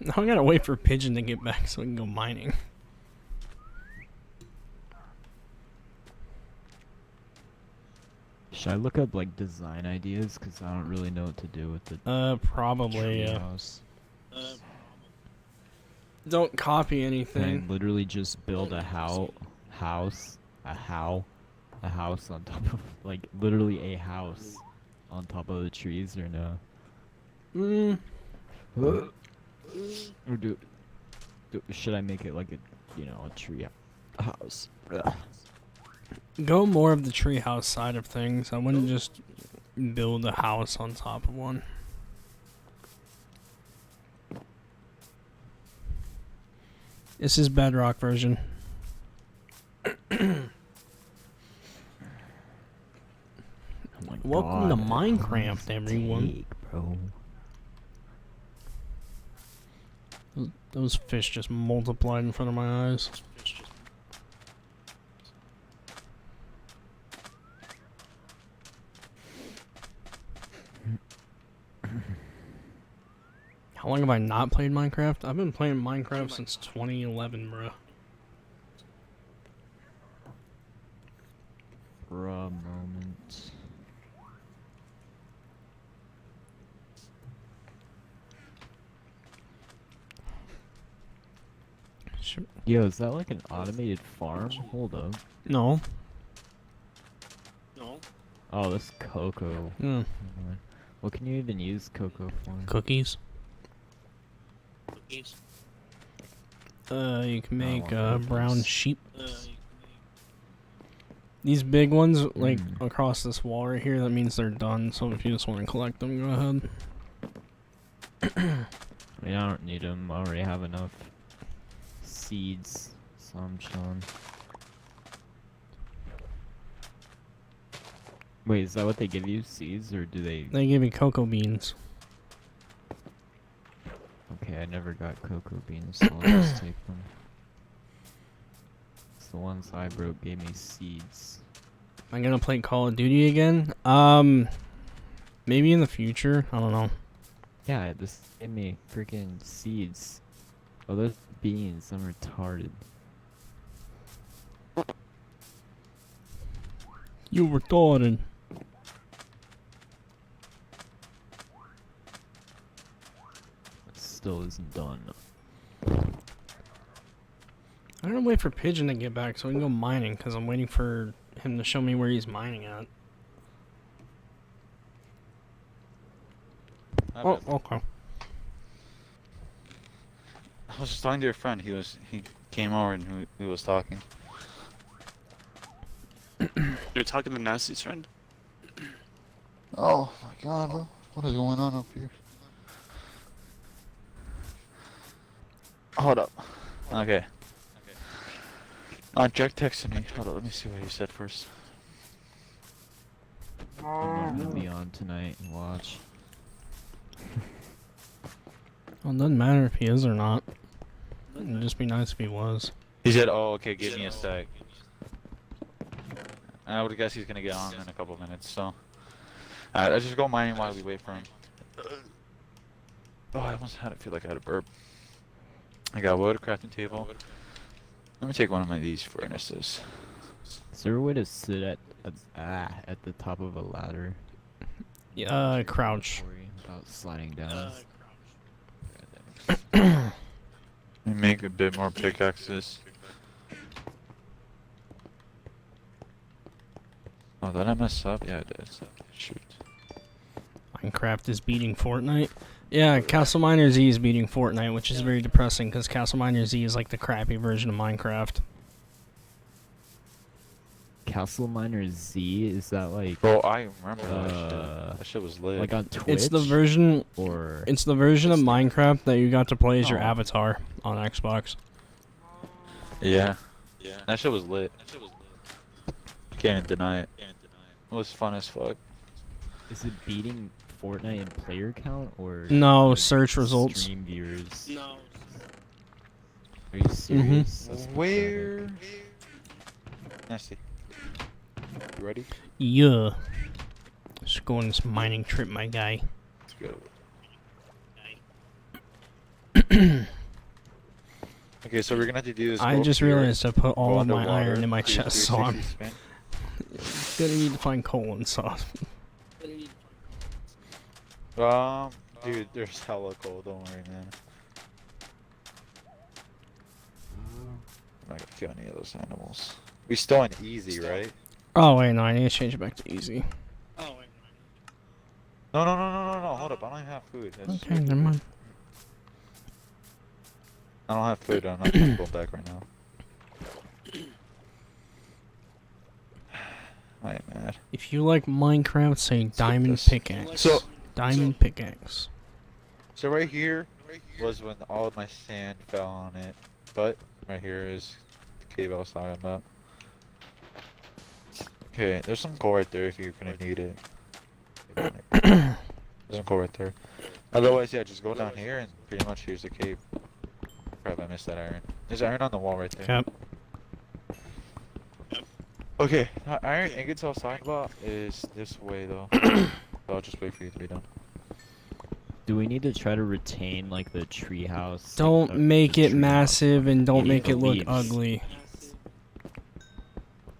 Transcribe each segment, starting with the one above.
Now I gotta wait for Pigeon to get back so we can go mining. Should I look up like design ideas? Cause I don't really know what to do with the Probably, yeah. treehouse. Don't copy Can anything. I literally just build a house on top of like literally a house on top of the trees or no? Mm, Or should I make it like a tree house? Ugh. go more of the treehouse side of things. I wouldn't just build a house on top of one. This is Bedrock version. Oh my Welcome to God, how long does Minecraft, it everyone. take, bro? Those fish just multiplied in front of my eyes. How long have I not played Minecraft? I've been playing Minecraft since 2011, bro. For a moment. Yo, is that like an automated farm? Hold up. No. Oh, that's cocoa. Mm, What can you even use cocoa for? cookies. You can make want brown cookies. sheep. These big ones, like Mm. across this wall right here, that means they're done. So if you just want to collect them, go ahead. I mean, I don't need them. I already have enough seeds, so I'm chilling. Wait, is that what they give you? Seeds, or do they? They give you cocoa beans. Okay, I never got cocoa beans, so I'll just take them. It's the ones I broke gave me seeds. Am I gonna play Call of Duty again? Maybe in the future. I don't know. Yeah, this gave me freaking seeds. Oh, those beans, I'm retarded. You retarded. It still isn't done. I'm gonna wait for Pigeon to get back so we can go mining, because I'm waiting for him to show me where he's mining at. Oh, okay. I was just talking to your friend. He came over and he was talking. You're talking to Nasty's friend? Oh my God, what is going on up here? Hold up. Okay. Jack texted me. Hold up, let me see what he said first. I'm not gonna be on tonight and watch. Well, it doesn't matter if he is or not. It'd just be nice if he was. He said, "Oh, okay, give me a sec." I would guess he's gonna get on in a couple minutes, so. Alright, let's just go mining while we wait for him. Oh, I almost had it feel like I had a burp. I got wood, crafting table. Let me take one of these furnaces. Is there a way to sit at the top of a ladder? Crouch. Without sliding down. Let me make a bit more pickaxes. Oh, did I mess up? Yeah, I did. Shoot. Minecraft is beating Fortnite. Yeah, Castle Miner Z is beating Fortnite, which is very depressing because Castle Miner Z is like the crappy version of Minecraft. Castle Miner Z, is that like Bro, I remember that shit. That shit was lit. like on Twitch? It's the version. Or It's the version of Minecraft that you got to play as your Oh. avatar on Xbox. Yeah. That shit was lit. Can't deny it. It was fun as fuck. is it beating Fortnite in player count or No, like search results. stream viewers? No. Are you serious? That's Where? Nasty. You ready? Yeah. Let's go on this mining trip, my guy. Let's go. Okay, so we're gonna have to do this. I go just up here, realized I put go all of my underwater, iron in my do chest, so I'm 360 spin. gonna need to find coal and stuff. Dude, there's hella coal. Don't worry, man. I'm not gonna kill any of those animals. We still in easy, right? Oh wait, no, I need to change it back to easy. No, no, no, no, no, no. Hold up. I don't even have food. That's Okay, never mind. I don't have food. I'm not gonna go back right now. I am mad. If you like Minecraft, say diamond this. pickaxe. So- diamond pickaxe. So right here was when all of my sand fell on it, but right here is the cave I was talking about. Okay, there's some coal right there if you're gonna need it. There's some coal right there. Otherwise, yeah, just go down here and pretty much here's the cave. Crap, I missed that iron. There's iron on the wall right there. Yep. Okay, iron ingots I was talking about is this way though. So I'll just wait for you to be done. Do we need to try to retain like the treehouse? Don't make it massive and don't You make need it the look leaves. ugly.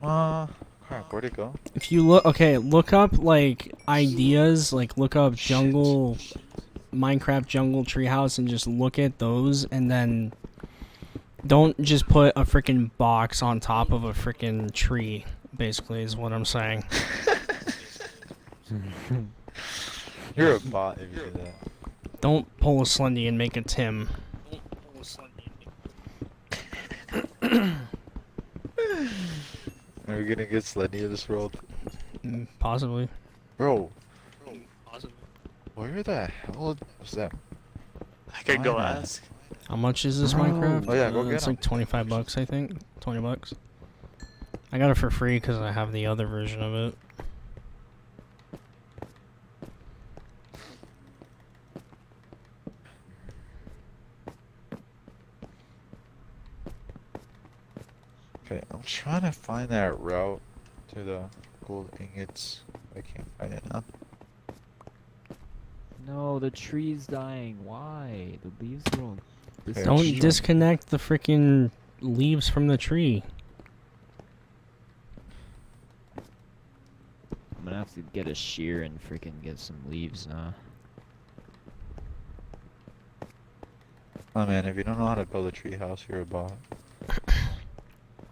Crap, where'd it go? If you look, okay, look up like ideas, like look up jungle, Minecraft jungle treehouse, and just look at those, and then don't just put a freaking box on top of a freaking tree. Basically, is what I'm saying. You're a bot if you do that. Don't pull a Slendy and make a Tim. Are we gonna get Slendy in this world? Possibly. Bro, where the hell was that? I could go Why not? ask. How much is this Bro. Minecraft? Oh, yeah, go get It's 'em. like 25 bucks, I think. 20 bucks. I got it for free because I have the other version of it. Okay, I'm trying to find that route to the gold ingots. I can't find it now. No, the tree's dying. Why? The leaves don't. Okay. Don't Sure. disconnect the freaking leaves from the tree. I'm gonna have to get a shear and freaking get some leaves now. Oh man, if you don't know how to build a tree house, you're a bot.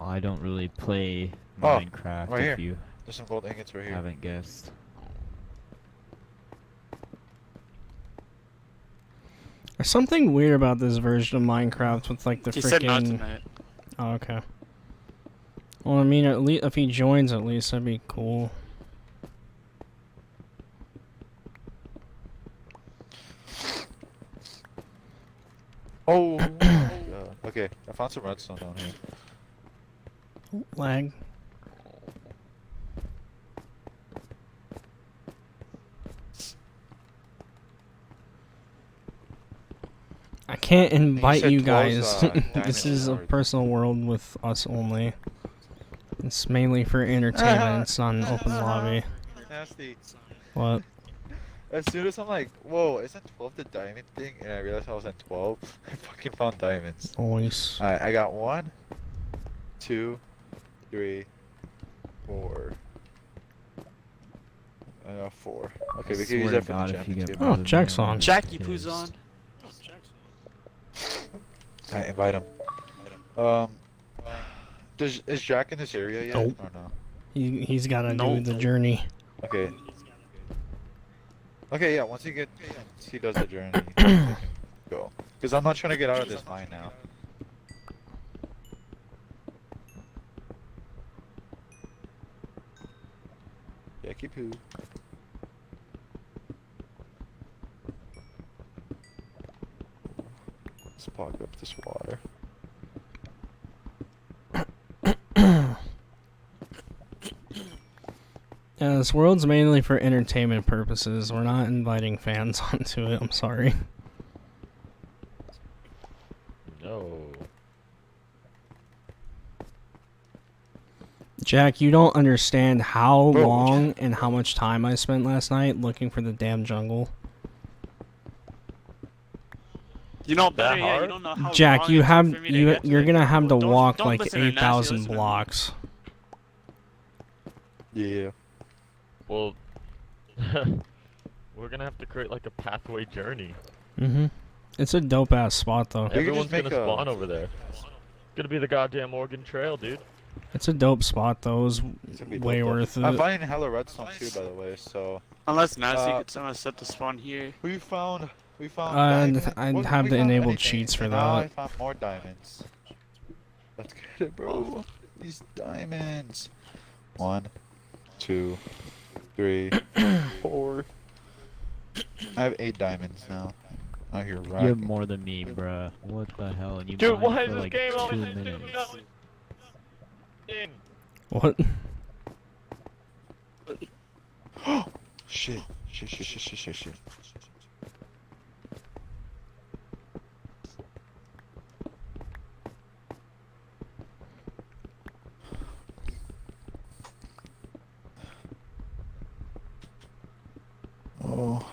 I don't really play Oh, Minecraft right if here. you There's some gold ingots right here. haven't guessed. There's something weird about this version of Minecraft with like the He said not freaking. tonight. Oh, okay. Well, I mean, at least if he joins, at least that'd be cool. Oh, my God. Okay, I found some redstone down here. Lag. I can't invite said you 12's, guys. diamond This is a sword. personal world with us only. It's mainly for entertainment. It's not an open lobby. Nasty. What? As soon as I'm like, whoa, isn't 12 the diamond thing? And I realized I was at 12, I fucking found diamonds. Always. Alright, I got 1, 2, 3, 4. I got 4. Okay, we can use Swear that to for God, the if you enchantment get table. Oh, more than Jack's that, on. I'm Jackie pissed. Poo's on. Alright, invite him. Is Jack in this area yet? Nope. Or no? He's got to do Nope. the journey. Okay. Okay, yeah, once he does the journey, we can go. Because I'm not trying to get out of this mine now. Jackie Poo. Let's plug up this water. Yeah, this world's mainly for entertainment purposes. We're not inviting fans onto it. I'm sorry. No. Jack, you don't understand how Bro. long and how much time I spent last night looking for the damn jungle. You know That better, yeah. You hard? don't know how Jack, long you it took have for me to get to you're it. gonna have to Don't- walk don't like listen to Nancy, 8,000 listen to me. blocks. Yeah. Well, we're gonna have to create like a pathway journey. Mm-hmm. It's a dope ass spot though. could just Everyone's make gonna a- spawn over there. It's gonna be the goddamn Oregon Trail, dude. It's a dope spot though. It was It's gonna be way dope, though. worth I'm it. finding hella redstone too, by the way. So Unless Nancy Uh, could somehow set the spawn here. we found And diamonds. I'd Well, have we the found enabled anything, cheats for and now I that. found more diamonds. Let's get it, bro. These diamonds. 1, 2, 3, 4. I have 8 diamonds now. Out here, You right? have more than me, bruh. What the hell? And you Dude, mined why is for this like game 2 always minutes. What? Shit. Shit. Oh.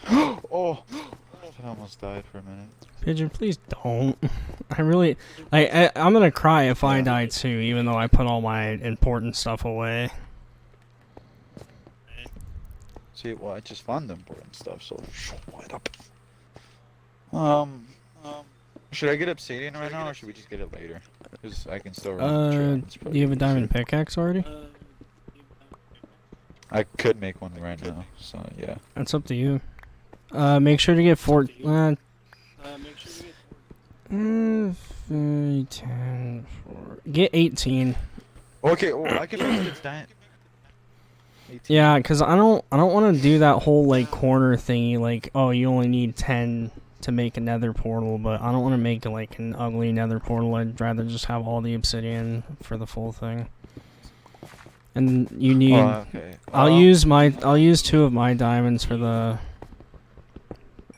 Oh. I almost died for a minute. Pigeon, please don't. I really, I'm gonna cry if I Yeah. die too, even though I put all my important stuff away. See, well, I just found the important stuff, so what up? Should I get obsidian right now, or should we just get it later? Because I can still run the trail. It's Do probably you have a easier. diamond pickaxe already? I could make one right now, so yeah. That's up to you. Make sure to get 10, 4, get 18. Okay, well, I could make this diamond. 18. Yeah, cause I don't want to do that whole like corner thingy. Like, oh, you only need 10 to make a Nether portal, but I don't want to make like an ugly Nether portal. I'd rather just have all the obsidian for the full thing. And you need. Okay. I'll use 2 of my diamonds for the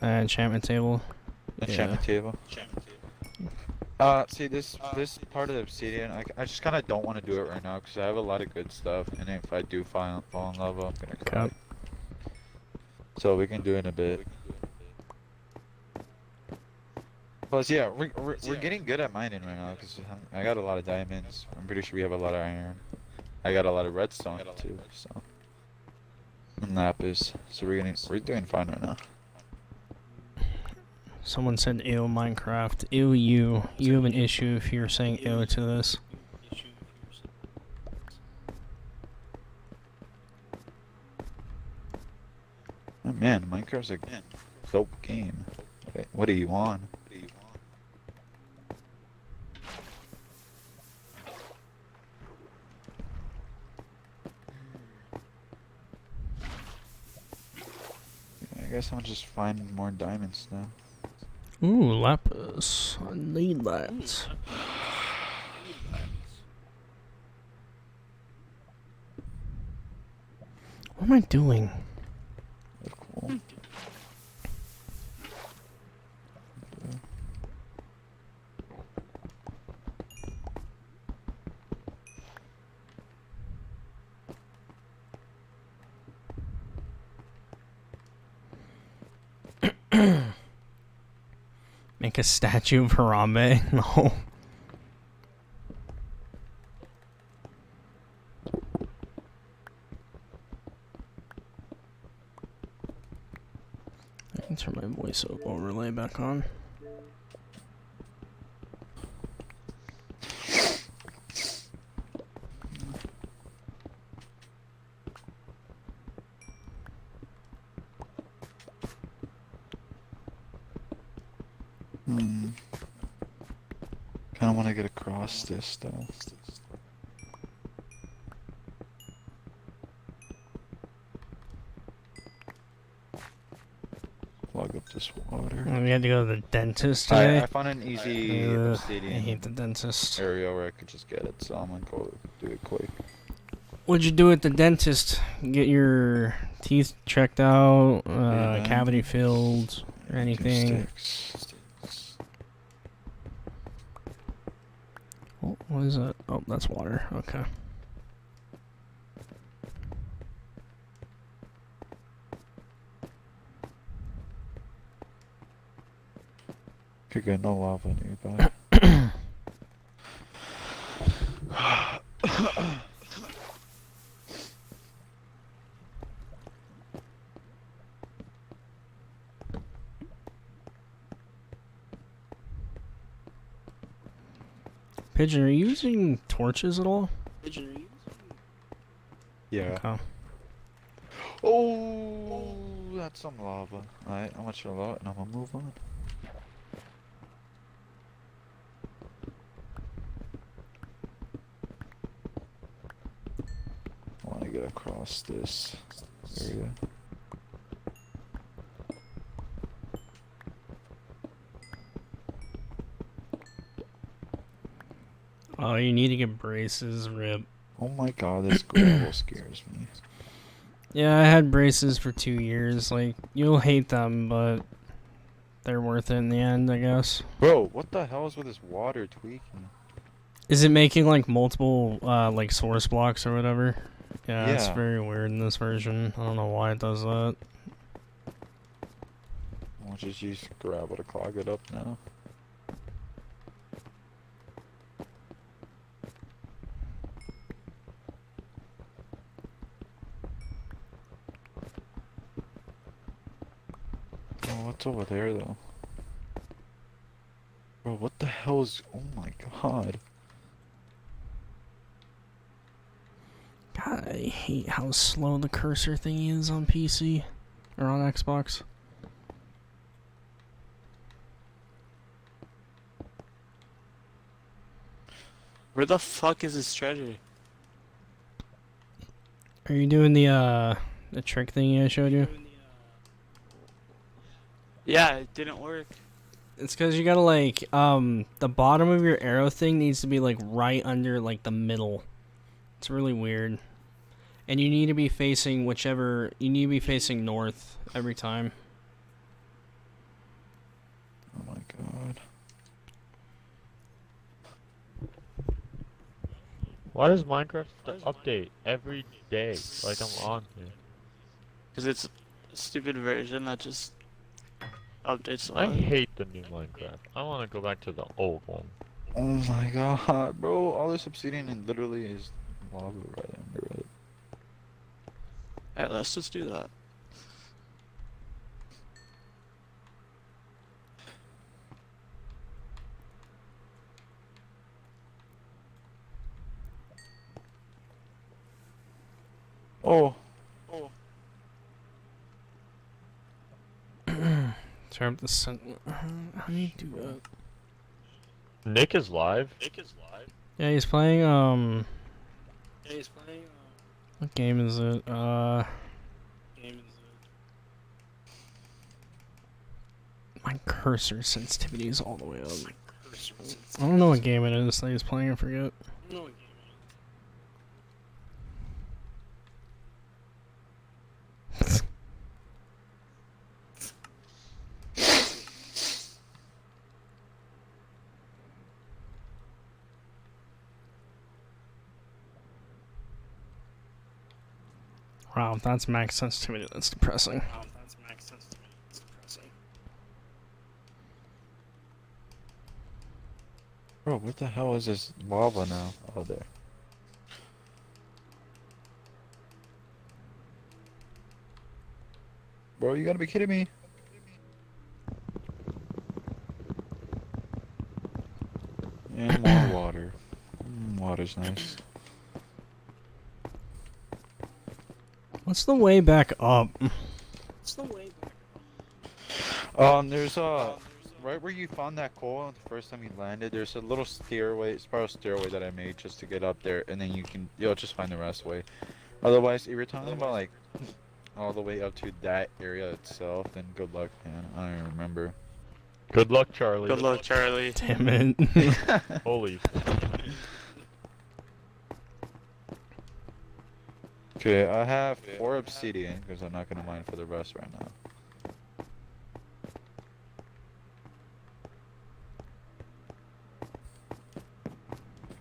enchantment table. enchantment table. See this part of the obsidian, I just kind of don't want to do it right now because I have a lot of good stuff, and if I do fall in lava, I'm gonna cry. Okay. So we can do it in a bit. Plus, yeah, we're getting good at mining right now because I got a lot of diamonds. I'm pretty sure we have a lot of iron. I got a lot of redstone too, so and lapis. So we're doing fine right now. Someone said ew Minecraft. Ew you. You have an issue if you're saying ew to this. Oh man, Minecraft's a dope game. Okay, what are you on? I guess I'll just find more diamonds now. Ooh, lapis. I need that. What am I doing? That's cool. Make a statue of Harambe? No. I can turn my voice overlay back on. Kinda wanna get across this though. Plug up this water. We had to go to the dentist today. I found an easy Ugh, I obsidian hate the dentist. area where I could just get it, so I'm gonna go do it quick. What'd you do at the dentist? Get your teeth checked out, Yeah. cavity filled, or anything? Sticks. Oh, what is that? Oh, that's water. Okay. forget no lava nearby. Pigeon, are you using torches at all? Yeah. Okay. Oh, that's some lava. Alright, I'm gonna chill out and I'm gonna move on. I wanna get across this area. Oh, you need to get braces, rip. Oh my god, this gravel scares me. Yeah, I had braces for 2 years. Like, you'll hate them, but they're worth it in the end, I guess. Bro, what the hell is with this water tweaking? Is it making like multiple like source blocks or whatever? Yeah, it's Yeah. very weird in this version. I don't know why it does that. I'll just use gravel to clog it up now. Oh, what's over there though? Bro, what the hell is... Oh my god. God, I hate how slow the cursor thing is on PC or on Xbox. Where the fuck is this treasure? Are you doing the trick thing I showed you? Yeah, it didn't work. It's because you gotta like the bottom of your arrow thing needs to be like right under like the middle. It's really weird. And you need to be facing whichever you need to be facing north every time. Oh my god. Why does Minecraft update every day? Like I'm on here. Because it's a stupid version that just updates a I lot. hate the new Minecraft. I want to go back to the old one. Oh my god, bro. All this obsidian and literally is lava right under it. Hey, let's just do that. Oh. Turn up the sun. How do you do that? Nick is live. Yeah, he's playing. What game is it? My cursor sensitivity is all the way up. I don't know what game it is that he's playing. I forget. Wow, that's max sensitivity. That's depressing. Bro, what the hell is this lava now? Oh, there. Bro, you gotta be kidding me. And more water. Water's nice. What's the way back up? There's right where you found that coal the first time you landed, there's a little stairway, spiral stairway that I made just to get up there, and then you'll just find the rest way. Otherwise, if you're talking about like all the way up to that area itself, then good luck, man. I don't even remember. Good luck, Charlie. Good luck, Charlie. Damn it. Holy. Okay, I have 4 obsidian because I'm not gonna mine for the rest right now.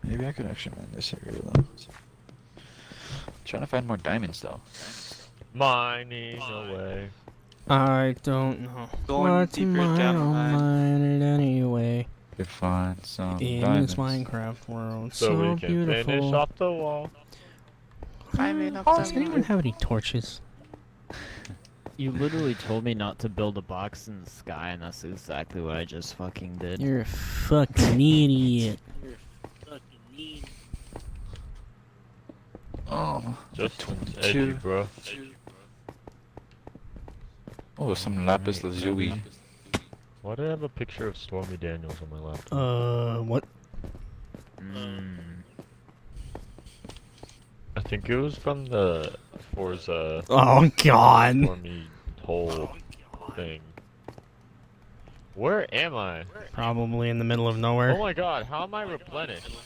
Maybe I could actually mine this area though. Trying to find more diamonds though. Mining away. I don't know. Going What's deeper mine, down the I'll line. mine it anyway. To find some In diamonds. this Minecraft world, So, so we can finish beautiful. off the wall. Climbing up Does the anyone wall. have any torches? You literally told me not to build a box in the sky, and that's exactly what I just fucking did. You're a fucking idiot. Oh, Just between edgy, two. bro. Oh, some lapis lazuli. Why do I have a picture of Stormy Daniels on my laptop? What? Mm. I think it was from the Forza Oh god. Stormy whole thing. Where am I? Probably in the middle of Oh nowhere. my god, how am I replenished?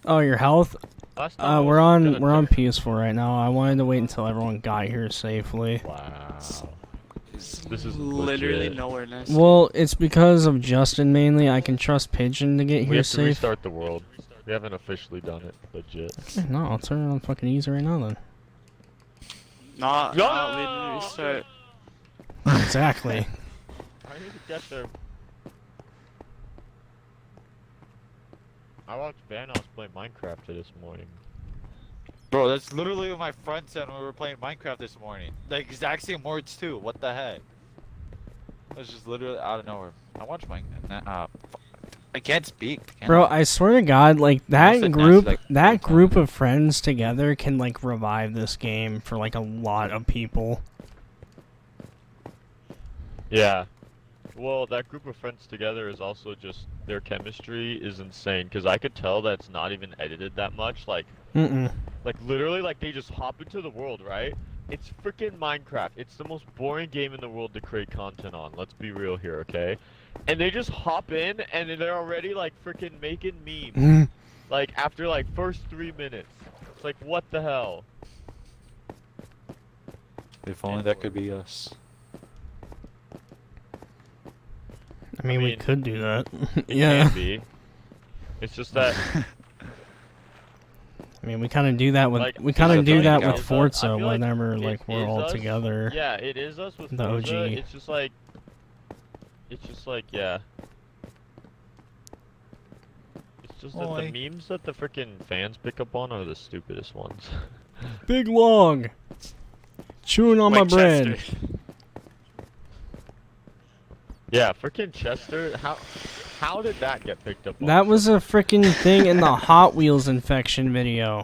Oh, your health? Last time I We're was on gonna we're on check- peaceful right now. I wanted to wait until everyone got here safely. Wow. This is literally legit. nowhere nice. Well, it's because of Justin mainly. I can trust Pigeon to get We here have to safe. restart the world. We haven't officially done it, legit. Okay, no, I'll turn it on fucking easy right now then. Not, No! not we didn't restart. Exactly. I need to get there. I watched Vanos play Minecraft this morning. Bro, that's literally what my friend said when we were playing Minecraft this morning. The exact same words too. What the heck? It was just literally out of nowhere. I watched Minecraft. I can't speak. Can Bro, I swear to God, like Almost that said group, nasty, like, that all the group time. of friends together can like revive this game for like a lot of people. Yeah. Well, that group of friends together is also just their chemistry is insane because I could tell that it's not even edited that much. Like literally, like they just hop into the world, right? It's freaking Minecraft. It's the most boring game in the world to create content on. Let's be real here, okay? And they just hop in and they're already like freaking making memes. Like after like first 3 minutes. It's like what the hell? If only that could be us. I mean, we mean, could do that. It Yeah. can be. It's just that I mean, we kind of do that with Like, we kind so of do don't that you with guys- I Forza feel like whenever it like we're is all us. together. yeah, it is us with The Forza. OG. It's just like yeah. It's just that Oi. the memes that the freaking fans pick up on are the stupidest ones. Big log, chewing on my bread. Winchester. Yeah, freaking Chester. How did that get picked up on? That was a freaking thing in the Hot Wheels infection video.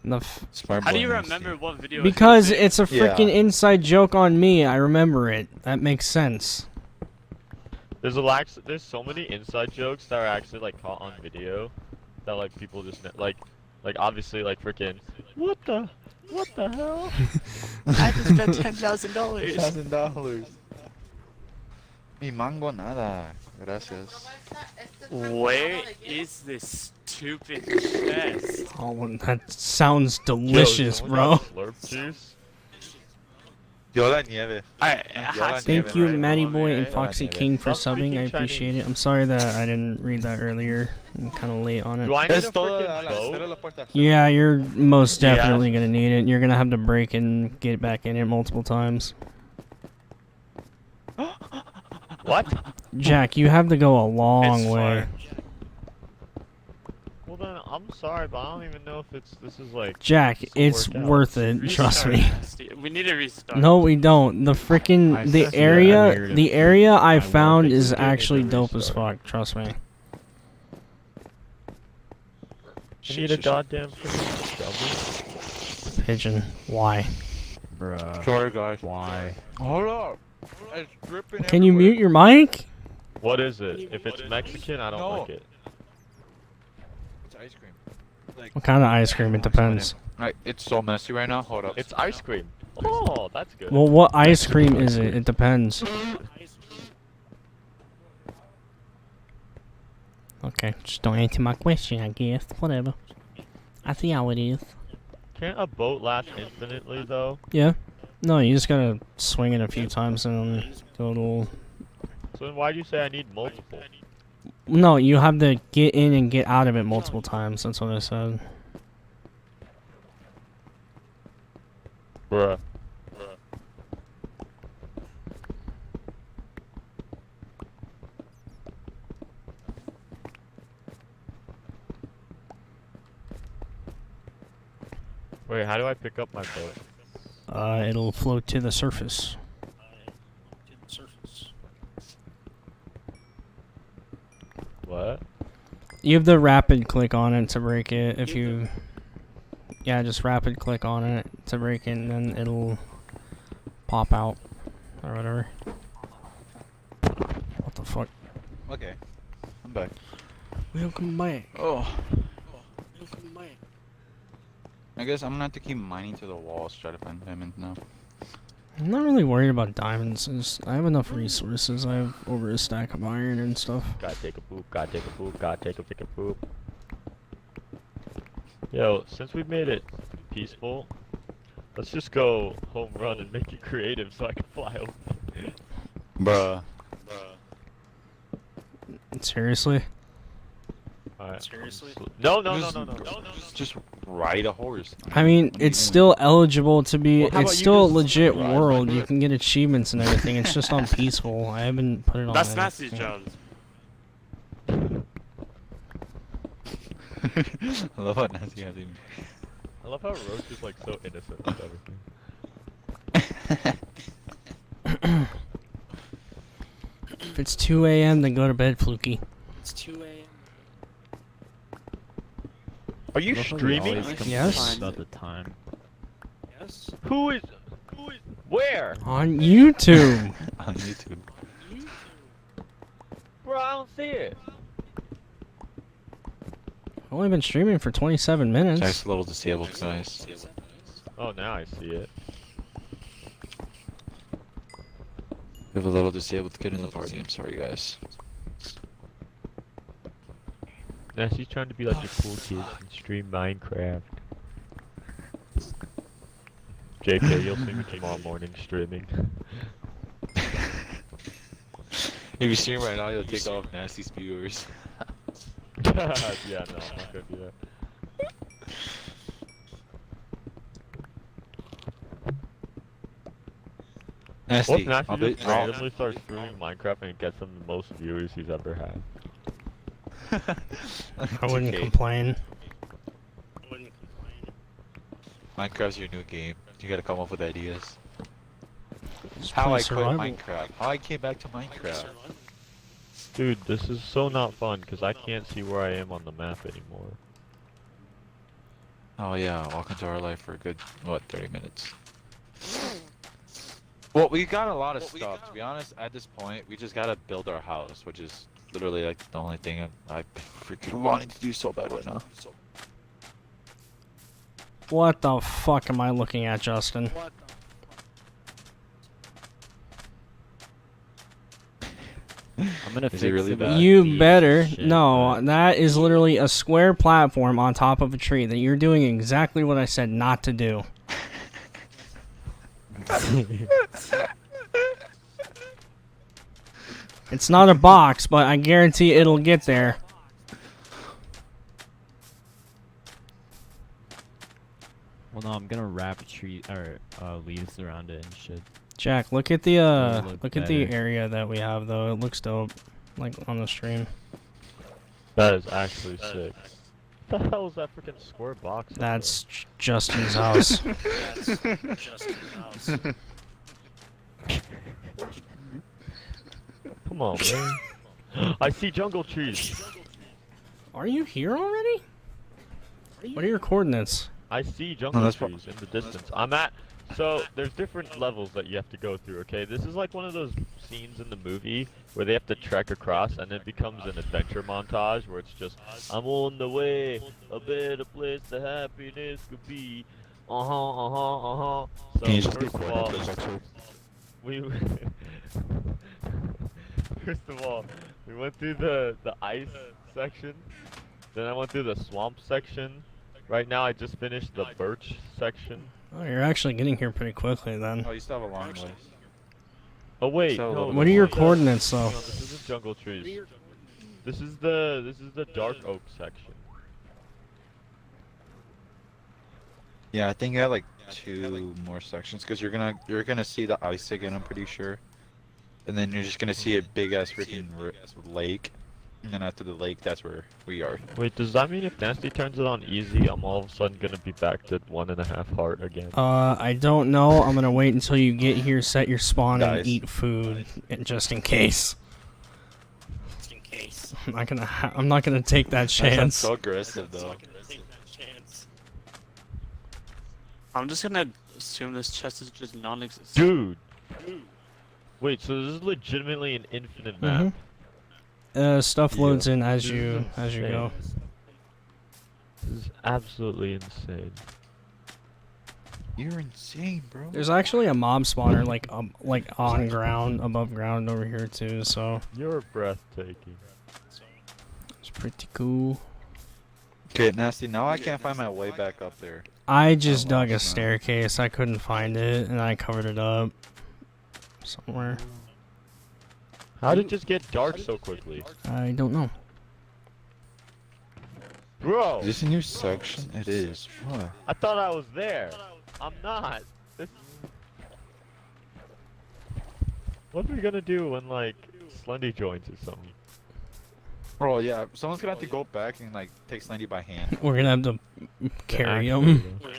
The Smart How do boy you nasty. remember what video? because it it's a freaking Yeah. inside joke on me. I remember it. That makes sense. There's so many inside jokes that are actually like caught on video that like people just like obviously like freaking what the hell? I just spent $10,000. $1,000. Mi mango nada. Gracias. Where is this stupid chest? Oh, that sounds Yo, delicious, someone bro. got Slurp juice. Yo la nieve. Alright, Thank you, Matty Boy and right? Foxy Yeah, King, for Stop subbing. I speaking appreciate Chinese. it. I'm sorry that I didn't read that earlier. I'm kind of late on Do it. I need a Es todo. freaking Cierra boat? la puerta. Yeah, you're most Yeah. definitely gonna need it. You're gonna have to break and get back in it multiple times. What? Jack, you have to go a long It's way. far. Well then, I'm sorry, but I don't even know if this is like. Jack, This it's will work out. worth it. Trust me. Restart. We need to restart. No, we don't. The freaking I the said area that the area I I found think we is do need actually to dope as restart. fuck. Trust me. You need a goddamn freaking dummy. Pigeon. Why? Bruh. Sorry guys. Why? Hold up. It's dripping Can you everywhere. mute your mic? What is it? If it's Mexican, I don't No. like it. It's ice cream. Like, What kind of ice cream? It depends. Right, it's so messy right now. Hold up. It's ice cream. Oh, that's good. Well, what ice cream is it? It depends. Okay, just don't answer my question, I guess. Whatever. I see how it is. Can't a boat last infinitely though? Yeah. No, you just gotta swing it a few times and do a little. So then why do you say I need multiple? No, you have to get in and get out of it multiple times. That's what I said. Bruh. Wait, how do I pick up my boat? It'll float to the surface. What? You have the rapid click on it to break it. If you, yeah, just rapid click on it to break it, and then it'll pop out or whatever. What the fuck? Okay. I'm back. Welcome back. Oh. I guess I'm gonna have to keep mining to the walls to try to find diamonds now. I'm not really worried about diamonds. I have enough resources. I have over a stack of iron and stuff. Gotta take a poop, gotta take a poop, gotta take a freaking poop. Yo, since we've made it peaceful, let's just go home run and make it creative so I can fly over. Bruh. Seriously? Alright. Seriously? No, no, no, Just- no, no, no, no. Just ride a horse. I mean, it's still eligible to be. Well, how It's about you still a just legit ride world. like You that? can get achievements and everything. It's just on peaceful. I haven't put it on. That's any- Nasty's yeah. job. I love how Nancy has him. I love how Roach is like so innocent with everything. If it's 2 a.m., then go to bed, Fluky. It's 2 a.m. Are you Love how we streaming? always complain Yes. About the time. Yes? Who is where? On YouTube. On YouTube. Bro, I don't see it. I've only been streaming for 27 minutes. Jack's a little disabled, guys. Oh, now I see it. We have a little disabled kid in the party. I'm sorry, guys. Now she's trying to be like a cool kid and stream Minecraft. JK, you'll see me tomorrow morning streaming. If you stream right now, you'll take off Nasty's viewers. Yeah, no, I'm not gonna do that. Nasty, What if Nasty I'll just bet- randomly starts streaming Minecraft and it gets him the most viewers he's ever had? I wouldn't 2K. complain. Minecraft's your new game. You gotta come up with ideas. Just How play I quit survival. Minecraft. How I came back to Minecraft. Dude, this is so not fun because I can't see where I am on the map anymore. Oh yeah, welcome to our life for a good, what, 30 minutes. Well, we got a lot of stuff. To be honest, at this point, we just gotta build our house, which is literally like the only thing I've been freaking wanting to do so bad right now. What the fuck am I looking at, Justin? I'm gonna Is fix it really it bad? with You these better. shit, No, but- that is literally a square platform on top of a tree that you're doing exactly what I said not to do. It's not a box, but I guarantee it'll get there. Well, no, I'm gonna wrap tree or leaves around it and shit. Jack, look at the It'll look look at the better. area that we have though. It looks dope, like on the stream. That is actually sick. What the hell is that freaking square box? up That's Justin's house. there? Come on, man. I see jungle trees. Are you here already? What are your coordinates? I see jungle that's trees in the distance. I'm at. So there's different levels that you have to go through. Okay, this is like one of those scenes in the movie where they have to trek across, and it becomes an adventure montage where it's just I'm on the way, a better place the happiness could be. So Can you just first of all, actually? we first of all we went through the ice section, then I went through the swamp section. Right now I just finished the birch section. Oh, you're actually getting here pretty quickly then. Oh, you still have a long way. Oh wait, So, no, what What are this your is the- coordinates though? No, this isn't jungle trees. This is the dark oak section. Yeah, I think you have like 2 more sections because you're gonna see the ice again. I'm pretty sure, and then you're just gonna see a big ass freaking lake, and then after the lake, that's where we are. Wait, does that mean if Nasty turns it on easy, I'm all of a sudden gonna be back to 1.5 heart again? I don't know. I'm gonna wait until you get here, set your spawn, and Guys. eat food, and just in case. I'm not gonna take that That sounds chance. so aggressive though. I'm just gonna assume this chest is just non-existent. Dude! Wait, so this is legitimately an infinite map? Stuff loads in as This you is go. insane. This is absolutely insane. You're insane, bro. There's actually a mob spawner like on ground, above ground over here too. So You're breathtaking. it's pretty cool. Okay, Nasty. Now I can't find my way back up there. I just Oh, dug a wow. staircase. I couldn't find it, and I covered it up somewhere. How did it just get dark so quickly? I don't know. Bro! Is this a new section? It is. What? I thought I was there. I'm not. What are we gonna do when, like, Slendy joins or something? Bro, yeah. Someone's gonna have to go back and like take Slendy by hand. We're gonna have to carry Actually, him. though.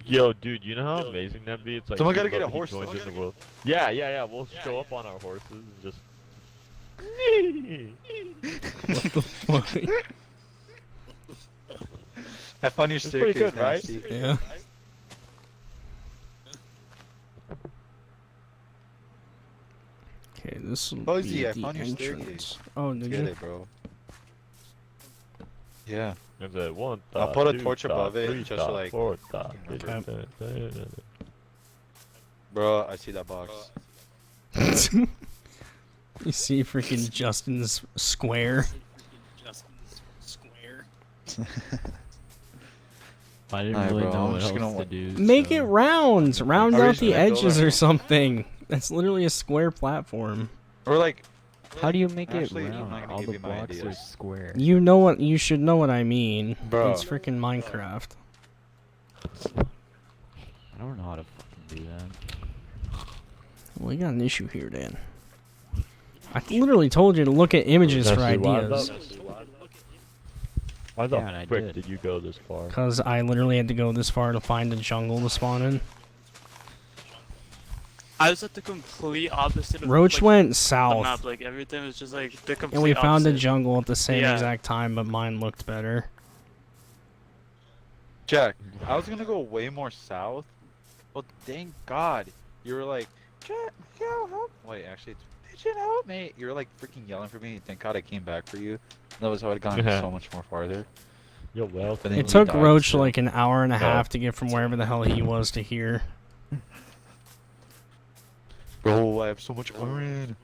Yo, dude, you know how amazing that'd be? It's like Someone gotta he get a lo- he horse, joins though. in the world. Yeah. We'll show up on our horses and just. What the fuck? Have fun your It's pretty staircase, good, right? Nasty. Yeah. Okay, this will Fuzzy, be I the found your entrance. staircase. Oh, Let's did get you? it, bro. Yeah. And then one I'll dot, put a two torch dot, above it three just dot, so, like, 4 dot, Okay. Bro, I see that box. You see freaking Justin's square. I didn't Alright, really bro, know I'm what just else gonna to do. Make so- it round. Round Are we out just the gonna build edges our- or something. That's literally a square platform. Or like, How do you make Actually, it I'm not round? gonna All give the you my blocks are ideas. square. You know what? You should know what I mean. Bro. It's freaking Minecraft. I don't know how to fucking do that. We got an issue here, Dan. I literally told you to look at images for Nessie, ideas. Why the Yeah, and I frick did. did you go this far? Because I literally had to go this far to find a jungle to spawn in. I was at the complete opposite of Roach like, went the south, map. Like everything was just like the complete and we found a opposite. jungle at the same Yeah. exact time, but mine looked better. Jack, I was gonna go way more south, but thank God you were like, Jack, yo, help. Wait, actually, it's Pigeon, help me. You were like freaking yelling for me. Thank God I came back for you. That was how I'd gone so much more farther. Yo, well, But then It you took died Roach still. like an hour and a Oh. half to get from wherever the hell he was to here. Bro, I have so much iron.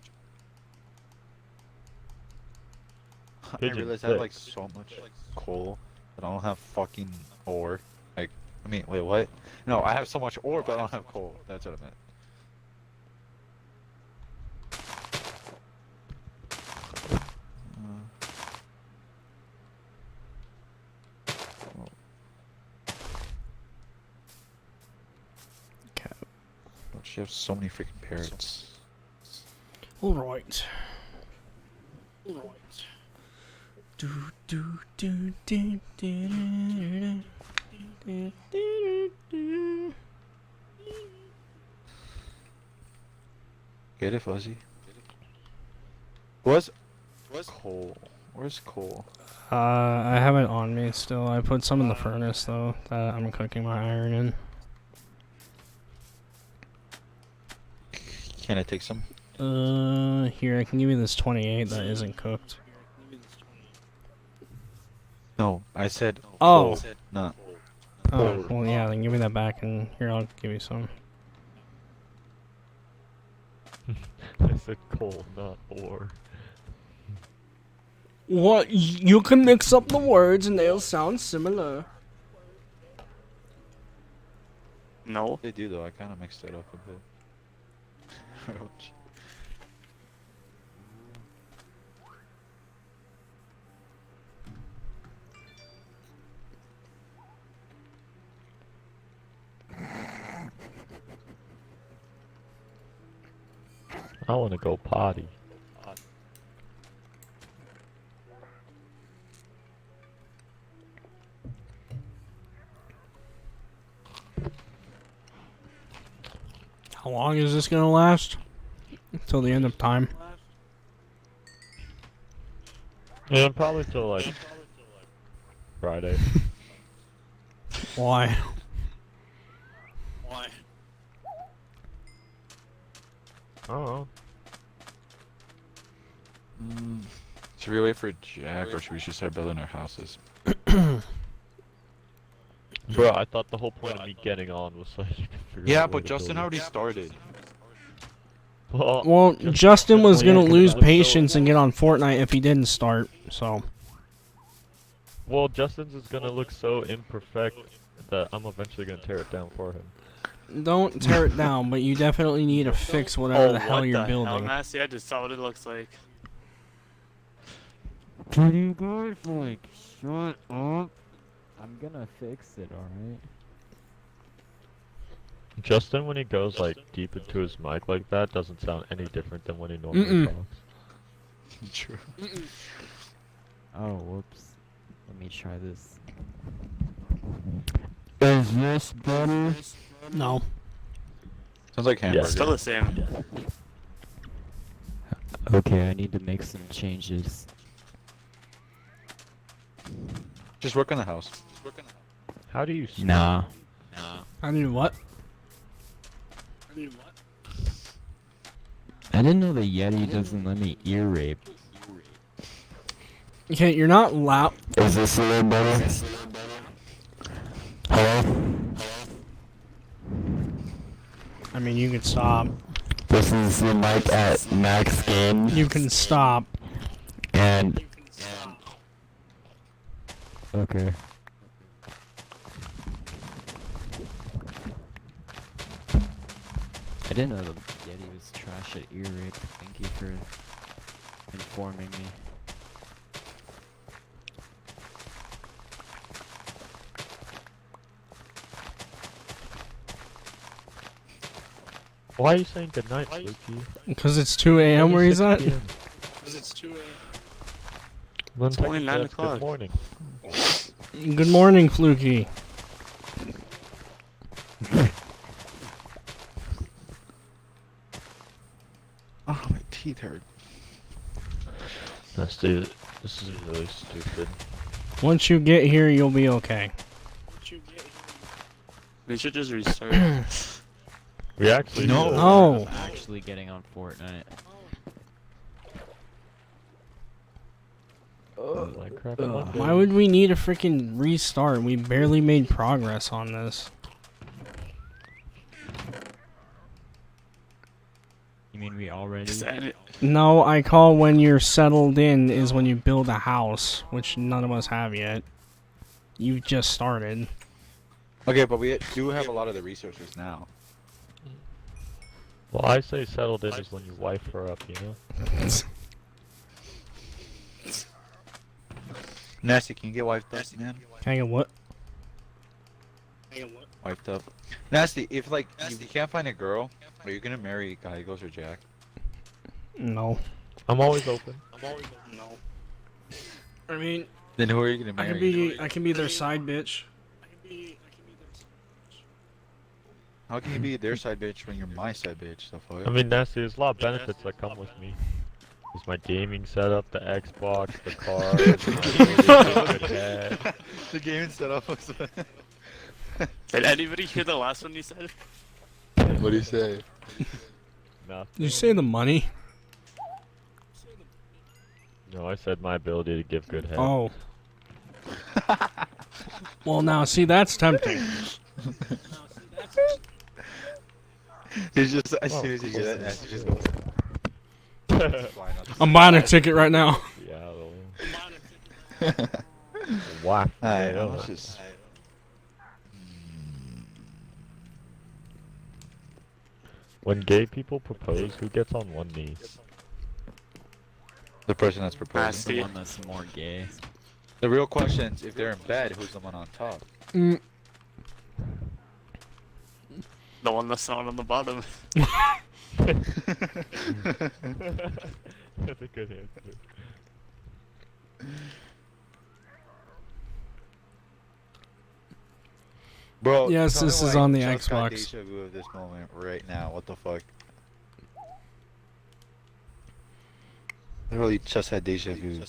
I Pigeon, realized I have sick. like so much coal, but I don't have fucking ore. Like, I mean, wait, what? No, I have so much ore, but I don't have coal. That's what I meant. Okay. Oh, she has so many freaking parrots. All right. Do, do, do, do, do, do, do, do, do. Get it, Fuzzy? Where's coal? Where's coal? I have it on me still. I put some in the furnace though that I'm cooking my iron in. Can I take some? Here I can give you this 28 that isn't cooked. No, I said Oh. coal, not. Oh, well yeah, then give me that back and here I'll give you some. I said coal, not ore. What? You can mix up the words and they'll sound similar. No. They do though. I kind of mixed it up a bit. Ouch. I want to go potty. How long is this gonna last? Until the end of time. Yeah, probably till like Friday. Why? Why? I don't know. Should we wait for Jack, or should we just start building our houses? Bro, I thought the whole point of me getting on was so you could figure Yeah, out where but to Justin build it. already started. Well, Justin was gonna lose patience and get on Fortnite if he didn't start, so. Well, Justin's is gonna look so imperfect that I'm eventually gonna tear it down for him. Don't tear it down, but you definitely need to fix whatever the hell you're building. Hell, Nasty? I just saw what it looks like. Can you guys, like, shut up? I'm gonna fix it, alright? Justin, when he goes like deep into his mic like that, doesn't sound any different than when he normally talks. True. Oh, whoops. Let me try this. Is this better? No. Sounds like hamburger. Still the same. Okay, I need to make some changes. Just work on the house. How do you start? Nah. I mean, what? I didn't know the Yeti doesn't let me ear rape. Okay, you're not loud. Is this a little better? Hello? I mean, you can stop. This is the mic at max gain, You can stop. and... Okay. I didn't know the Yeti was trash at ear rape. Thank you for informing me. Why are you saying goodnight, Spooky? Because it's 2 a.m. where he's at? Because it's 2 a.m. Then It's only technically 9 that's o'clock. Good morning. Good morning, Fluky. Oh, my teeth hurt. Let's do it. This is really stupid. Once you get here, you'll be okay. We should just restart. We actually No. did. No. Actually getting on Fortnite. Minecraft Monday. Why would we need a freaking restart? We barely made progress on this. You mean we already? No, I call when you're settled in is when you build a house, which none of us have yet. You just started. Okay, but we do have a lot of the resources now. Well, I say settled in is when you wife her up, you know? Nasty, can you get wiped up, man? Can I get what? Wiped up. Nasty, if like if you can't find a girl, are you gonna marry Gallegos or Jack? No. I'm always open. No. I mean, Then who are you gonna marry? I can be their side bitch. How can you be their side bitch when you're my side bitch? The fuck? I mean, Nasty, there's a lot of benefits that come with me. There's my gaming setup, the Xbox, the car, the good head. The gaming setup was. Did anybody hear the last one you said? What do you say? Nothing. Did you say the money? No, I said my ability to give good head. Oh. Well, now, see, that's tempting. It's just as soon as you hear that, Nasty just goes. I'm buying a ticket right now. Yeah, wow. Alright, let's just. When gay people propose, who gets on one knee? The person that's proposing. Nasty. The one that's more gay. The real question is, if they're in bed, who's the one on top? Mm, The one that's not on the bottom. That's a good answer. Bro, Yes, tell me this is why I on the just got Xbox. deja vu of this moment right now. What the fuck? Literally just had deja vu.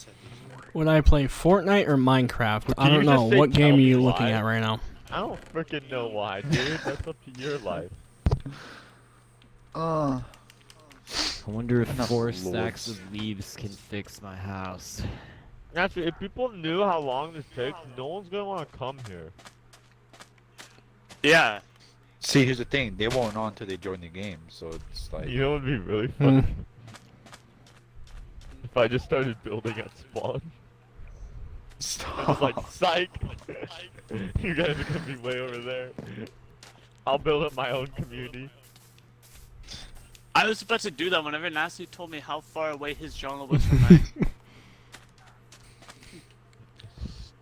Would I play Fortnite or Minecraft? I Can you don't know. just say What game tell are me you looking why? at right now? I don't freaking know why, dude. That's up to your life. I wonder if Enough 4 stacks lords. of leaves can fix my house. Actually, if people knew how long this takes, no one's gonna want to come here. Yeah. See, here's the thing. They won't know until they join the game, so it's like... You know what would be really Hmm. funny? If I just started building at spawn. I was like, psych! You guys are gonna be way over there. I'll build up my own community. I was about to do that whenever Nasty told me how far away his jungle was from mine.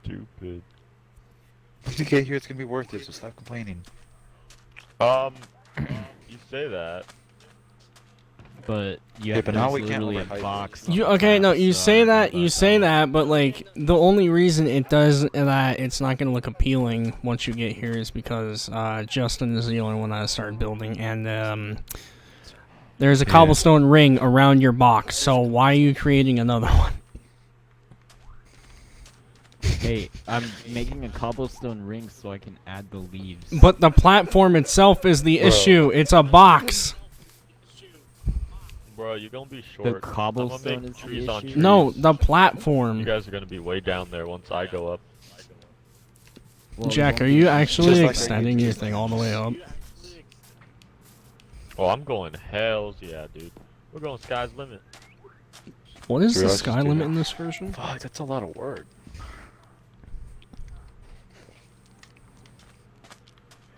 Stupid. Once you get here, it's gonna be worth it, so stop complaining. You say that. But you Yeah, have but now we there's can't literally a overhype it. box. on You the okay? No, map, you so I say don't know that. You about say that, but like the only reason it does that it's not gonna look appealing once you get here is because Justin is the only one that started building, and there's a cobblestone ring around your box. So why are you creating another one? Hey, I'm making a cobblestone ring so I can add the leaves. But the platform itself is the Bro. issue. It's a box. Bro, you're gonna be The short. cobblestone I'm gonna is make trees the on issue? trees. No, the You platform. guys are gonna be way down there once I go up. Well, Jack, are don't you be- actually Just like extending you your just- thing all the way up? Oh, I'm going hells yeah, dude. We're going sky's limit. What is the Really? sky limit in this version? Fuck, that's a lot of work.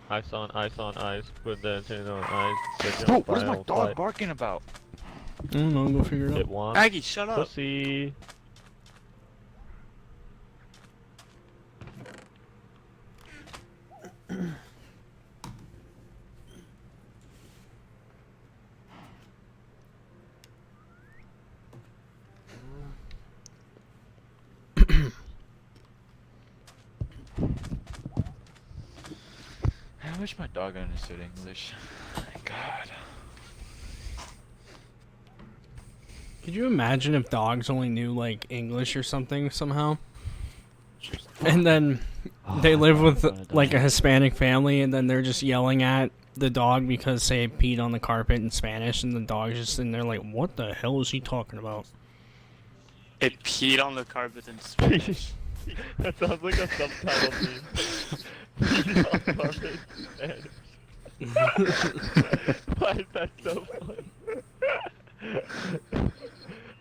Ice on ice. Put that antenna on ice. Set your Bro, own what is fire my on dog flight. barking about? I don't know. Go figure it Hit out. one. Aggie, shut up. Pussy. I wish my dog understood English. God. Could you imagine if dogs only knew like English or something somehow? And then they live with like a Hispanic family, and then they're just yelling at the dog because say it peed on the carpet in Spanish, and the dog's just sitting there like, "What the hell is he talking about?" It peed on the carpet in Spanish. That sounds like a subtitle meme. Peed on carpet Spanish. Why is that so funny?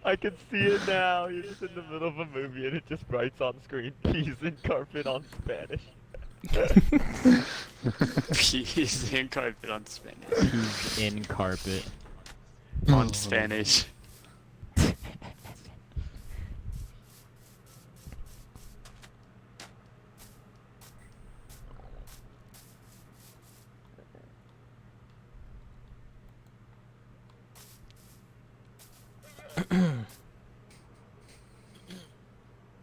I can see it now. You're just in the middle of a movie and it just writes on screen, peas in carpet on Spanish. Pees in carpet on Spanish. He's in carpet. On Spanish.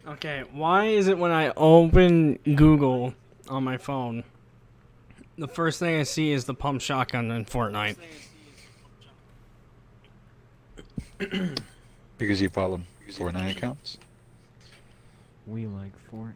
Okay, why is it when I open Google on my phone, the first thing I see is the pump shotgun in Fortnite? Because you follow Fortnite accounts? We like Fortnite.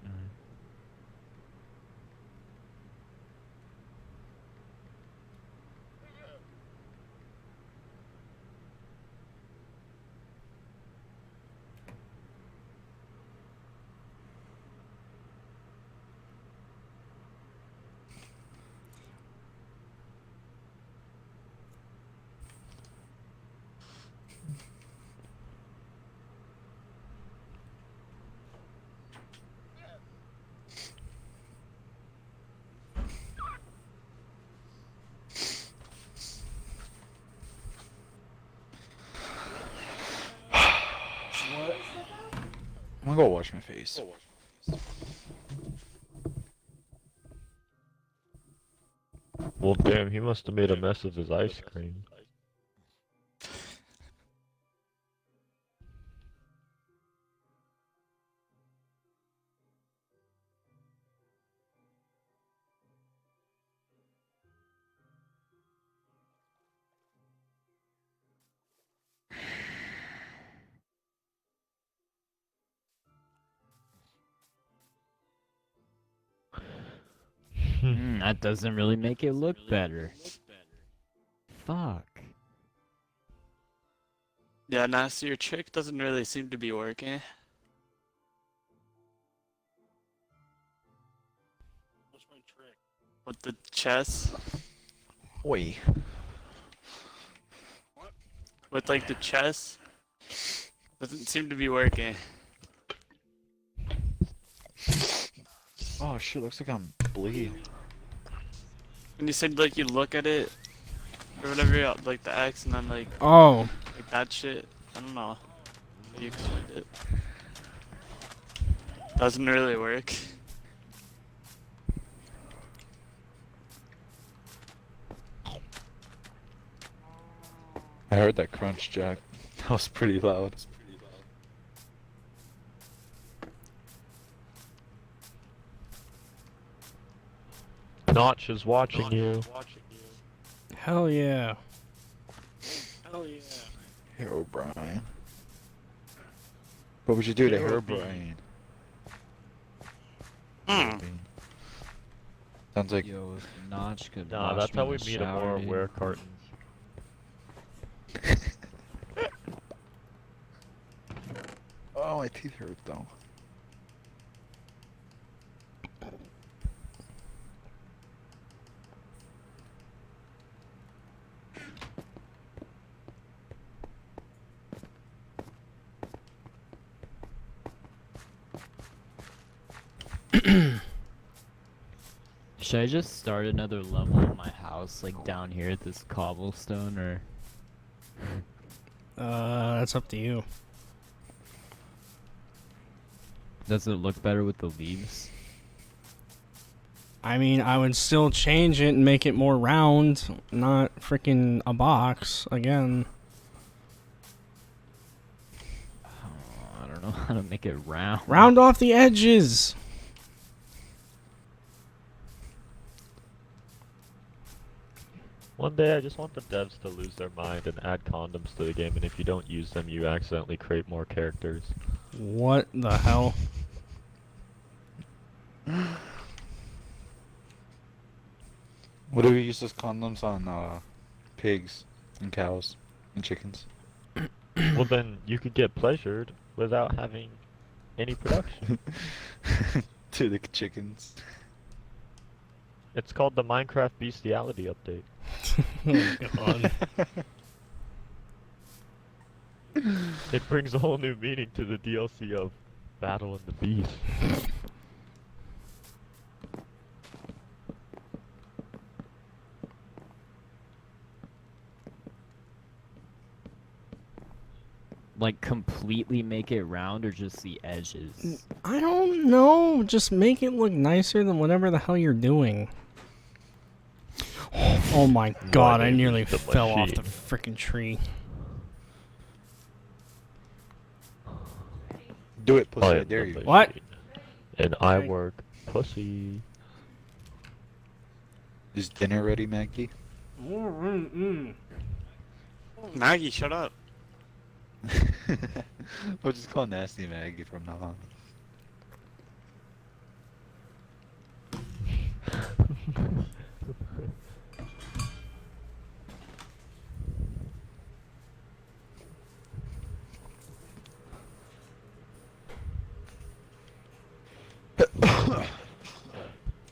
I'm gonna go wash my face. Well, damn, he must have made a mess of his ice cream. That doesn't really make it look better. Fuck. Yeah, Nasty, your trick doesn't really seem to be working. What's my trick? With the chess. Oi. With like the chess. Doesn't seem to be working. Oh shit, looks like I'm bleeding. And you said like you look at it or whatever, like the X and then like Oh, that shit. I don't know. How you explained it. Doesn't really work. I heard that crunch, Jack. That was pretty loud. Notch is watching you. hell yeah. Hell yeah. Hero Brian. What would you do to Hero Herobrine. Brian? Hmm. Sounds like Yo, if Notch could Nah, wash that's me how in we the meet shower, more dude. wear cartons. oh, my teeth hurt though. Should I just start another level in my house, like down here at this cobblestone, or? That's up to you. Does it look better with the leaves? I mean, I would still change it and make it more round, not freaking a box again. Oh, I don't know how to make it round. Round off the edges. One day I just want the devs to lose their mind and add condoms to the game, and if you don't use them, you accidentally create more characters. What the hell? What do we use as condoms on pigs and cows and chickens? Well, then you could get pleasured without having any production. to the chickens. It's called the Minecraft Bestiality Update. Oh, God. It brings a whole new meaning to the DLC of Battle in the Beast. Like completely make it round, or just the edges? I don't know. Just make it look nicer than whatever the hell you're doing. Oh my god, I name nearly is the fell off the machine. freaking tree. Do it, pussy, I I am dare the you. What? machine, and I Okay. work pussy. Is dinner ready, Maggie? Maggie, shut up. We'll just call Nasty Maggie from now on.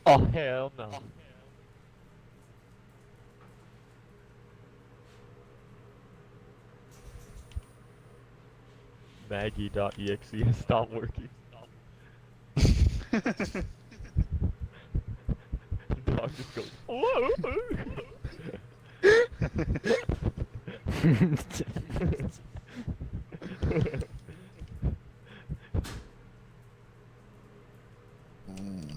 Oh hell no. Maggie.exe has stopped working. Dog just goes, whoa. Mm.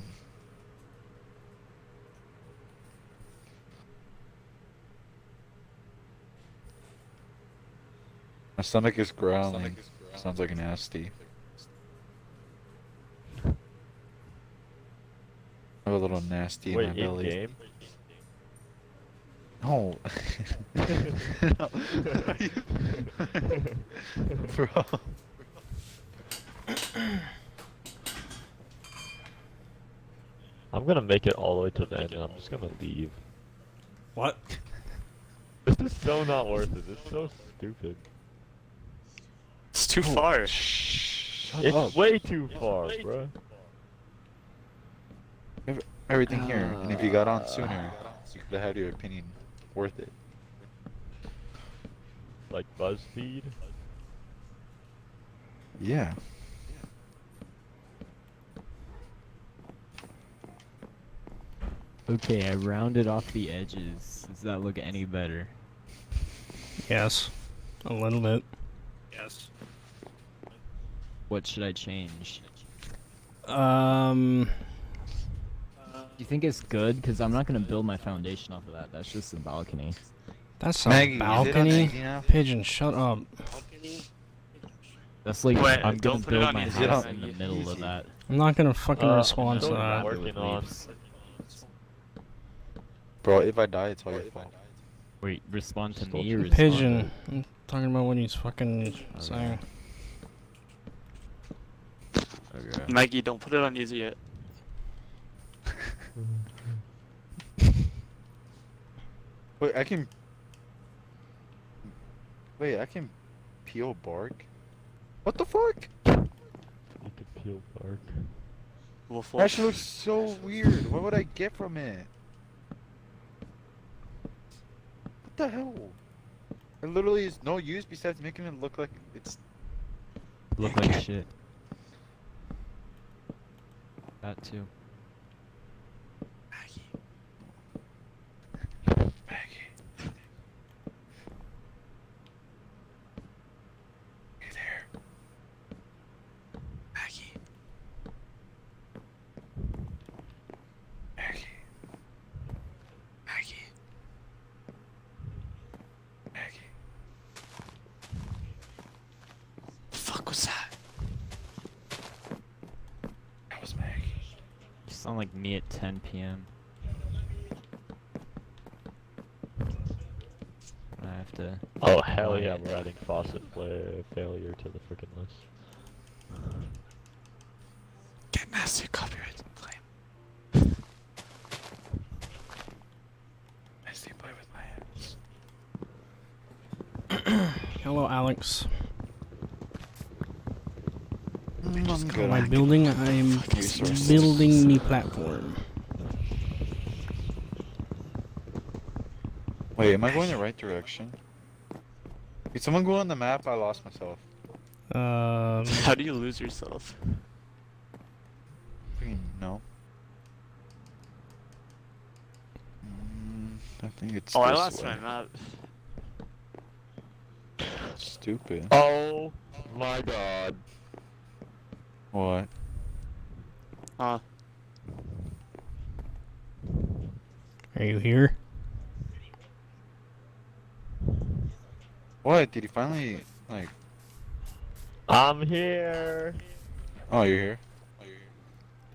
My stomach is growling. Sounds like nasty. I have a little nasty in Wait, my in belly. game? No. No. Bro. I'm gonna make it all the way to the end and I'm just gonna leave. What? This is so not worth it. This is so stupid. It's too far. Shut It's up. way too far, bro. Everything here, and if you got on sooner, you could have had your opinion worth it. Like BuzzFeed. Yeah. Okay, I rounded off the edges. Does that look any better? Yes. A little bit. Yes. What should I change? Um. You think it's good? Because I'm not gonna build my foundation off of that. That's just a balcony. That's a Maggie, is it on balcony. easy now? Pigeon, shut up. Balcony. That's like Wait, I'm gonna don't put it build on my easy. house Is it in the on middle of easy? that. I'm not gonna fucking respond to still that. working With on- leaves. Bro, if I die, it's all your fault. Wait, respond to Still me or true. respond Pigeon. I'm talking about what he's fucking saying. to... Okay. Maggie, don't put it on easy yet. Wait, I can. Wait, I can peel bark? What the fuck? You could peel bark. Wolf That shit looks so weird. What would I get from it? What the hell? It literally is no use besides making it look like it's. Look like shit. That too. Maggie. You there? Maggie. Maggie. Maggie. Maggie. Fuck was that? That was Maggie. You sound like me at 10 p.m. I have to. Oh hell yeah, we're adding faucet failure to the freaking list. Get nasty copyright claim. I still play with my hands. Hello, Alex. I'm good. Am I building? I'm Resources. building me platform. Wait, am I going the right direction? Did someone go on the map? I lost myself. How do you lose yourself? No. I think it's. Oh, I this lost way. my map. Stupid. Oh my god. What? Huh. Are you here? What? Did he finally like? I'm here. Oh, you're here.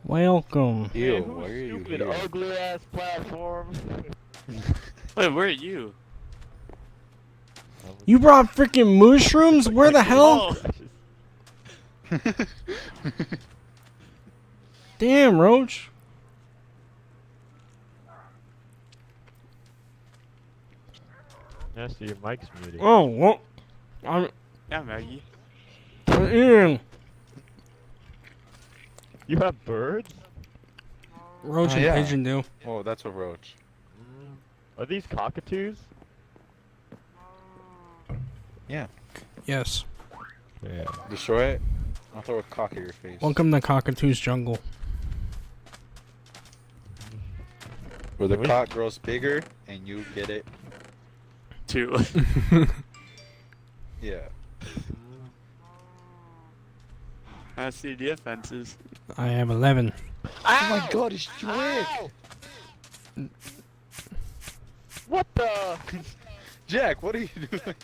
Welcome. Ew. Man, Why whose are you stupid, here? ugly ass platform. Wait, where are you? You brought freaking mushrooms? Where the hell? Oh, Damn, Roach. Nasty, your mic's muted. Oh, well, I'm yeah, Maggie. in. You have birds? Roach Oh, and yeah. Pigeon do. Oh, that's a roach. Are these cockatoos? Yeah. Yes. Yeah. Destroy it. I'll throw a cock at your face. Welcome to Cockatoo's Jungle. Where the Can we- cock grows bigger and you get it. 2. Yeah. That's the defenses. I have 11. Oh my god, it's Drake! What the? Jack, what are you doing? What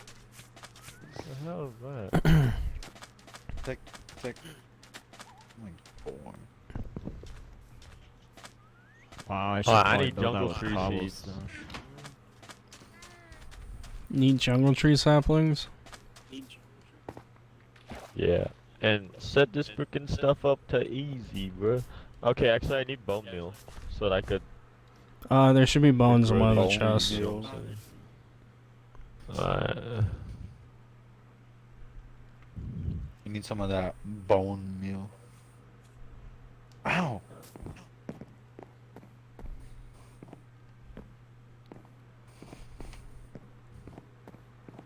the hell is that? It's like. Oh my god. Wow, I should Oh, I probably need build that jungle with tree seeds. cobblestone. Need jungle tree saplings? Yeah. And set this freaking stuff up to easy, bruh. Okay, actually, I need bone meal so that I could. There should be bones in grow one of the bone chests. meal. You need some of that bone meal. Ow!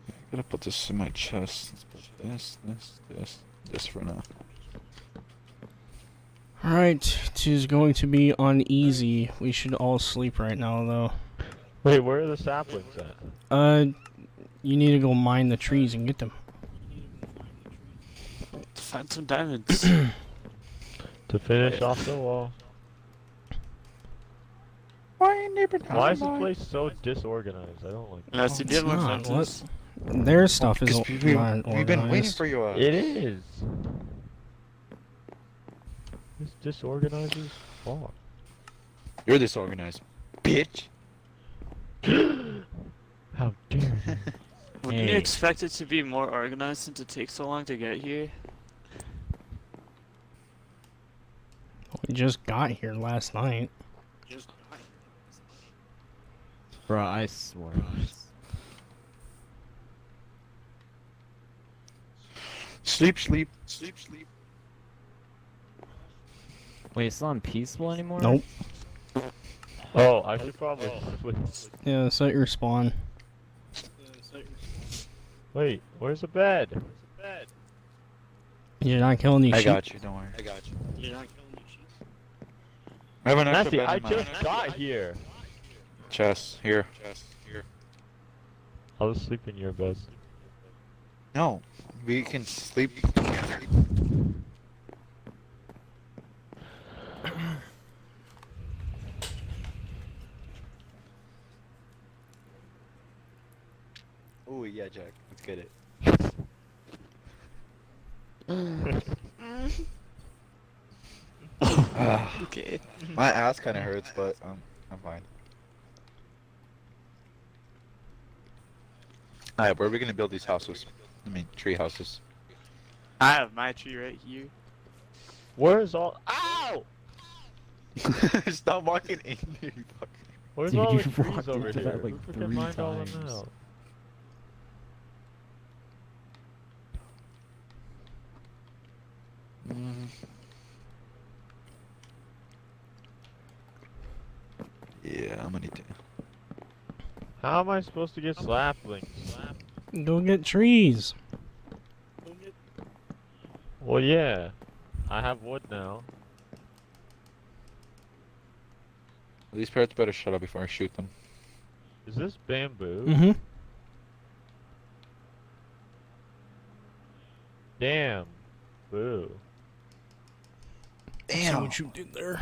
I gotta put this in my chest. Let's put this for now. Alright, it is going to be uneasy. We should all sleep right now, though. Wait, where are the saplings at? You need to go mine the trees and get them. Find some diamonds. To finish off the wall. Why ain't neighbor Why is the place so disorganized? I don't like it. Nasty, do you have more not. What? fences? Their stuff is Because not we've been waiting organized. for you. It is. It's disorganized as fuck. You're disorganized, bitch. How dare you? Wouldn't you Hey. expect it to be more organized and to take so long to get here? We just got here last night. Just Bro, I swear. Sleep. Wait, it's not peaceful anymore? Nope. Oh, I should probably switch. Yeah, set your spawn. Wait, where's the bed? You're not killing these I sheep. got you. Don't worry. You're not killing these sheep. I have an extra Nasty, bed I in my just got here. chest. Here. I was sleeping in your bed. No, we can sleep. Oh yeah, Jack. Let's get it. Okay. My ass kind of hurts, but I'm fine. Alright, where are we gonna build these houses? I mean, tree houses. I have my tree right here. Where's all? Ow! Stop walking in here, you fucker. Where's Dude, all the you trees walked over into here? that, like, Who freaking 3 mined all them times. out? Yeah, I'm gonna need to. How am I supposed to get saplings? Go get trees. Well, yeah. I have wood now. These parrots better shut up before I shoot them. Is this bamboo? Mm-hmm. Damn. Boo. See what you did there.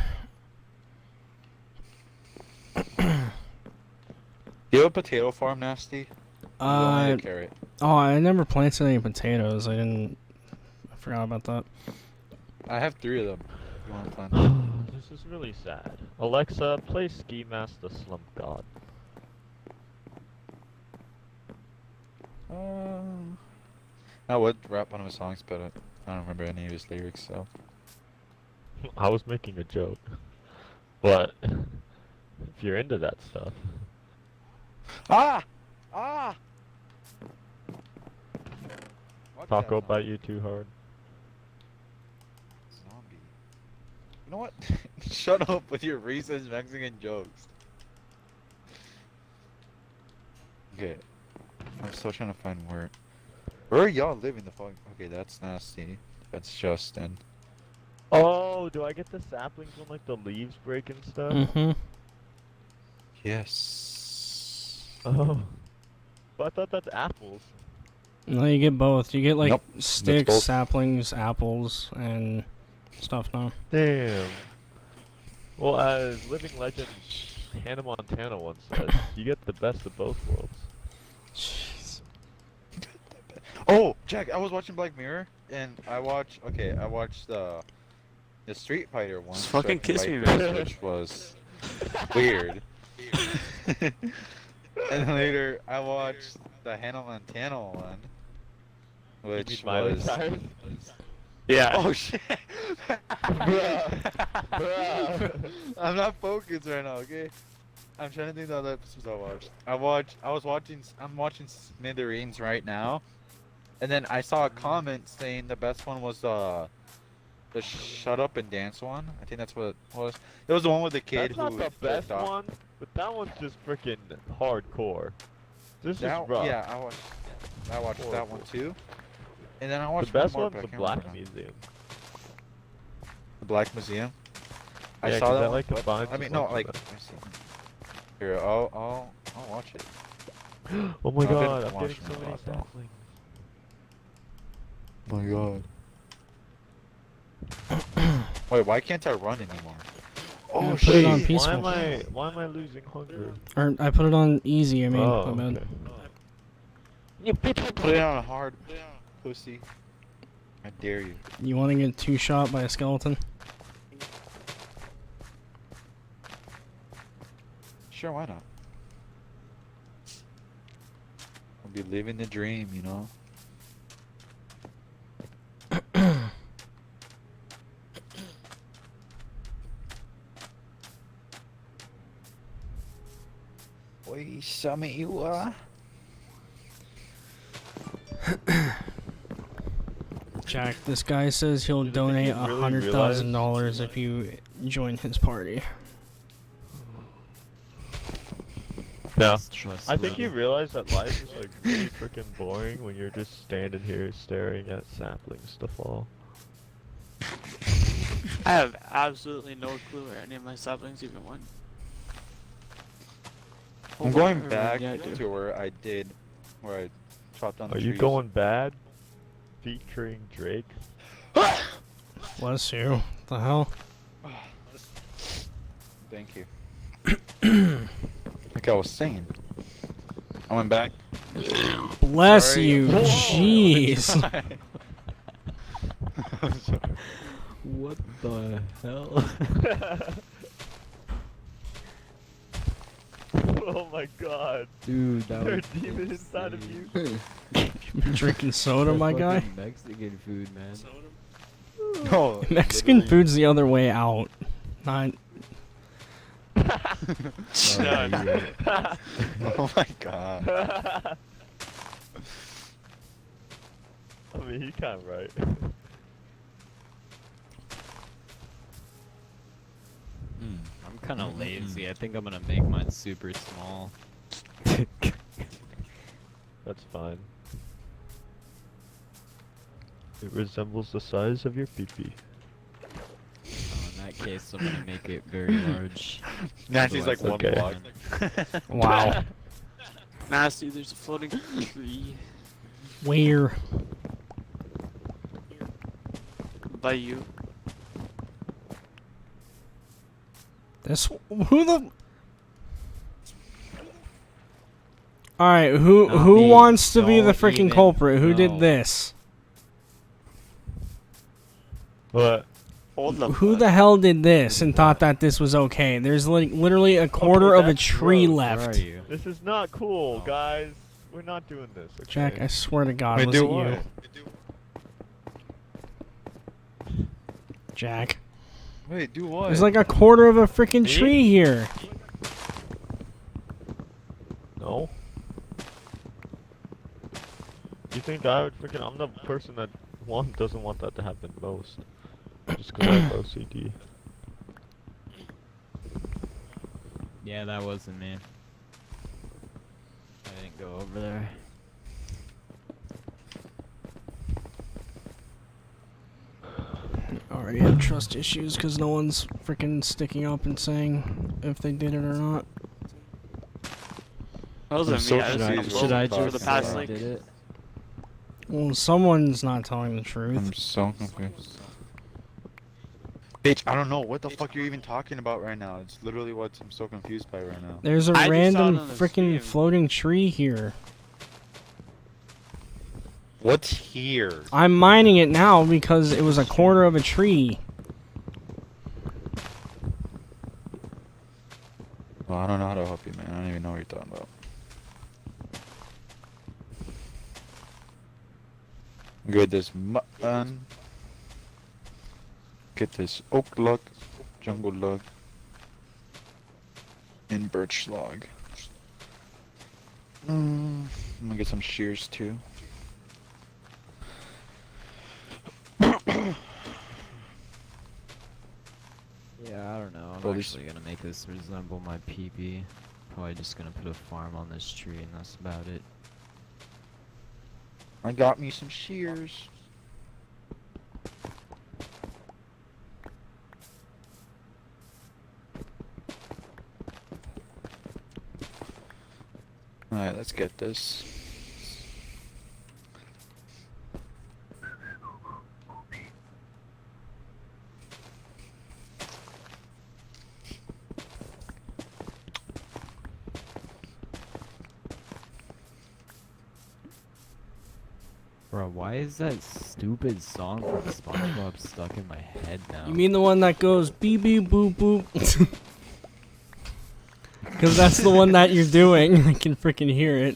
You have a potato farm, Nasty? Uh, Carrot. oh, I never planted any potatoes. I forgot about that. I have 3 of them. If you want to plant? This is really sad. Alexa, play Ski Mask the Slump God. I would rap one of his songs, but I don't remember any of his lyrics, so. I was making a joke. But, if you're into that stuff. Ah! Fuck Taco that bite you too hard. zombie. You know what? Shut up with your racist Mexican jokes. Okay. I'm still trying to find where. Where are y'all living the fuck? Okay, that's Nasty. That's Justin. Oh, do I get the saplings when like the leaves break and stuff? Mm-hmm. Yes. Oh. But I thought that's apples. No, you get both. You get like Nope, that's sticks, both. saplings, apples, and stuff now. Damn. Well, as living legend Hannah Montana once said, you get the best of both worlds. Jeez. Oh, Jack, I was watching Black Mirror, and I watched the Street Fighter one. Just fucking so I can kiss me, fight man. Which was weird. And later, I watched the Hannah Montana one, You mean which Miley was. Cyrus? Yeah. Oh shit! I'm not focused right now, okay? I'm trying to think the other episodes I watched. I'm watching Smithereens right now, and then I saw a comment saying the best one was the Shut Up and Dance one. I think that's what it was. It was the one with the kid That's not who the best jerked off. one, but that one's just freaking hardcore. This is rough. Yeah, I watched that one too. And then I watched The best one more, one's but the I can't Black remember now. Museum. The Black Museum. Yeah, I saw 'cause that that, one. like, but- combines I a mean, no, bunch like. of Let me see. Here, I'll watch it. Oh my I've been god, I'm watching getting so a many lot, though. saplings. Oh my god. Wait, why can't I run anymore? Yeah, put it on shit. peaceful. Why am I losing hunger? Or I put it on easy. I mean, Oh, my bad. okay. Put it on hard, pussy. I dare you. You want to get two shot by a skeleton? Sure, why not? I'll be living the dream, you know? Oi, Summit, you are? Jack, this guy says he'll Dude, the thing donate you really $100,000 if you join his party. No. Trust I think me. you realize that life is like really freaking boring when you're just standing here staring at saplings to fall. I have absolutely no clue where any of my saplings even went. I'm going Or back yeah, I do. to where I chopped down the Are trees. you going bad? Featuring Drake? Bless you. What the hell? Thank you. Like I was saying. I went back. Bless Sorry. you. Jeez. I'm sorry. What the hell? Oh my god. Dude, that There's was a demon inside of you. Drinking soda, my guy. Fucking Mexican food, man. No, Mexican literally- food's the other way out. Not. Oh my god. I mean, he kinda right. I'm kind of lazy. I think I'm gonna make mine super small. That's fine. It resembles the size of your pee-pee. In that case, I'm gonna make it very large. Nancy's like one Okay. block. Wow. Nasty, there's a floating tree Where? by you. This. Who the. Alright, who Not me. wants to be the Don't freaking even culprit? Who did know. this? What? Hold the Who fuck. the hell did this and thought that this was okay? There's like literally a quarter of a that's tree gross. Where are left. you? This is not cool, guys. We're not doing this. Okay? Jack, I swear to God, Wait, was do it what? you? Jack. Wait, do what? There's like a quarter of a freaking Me? tree here. No. You think I would freaking? I'm the person that doesn't want that to happen most. Just because I have OCD. Yeah, that wasn't me. I didn't go over there. Already have trust issues because no one's freaking sticking up and saying if they did it or not. That wasn't I'm so me. I was confused. voting Should I for just the past say I like did it? Well, someone's not telling the I'm truth. so confused. Bitch, I don't know what the fuck you're even talking about right now. It's literally what I'm so confused by right now. There's a I just saw it random on the freaking stream. floating tree here. What's here? I'm mining it now because it was a quarter of a tree. Well, I don't know how to help you, man. I don't even know what you're talking about. Good, this mutton. get this oak log, jungle log, and birch log. I'm gonna get some shears too. Yeah, I don't know. I'm Well, these- actually gonna make this resemble my peepee. Probably just gonna put a farm on this tree and that's about it. I got me some shears. Alright, let's get this. Bro, why is that stupid song from SpongeBob stuck in my head now? You mean the one that goes beep beep boop boop? Because that's the one that you're doing. I can freaking hear it.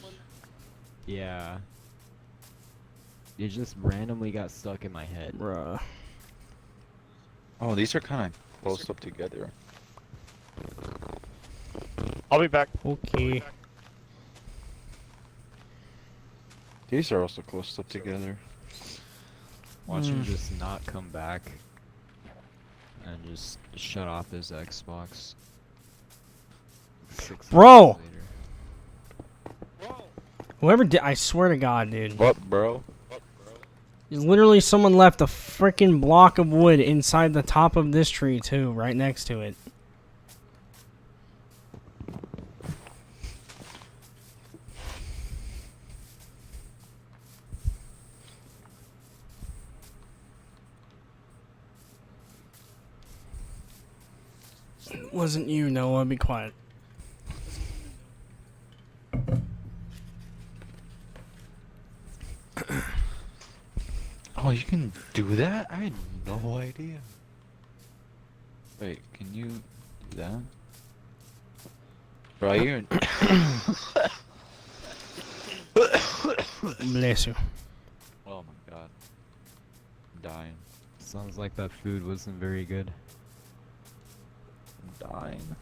Yeah. It just randomly got stuck in my head. Bruh. Oh, these are kind of close up together. I'll be back. Okay. These are also close up together. Watch him just not come back. And just shut off his Xbox. 6 Bro! hours later. Whoever did, I swear to God, dude. What, bro? Literally, someone left a freaking block of wood inside the top of this tree, too, right next to it. It wasn't you, Noah. Be quiet. Oh, you can do that? I had no idea. Wait, can you do that? Bro, you're... Bless you. Oh my god. I'm dying. Sounds like that food wasn't very good. I'm dying.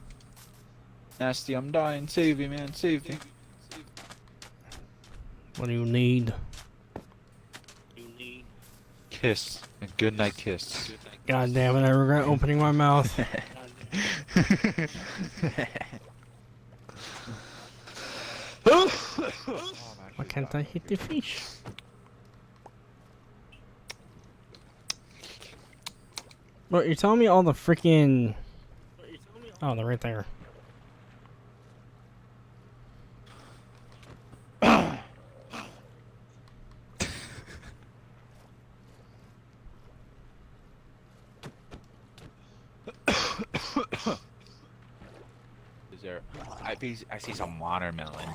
Nasty, I'm dying. Save me, man. Save me. What do you need? You need. Kiss. A good night kiss. God damn it, I regret opening my mouth. Why can't I hit the fish? Bro, you're telling me all the freaking... Oh, they're right there. Is there... I see some watermelon.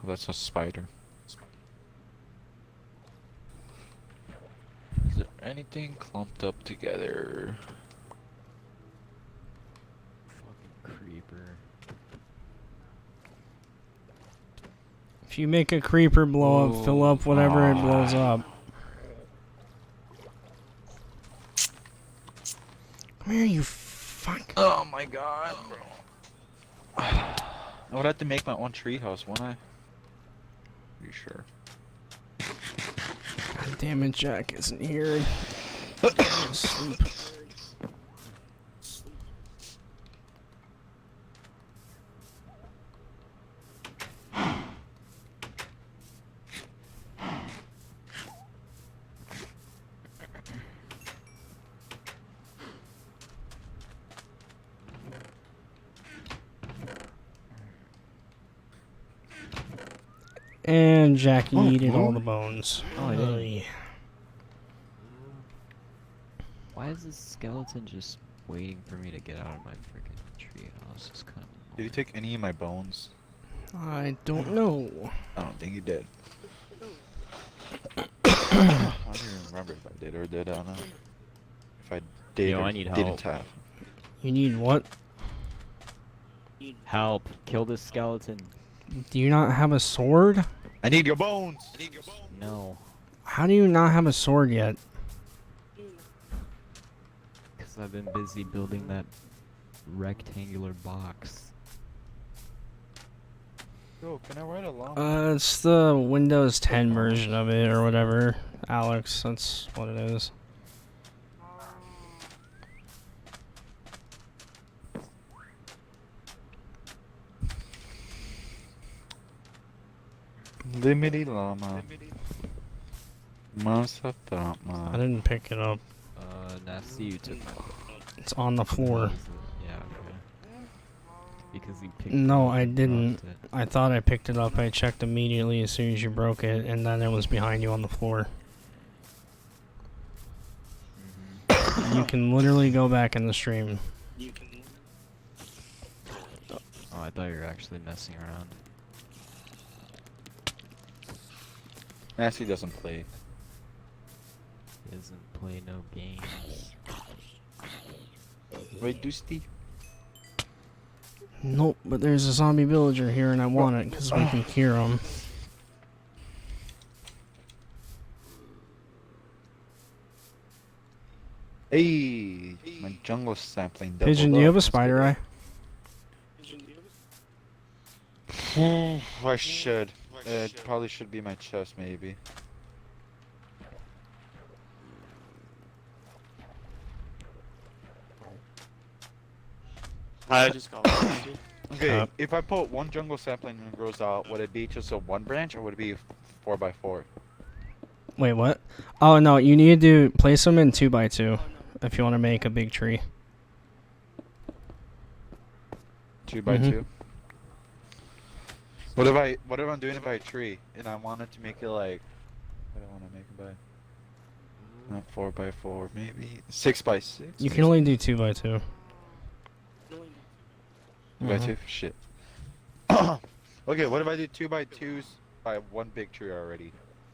Oh, that's a spider. Is there anything clumped up together? Fucking creeper. If you make a creeper blow up, fill up whatever it blows up. Come here, you fuck. Oh my god, bro. I would have to make my own treehouse, wouldn't I? You sure? God damn it, Jack isn't here. Sleep. And Jackie eated all the bones. Oh, I didn't. Oy. Why is this skeleton just waiting for me to get out of my freaking treehouse? It's kind of Did you take any of my bones? I don't know. I don't think you did. I don't even remember if I did or did. I don't know. If I did Yo, or I need didn't help. have. You need what? help! Kill this skeleton. Do you not have a sword? I need your bones. No, How do you not have a sword yet? because I've been busy building that rectangular box. Yo, can I ride a llama? It's the Windows 10 version of it or whatever, Alex. That's what it is. Limity llama. I Masatama. didn't pick it up. Nasty, you took my. It's on the floor. Yeah, okay. Because you picked No, it up I and didn't. dropped it. I thought I picked it up. I checked immediately as soon as you broke it, and then it was behind you on the floor. You can literally go back in the stream. Oh, I thought you were actually messing around. Nasty doesn't play. He doesn't play no games. Wait, Doosty? Nope, but there's a zombie villager here, and I want it because we can hear him. Hey, my jungle sapling. Pigeon, do you have a spider eye? I should. It probably should be my chest, maybe. I just got one. Okay, if I put one jungle sapling and it grows out, would it be just a one branch or would it be 4x4? Wait, what? Oh no, you need to place them in 2x2 if you want to make a big tree. 2x2. What if I'm doing it by a tree and I wanted to make it like, what do I want to make it by? Not 4x4, maybe 6x6. You can only do 2x2. 2x2? Shit. Okay, what if I do 2x2s by one big tree already?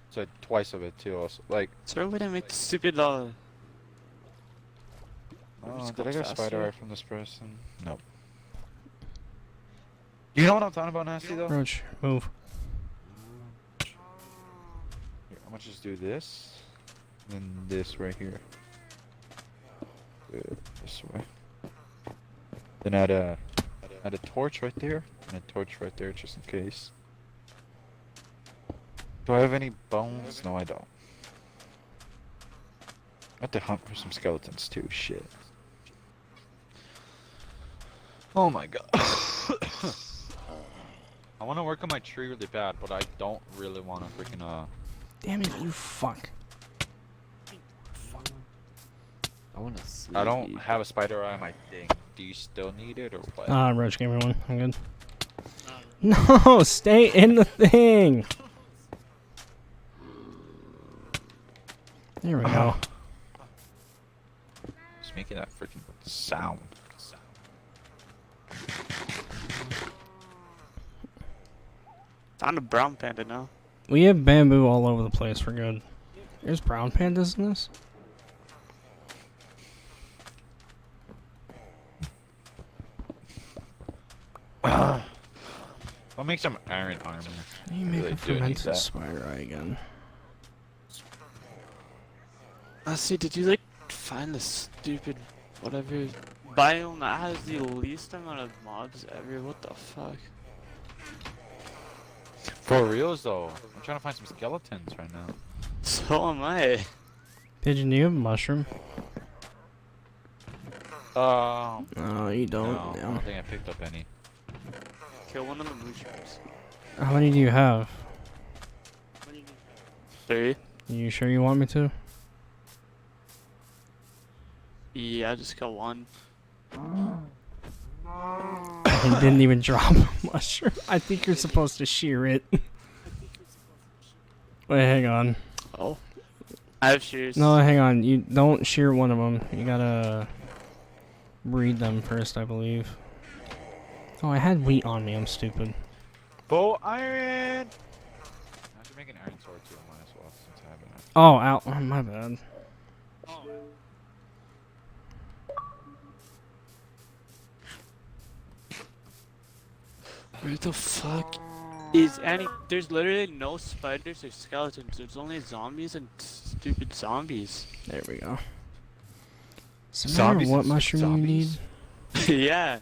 So twice of it too. Also, like, Is there a way to make the stupid oh, just did go I get faster? spider eye from this person? Nope. You know what I'm talking about, Nasty though? Roach, move. Here, I'm gonna just do this, and then this right here. This way. Then add a torch right there, and a torch right there just in case. Do I have any bones? No, I don't. I have to hunt for some skeletons too. Shit. Oh my god. I want to work on my tree really bad, but I don't really want to freaking Damn it, you fuck. I wanna sleep. I don't have a spider eye on my thing. Do you still need it or what? Roach gave me one. I'm good. No, stay in the thing. There we go. Just making that freaking sound. Found a brown panda now. We have bamboo all over the place. We're good. There's brown pandas in this? I'll make some iron armor. You I make really a do need fermented that. spider eye again. See, did you like find the stupid whatever biome that has the least amount of mobs ever? What the fuck? For reals though, I'm trying to find some skeletons right now. So am I. Pigeon, do you have a mushroom? No, Oh, you I don't. don't think I picked up any. Kill one of the mushrooms. How many do you have? 3. You sure you want me to? Yeah, I just got one. He didn't even drop a mushroom. I think you're supposed to shear it. Wait, hang on. Oh. I have shears. No, hang on. You don't shear one of them. You gotta breed them first, I believe. Oh, I had wheat on me. I'm stupid. Bow iron! I should make an iron sword too, I might as well, since I have it. Oh, ow. Oh, my bad. Where the fuck is any. There's literally no spiders or skeletons. There's only zombies and stupid zombies. There we go. So no matter Zombies what and mushroom you need. zombies? Yeah.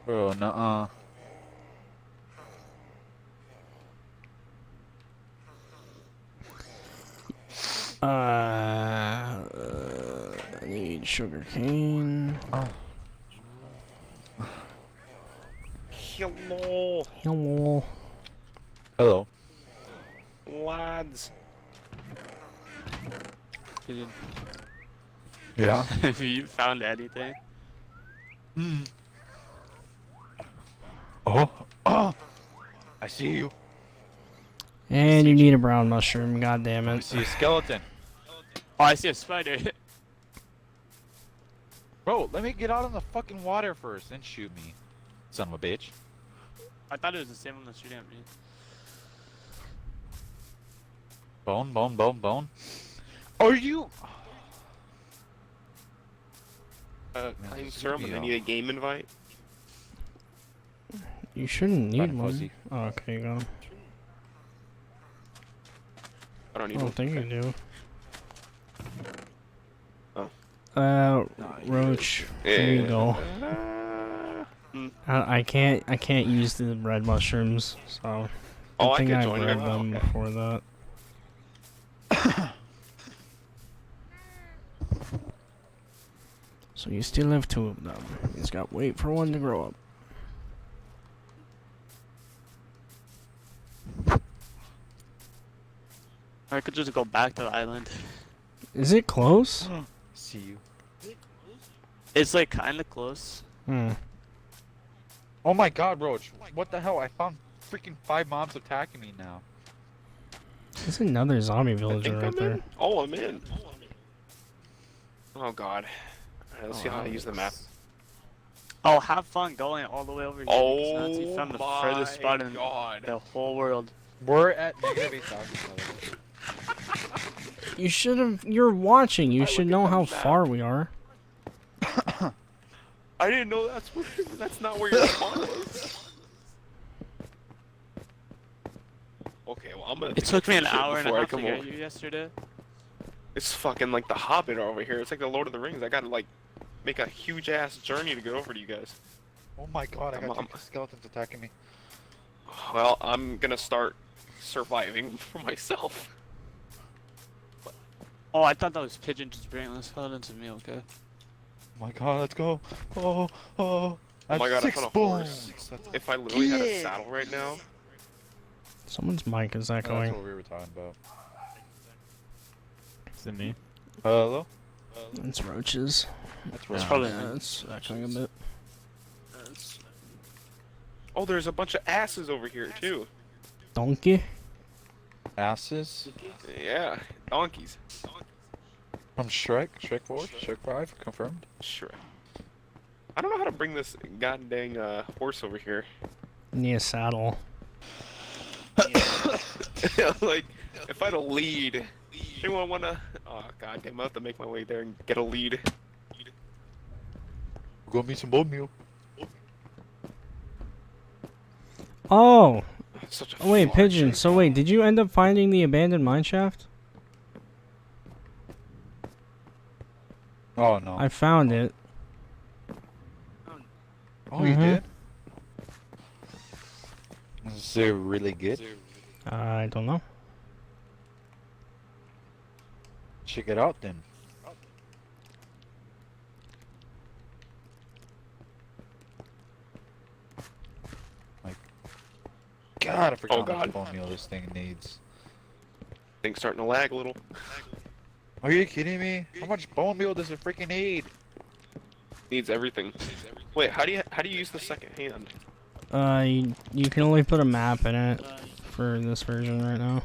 Bro, nuh-uh. I need sugar cane. Oh. Hello, Hello. Hello. lads. Yeah. Have you found anything? Oh. Oh. I see you. And you need a brown mushroom. God damn I it. see a skeleton. Oh, I see a spider. Bro, let me get out in the fucking water first and shoot me. Son of a bitch. I thought it was the same one that's shooting at me. Bone, bone, bone, bone. Are you? Man, Kind this is sir, I'm gonna gonna be need a game invite. You shouldn't need Fine, one. fuzzy. Oh, okay, you got 'em. I don't I need don't one. think you do. Oh. Roach. There you go. I can't use the red mushrooms, so. Oh, I think could I join read you. them Okay. before that. So you still have 2 of them. You just got to wait for one to grow up. Or I could just go back to the island. Is it close? See you. It's like kind of close. Hmm. Oh my god, Roach. What the hell? I found freaking 5 mobs attacking me now. There's another zombie I villager think right I'm there. in. Oh, I'm in. Oh god. Alright, let's see how I use the map. Oh, have fun going all the way over here. because that's- you Oh found the my furthest spot in god. the whole world. We're at negative 8,000. You should have. You're watching. You I should look know at the how map. far we are. I didn't know that's where. That's not where your spawn was. Okay, well I'm gonna. It took me an shit hour and a before I half to come get over. here yesterday. It's fucking like the Hobbit over here. It's like the Lord of the Rings. I gotta like make a huge ass journey to get over to you guys. Oh my god, I got I'm- 2 skeletons attacking me. Well, I'm gonna start surviving for myself. Oh, I thought that was pigeon just bringing the skeleton to me. Okay. Oh my god, let's go. Oh, oh. Oh my god, I 6 found a bones. horse. If I literally had a saddle right now. Someone's mic is That's echoing. what we were talking about. Is it me? Hello? It's roaches. That's It's right. probably Yeah, it's echoing a bit. Oh, there's a bunch of asses over here too. Donkey. Asses Yeah, donkeys. from Shrek. Shrek 4. Shrek 5. Confirmed. Sure. I don't know how to bring this goddamn horse over here. Need a saddle. Like, if I had a lead, anyone wanna? Oh goddamn, I have to make my way there and get a lead. We're gonna meet some bone meal. Oh, Such a oh wait, far pigeon. trip. So wait, did you end up finding the abandoned mineshaft? Oh no. I found it. Oh, you Mhm. did? Is it really good? I don't know. Check it out then. My God, I forgot Oh, how much God. bone meal this thing needs. Things starting to lag a little. Are you kidding me? How much bone meal does it freaking need? Needs everything. Wait, how do you use the second hand? You can only put a map in it for this version right now.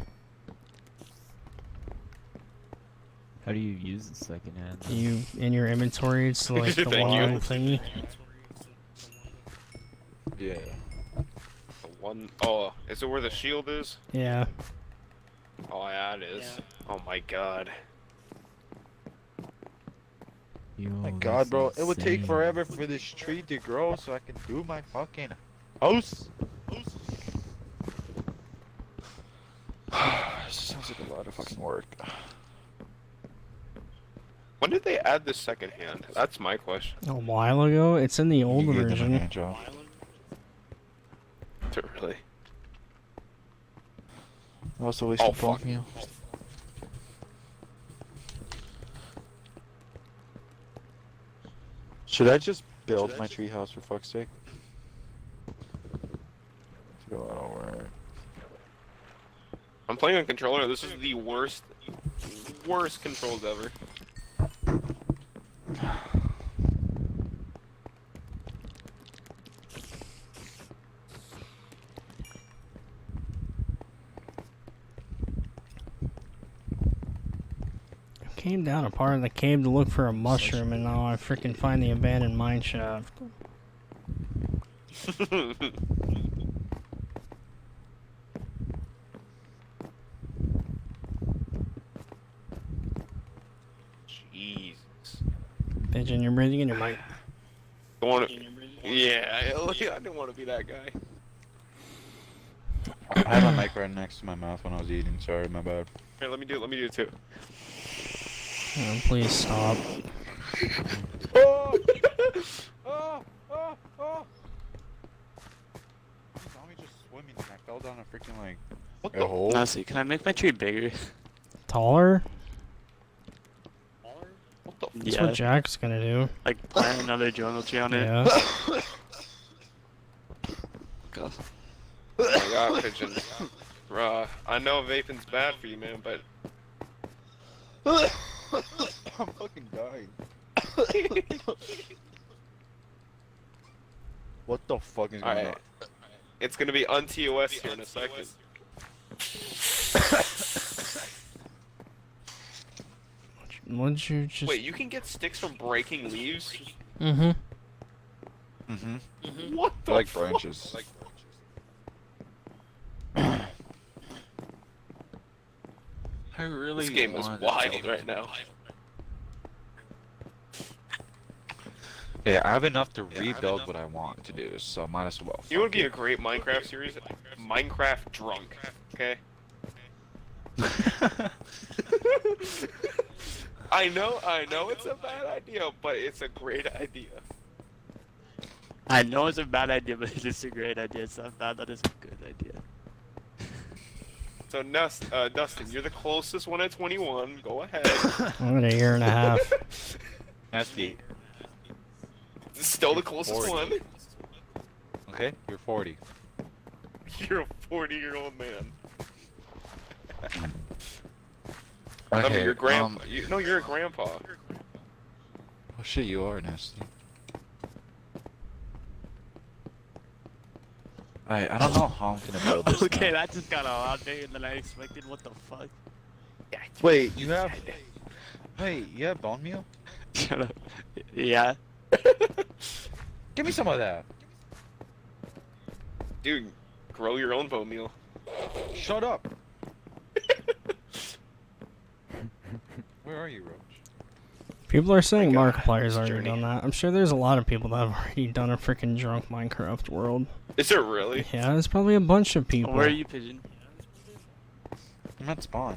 How do you use the second hand? You in your inventory, it's like the Thank you. long thingy. Yeah. The one oh, is it where the shield is? Yeah. Oh yeah, it is. Oh my god. Yo, My that's God, bro, it would take insane. forever for this tree to grow so I can do my fucking house. like a lot of fucking work. When did they add this second hand? That's my question. A while ago. It's in the old You gave them a version. hand job. Really? Also waste Oh, of bone fuck. meal. Should I just build my treehouse for fuck's sake? It's a lot of work. I'm playing on controller. This is the worst controls ever. Came down a part of the cave to look for a mushroom, and now I freaking find the abandoned mine shaft. Jesus. Pigeon, you're breathing in your mic. Don't want to. Yeah, I didn't want to be that guy. I had my mic right next to my mouth when I was eating. Sorry, my bad. Here, let me do it too. Oh, please stop. Oh! Oh! Oh! Oh! You saw me just swimming and I fell down a freaking like What a the? hole. Honestly, can I make my tree bigger? Taller? What the? That's Yeah, what Jack's gonna do. like plant another jungle tree on it. Yeah. God. Oh my god, Pigeon. Bruh, I know vaping's bad for you, man, but I'm fucking dying. What the fuck is going alright. It's gonna be on TOS here in a second. What'd you just... Wait, you can get sticks from breaking leaves? Mm-hmm. on? Mm-hmm. What the I like fuck? branches. I really This game is wild right now. Yeah, I have enough to rebuild what I want to do, so might as well. You would be a great Minecraft series? Minecraft drunk, okay? I know it's a bad idea, but it's a great idea. I know it's a bad idea, but it's a great idea. It's not bad, that is a good idea. So, Dustin, you're the closest one at 21. Go ahead. I'm at a year and a half. Nasty. Still the closest 40. one. Okay, you're 40. You're a 40-year-old man. Okay, I mean, you're you're a grandpa. Oh shit, you are nasty. I don't know how I'm gonna build this. Okay, now. that just got a lot bigger than I expected. What the fuck? Wait, you have. Wait, you have bone meal? Shut up. Yeah. Give me some of that. Dude, grow your own bone meal. Shut up. Where are you, Roach? People are saying God, Markiplier's this already journey. done that. I'm sure there's a lot of people that have already done a freaking drunk Minecraft world. Is it really? Yeah, there's probably a bunch of people. Where are you, Pigeon? I'm at spawn.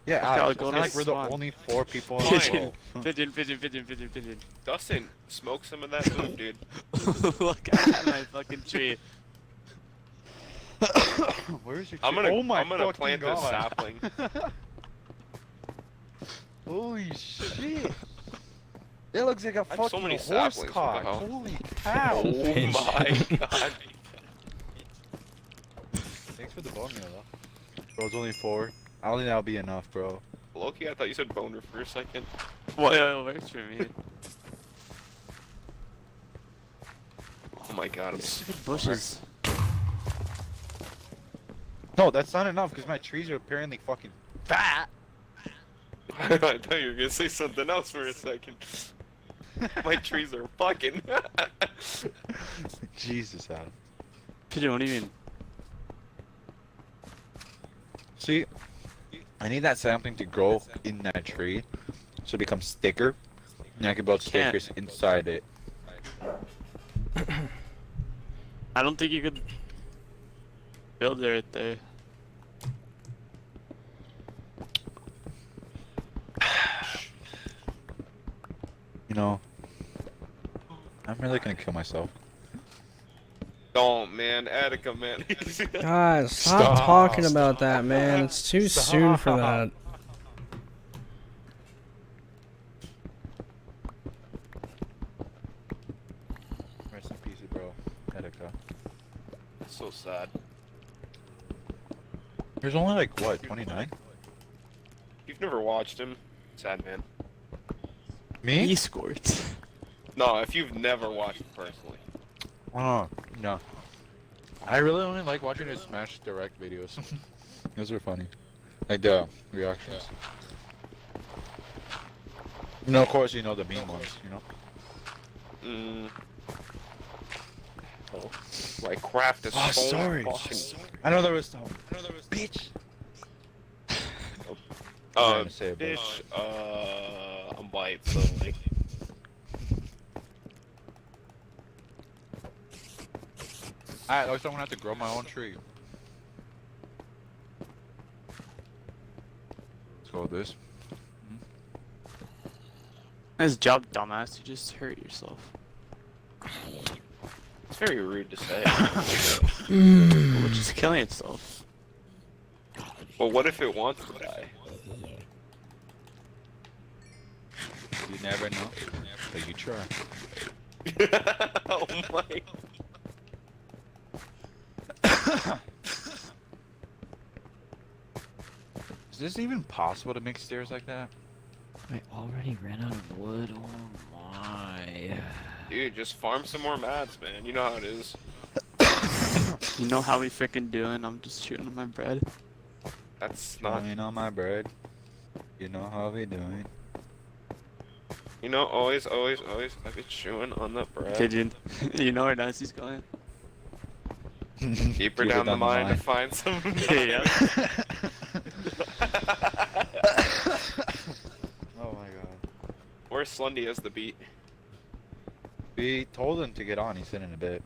Yeah, Okay, I'll Alex, go it's to not like we're the spawn. only 4 people. on Pigeon. the Pigeon, pigeon, pigeon, pigeon, pigeon. Dustin, smoke some of that food, dude. Look at my fucking tree. wall. Where's your? I'm tree? gonna Oh my plant fucking this God. sapling. Holy shit! It looks like a have so fucking many horse saplings, what the cock. hell? Holy cow! Oh my god. Thanks for the bone meal, though. Bro, it's only 4. I don't think that'll be enough, bro. Loki, I thought you said boner for a second. Well, it works for me. Oh my god, I'm Stupid bushes. No, that's not enough because my trees are apparently fucking fat. I thought you were gonna say something else for a second. My trees are fucking. Jesus, Adam. Pigeon, what do you mean? See, I need that sapling to grow in that tree so it becomes thicker, and I can build Can't. stickers inside it. I don't think you could build it right there. You know, I'm really gonna kill myself. Don't, man. Attica, man. Guys, stop Stop. talking about that, man. It's too soon for that. Rest in peace, bro. Attica. So sad. There's only like what, 29? You've never watched him. Sad, man. Me? Esports. No, if you've never watched him personally. Oh, no. I really only like watching his Smash Direct videos. Those are funny. Like the reactions. You know, of course, you know the meme ones, you know? Oh. Like, craft is Oh, so sorry. fucking... I know there was some. Bitch! trying to say, but- Bitch, I'm white, so, like... Alright, looks like I'm gonna have to grow my own tree. Let's go with this. Nice job, dumbass. You just hurt yourself. It's very rude to say. Well, just killing itself. Well, what if it wants to die? You never know. But you try. Oh my... Is this even possible to make stairs like that? I already ran out of wood. Oh my. Dude, just farm some more mats, man. You know how it is. You know how we freaking doing? I'm just shooting my bread. That's not... Chewing on my bread. You know how we doing. You know, always, always, always, I've been chewing on the bread. Did you? You know where Nancy's going? Keep her down the mine to find some... Yeah. Oh my god. Where's Slundy as the beat? We told him to get on, he's in a bit.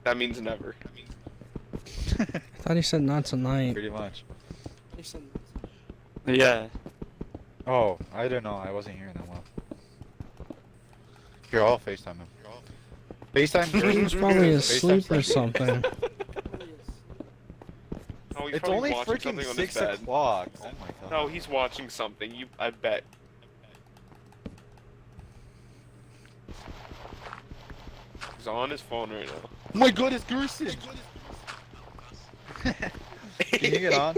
That means never. I thought he said not tonight. Pretty much. Yeah. Oh, I don't know, I wasn't hearing that well. Here, I'll FaceTime him. FaceTime He's probably asleep or something. Oh, he's It's probably only watching freaking something on his 6 bed. o'clock. Oh my god. No, he's watching something. I bet. He's on his phone right now. Oh my god, it's Gerson! Can you get on?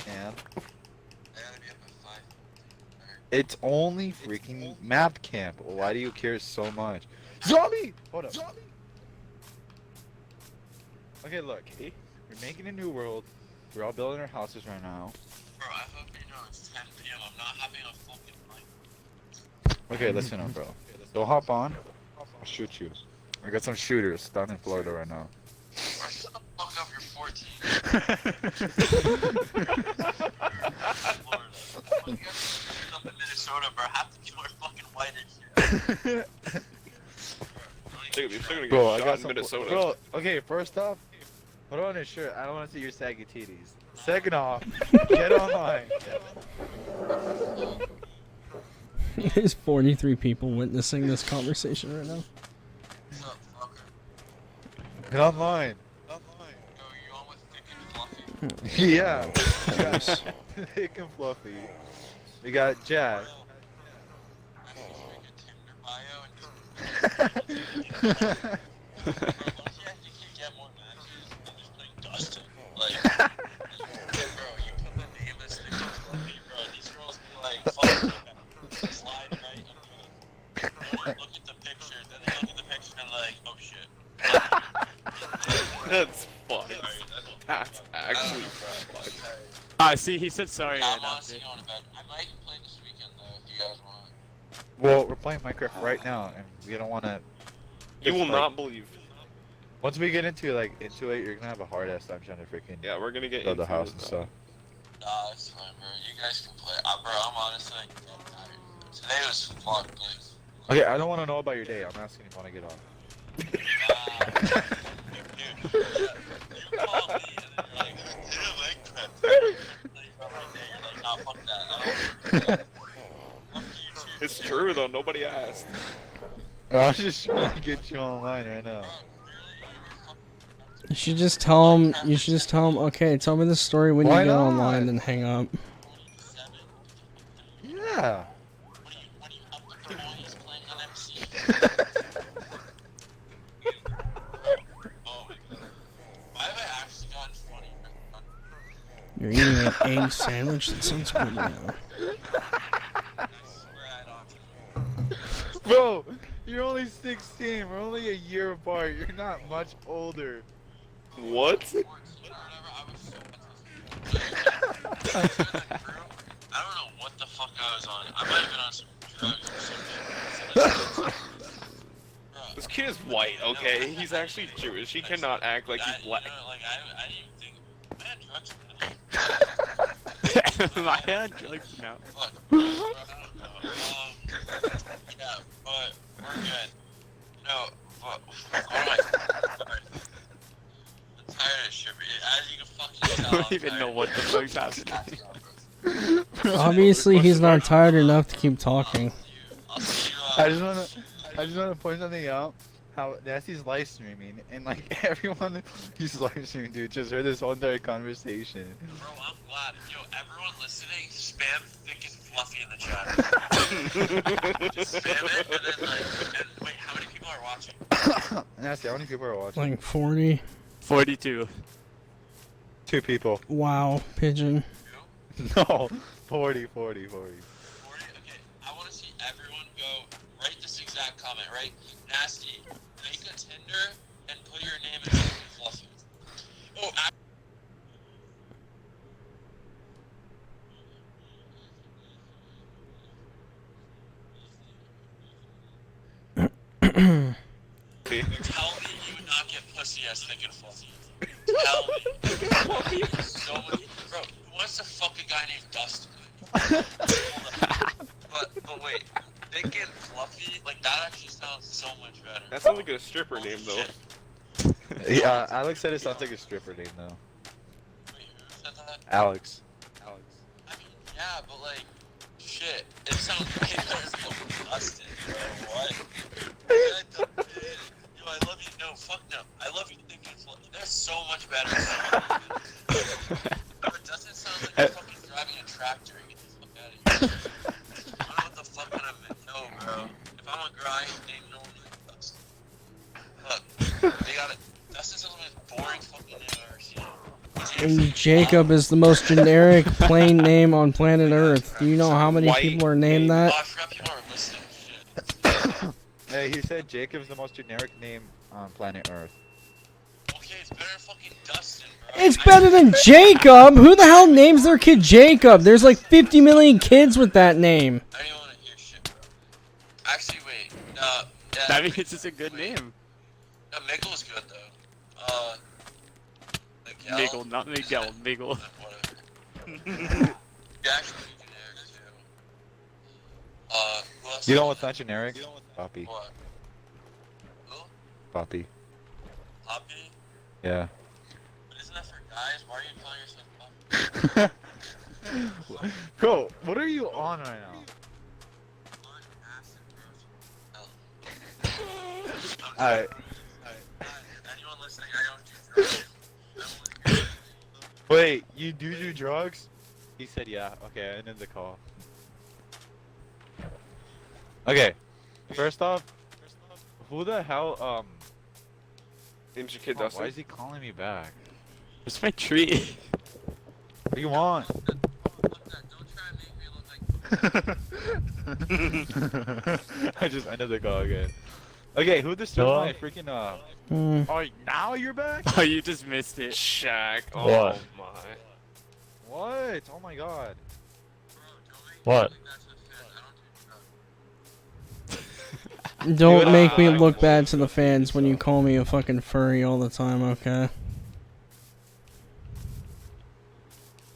Yeah. It's only freaking map camp. Why do you care so much? Zombie! Hold up. Zombie! Okay, look. We're making a new world. We're all building our houses right now. Bro, I hope you know it's 10 p.m. I'm not having a fucking night. Okay, listen up, bro. Don't hop on. I'll shoot you. I got some shooters down in Florida right now. Shut the fuck up, you're 14. You guys up in Minnesota, bro. Half the people are fucking white and shit. You're still gonna get Bro, I shot got in some. Minnesota. Bro, okay, first off, put on his shirt. I don't want to see your saggy titties. Second off, get online. There's 43 people witnessing this conversation right now. What's up, fucker? Get online. Yo, you on with Thick and Fluffy? Yeah. We got Thick and Fluffy. We got Jack. I think you make a Tinder bio and just... Bro, don't you actually get more matches than just like Dustin? Like, bro, you put the name as Thick and Fluffy, bro. These girls be like, fuck, slide right into it. They look at the picture, then they look at the picture and like, oh shit. That's funny. That's actually funny. Ah, see, he said sorry. I'm right now, honestly going to bed. I might play this weekend though, if you guys want. Well, we're playing Minecraft right now, and we don't want to. You will like- not believe. Once we get into it, you're gonna have a hard ass time trying to freaking Yeah, we're gonna get build the into house it and now. stuff. Nah, it's fine, bro. You guys can play. Bro, I'm honestly like, dead tired. Today was fun, like. Okay, I don't want to know about your day. I'm asking if you want to get on. Dude, you call me and then you're like, did a leg prep. Like, about my day, you're like, nah, fuck that. I don't nobody asked. I was just trying to get you online right now. You should just tell him. You should just tell him. Okay, tell me the story when Why you get not? online, then hang up. Yeah. What are you up to boys playing NMC? Oh my god. Why have I actually gotten funny? You're eating an egg sandwich. That sounds good. Now. I swear I don't. Bro, you're only 16. We're only a year apart. You're not much older. What? Whatever, I was so I don't know what the fuck I was on. I might have been on some drugs or something. This kid is white, okay? He's actually Jewish. He cannot act like he's black. You know, like, I didn't even think. I had drugs. My hand drugs now. Fuck. Yeah, but we're good. No, but what am I? Sorry. I'm tired of shit. As you can fucking I tell, don't even know what the fuck's happening. Obviously, he's not tired enough to keep talking. I'll see you, I just wanna point something out. How Nasty's live streaming, and like everyone he's live streaming, dude, just heard this whole entire conversation. Bro, I'm glad. Yo, everyone listening, spam thick and fluffy in the chat. Just spam it, and then and wait, how many people are watching? Nasty, how many people are watching? Like 40. 42. 2 people. Wow, pigeon. No, 40. 40? Okay, I want to see everyone go, write this exact comment, right? Nasty, make a Tinder and put your name in thick and fluffy. Oh, tell me you would not get pussy as thick and fluffy. Tell me. So many, bro, who wants to fuck a guy named Dustin? But wait, thick and fluffy, like that actually sounds so much better. That sounds like a stripper name, though. Shit. Yeah, Alex said it sounds like a stripper name though. Wait, who said that? Alex. I mean, yeah, but like, shit, it sounds way better than Dustin, bro. What? Yeah, Dustin. Yo, I love you. No, fuck no. I love you, thick and fluffy. They're so much better. But Dustin sounds like you're fucking driving a tractor. Get the fuck out of here. I don't know what the fuck kind of no, bro. If I'm a grind, name no one like Dustin. Look, they got it. Dustin sounds like the most boring fucking name I've ever seen. And Jacob is the most generic, plain name on planet Earth. Do you know how many White people are named Oh, that? I forgot people are listening. Shit. Hey, he said Jacob's the most generic name on planet Earth. Okay, it's better than fucking Dustin, bro. It's better than Jacob! Who the hell names their kid Jacob? There's like 50 million kids with that name. I don't even want to hear shit. Actually, wait. Yeah, That means it's a good name. Miguel's good though. Miguel. Miguel, not Miguel. Miguel. Whatever. Yeah, actually, generic too. Who else? You know what's not generic? Poppy. What? Who? Poppy. Poppy? Yeah. But isn't that for guys? Why are you calling yourself Poppy? Bro, what are you on right now? On acid, bro. Hell. Alright. Anyone listening, I don't do drugs. Wait, you do drugs? He said yeah. Okay, I ended the call. Okay. First off, who the hell, Name's your kid, oh, Dustin. why is he calling me back? It's my tree. What do you want? Fuck that. Don't try and make me look like. I just ended the call again. Okay, who disturbed Hello? my freaking Hmm. Oh, now you're back? Oh, you just missed it. Shaq. Oh What? my. What? Oh my god. Bro, don't make What? me look bad to the fans. I don't do drugs. Don't make me look bad to the fans when you call me a fucking furry all the time, okay?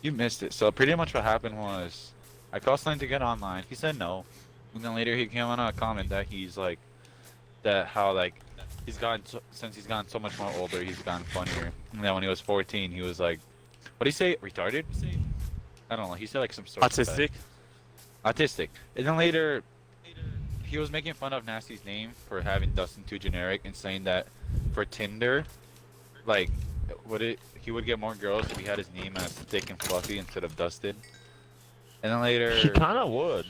You missed it. So pretty much what happened was, I called Slime to get online. He said no, and then later he came on a comment that he's like, that how like he's gotten since he's gotten so much more older, he's gotten funnier. And then when he was 14, he was like, what do you say? Retarded? I don't know. He said like some sort of Autistic. autistic. And then later, he was making fun of Nasty's name for having Dustin too generic and saying that for Tinder, like, he would get more girls if he had his name as thick and fluffy instead of Dustin. And then later, She kind of would.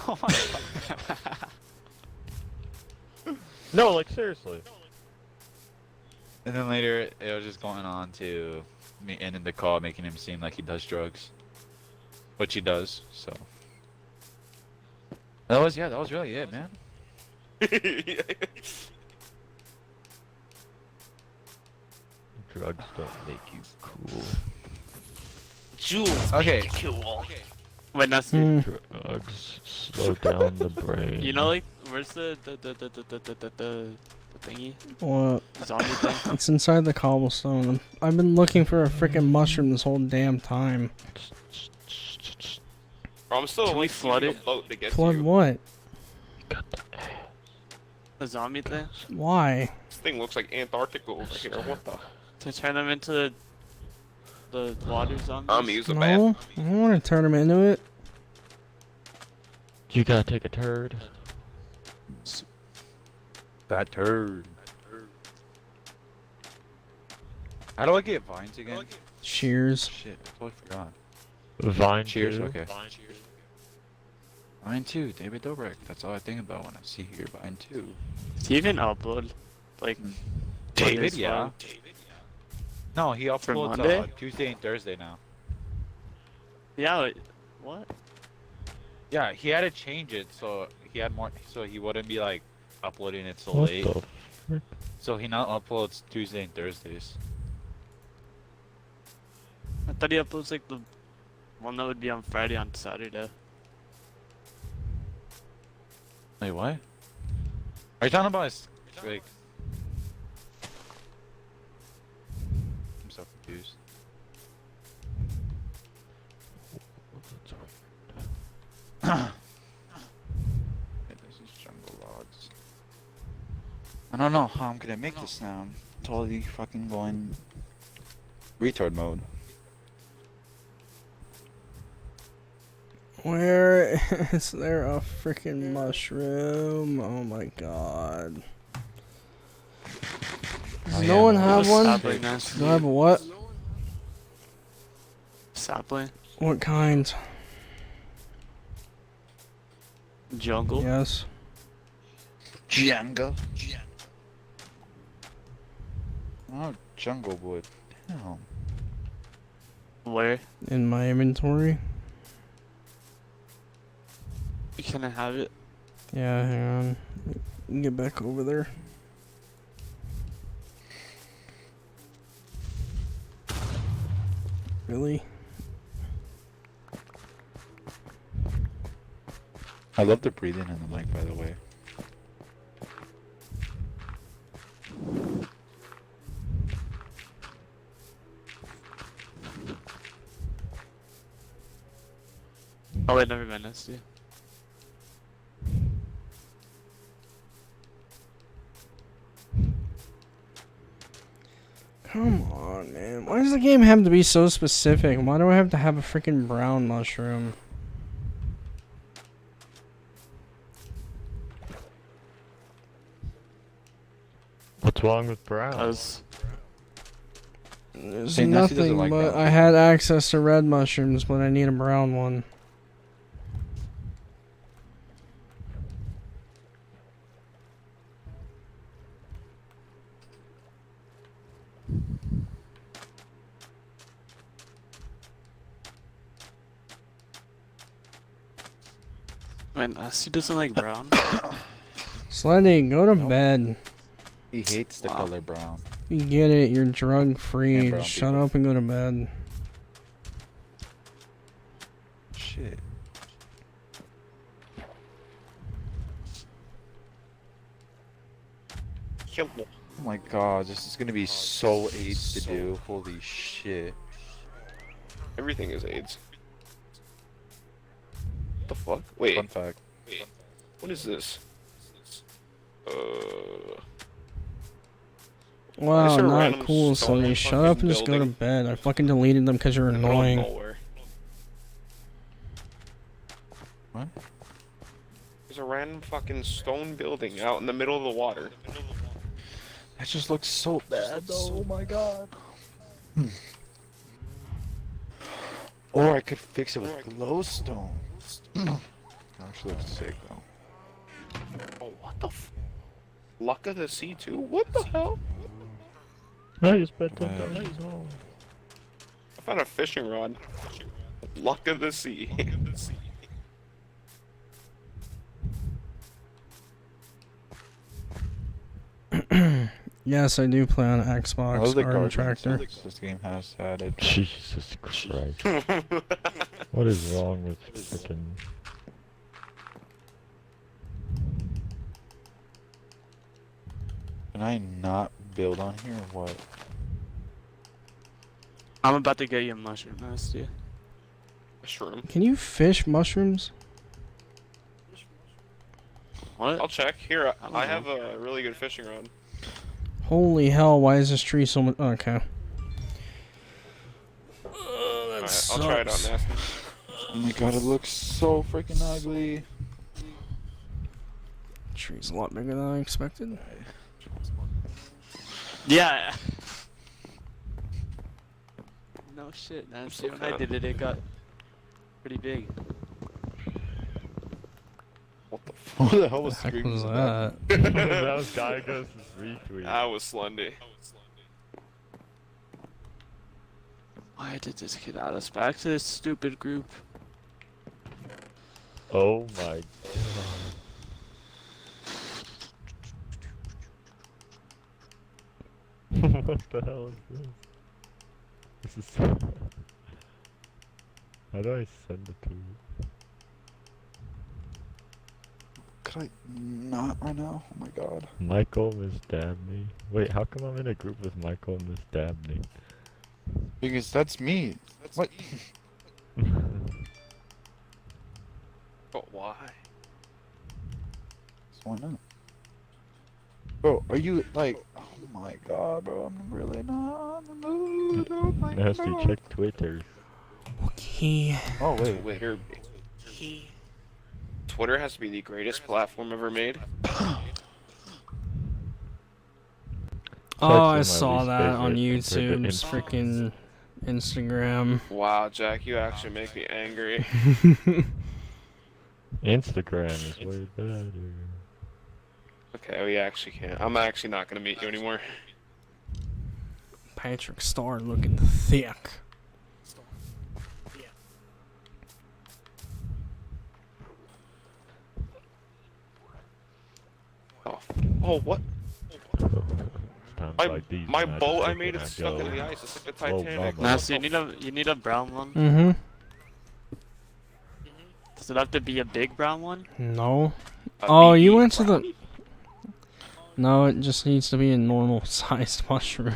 oh my god. No, like seriously. And then later, it was just going on to me ending the call, making him seem like he does drugs, which he does. So that was really it, man. Drugs don't make you cool. Jules. Okay. Cool. Wait, that's Drugs slow down the brain. You know, like, where's the thingy? What? Zombie thing? It's inside the cobblestone. I've been looking for a freaking mushroom this whole damn time. Bro, I'm still Can we like flood using it? a boat to get Flood to you. what? The zombie thing? Why? This thing looks like Antarctica over here. What the? To turn them into the water zombies? I'm gonna use a bath. No, I don't want to turn him into it. You gotta take a turd. That turd. How do I get vines again? Cheers. Shit, I totally forgot. Vine. Cheers. too. Okay. Vine 2, David Dobrik. That's all I think about when I see your Vine 2. Does he even upload? Like, David, Mondays, yeah. well? No, he For uploads Monday? Tuesday and Thursday now. Yeah, wait, what? Yeah, he had to change it so he had more, so he wouldn't be like uploading it so What late. the frick? So he now uploads Tuesday and Thursdays. I thought he uploads like the one that would be on Friday on Saturday. Wait, what? Are you talking about his, like? I'm so confused. This is jungle logs. I don't know how I'm gonna make this now. I'm totally fucking going retard mode. Where is there a freaking mushroom? Oh my god. Does Oh, no yeah, one no. have one? Sapling, Do I have a what? Sapling? What kind? Jungle? Yes. Jungle. Oh, jungle wood. Damn. Where? In my inventory. Can I have it? Yeah, hang on. Get back over there. Really? I love the breathing in the mic, by the way. Oh wait, never mind, let's see. Come on, man. Why does the game have to be so specific? Why do I have to have a freaking brown mushroom? What's wrong with brown? Cause There's Saint Nessie doesn't nothing, like but brown. I had access to red mushrooms, but I need a brown one. man, Nasty doesn't like brown. Slendy, go to bed. He hates the Wow. color brown. You get it, you're drug free. And brown Just shut people. up and go to bed. Shit. Kill me. Oh my god, this is gonna be so AIDS to do. Holy shit. Everything is AIDS. What the fuck? Wait, Fun fact. what is this? Wow, there a not random cool, stone Slendy. Shut fucking up and just go to building? bed. I fucking deleted them because you're In the middle of annoying. nowhere. What? There's a random fucking stone building out in the middle of the water. That just looks so bad though, oh my god. Or I could fix it with glowstone. Actually looks sick though. Oh, what the luck of the sea too? What the hell? I just bet Man. I found a fishing rod. Luck of the sea. Yes, I do play on I Xbox love the Garden garden Tractor. this game has added. Jesus Christ. What is wrong with freaking... Can I not build on here or what? I'm about to get you a mushroom nest, dude. Mushroom. Can you fish mushrooms? What? I'll check. Here, I don't I know. have a really good fishing rod. Holy hell, why is this tree so much... Okay. That Alright, I'll try it out, sucks. Nasty. Oh my god, it looks so freaking ugly. Tree's a lot bigger than I expected. Yeah. No shit, man. so See, when I fat. did it, it got pretty big. What the f? What the hell was What the heck screaming was in the that? That was Geiger's retweet. That was Slendy. Why did this kid add us back to this stupid group? Oh my god. What the hell is this? This is so... How do I send it to you? Could I not right now? Oh my god. Michael Miss Dabney. Wait, how come I'm in a group with Michael and Miss Dabney? Because that's me. What? But why? Why not? Bro, are you like? Oh my god, bro! I'm really not in the mood. Oh my Nasty, god. check Twitter. Okay. Oh wait. Twitter. Twitter has to be the greatest platform ever made. Oh, I my saw least that on favorite YouTube's freaking Instagram. Wow, Jack, you actually make me angry. Instagram is way better. Okay, we actually can't. I'm actually not gonna meet you anymore. Patrick Star looking thick. Oh, what? Times My, like these, my when I boat just I look made and is I stuck in go, the ice. It's like the Whoa, Titanic. mama. Nasty, you need a brown one. Mm-hmm. Does it have to be a big brown one? No. A Oh, you BB went to the... brownie? No, it just needs to be a normal sized mushroom.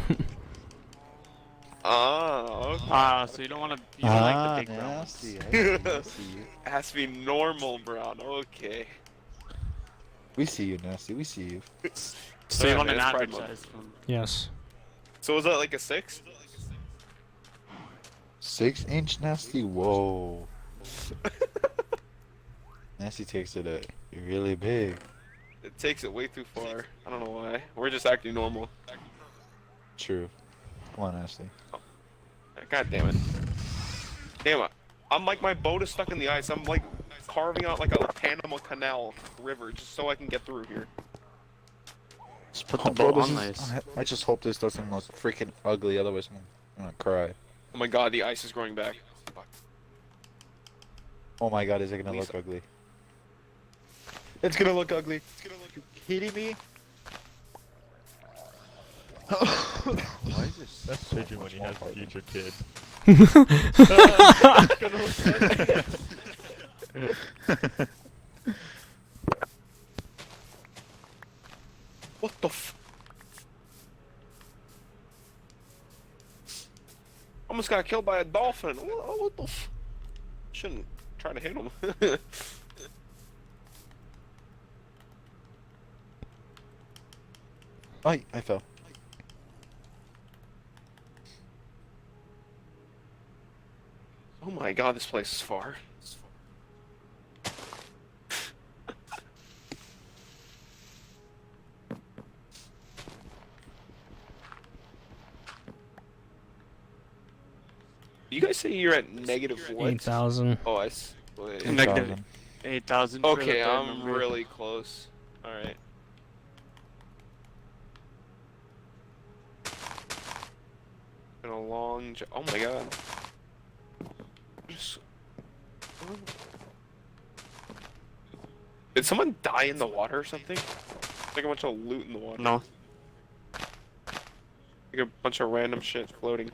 Oh, okay. Ah, so you don't want to. You don't like the big brown ones. nasty. I see you. It has to be normal brown. Okay. We see you, nasty. We see you. So you want man, an it's Pride average Month. size one. Yes. So is that like a 6? 6-inch nasty. Whoa. Nasty takes it really big. It takes it way too far. I don't know why. We're just acting normal. True. Come on, nasty. God damn it. Damn it. I'm like, my boat is stuck in the ice. I'm like carving out like a Panama Canal river just so I can get through here. Just put the Bro, boat this on is- ice. I just hope this doesn't look freaking ugly. Otherwise, I'm gonna cry. Oh my god, the ice is growing back. Fuck. Oh my god, is it gonna look ugly? It's gonna look ugly. It's gonna look. You kidding me? Why is this? That's so Pigeon when much he more has a hard? future kid. What the f? Almost got killed by a dolphin. What the f? Shouldn't try to hit him. I fell. Oh my god, this place is far. You guys say you're at negative what? 8,000. Oh, wait. Negative 8,000. Okay, I'm really close. Alright. Been a long oh my god. Just- Did someone die in the water or something? Like a bunch of loot in the water. No. Like a bunch of random shit floating.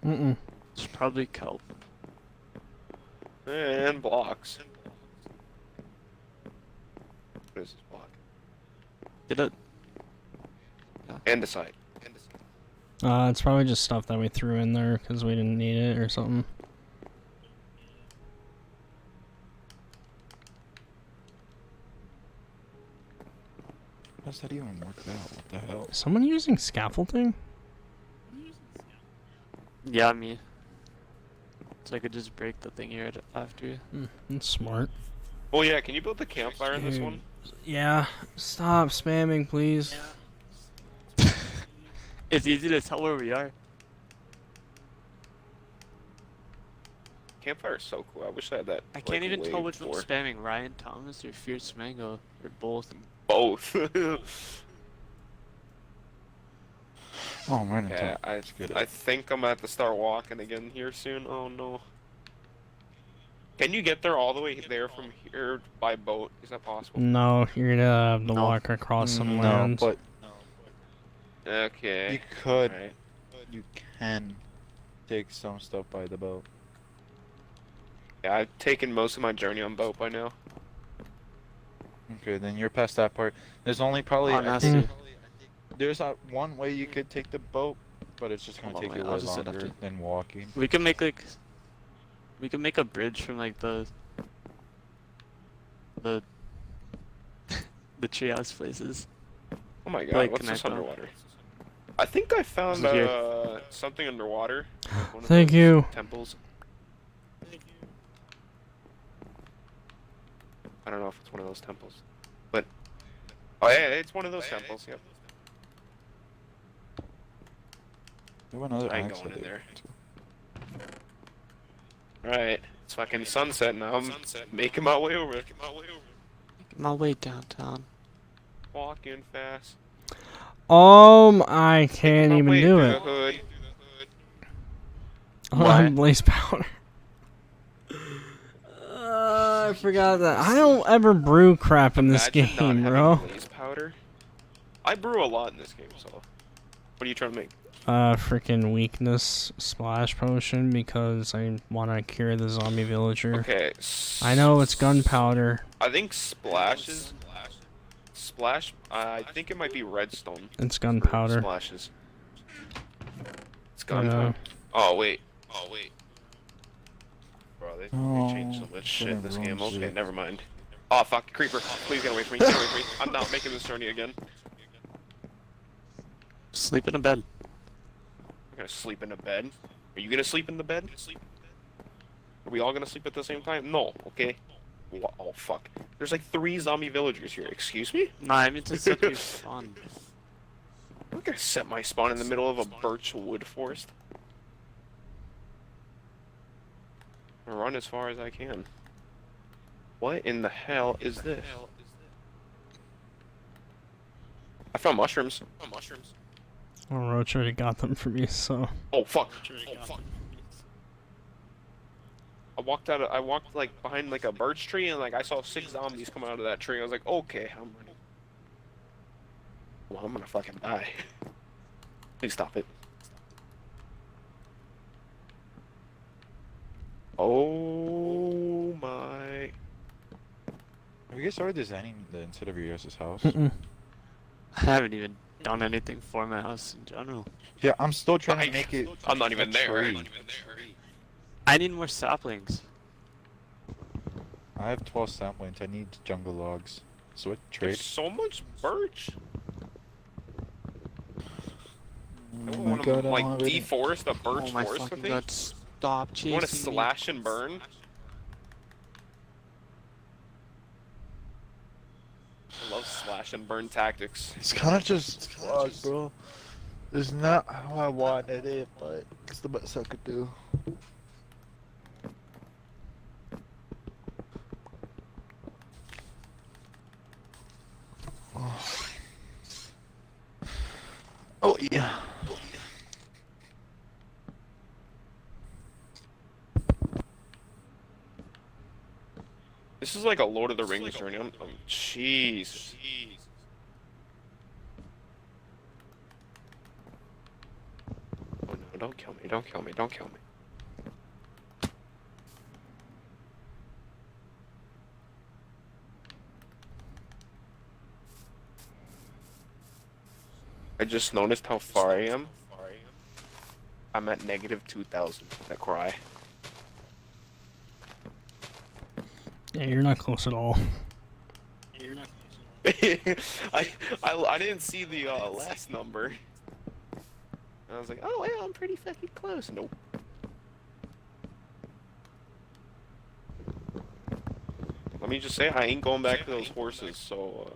Mm-mm. It's probably kelp. And blocks. What is this block? Did it? Andesite. It's probably just stuff that we threw in there because we didn't need it or something. How does that even work out? What the hell? Is someone using scaffolding? Yeah, me. So I could just break the thing here after you. That's smart. Oh yeah, can you build the campfire in this Dude. one? Yeah. Stop spamming, please. It's easy to tell where we are. Campfire is so cool. I wish I had that. I can't even tell which one. one's spamming, Ryan Thomas or Fierce Mango, or both. Both. Oh man, Yeah, it's good. I think I'm gonna have to start walking again here soon. Oh no. Can you get there all the way there from here by boat? Is that possible? No, you're gonna have to No. walk across some no, land. but Okay. you could, Alright. you can take some stuff by the boat. Yeah, I've taken most of my journey on boat by now. Okay, then you're past that part. There's only probably Oh, I now think, see. there's one way you could take the boat, but it's just gonna Hold on, take you wait, way I'll just sit longer after. than walking. We can make like, we can make a bridge from like the the treehouse places. Oh my god, Like, what's this connect them. underwater? I think I found Is it here? something underwater. One of Thank those you. Temples. I don't know if it's one of those temples. But oh yeah, it's one of those temples, yep. There were another I ain't axe going in that there. Alright. It's fucking sunset now. I'm making my way over. My way downtown. Walking fast. I can't My even way do through it. the hood. Why? Blaze powder. I forgot that. I don't ever brew crap in this Imagine not game, having bro. blaze powder. I brew a lot in this game, so. What are you trying to make? Freaking weakness splash potion because I want to cure the zombie villager. Okay. I know it's gunpowder. I think splashes. Splash. I think it might be redstone. It's for gunpowder. Splashes. It's gunpowder. Oh wait. Bro, they changed so much shit in this game. Okay, never mind. Oh fuck, creeper! Please get away from me. Get away from me. I'm not making this journey again. Sleep in a bed. I'm gonna sleep in a bed. Are you gonna sleep in the bed? Are we all gonna sleep at the same time? No. Okay. Oh fuck. There's like 3 zombie villagers here. Excuse me? Nah, I mean to set you spawn. I'm not gonna set my spawn in the middle of a birch wood forest. I'll run as far as I can. What in the hell is this? I found mushrooms. Well, Roach already got them for me, so. Oh fuck. I walked like behind like a birch tree and like I saw 6 zombies come out of that tree. I was like, okay, I'm running. Well, I'm gonna fucking die. Please stop it. Oh my. Have you guys started designing the inside of your guys' house? Mm-mm. I haven't even done anything for my house in general. Yeah, I'm still trying to make it. I'm not even a there. tree. I need more saplings. I have 12 saplings. I need jungle logs. So what There's trade? so much birch. I Oh don't my want god, to I like don't have any- deforest a birch Oh my forest fucking with me. god, stop chasing You want to me. slash and burn? I love slash and burn tactics. It's kind of just fuck, bro. It's not how I wanted it, but it's the best I could do. yeah. This is like a Lord of the Rings journey. Jeez. Oh no, don't kill me, don't kill me, don't kill me. I just noticed how far I am. I'm at -2,000. I cry. Yeah, you're not close at all. I didn't see the last number. I was like, oh yeah, I'm pretty fucking close. Nope. Let me just say, I ain't going back to those horses. So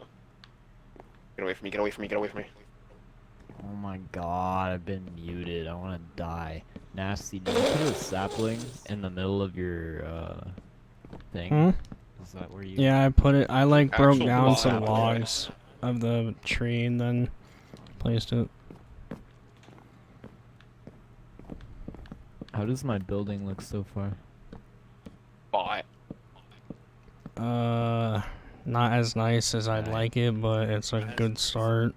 get away from me! Get away from me! Get away from me! Oh my god, I've been muted. I want to die. Nasty, did you put a sapling in the middle of your thing? Hmm? Is that where you? Yeah, I put it. I like broke Actual down log. some logs of the tree and then placed it. How does my building look so far? Bye. Not as nice as I'd Right. like it, but it's a good start.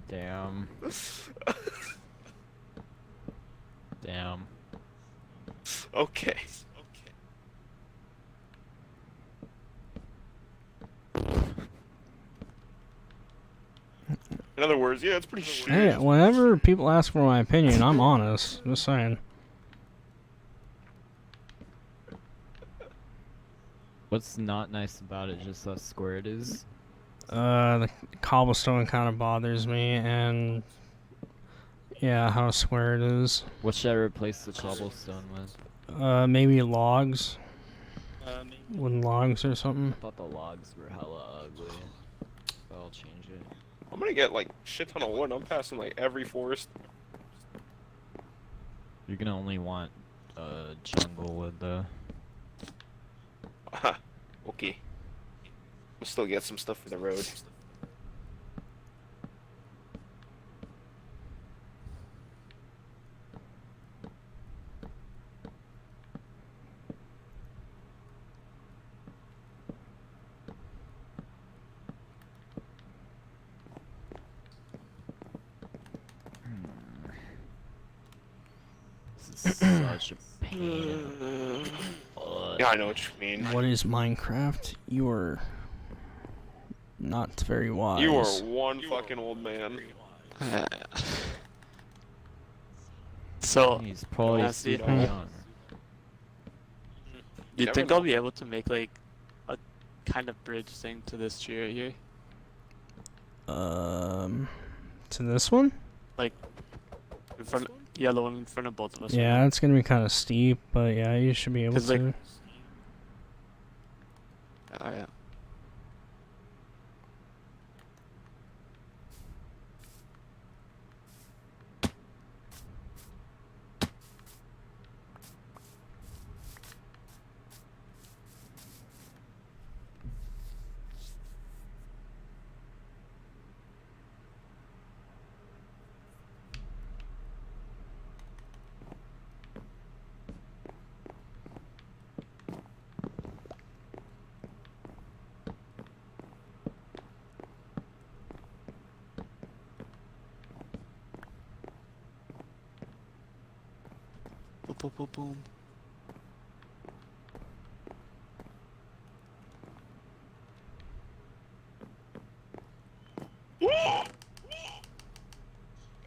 Damn. Damn. Okay. In other words, yeah, it's pretty shit. Hey, whenever people ask for my opinion, I'm honest. Just saying. What's not nice about it? Just how square it is. The cobblestone kind of bothers me, and yeah, how square it is. What should I replace the cobblestone with? Maybe logs. Wooden logs or something. I thought the logs were hella ugly. But I'll change it. I'm gonna get like shit ton of wood. I'm passing like every forest. You're gonna only want jungle wood though. Okay. We'll still get some stuff for the road. This is such a pain. in the butt. Yeah, I know what you mean. What is Minecraft? You are not very wise. You are one fucking old man. So, He's probably Nasty. super young. do you Never think know. I'll be able to make like a kind of bridge thing to this tree right here? To this one? In front, yeah, the one in front of both of us. Yeah, it's gonna be kind of steep, but yeah, you should be able 'Cause, like, to. Oh, yeah. Boom, boom, boom, boom.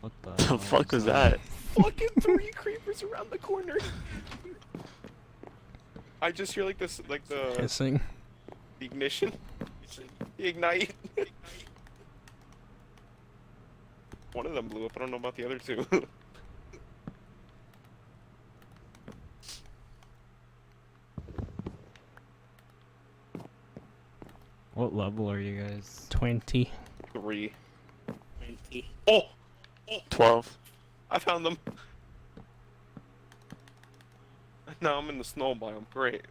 What the The hell fuck was that? Fucking 3 creepers around the corner. I just hear like this, like the Kissing. ignition, the ignite. One of them blew up. I don't know about the other two. What level are you guys? 20. 3. Oh, 12. I found them. Now I'm in the snow biome. Great.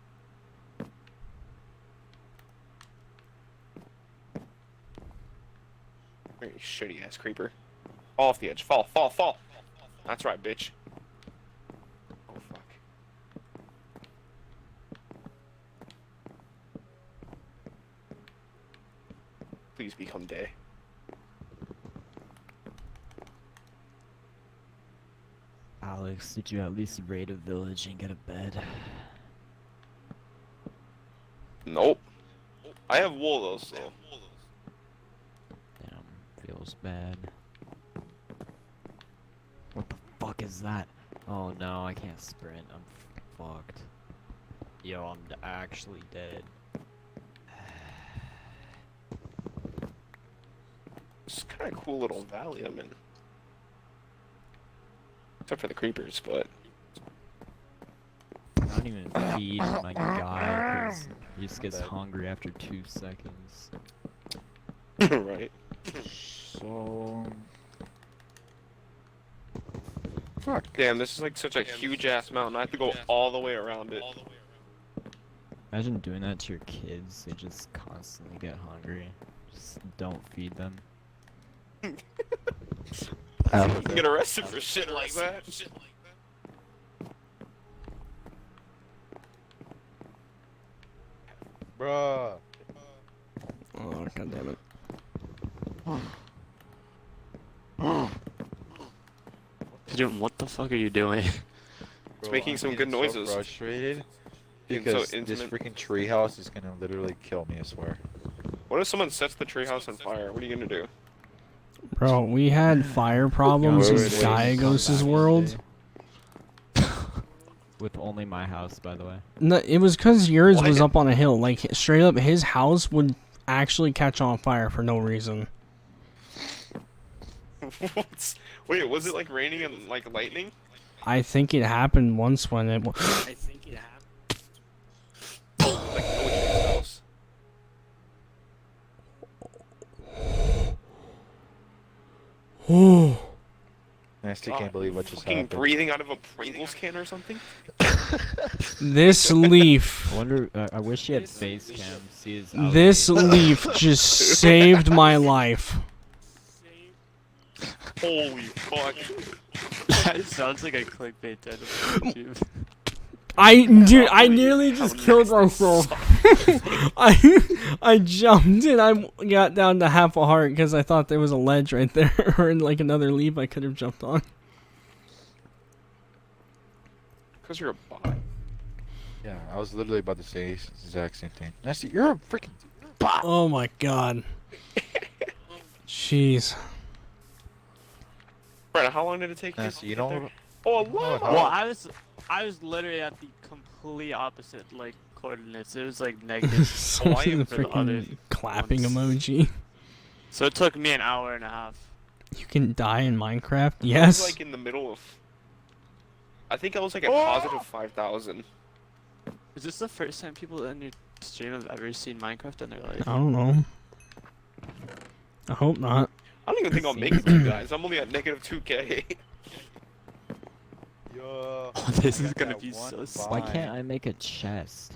Very shitty ass creeper. Fall off the edge. Fall, fall, fall. That's right, bitch. Oh fuck. Please become day. Alex, did you at least raid a village and get a bed? Nope. I have wool though, so. Damn, feels bad. What the fuck is that? Oh no, I can't sprint. I'm fucked. Yo, I'm actually dead. It's kind of cool little valley I'm in. Except for the creepers, but. I don't even feed my guy because he just gets hungry after 2 seconds. Right. So. Fuck. Damn, this is like such a huge ass mountain. I have to go all the way around it. Imagine doing that to your kids. They just constantly get hungry. Just don't feed them. You can get arrested for shit like that. Bruh. Oh, god damn it. Dude, what the fuck are you doing? It's making some good noises. So frustrated Being because so this intimate. freaking treehouse is gonna literally kill me. I swear. What if someone sets the treehouse on fire? What are you gonna do? Bro, we had fire problems in Diagos' world. With only my house, by the way. No, it was because yours was What? up on a hill. Like, straight up, his house would actually catch on fire for no reason. Wait, was it like raining and like lightning? I think it happened once when it. I think it happened. Like Noah's house. Oh. I still can't believe what just Fucking happened. breathing out of a Pringles can or something? This leaf. I wonder. I wish he had face cam. See his. This leaf just saved my life. Holy fuck. That sounds like a clickbait title for YouTube. Dude, I nearly just killed myself. I jumped and I got down to half a heart because I thought there was a ledge right there or like another leaf I could have jumped on. Because you're a bot. Yeah, I was literally about to say the exact same thing. Nasty, you're a freaking bot. Oh my god. Jeez. Brandon, how long did it take you? Nasty, to you get know. there? Oh, wow. Well, I was literally at the complete opposite like coordinates. It was like negative. Someone the for the other freaking clapping ones. emoji. So it took me an hour and a half. You can die in Minecraft? I was Yes. like in the middle of. I think I was like at positive 5,000. Is this the first time people in your stream have ever seen Minecraft in their life? I don't know. I hope not. I don't even think I'll make it to you guys. I'm only at negative 2K. Yo. This is got gonna that be one so steep. Why fine. can't I make a chest?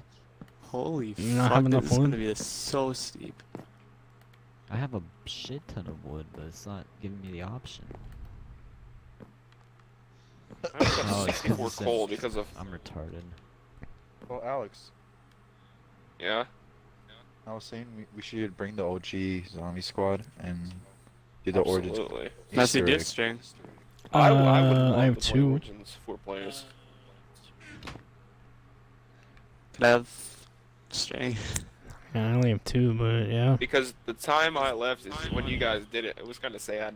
Holy You not fuck, have enough this is wood? gonna be so steep. I have a shit ton of wood, but it's not giving me the option. I just got Oh, it's 'cause 64 it says- coal because of. I'm retarded. Well, Alex, Yeah? I was saying we should bring the OG zombie squad and do the origins. Absolutely. Nasty Easter dick egg. string. I would love I have to play 2. Origins 4 players. Could I have string? Yeah, I only have 2, but yeah. Because the time I left is when you guys did it. It was kind of sad.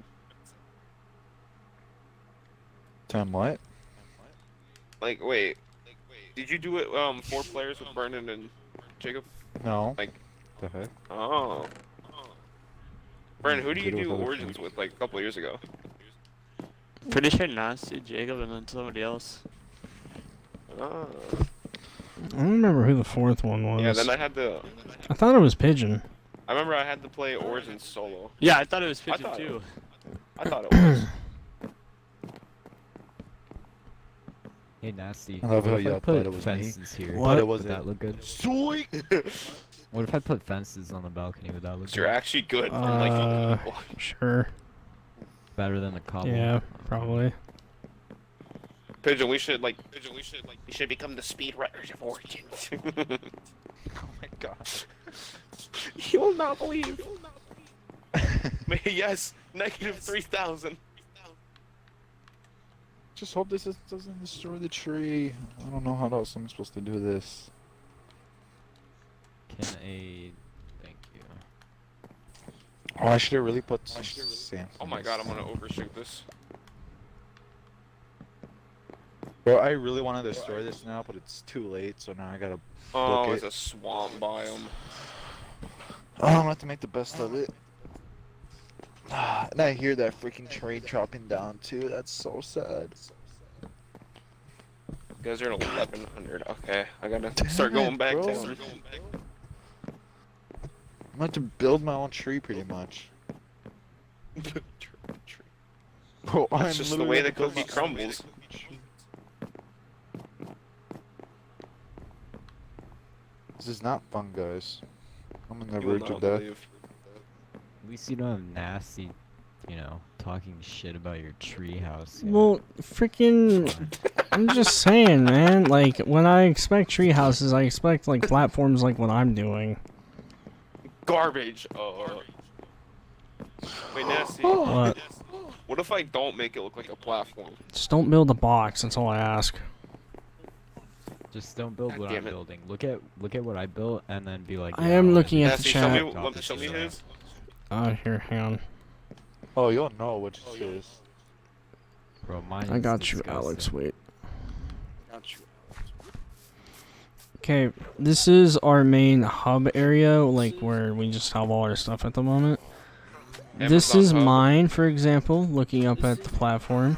Time what? Like, wait. Did you do it 4 players with Vernon and Jacob? No. Like- the heck? Oh. Vernon, who do you Did it do with other Origins people. with like a couple years ago? Pretty sure Nasty, Jacob, and then somebody else. Oh. I don't remember who the 4th one was. Yeah, then I had to. I thought it was Pigeon. I remember I had to play Origins solo. Yeah, I thought it was I Pigeon thought- too. I thought it was. Hey, Nasty. I love how what if y'all put thought it was me. fences here? What? But it Would wasn't. that look good? Sweet. What if I put fences on the balcony? Would that look You're good? actually good. Unlike people. Sure. Better than the cobble? Yeah, probably. Pigeon, we should we should become the speed runners of Origins. Oh my god. You will not believe. Yes, -3,000. Just hope this doesn't destroy the tree. I don't know how else I'm supposed to do this. Can a... Thank you. Oh, I should have really put some sand. Oh my god, I'm gonna overshoot this. Bro, I really want to destroy this now, but it's too late, so now I gotta Oh, book it's it. a swamp biome. Oh, I'm gonna have to make the best of it. And I hear that freaking train dropping down too. That's so sad. You guys are at 1100. Okay, I gotta Damn start going it, back bro. down. I'm gonna have to build my own tree pretty much. Bro, That's just the way the cookie crumbles. This is not fun, guys. I'm on the You will verge of not death. believe. At least you don't have nasty, you know, talking shit about your treehouse. Well, freaking, I'm just saying, man. Like, when I expect tree houses, I expect like platforms like what I'm doing. Garbage. Oh. Wait, Nasty. What? What if I don't make it look like a platform? Just don't build a box. That's all I ask. Just don't build God what damn I'm it. building. Look at what I built, and then be like. I yeah, am well, looking at the Nasty, show me, chat. Top show me is, his. Here, hang on. Oh, you'll know which it is. Bro, mine I is got you, disgusting. Alex. Wait. Okay, this is our main hub area, like where we just have all our stuff at the moment. This Amazon is hub. mine, for example, looking up at the platform.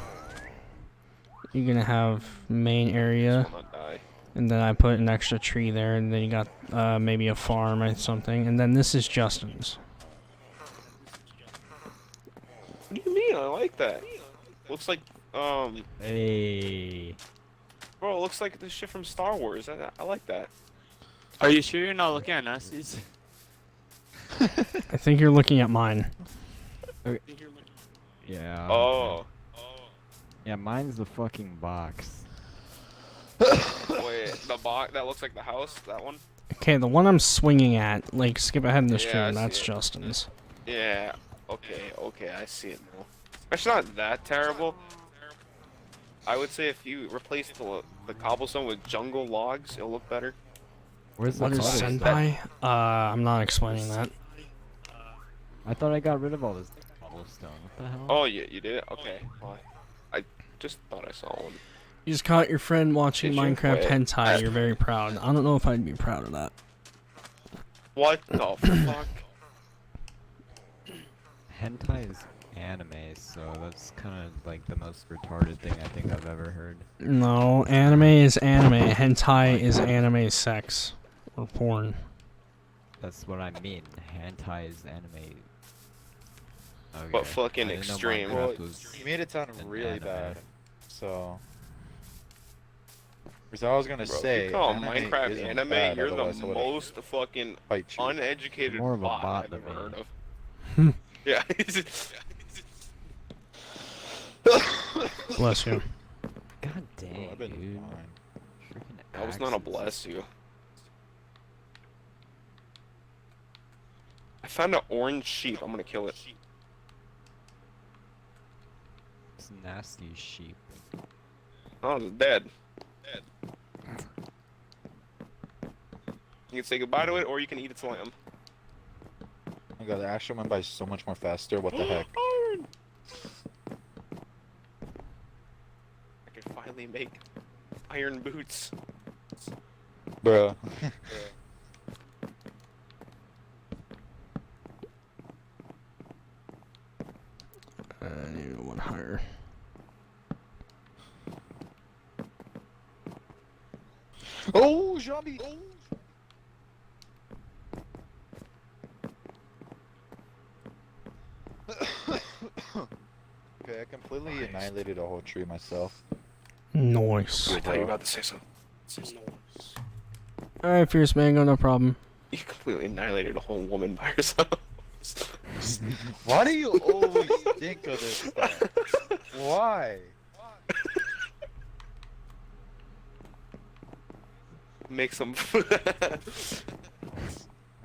You're gonna have main area, I'm gonna die. and then I put an extra tree there, and then you got maybe a farm or something, and then this is Justin's. What do you mean? I like that. Looks like, Hey. bro, it looks like this shit from Star Wars. I like that. Are you sure you're not looking at Nasty's? I think you're looking at mine. Yeah. Oh. Yeah, mine's the fucking box. Wait, the box that looks like the house. That one. Okay, the one I'm swinging at, like skip ahead in the Yeah, I stream, see that's it. Justin's. Yeah. Okay. I see it now. It's not that terrible. I would say if you replace the cobblestone with jungle logs, it'll look better. Where's the What is other stuff? Senpai? I'm not explaining that. I thought I got rid of all this cobblestone. What the hell? Oh, yeah, you did? Okay. Well, I just thought I saw one. You just caught your friend watching Did you? Minecraft Wait. hentai, you're very proud. I don't know if I'd be proud of that. What the fuck? Hentai is anime, so that's kind of like the most retarded thing I think I've ever heard. No, anime is anime. Hentai is anime sex. Or porn. That's what I mean. Hentai is anime. Okay. But fucking I didn't know extreme. Minecraft Well, was you made it sound an really anime. bad. So. Because I was gonna Bro, say. if you call anime Minecraft isn't anime, bad, you're the otherwise I would've most fucking fight you. uneducated More of a bot bot I've than ever heard me. of. Yeah. Bless you. God Bro, dang, I've been dude. fine. Freaking That was not a axes. bless you. I found an orange sheep. I'm gonna kill it. It's nasty sheep. Oh, it's dead. You can say goodbye to it, or you can eat its lamb. Oh my god, the actual went by so much more faster. What the heck? Iron! I can finally make iron boots. Bruh. I need one higher. Oh, zombie! Okay, I completely annihilated a whole tree myself. Nice. I thought you were about to say something. Alright, Fierce Mango, no problem. You completely annihilated a whole woman by yourself. Why do you always think of this stuff? Why? Make some. Are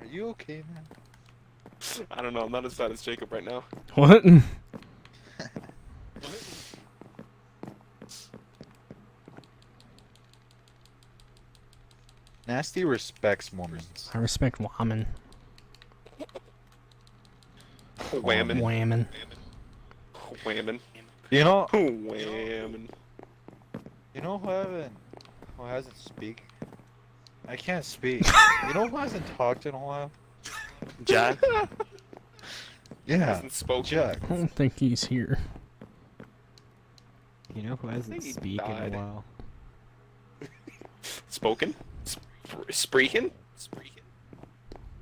you okay, man? I don't know. I'm not as bad as Jacob right now. What? Nasty respects women. I respect women. Whammon. Whammon. Whammon. You know, Whammon. who hasn't speak? I can't speak. You know who hasn't talked in a while? Jack. Yeah, Hasn't spoken. Jack. I don't think he's here. You know who hasn't think he speak in died. a while? Spoken? Spreaking?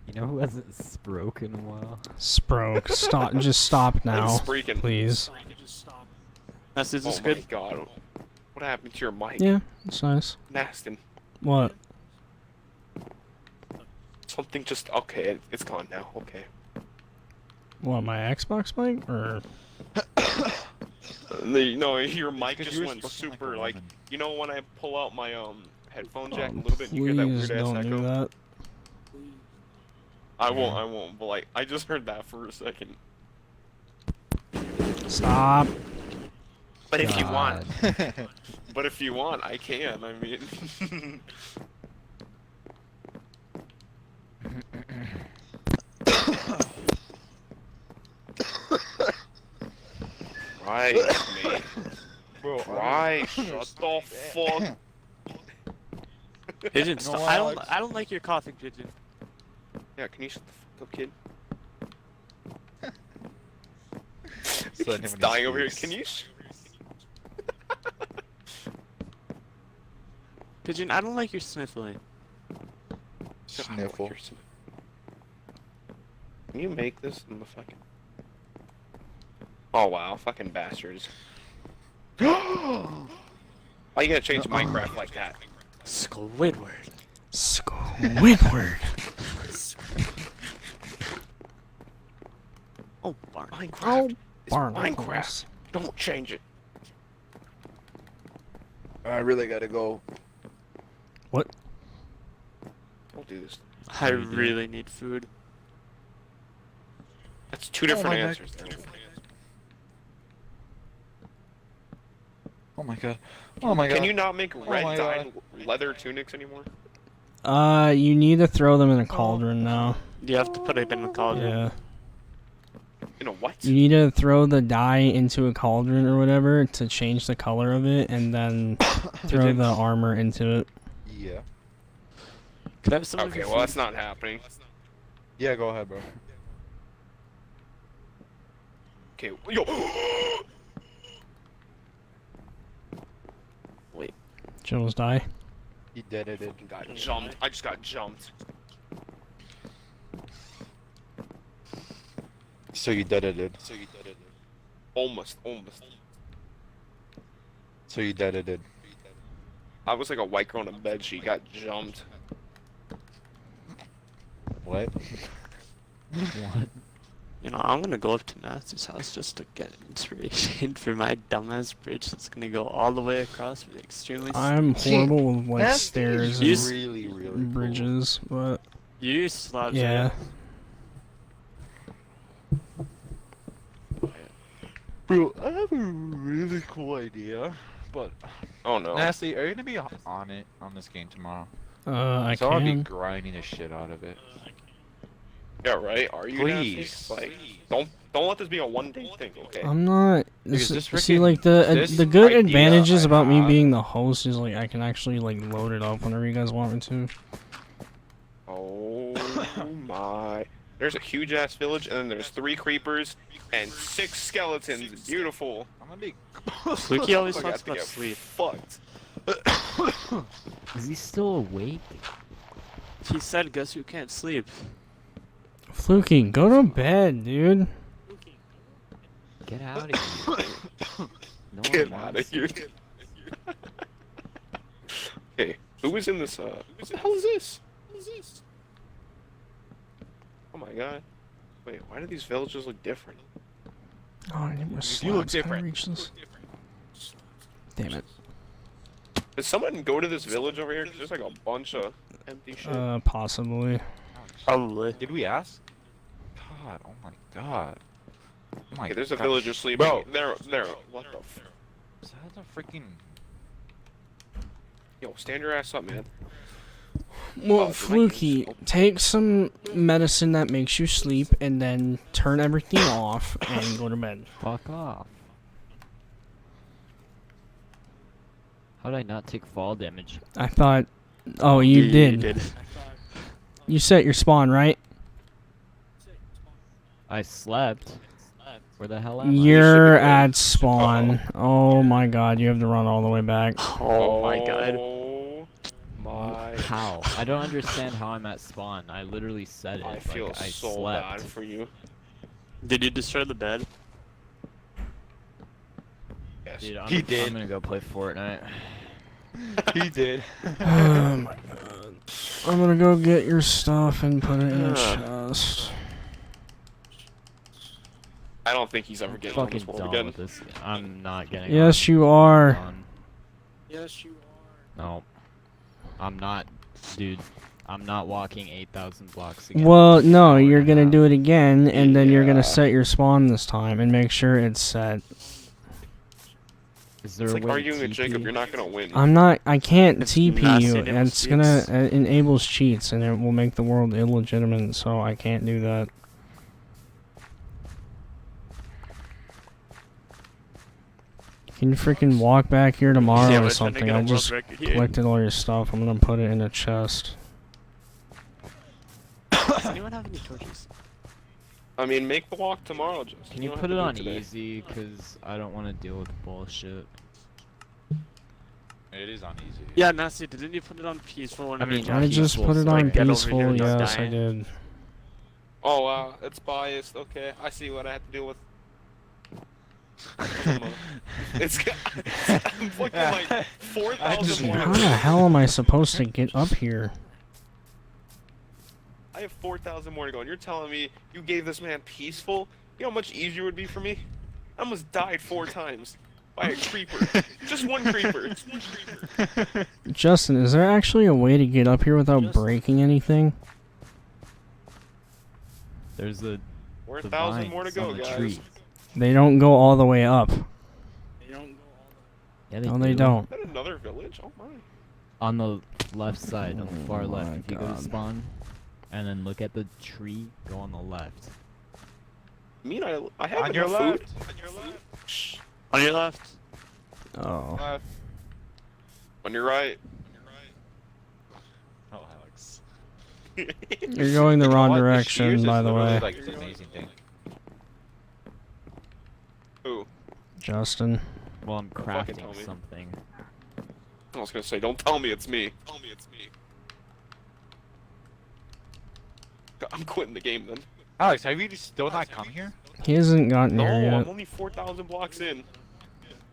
You know who hasn't spoke in a while? Sproke. Stop. Just stop now, Spreaking. please. That's is Oh this my good? god. What happened to your mic? Yeah, it's nice. Nastin. What? Something just. Okay, it's gone now. Okay. What? My Xbox mic or? No, your mic Because just you were went spoken like a super like. woman. You know when I pull out my headphone jack a little bit, and you hear that Please weird ass don't do echo. that. I won't. But like, I just heard that for a second. Stop. But if you want, God. but if you want, I can. I mean. Right, mate. Bro, Right, shut the fuck. Pigeon, No, stop. Alex. I don't like your coughing, Pigeon. Yeah, can you shut the fuck up, kid? Just let him It's when he dying over here. speaks. Can you? Pigeon, I don't like your sniffling. Sniffle. Can you make this in the fucking? Oh wow, fucking bastards! Why you gonna change Minecraft like that? Squidward. Squidward. Oh, Barn. Minecraft. It's Barnacles. Minecraft. Don't change it. I really gotta go. What? Don't do this. I really need food. That's two different my neck. answers. Oh my god. Oh my god. Can you not make red my dyed leather tunics anymore? You need to throw them in a cauldron now. You have to put it in the cauldron. Yeah. You know what? You need to throw the dye into a cauldron or whatever to change the color of it, and then throw the armor into it. Yeah. Could I have some of Okay, your well food? that's not happening. Yeah, go ahead, bro. Okay, yo. Jones die. He did it. Got jumped. I just got jumped. So you did it. Almost. So you did it. I was like a white girl on a bed. She got jumped. What? What? You know, I'm gonna go up to Nasty's house just to get inspiration for my dumbass bridge that's gonna go all the way across with extremely I'm horrible with like Nasty stairs is and really, really cool. bridges, but You slabs, yeah. Bro, I have a really cool idea, but Oh no. Nasty, are you gonna be on this game tomorrow? I So I'll be can. grinding the shit out of it. Yeah, right. Are you nasty? Please. Like, don't let this be a one-day thing, okay? I'm not. Because This, this see, freaking- like this the good idea advantages I about me have- being the host is like I can actually like load it up whenever you guys want me to. Oh my. There's a huge ass village, and then there's 3 creepers and 6 skeletons. Beautiful. I'm gonna be. Fluky always I talks got to about get sleep. fucked. Is he still awake? He said, guess who can't sleep? Fluky, go to bed, dude. Get out of here. No Get one out of wants here. you. Okay, who is in this? What the hell is this? my god. Wait, why do these villages look different? Oh, I need more You look slabs. Can I different. reach this? Damn it. Did someone go to this village over here? 'Cause there's like a bunch of empty shit. Possibly. Probably. Did we ask? God, oh my god. Oh my Okay, there's a God. villager sleeping. Bro. There. What the f? Is that a freaking... Yo, stand your ass up, man. Well, Oh, Fluky, take some medicine that makes you sleep, and then turn everything off and go to bed. Fuck off. How did I not take fall damage? I thought. Oh, you did. did. You set your spawn, right? I slept. Where the hell am I? You're should be at spawn. Oh my god, you have to run all the way back. Oh my god. Oh my. How? I don't understand how I'm at spawn. I literally said it. I feel like, I so slept. bad for you. Did you destroy the bed? Yes. Dude, He did. I'm gonna go play Fortnite. He did. Oh my god. I'm gonna go get your stuff and put it in a chest. I don't think he's ever I'm getting on fucking this world done again. with this. I'm not getting Yes, on. you are. on. Yes, you No. I'm not, dude. I'm not walking 8,000 blocks again. Well, no, you're gonna do it again, and then you're Yeah. gonna set your spawn this time and make sure it's set. Is there It's a like way arguing to with Jacob. TP? You're not gonna win. I'm not. I can't It's TP not you. enables It's gonna cheats. enables cheats, and it will make the world illegitimate. So I can't do that. Can you freaking walk back here tomorrow Yeah, or we're trying to something? get a I world just record here. collected all your stuff. I'm gonna put it in a chest. Does anyone have any torches? I mean, make the walk tomorrow, Justin. Can you don't put have it to on do today. easy? Cause I don't want to deal with bullshit. It is on easy. Yeah, Nasty, didn't you put it on peaceful? I mean, I just peaceful, put it so, on like, get over peaceful. here and not Yes, I die. did. Oh wow, it's biased. Okay, I see what I have to deal with. It's I'm fucking like 4,000 How more. the hell am I supposed to get up here? I have 4,000 more to go, and you're telling me you gave this man peaceful? You know how much easier it would be for me? I almost died 4 times by a creeper. Just one creeper. Just one creeper. Justin, is there actually a way to get up here without breaking anything? There's a 4,000 more to vines on go, the guys. tree. They don't go all the way up. Yeah, No, they do. don't. Is that another village? Oh my. On the left side, on the far Oh left. my If you go God. to spawn, and then look at the tree, go on the left. I mean, I have On your enough left. food. On your left. Shh. On your left. Oh. Left. On your right. Oh, Alex. You're going the You know wrong what? The direction, shears is by the literally, way. Like, the amazing thing. Who? Justin. Well, I'm fucking tell crafting me. something. I was gonna say, don't tell me it's me. Tell me it's me. I'm quitting the game then. Alex, have you still not come here? He hasn't gotten No, here I'm yet. only 4,000 blocks in.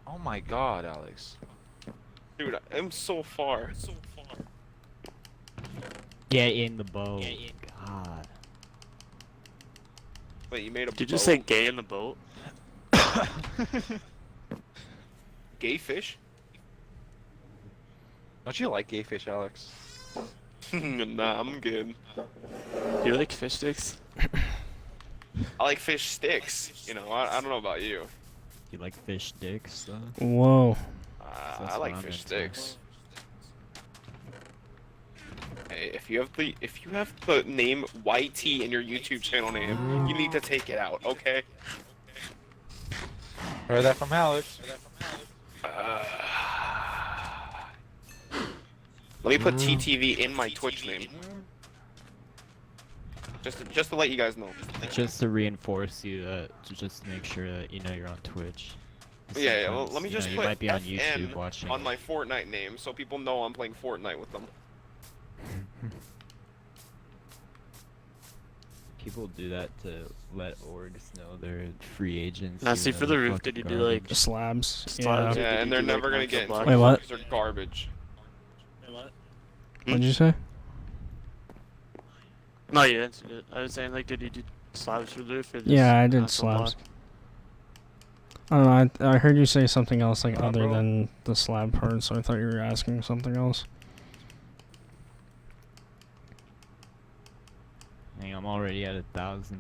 Oh my god, Alex. Dude, I'm so far. So far. Get in the boat. God. Wait, you made a Did boat? you say gay in the boat? Gay fish? Don't you like gay fish, Alex? Nah, I'm good. Do you like fish sticks? I like fish sticks. You know, I don't know about you. You like fish dicks, though? Whoa. That's I what like I'm fish into. sticks. Hey, if you have the name YT in your YouTube channel name, you need to take it out, okay? Heard that from Alex. Let me put TTV in my Twitch name. Just to let you guys know. Just to reinforce you, to just make sure that you know you're on Twitch. Yeah, well, Sometimes, let me you just know, put you might be on FN YouTube watching. on my Fortnite name so people know I'm playing Fortnite with them. People do that to let orgs know they're free agents. Now, even see, though for the they're roof, fucking did you do, like, garbage. Slabs. Slabs. Yeah. Yeah, did and you they're do, never like, gonna get into Minecraft Wait, it what? because they're garbage. What'd you say? No, you answered it. I was saying, like, did you do slabs for the roof? Or just Yeah, I did asphalt slabs. block? I don't know. I heard you say something else like Huh, other bro? than the slab part, so I thought you were asking something else. Dang, I'm already at 1,000.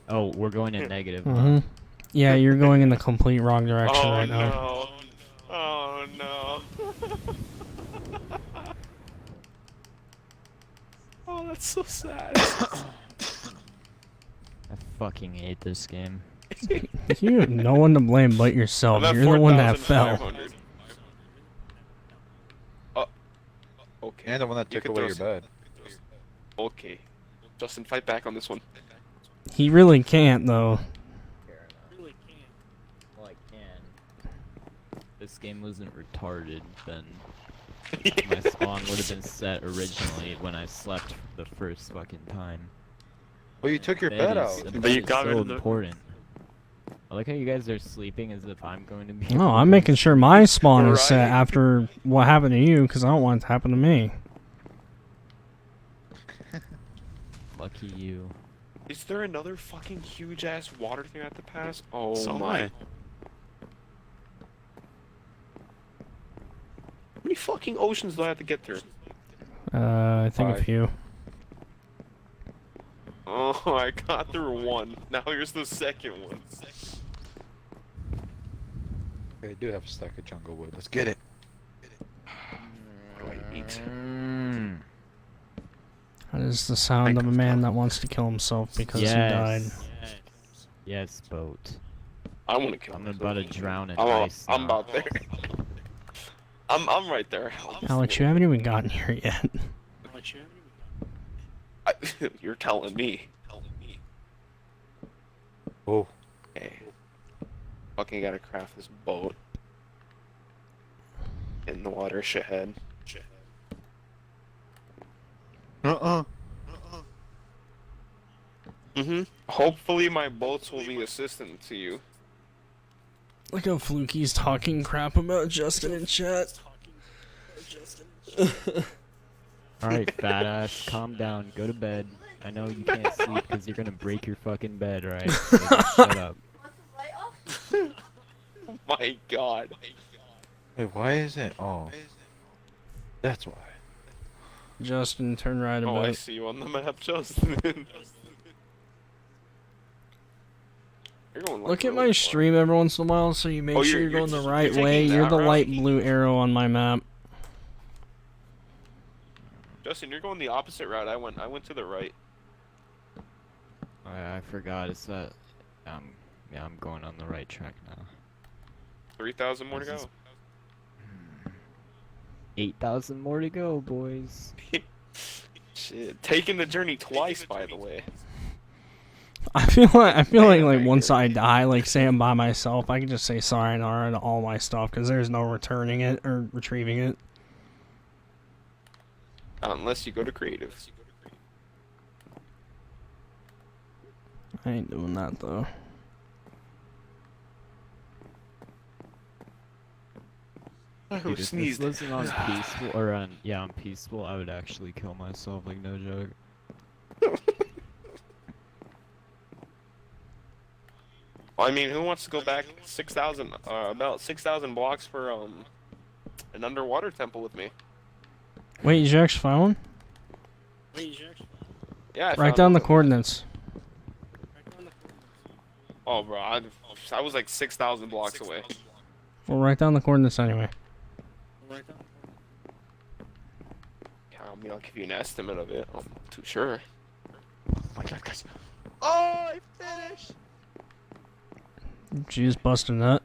Oh, we're going in negative. huh? Mhm. Yeah, you're going in the complete wrong direction Oh right now. no. Oh no. Oh, that's so sad. I fucking hate this game. You have no one to blame but yourself. I'm at You're the one that fell. 4,500. Okay. And the one that You took could away throw your bed. Okay. Justin, fight back on this one. He really can't though. Well, I can. If this game wasn't retarded, then my spawn would have been set originally when I slept the first fucking time. Well, you took your bed is- out. the But you bed is got rid so of the- important. I like how you guys are sleeping as if I'm going to be. No, I'm making sure my spawn is set Right. after what happened to you, because I don't want it to happen to me. Lucky you. Is there another fucking huge ass water thing I have to pass? Oh So am my. I. How many fucking oceans do I have to get through? I think a 5. few. Oh, I got through one. Now here's the second one. I do have a stack of jungle wood. Let's get it. What do I eat? That is the sound of a man that wants to kill himself because he died. Yes, boat. I want to kill I'm myself. about to drown in I'm, ice. I'm now. about there. I'm right there. Alex, you haven't even gotten here yet. You're telling me. Oh. Hey. Fucking gotta craft this boat. In the watershed. Hopefully my boats will be assistant to you. Look how Fluky's talking crap about Justin in chat. Alright, badass, calm down, go to bed. I know you can't sleep because you're gonna break your fucking bed, right? So just shut up. Oh my god. Wait, why is it? Oh. That's why. Justin, turn right Oh, I about. see you on the map, Justin. You're going like Look at really my far. stream every once in a while so you make Oh, sure you're- you're going you're the right taking way. You're that the route? light blue arrow on my map. Justin, you're going the opposite route. I went to the right. I forgot, it's that. Yeah, I'm going on the right track now. 3,000 more to This go. is- 8,000 more to go, boys. Shit, taking the journey twice, by the way. I feel like Man, once I die, like say I'm by myself, I can just say sayonara to all my stuff because there's no returning it or retrieving it. Unless you go to creative. I ain't doing that though. I Dude, if this sneezed. wasn't on peaceful, or on peaceful, I would actually kill myself, like no joke. I mean, who wants to go back 6,000, about 6,000 blocks for an underwater temple with me? Wait, did you actually find one? Yeah, I Write found down the one. coordinates. Oh, bro, I was like 6,000 blocks away. Well, write down the coordinates anyway. Yeah, I mean, I'll give you an estimate of it. I'm not too sure. Oh my god, guys. Oh, I finished! Jeez, bust a nut.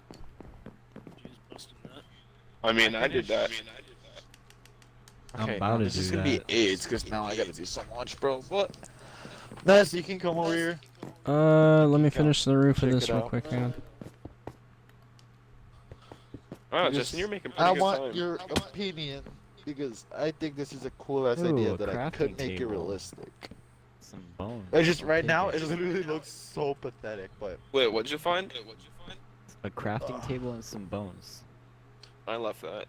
I mean, I did that. I'm Okay, about to this do is gonna that. be AIDS, because now I gotta do so much, bro. What? Ness, you can come over here. Let me finish the roof of Check this it real out. quick, hang on. Oh, Just- Justin, you're making I pretty good want time. your opinion because I think this is a cool ass Ooh, idea a that I could crafting make it table. realistic. Some bones. It's just I'll right take now it. it literally looks so pathetic, but Wait, what'd you find? A crafting table and some bones. I left that.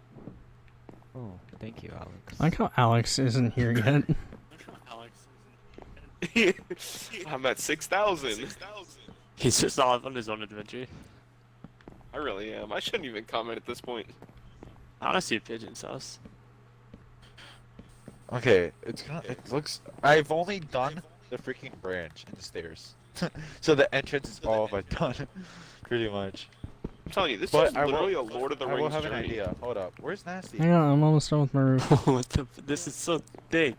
Oh, thank you, Alex. I like how Alex isn't here yet. I'm at 6,000. He's just off on his own adventure. I really am. I shouldn't even comment at this point. I wanna see a pigeon's house. Okay, it looks. I've only done the freaking branch and the stairs, so the entrance is all I've done, pretty much. I'm telling you, this But is I will- literally a Lord of the I will Rings have an journey. idea. Hold up, where's Nasty? Hang on, I'm almost done with my roof. What the? This is so thick.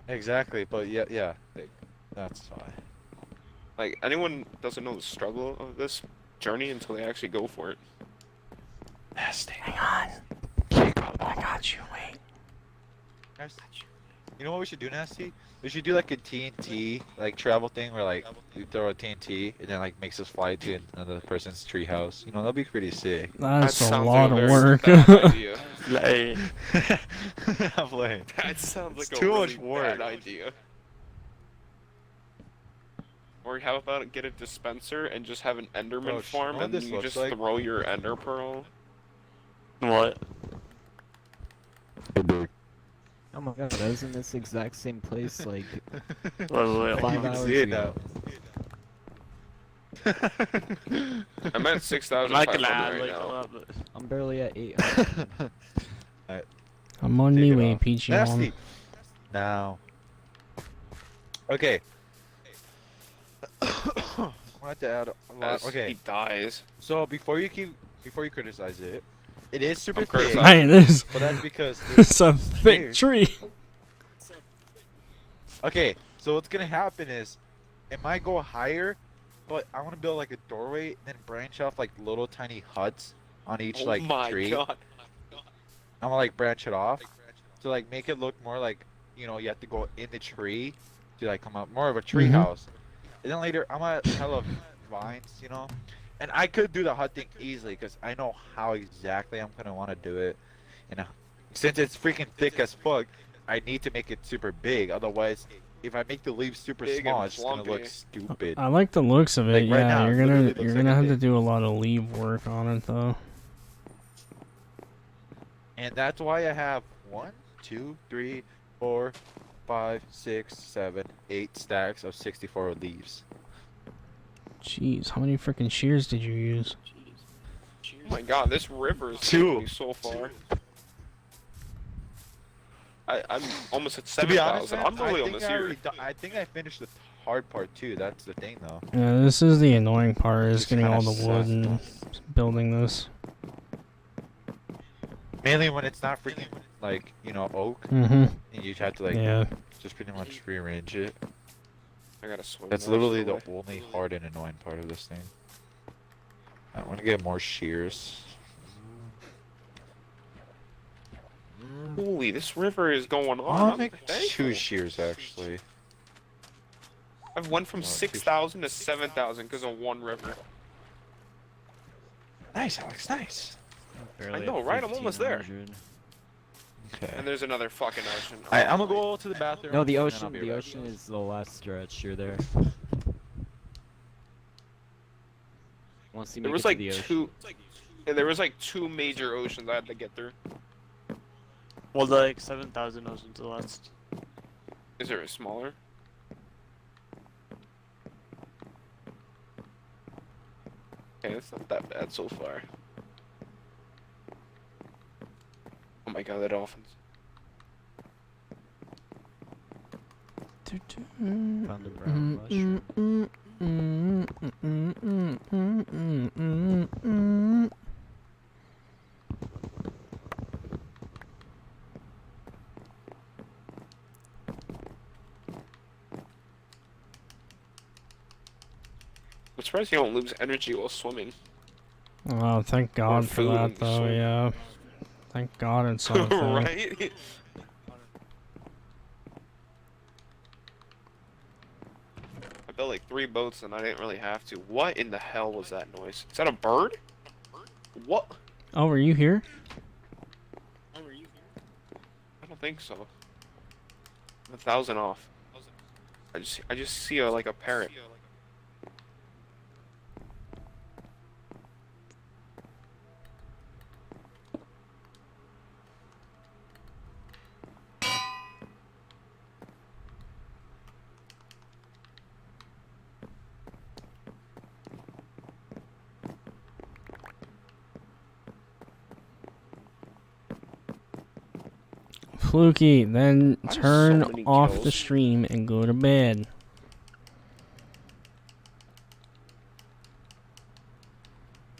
Exactly, but yeah, that's fine. Like, anyone doesn't know the struggle of this journey until they actually go for it. Nasty. Hang on. I got you. Wait. Nasty. You know what we should do, Nasty? We should do like a TNT like travel thing where like you throw a TNT and then like makes us fly to another person's treehouse. You know, that'd be pretty sick. That's a sounds lot like of very work. bad idea. Like, I'm playing. That sounds like It's a too really much work. bad idea. Or how about get a dispenser and just have an Enderman Bro, farm you know what and this then you looks just like? throw your Ender Pearl? what? Oh my god, I was in this exact same place like Wait, 5 You can hours see it ago. I'm at I'm 6,500 not gonna right add like now. a lot, but I'm barely at 800. I'm on Take me it way, off. Peachy. Nasty. Now. Okay. I want to add a lot. As Okay, he dies. so before you criticize it, it is super I'm thick, criticizing. Hey, this but that's because it's a thick Weird. tree. okay. So what's gonna happen is, it might go higher, but I want to build like a doorway and then branch off like little tiny huts on each Oh like my tree. god. I'm gonna like branch it off to like make it look more like, you know, you have to go in the tree to like come up more of a tree Mhm. house. And then later I'm gonna hella vines, you know. And I could do the hut thing easily because I know how exactly I'm gonna want to do it. You know, since it's freaking thick as fuck, I need to make it super big. Otherwise, if I make the leaves super Big small, and it's just gonna look plumpy. stupid. I like the looks of it. Like, right Yeah, now, you're it gonna literally looks you're like gonna a have to thing. do a lot of leaf work on it though. And that's why I have 1, 2, 3, 4, 5, 6, 7, 8 stacks of 64 leaves. Jeez, how many freaking shears did you use? Oh my god, this river is Two. taking me so far. I'm almost at To be honest, 7,000. man, I'm really I think almost I here. already I think I finished the hard part too. That's the thing, though. Yeah, this is the annoying part, is Just getting all kinda the wood and building this. Mainly when it's not freaking like, you know, oak, Mm-hmm. and you have to like Yeah. just pretty much rearrange it. I gotta swim. That's more literally away. the only hard and annoying part of this thing. I want to get more shears. Holy, this river is going on. I'll I'm make thankful. 2 shears actually. I've went from Oh, 6,000 to 7,000 because of one river. Nice, Alex. Nice. Barely know, at right? I'm almost there. 1500. Okay. And there's another fucking ocean. Alright, I'm gonna go to the bathroom. No, the and then I'll ocean. be The right ocean is the last stretch. You're there. Once you There make was it like to the ocean. two. Yeah, there was like 2 major oceans I had to get through. well, like 7,000 oceans the last. Is there a smaller? Okay, it's not that bad so far. Oh my god, the dolphins. Found a brown mushroom. I'm surprised you don't lose energy while swimming. Oh, thank God for food that and though. swim. Yeah. Thank God it's not a thing. Right? I built like 3 boats and I didn't really have to. What in the hell was that noise? Is that a bird? What? Oh, were you here? I don't think so. I'm 1,000 off. I just see a, like a parrot. Fluky, then Why so turn many off kills? the stream and go to bed.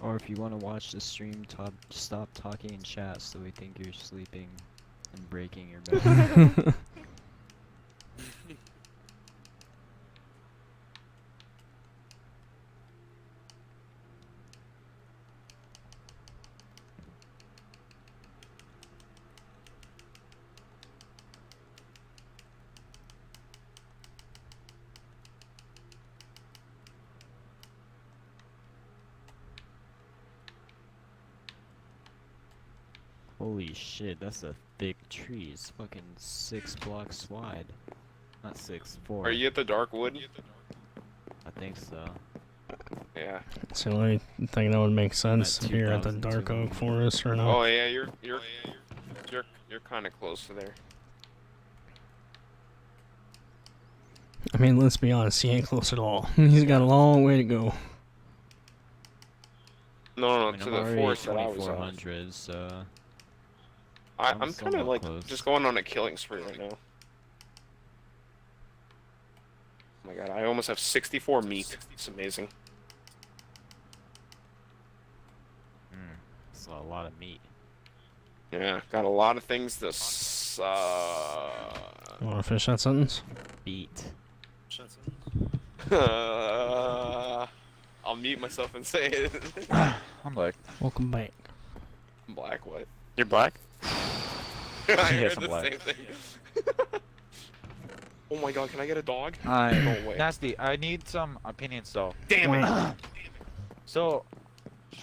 Or if you want to watch the stream, stop talking in chat so we think you're sleeping and breaking your bed. Holy shit, that's a thick tree. It's fucking 6 blocks wide. Not 6, 4. Are you at the dark wood? I think so. Yeah. It's the only thing that would make sense at if you're at the Dark 2,200. Oak Forest or Oh not. yeah, you're kind of close to there. I mean, let's be honest, he ain't close at all. He's got a long way to go. No, I mean, to I'm the already forest that I was on. 2,400, so... I'm I'm kind of somewhat like close. just going on a killing spree right now. Oh my god, I almost have 64 meat. It's amazing. It's a lot of meat. Yeah, got a lot of things to You wanna finish that sentence? Beat. I'll mute myself and say it. I'm like, Welcome back. Black what? You're black? I Yes, heard I'm the black. same thing. Oh my god, can I get a dog? No way. Nasty. I need some opinions though. Damn it! So,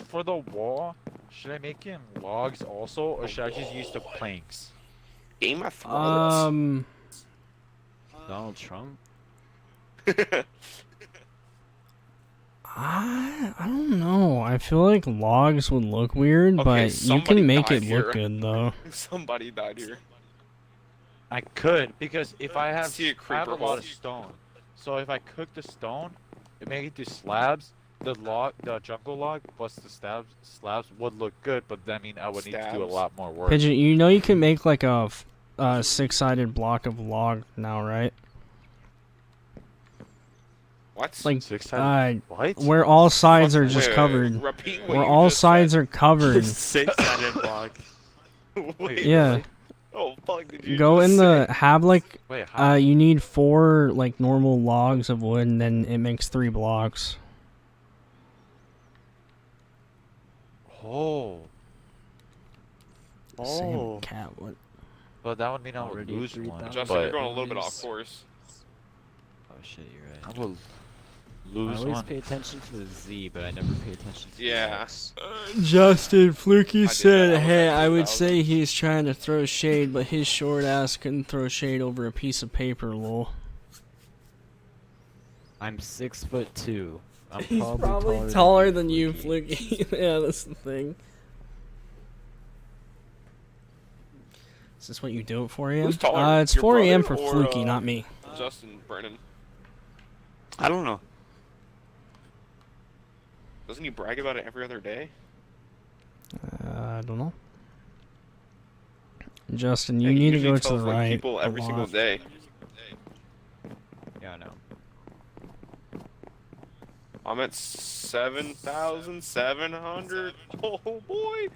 for the wall, should I make it in logs also, or should I just use the planks? Game of Thrones. Donald Trump? I don't know. I feel like logs would look weird, Okay, but you somebody can make died it here. look good though. Somebody died here. I could, because if I have, See a I have a creeper lot hole. of stone. So if I cook the stone, and make it to slabs, the jungle log plus the slabs would look good, but I mean, I would need to do a Stabs. lot more work. Pigeon, you know you can make like a six-sided block of log now, right? What? Like, What? where all sides are Wait, just wait, covered. repeat what Where you all just sides are covered. Six-sided block. said. Wait, Yeah. Oh fuck! Did you Go just in say? the have like Wait, how? you need 4 like normal logs of wood, and then it makes 3 blocks. Oh, Same cat. What? but that would mean I would Already lose 3,000. one. Justin, you're But going a little bit off lose- course. Oh shit, you're right. I will I lose always one. pay attention to the Z, but I never pay attention to the Yeah. X. Justin Fluky I did said, that. I was "Hey, at I would 2,000. say he's trying to throw shade, but his short ass couldn't throw shade over a piece of paper." Lol. I'm 6'2". I'm He's probably, probably taller than you, Fluky. Yeah, that's the thing. Is this what you do at 4 a.m.? Who's taller, It's your 4 a.m. for brother or, Fluky, not me. Justin Brennan. I don't know. Doesn't he brag about it every other day? I don't know. Justin, you Yeah, he need to usually go to the tells, like, right. people a every single lot. day. Yeah, I know. I'm at 7,700. Oh boy!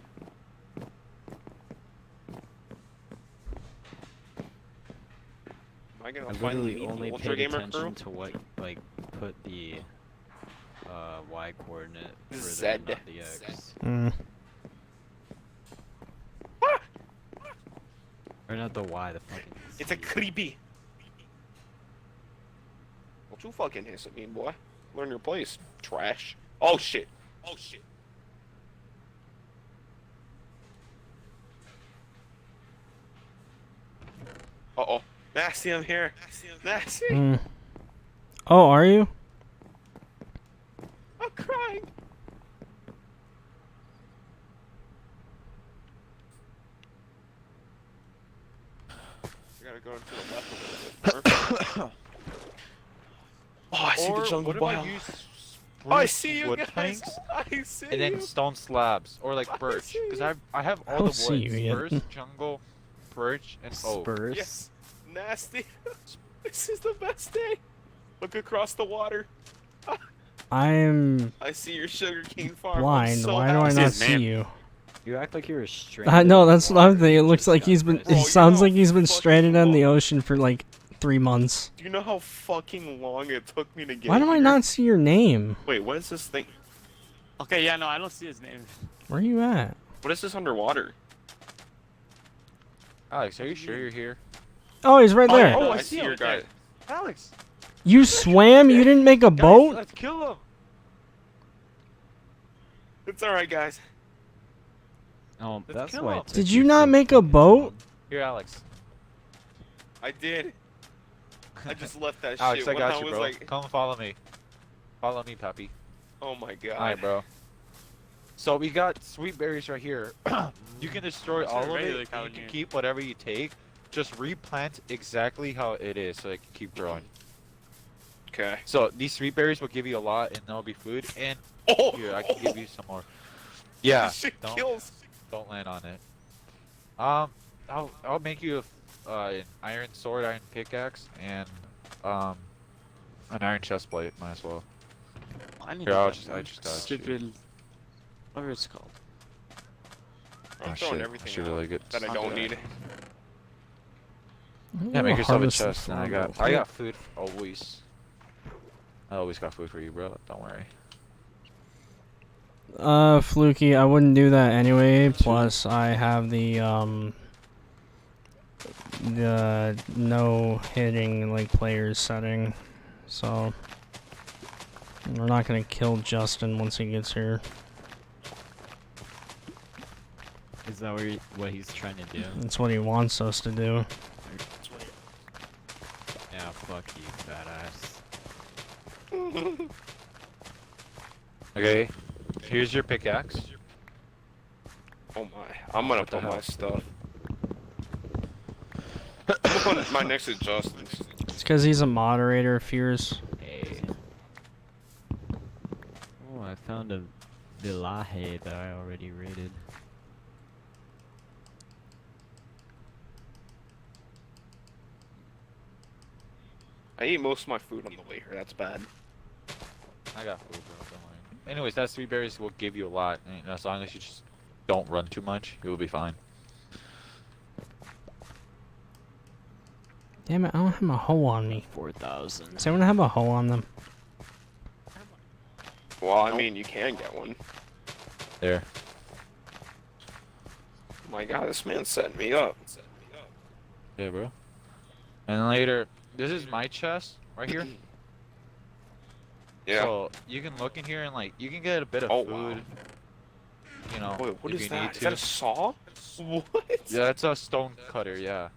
Am I gonna I finally literally meet only the Ultra paid Gamer attention crew? to what, like, put the Y coordinate further, Z. not the X. Mm. Or not the Y, the fucking It's a Z. creepy. Don't you fucking hiss at me, boy. Learn your place, trash. Oh shit. Oh shit. Uh-oh. Nasty, I'm here. Nasty. Mm. Oh, are you? I'm crying. I gotta go to the left a little bit. Oh, I see the Or jungle what if I biome. use I spruce see you wood guys. planks I see and then you. stone slabs or like I birch? see Because you. I have I all don't the see woods. you yet. First jungle, perch, and oh. Spurs. Yes. Nasty. This is the best day. Look across the water. I'm I see your sugarcane farm. I'm blind. so Why do I happy. not his see name. you? You act like you're a stranger. I know, that's what I'm thinking. It looks like he's been. Bro, It you sounds know like he's been fucking stranded on the long- ocean for like 3 months. Do you know how fucking long it took me to get Why do I here? not see your name? Wait, what is this thing? Okay, yeah, no, I don't see his name. Where are you at? What is this underwater? Alex, are you sure you're here? Oh, he's right there. Oh, I I see see your him. guy. Alex, You swam? You didn't make a guys, boat? let's kill him. It's alright, guys. Oh, Let's that's kill why. him. it took Did you you not so make a fucking boat? long. Here, Alex. I did. I just left that Alex, shit I when got I you, was bro. like, Come follow me. Follow me, Pappy. oh my god. Alright, bro. So we got sweet berries right here. You can destroy What's all that of regular it, cow and in you can here? keep whatever you take. Just replant exactly how it is, so it can keep growing. Okay. So these sweet berries will give you a lot, and that'll be food. And Oh! here, I can give you some more. Yeah, This shit don't- kills. don't land on it. I'll make you an iron sword, iron pickaxe, and an iron chest plate. Might as well. I need Here, I that just got you. stupid. Whatever it's called. I'm Oh, throwing shit, everything should out really get. that I don't need. Yeah, make yourself a Harvest the chest, and I flower. got food always. I always got food for you, bro. Don't worry. Fluky, I wouldn't do that anyway. Plus, I have the no hitting like players setting, so we're not gonna kill Justin once he gets here. Is that what he's trying to do? That's what he wants us to do. Yeah, fuck you, fat ass. Okay, here's your pickaxe. Oh my. I'm gonna What the put my hell? stuff. I'm gonna put mine next to Justin's. It's because he's a moderator, Fears. Hey. Oh, I found a villaje that I already raided. I ate most of my food on the way here. That's bad. I got food, bro. Don't worry. Anyways, that sweet berries will give you a lot, and as long as you just don't run too much, you will be fine. Damn it, I don't have a hoe on me. 4,000. Does anyone have a hoe on them? Well, I mean, you can get one. There. Oh my god, this man's setting me up. Yeah, bro. And later, this is my chest right here. Yeah. So you can look in here and like you can get a bit of Oh, food. wow. You know, Wait, what if is you that? need Is to. that a saw? What? Yeah, it's a stone cutter. Yeah.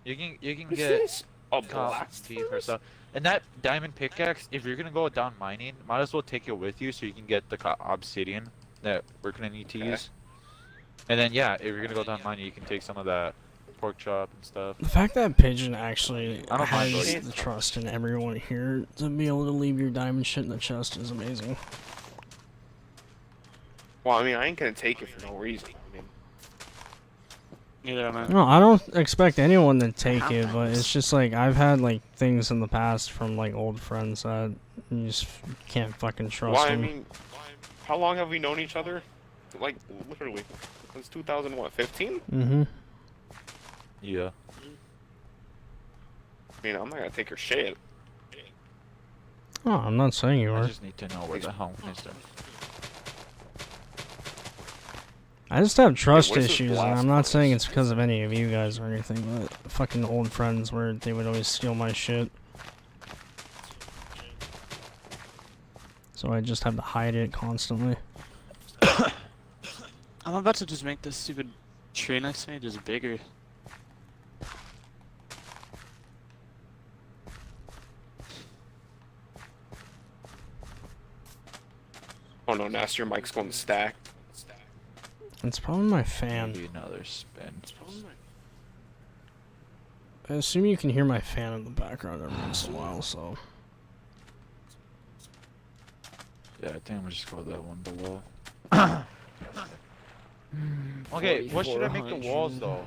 You can What is get this? A cops blast and beef or furnace? stuff. And that diamond pickaxe, if you're gonna go down mining, might as well take it with you so you can get the obsidian that we're gonna need to Okay. use. And then yeah, if you're gonna go down mining, you can take some of that pork chop and stuff. The fact that Pigeon actually I don't mind has those. the trust in everyone here to be able to leave your diamond shit in the chest is amazing. Well, I mean, I ain't gonna take it for no reason. I mean, Neither am I. No, I don't expect anyone to take it, but it's just like I've had like things in the past from like old friends that you just can't fucking trust well, I them. mean, how long have we known each other? Like, literally, since 2015? Mm-hmm. Yeah. I mean, I'm not gonna take your shit. Oh, I'm not saying you I are. just need to know where the hell is there. I just have trust what is this issues, and blast I'm not saying furnace? it's because of any of you guys or anything, but fucking old friends where they would always steal my shit. So I just have to hide it constantly. I'm about to just make this stupid tree next to me just bigger. Oh no, Nasty, your mic's going to stack. It's probably my fan. Maybe another spin. I assume you can hear my fan in the background every once in a while, so. Yeah, I think I'm gonna just go with that one below. Okay, what should I make the walls though?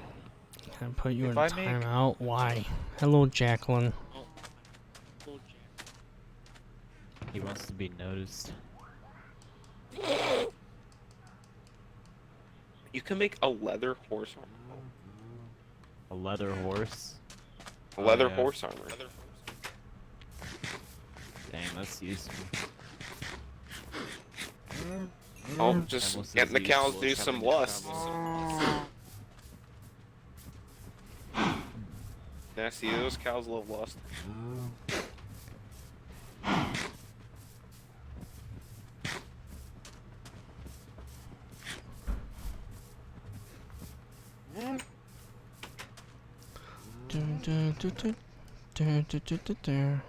Can I put you If in I make- timeout? Why? Hello, Jacqueline. He wants to be noticed. You can make a leather horse armor. A leather horse. A leather yeah. horse armor. Dang, that's useful. Oh, just Almost getting the as cows useful do as some having lust. travel. Yeah, see, those cows love lust. Dun, dun, dun, dun, dun, dun, dun, dun, dun.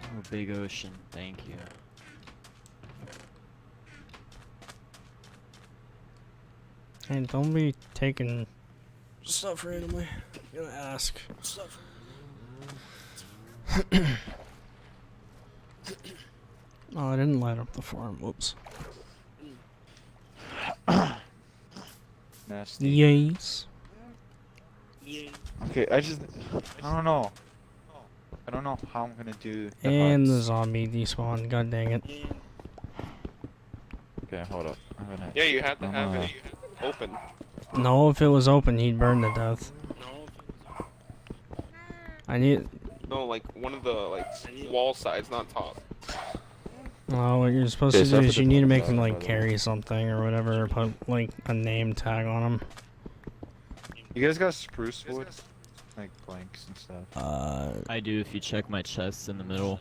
Oh, big ocean. Thank you. Hey, don't be taking stuff randomly. I'm gonna ask. Oh, I didn't light up the farm. Whoops. Nasty. Yes. Okay, I don't know. I don't know how I'm gonna do the And the huts. zombie despawned. God dang it. Okay, hold up. I'm gonna. Yeah, you have to I'm have gonna- it open. No, if it was open, he'd burn to death. I need. No, like one of the like wall sides, not top. Well, what you're supposed Okay, to so do I is put you the need to thumbs make up, him by like the way. carry something or whatever, or put like a name tag on him. You guys got spruce wood? Like planks and stuff. I do if you check my chest in the middle.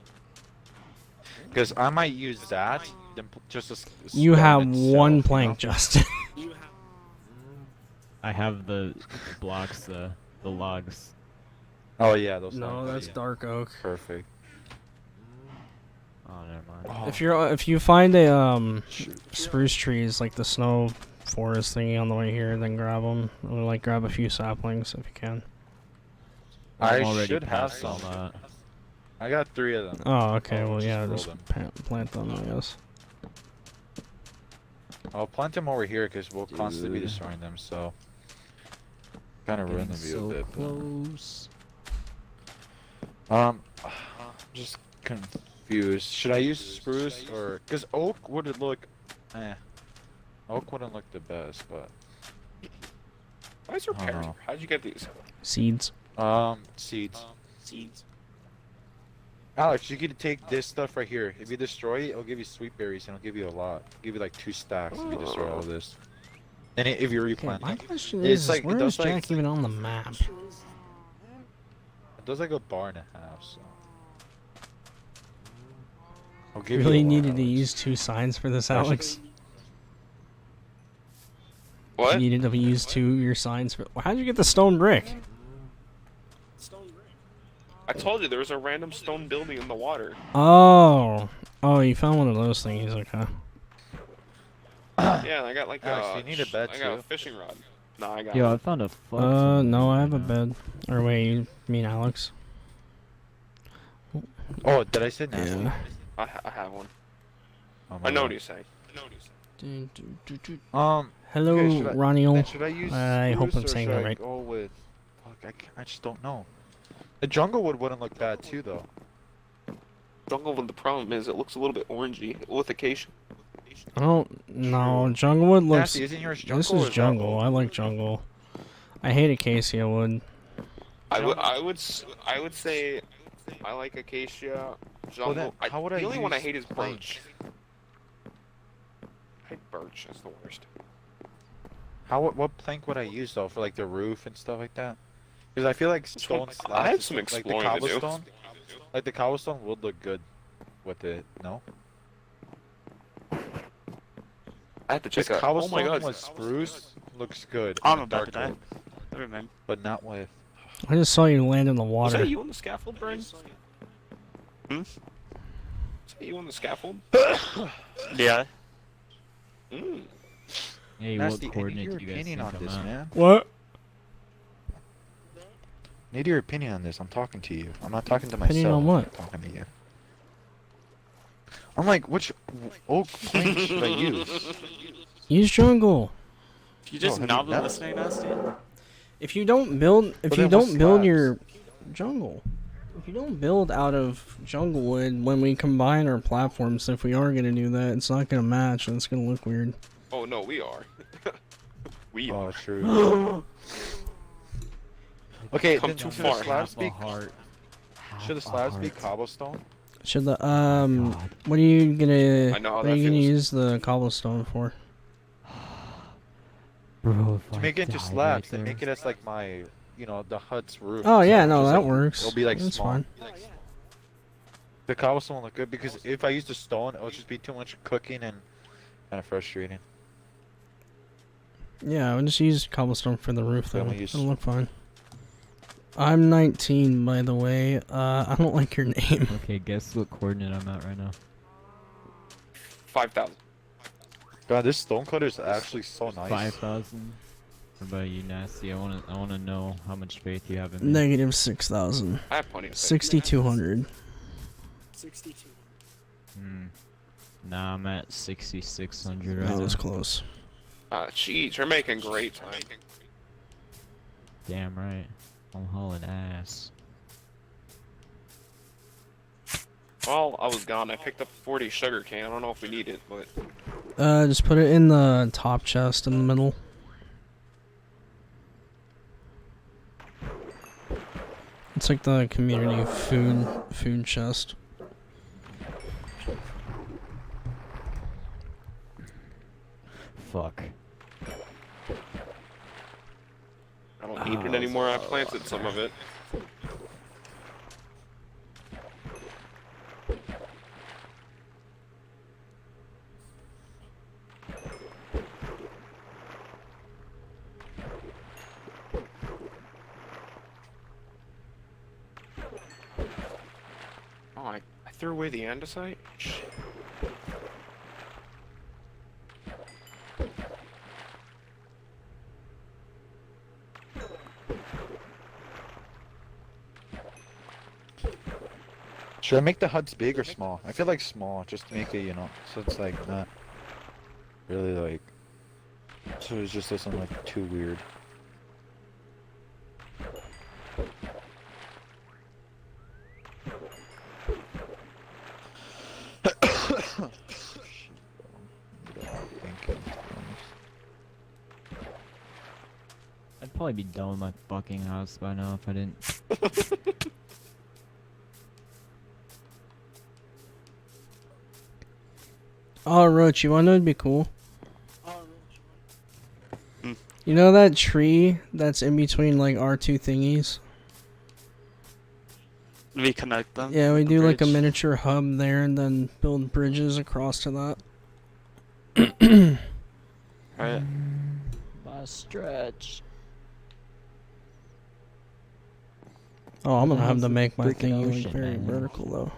Because I might use that. Then just a You stone have itself, one you plank, know? Justin. I have the blocks, the logs. Oh yeah, those. No, sound that's good. dark oak. Perfect. Oh, never mind. Oh, If you find a shoot. spruce trees like the snow forest thingy on the way here, then grab them. Or like grab a few saplings if you can. I I'm already should have past all some. that. I got 3 of them. Oh, okay. Oh, Well, just yeah, roll just them. plant them, I guess. I'll plant them over here because we'll constantly be Dude. destroying them. So kind of ruin the view a bit. but- close. I'm just confused. Should I use spruce or because oak would look? Oak wouldn't look the best, but Why is there I don't pears? know. How'd you get these? Seeds. seeds. Seeds. Alex, you can take this stuff right here. If you destroy it, it'll give you sweet berries and it'll give you a lot. It'll give you like 2 stacks if you destroy all this. And if you Okay, replant my it, question It's is, like- it where does is like- Jack even on the map? it does like a bar and a half. So I'll give Really you a lot, needed to Alex. use 2 signs for this, Actually- Alex? What? You needed to use 2 of your signs for. Well, how'd you get the stone brick? I told you there was a random stone building in the water. Oh. Oh, you found one of those things. Okay. Yeah, and I got like Alex, a. you need a bed, I got too. a fishing rod. No, I got. Yo, I one. found a fuck. ton No, I have a right now. bed. Or wait, you mean Alex? Oh, did I say nasty? Yeah. I have one. Oh, my I know bad. what you're saying. Hello, Okay, should I- Ronnie. Then should I use I hope spruce I'm or saying should that I right. go with? Fuck, I just don't know. The jungle wood wouldn't look bad too, though. Jungle, the problem is it looks a little bit orangey with acacia. I don't know. Junglewood looks. Nasty, isn't yours jungle? This or is that jungle. oak? I like jungle. I hate acacia wood. I would say I like acacia. Jungle. then how would I the only one I use hate is plank? birch. I hate birch. That's the worst. What plank would I use though for like the roof and stuff like that? Because I feel like stone I slabs, have is- some like the exploring to do. cobblestone, like the cobblestone would look good with it. No, I have to check because out. Oh cobblestone my god. with spruce looks good. I'm in about to dark die. oak, Never mind. but not with. I just saw you land in the Was water. that you on the scaffold, Brian? Was that you on the scaffold? Yeah. Mm. Hey, Nasty, what I need your coordinate do you guys opinion think on I'm this, at? man. What? Need your opinion on this. I'm talking to you. I'm not talking to myself. Opinion on what? I'm talking to you. I'm like, which oak plank should I use? Use jungle. You just Oh, have not you been not? listening, Nasty? If you don't build, if But you then what's don't build slabs? your jungle, if you don't build out of jungle wood, when we combine our platforms, if we are gonna do that, it's not gonna match and it's gonna look weird. Oh no, we are. We Oh, are. true. Okay, Come then too should far. the slabs Half a be heart. should the Half a slabs be heart. cobblestone? Should the God. what are you gonna I know how what are that you gonna feels. use the cobblestone for? Bro, if To I make it into died slabs, right to make there- it as like my, the hut's roof. Oh and yeah, stuff, no, just that like- works. It'll be like That's small. fine. The cobblestone will look good because if I use the stone, it'll just be too much cooking and kind of frustrating. Yeah, I would just use cobblestone for the roof Yeah, though. we use- It'll look fine. I'm 19, by the way. I don't like your name. Okay, guess what coordinate I'm at right now. 5,000. God, this stone cutter is actually so nice. 5,000. What about you, Nasty? I wanna know how much faith you have in me. Negative 6,000. I have plenty of faith. 6,200. 62. Nah, I'm at 6,600 right That now. was close. Jeez, you're making great time. Damn right. I'm hauling ass. Well, I was gone. I picked up 40 sugar cane. I don't know if we need it, but Just put it in the top chest in the middle. It's like the community food chest. Fuck. I don't need it anymore. I planted some of it. Oh, I threw away the andesite? Shit. Should I make the huts big or small? I feel like small, just to make it, so it's like not really like, so it just doesn't look too weird. I'd probably be done with my fucking house by now if I didn't. Oh, Roach, you wanna know what'd be cool? Hmm. You know that tree that's in between like our two thingies? We connect them. Yeah, we the do like a bridge. miniature hub there and then build bridges across to that. Right. Last stretch. Oh, I'm gonna have to That's a make my freaking thingy like ocean, very man. vertical though.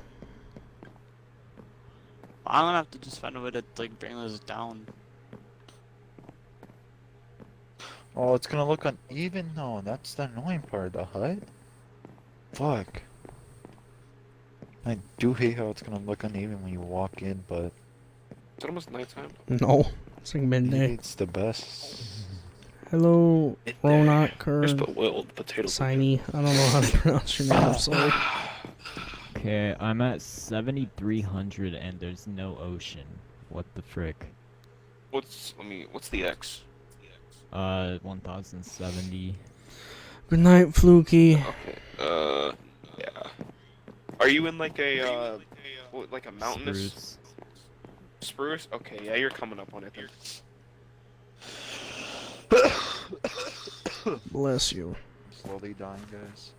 I'm gonna have to just find a way to like bring this down. Oh, it's gonna look uneven though. That's the annoying part of the hut. Fuck. I do hate how it's gonna look uneven when you walk in, but Is it almost nighttime? No, it's like midday. it's the best. Hello, Ronak Where's or the oiled potato? Siny. I don't know how to pronounce your name. I'm sorry. Okay, I'm at 7,300 and there's no ocean. What the frick? What's the X? 1,070. Good night, Fluky. Okay. Yeah. Are you in like a like a mountainous Spruce. spruce? Okay, yeah, you're coming up on it then. Bless you. Slowly dying, guys.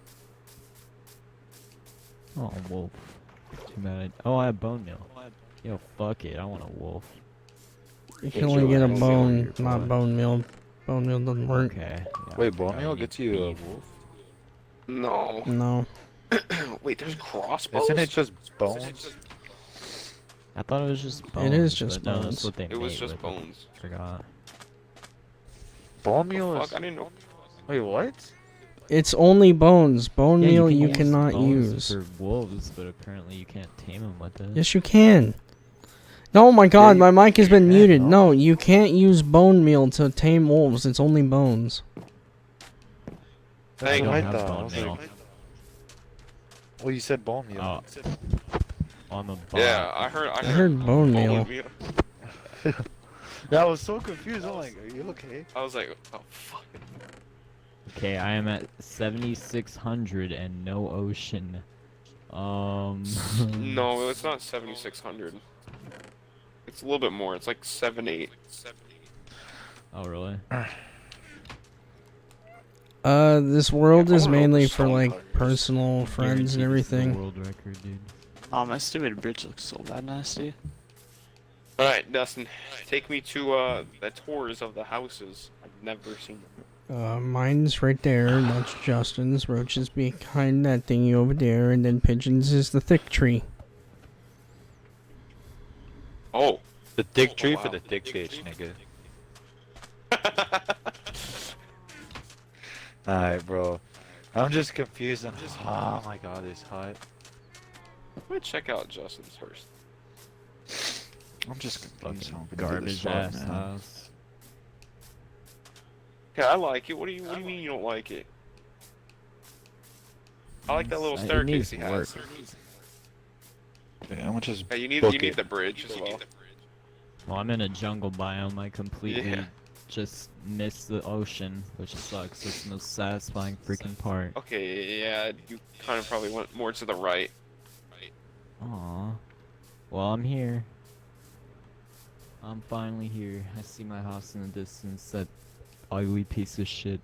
Oh, wolf. Too bad. Oh, I have bone meal. Yo, fuck it. I want a wolf. You can only get a Joe, bone, your not boy. bone meal. Bone meal doesn't work. Okay. Yeah, Wait, bone I meal need gets you a beef. wolf? No. No. Wait, there's crossbows? Isn't it just bones? I thought it was just bones. It is just but no, bones. that's what they It was made just with bones. Forgot. Bone The meal fuck? is. I didn't know. Wait, what? It's only bones. Bone Yeah, meal can you use cannot bones use. for wolves, but apparently you can't tame them with it. Yes, you can. No, my God, my mic has been can, muted. no? No, you can't use bone meal to tame wolves. It's only bones. That's I what don't I have thought. I bone was meal. like, well, you said bone meal. Oh, I'm a bot. Yeah, I heard. I heard bone meal. Yeah, I was so confused. I'm like, are you okay? I was like, oh fuck. Okay, I am at 7,600 and no ocean. No, it's not 7,600. It's a little bit more. It's like 7,800. Oh really? This world Yeah, I is wanna know mainly the for stone like colors. personal friends and Guaranteed this is the everything. World record, dude. Oh, my stupid bridge looks so bad nasty. All right, Dustin, take me to the tours of the houses. I've never seen them. Mine's right there. That's Justin's. Roach is behind that thingy over there, and then Pigeons is the thick tree. Oh. The thick tree wow. for the thick bitch, nigga. Alright, bro. I'm just confused on Oh my god, it's hot. I'm gonna check out Justin's first. I'm just confused Fucking on garbage ass house. Okay, I like it. What do you mean you don't like it? I like that little It staircase needs he work. has. Okay, I'm just Yeah, you Book need it. the bridge as well. Well, I'm in a jungle biome. I completely Yeah. just missed the ocean, which sucks. It's the most satisfying freaking part. Okay, yeah, you kind of probably went more to the right. Aw. Well, I'm here. I'm finally here. I see my house in the distance. That ugly piece of shit.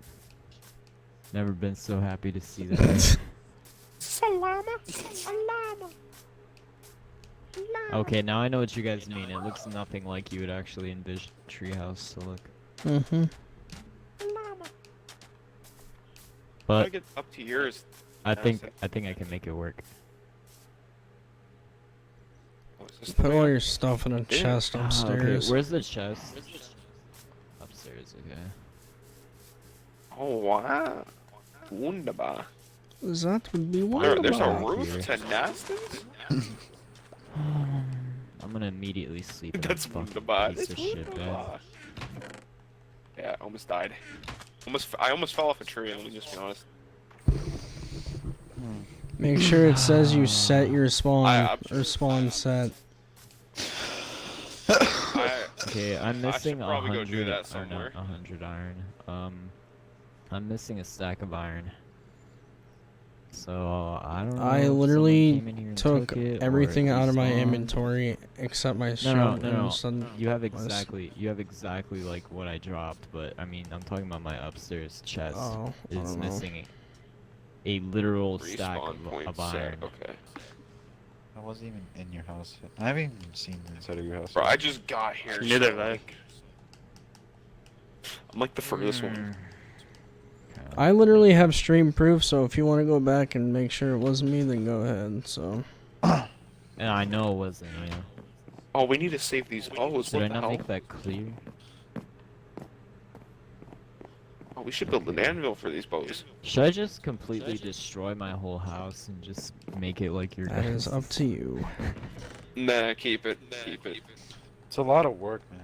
Never been so happy to see that. Salama, salama. Okay, now I know what you guys mean. It looks nothing like you would actually envision a treehouse. So look, Mm-hmm. Gotta but get up to yours. I think I can make it work. Oh, is this the Put way all up? your stuff in a chest Ah, upstairs. okay, where's the chest? Upstairs. Okay. Oh wow, wunderbar. That would be There's a wonderful. roof Here. to Nastin's? I'm gonna immediately sleep in That's that fucking wunderbar. piece That's of shit bed. wunderbar. Yeah, I almost died. I almost fell off a tree. Let me just be honest. Make sure it says you set your spawn I- or spawn set. Okay, I'm I missing should probably go do 100 that or somewhere. not 100 iron. I'm missing a stack of iron. So I don't know. I if someone literally came in here and took it, or everything it out of my respawned. inventory except my No, shotgun. no. Son- You have was- exactly like what I dropped, but I mean I'm talking about my upstairs chest. Oh, I It's don't know. missing a literal stack Respawn point of set. iron. Okay. I wasn't even in your house yet. I haven't even seen inside of your house. Bro, yet. I just got here. Neither so, have I. like, I'm like the furthest one. Okay. I literally have stream proof, so if you want to go back and make sure it wasn't me, then go ahead. So And I know it wasn't, you know. Oh, we need to save these O's. Did I What the not hell? make that clear? Oh, we should build an anvil for these bows. Should I just completely destroy my whole house and just make it like your that guys'? is up to you. Nah, keep it. Keep it. It's a lot of work, man.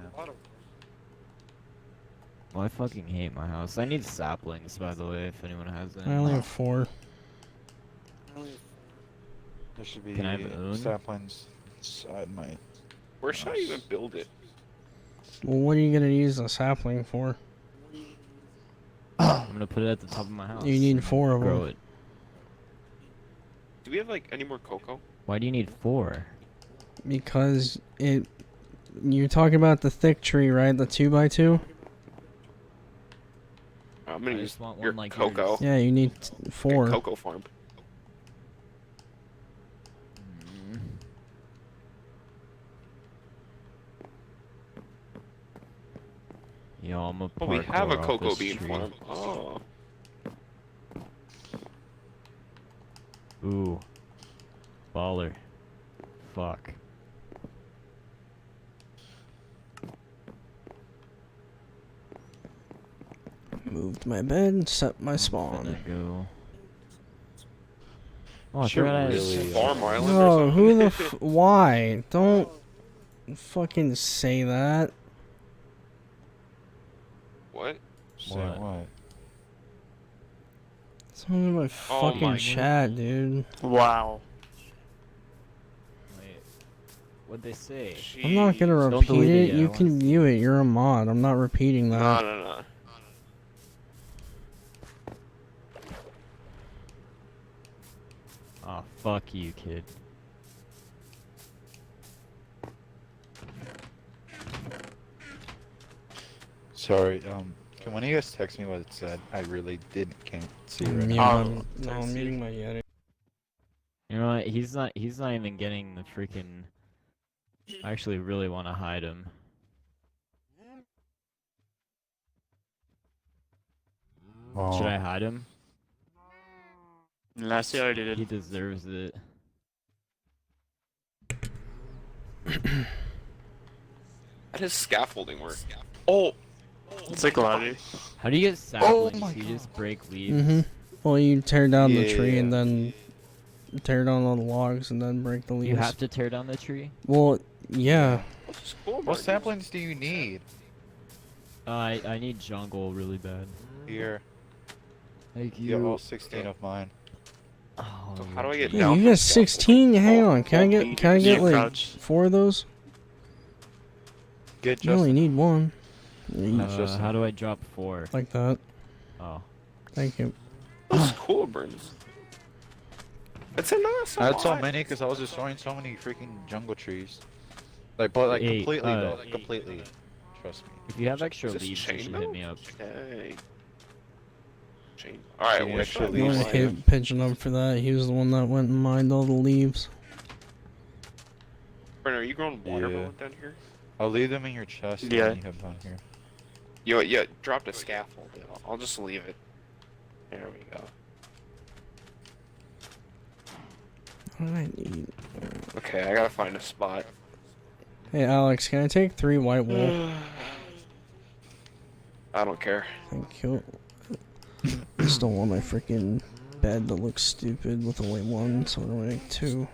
Well, I fucking hate my house. I need saplings, by the way, if anyone has I only any. have 4. There should be Can I have own? saplings inside my. Where should I even build it? Well, what are you gonna use a sapling for? I'm gonna put it at the top of my house. You need and 4 of grow them. it. Do we have like any more cocoa? Why do you need 4? Because it. You're talking about the thick tree, right? The 2x2. I'm gonna I use just want your one like cocoa. yours. Yeah, you need 4. Cocoa farm. Mm. Yo, I'm a Oh, we have a parkour off cocoa this bean tree. farm. Oh. Ooh. Baller. Fuck. Moved make my bed, set my I'm spawn. gonna go. Oh, I Should forgot I really, Farm Island or No, something? who the why? Don't fucking say that. What? Say What? what? Someone in my Oh fucking my chat, dude. Wow. Wait. What'd they say? I'm not gonna Jeez. Don't repeat delete it it. yet, I You wanna can see. view it. You're a mod. I'm not repeating that. No, no, no. Oh, fuck you, kid. Sorry, can one of you guys text me what it said? I really can't see right Mute now. my- no, I'm muting my Yeti. You know what? He's not even getting the freaking. I actually really want to hide him. Should I hide him? Last year I already He did. deserves it. How does scaffolding work? Oh! It's like lottery. How do you get saplings? my You just break leaves. Mm-hmm. Well, you tear down the tree and Yeah. then tear down all the logs and then break the leaves. You have to tear down the tree. Well, yeah. What's this cool What bird? saplings do you need? I need jungle really bad. Here, Thank you have all 16 of mine. Oh, So how do I get Yeah, down you from got 16. Hang Oh, on. Can I oh, get You like crouch. 4 of those? Get You only just need 1. You- That's just- how do I drop 4? Like that. Oh. Thank you. Those cool burns. It's a nice. I had so many because I was destroying so many freaking jungle trees. Like, but like Hey, completely though, like completely. Trust me. If you have extra Is this leaves, you chain should though? hit me up. Okay. Chain. Alright, Chain what extra should I You leaves. want to do? hit Pigeon up for that? He was the one that went and mined all the leaves. Brennan, are you growing watermelon down here? I'll leave them in your chest Yeah. when you have down here. Yeah, dropped a scaffold. I'll just leave it. There we go. What do I need? Okay, I gotta find a spot. Hey, Alex, can I take 3 white wool? I don't care. Thank you. I just don't want my freaking bed to look stupid with only 1, so I'm gonna make 2.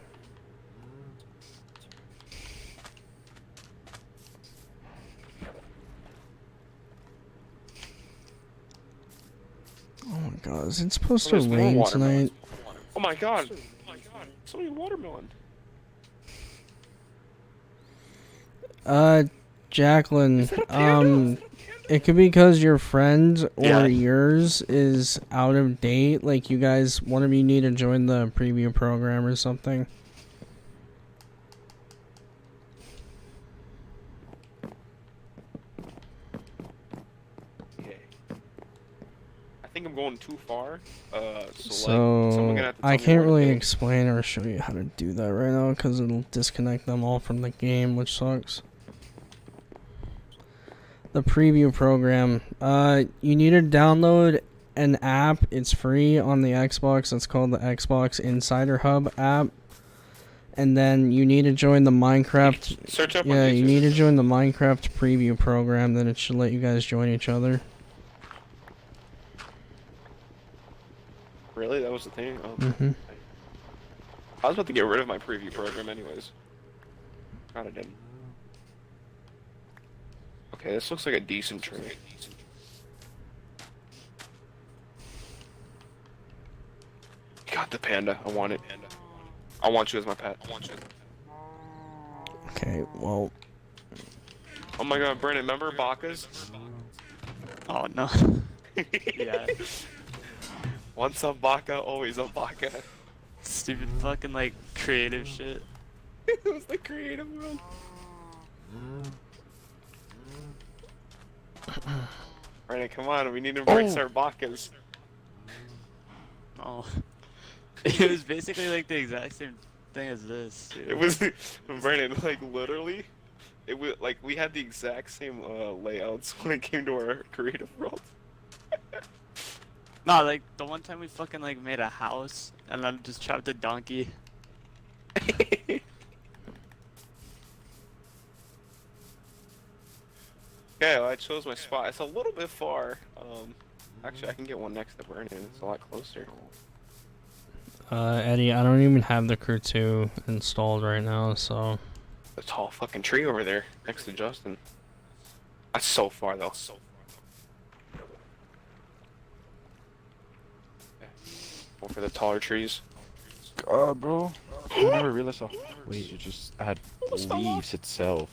Oh my god, is it supposed to There's more rain watermelon. tonight? Oh my god! So many watermelon. Jacqueline, Is that a panda? it could be because your friend or Yeah. yours is out of date. Like, you guys, one of you need to join the preview program or something. Okay. I think I'm going too far. Like, someone So, gonna have to tell I me can't where to really go. explain or show you how to do that right now because it'll disconnect them all from the game, which sucks. The preview program. You need to download an app. It's free on the Xbox. It's called the Xbox Insider Hub app. And then you need to join the Minecraft. Search up on Yeah, you YouTube. need to join the Minecraft preview program. Then it should let you guys join each other. Really? That was the thing? Oh. Mm-hmm. I was about to get rid of my preview program anyways. God, I didn't. Okay, this looks like a decent tree. God, the panda. I want it. I want you as my pet. I want you. Okay, well, Oh my god, Brandon, remember Bacchus? Oh no. Yeah. Once a Bacca, always a Bacca. Stupid fucking like creative shit. It was the creative one. Brandon, come on, we need to embrace our Baccas. Oh. It was basically like the exact same thing as this. Dude. It was, Brandon, like literally, it was like we had the exact same layouts when it came to our creative world. No, like the one time we fucking like made a house and then just trapped a donkey. Yeah, well, I chose my spot. It's a little bit far. Actually, I can get one next to Vernon. It's a lot closer. Eddie, I don't even have the Crew 2 installed right now, so... The tall fucking tree over there next to Justin. That's so far though. Go for the taller trees. God, bro. I never realized how. Wait, it just had leaves itself.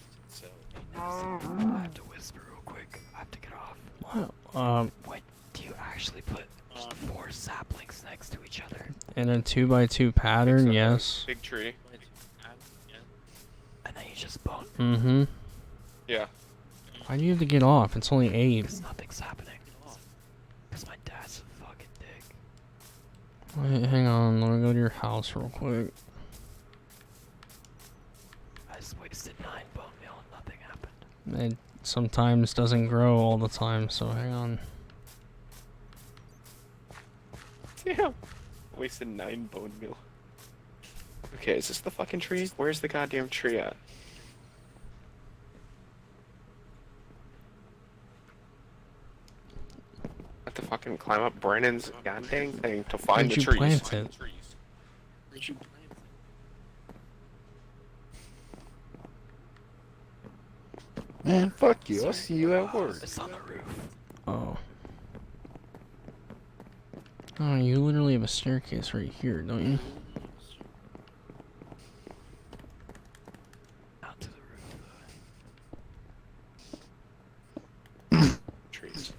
I have to whisper real quick. I have to get off. What? What do you actually put 4 saplings next to each other? In a 2x2 pattern, So, yes. Big tree. And then you just bone Mm-hmm. Yeah. Why do you have to get off? It's only 8. because nothing's happening. Because my dad's a fucking dick. Wait, hang on. Let me go to your house real quick. I just wasted 9 bone meal and nothing happened. It sometimes doesn't grow all the time, so hang on. Damn. Wasted 9 bone meal. Okay, is this the fucking tree? Where's the goddamn tree at? I have to fucking climb up Brennan's goddamn thing to find Where'd the you trees. plant it? Where'd you plant Man, fuck you. I'll see you at work. It's on the roof. Oh. Oh, you literally have a staircase right here, don't you? Out to the roof. trees?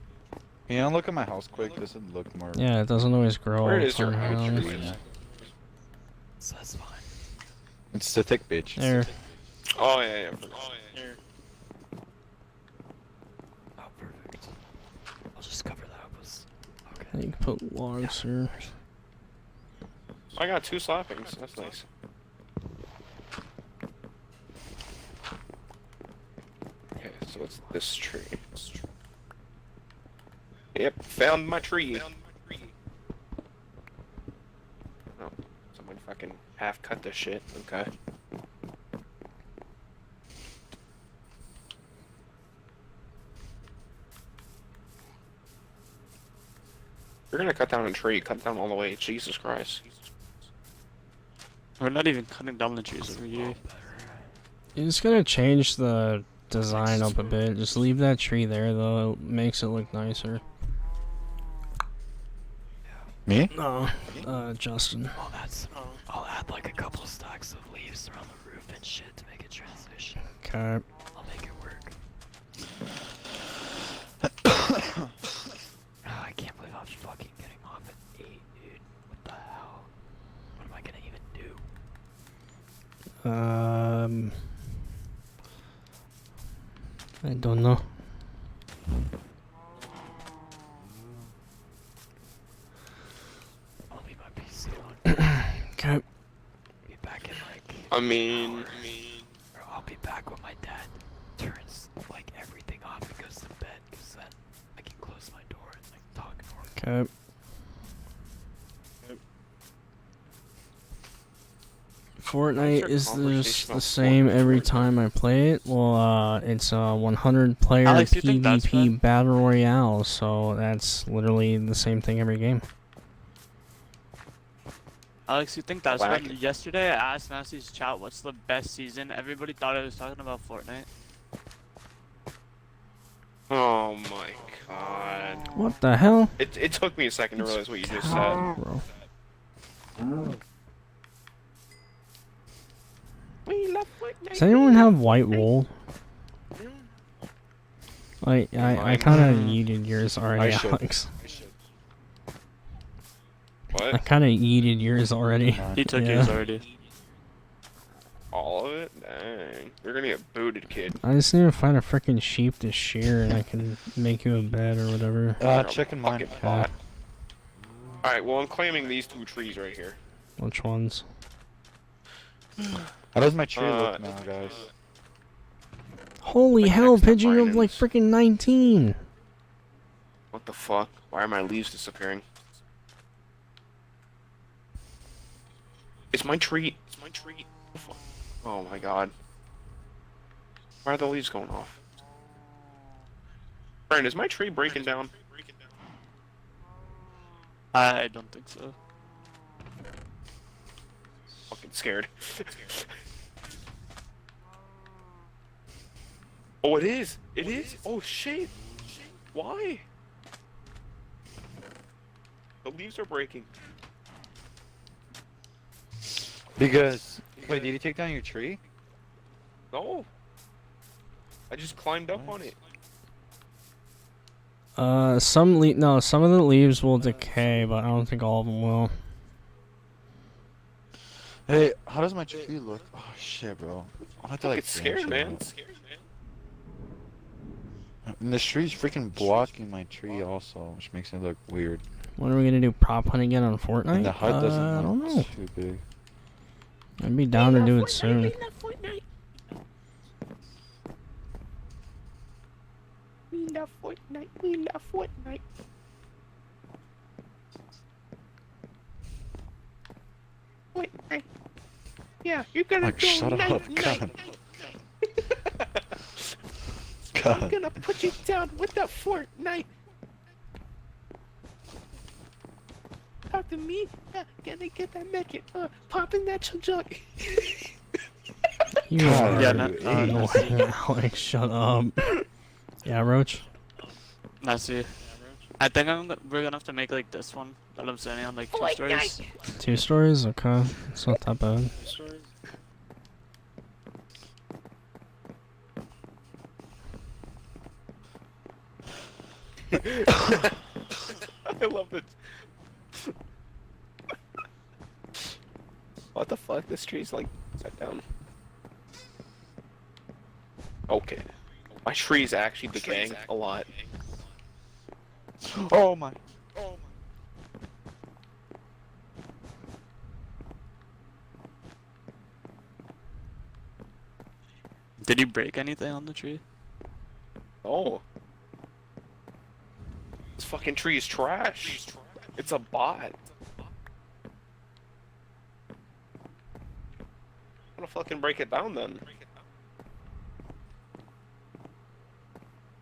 Can you look at my house quick? Does it look more? Yeah, it doesn't always grow Where all the is your time. house? hang on. Trees? So that's fine. It's the thick bitch. There. Oh yeah, yeah. Oh, perfect. I'll just cover that up with... Okay. You can put logs here. I got 2 slappings. That's nice. Okay, so it's this tree. Yep, found my tree. Oh, someone fucking half cut this shit. Okay. You're gonna cut down a tree, cut down all the way. Jesus Christ. We're not even cutting down the trees over here. You're just gonna change the design up a bit. Just leave that tree there, though. It makes it look nicer. Me? No, Justin. Well, that's... I'll add like a couple of stacks of leaves around the roof and shit to make it transition. Okay. I'll make it work. I can't believe I'm fucking getting off at 8, dude. What the hell? What am I gonna even do? I don't know. I'll leave my PC on. Okay. Be back in like... I mean, Or I'll be back when my dad turns like everything off and goes to bed, because then I can close my door and like talk normally. Okay. Fortnite Start is just conversation the about same every Fortnite. time I play it. Well, it's a 100 player Alex, you think that's PvP bad? battle royale, so that's literally the same thing every game. Alex, you think that's Whack. when yesterday I asked Nancy's chat what's the best season? Everybody thought I was talking about Fortnite. oh my god. What the hell? It took me a second to realize what you just said. Bro. We love Fortnite. Does anyone have white wool? I kind of yeeted yours already, I should. Alex. I What? kind of yeeted yours already. He took Yeah. yours already. All of it? Dang. You're gonna get booted, kid. I just need to find a freaking sheep to shear and I can make you a bed or whatever. You're a Checking mine. fucking bot. Alright, well, I'm claiming these 2 trees right here. Which ones? How does my tree Uh, look now, guys? Holy Like hell, next to Pigeon, you have like Brandon's. freaking 19! What the fuck? Why are my leaves disappearing? It's my tree. It's my tree. Oh my god. Why are the leaves going off? Brian, is my tree breaking down? I don't think so. Fucking scared. Oh, it is. It is. Oh shit. Why? The leaves are breaking. Because wait, did you take down your tree? No. I just climbed up on it. Some of the leaves will decay, but I don't think all of them will. Hey, how does my tree look? Oh shit, bro. I have to like It's scared, man. branch it out. And this tree's freaking blocking my tree also, which makes it look weird. When are we gonna do prop hunt again on Fortnite? And the hut I doesn't don't look know. too big. I'd be down to do it soon. We love Fortnite. We love Fortnite. Fortnite. Yeah, you're gonna Like, go shut night, up, night. God. I'm God. gonna put you down with the Fortnite. Talk to me. Gonna get that naked. Popping that junk. You God, are Yeah, annoying, Alex. Shut up. Yeah, Roach. I see. I think we're gonna have to make like this one that I'm saying on like 2 stories. 2 stories? Okay. It's not that bad. I love it. What the fuck? This tree's like set down. Okay. My tree's actually decaying a lot. Oh my. Did you break anything on the tree? Oh. This fucking tree is trash. It's a bot. I'm gonna fucking break it down then.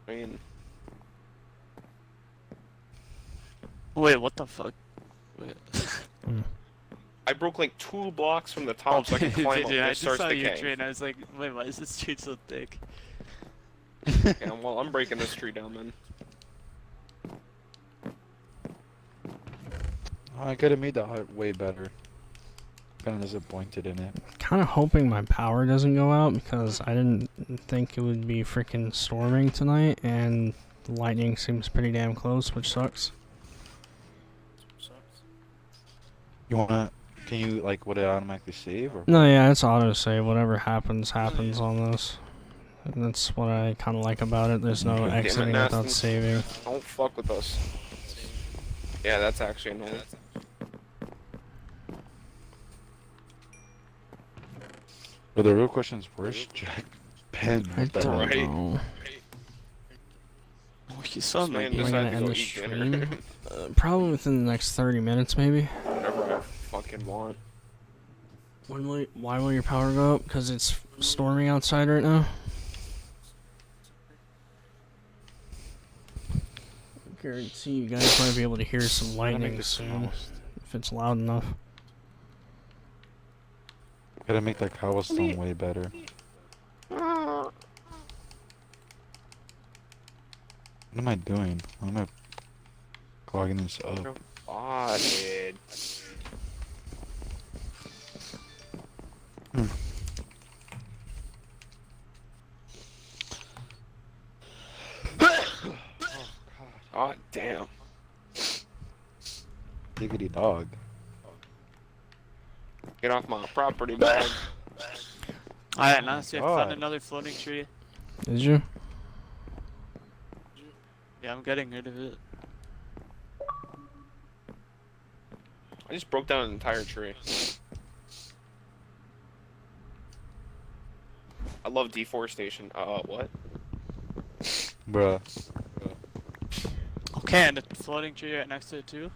I mean, Wait, what the fuck? Wait. I broke like 2 blocks from the top so I can climb up and I it just starts saw your tree decaying. and I was like, wait, why is this tree so thick? Yeah, well, I'm breaking this tree down then. I could have made the hut way better. Kind of disappointed in it. Kind of hoping my power doesn't go out because I didn't think it would be freaking storming tonight, and the lightning seems pretty damn close, which sucks. You wanna? Can you like would it automatically save or? No, yeah, it's auto save. Whatever happens, happens on this. And that's what I kind of like about it. There's no Okay. Damn it, exiting without Nasty. saving. Don't fuck with us. Yeah, that's actually annoying. But the real question is, where's Jack Penn? I What the hell? don't Right. know. Oh, you saw This my man Am I decided gonna to end go the eat dinner. stream? Probably within the next 30 minutes, maybe. Whatever I fucking want. Why will your power go up? Because it's storming outside right now? I guarantee you guys might be able to hear some lightning soon, if it's loud enough. Gotta make that cobblestone way better. What am I doing? How am I clogging this up? Ah, dude. Oh, damn. Diggity dog. Get off my property, dog. Alright, now see, I found God. another floating tree. Did you? Yeah, I'm getting rid of it. I just broke down an entire tree. I love deforestation. What? Bruh. Okay, and the floating tree right next to it too.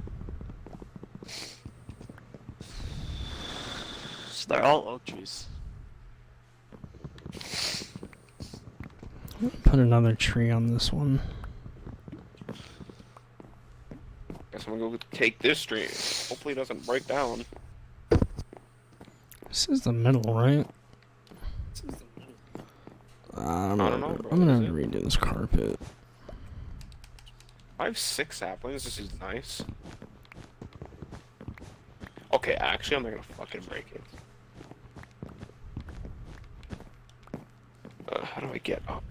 So they're all oak trees. Put another tree on this one. Guess Guess I'm gonna go take this tree. Hopefully it doesn't break down. This is the middle, right? I don't know, bro. I'm gonna Is have to it? redo this carpet. I have 6 saplings. This is nice. Okay, actually, I'm not gonna fucking break it. How do I get up?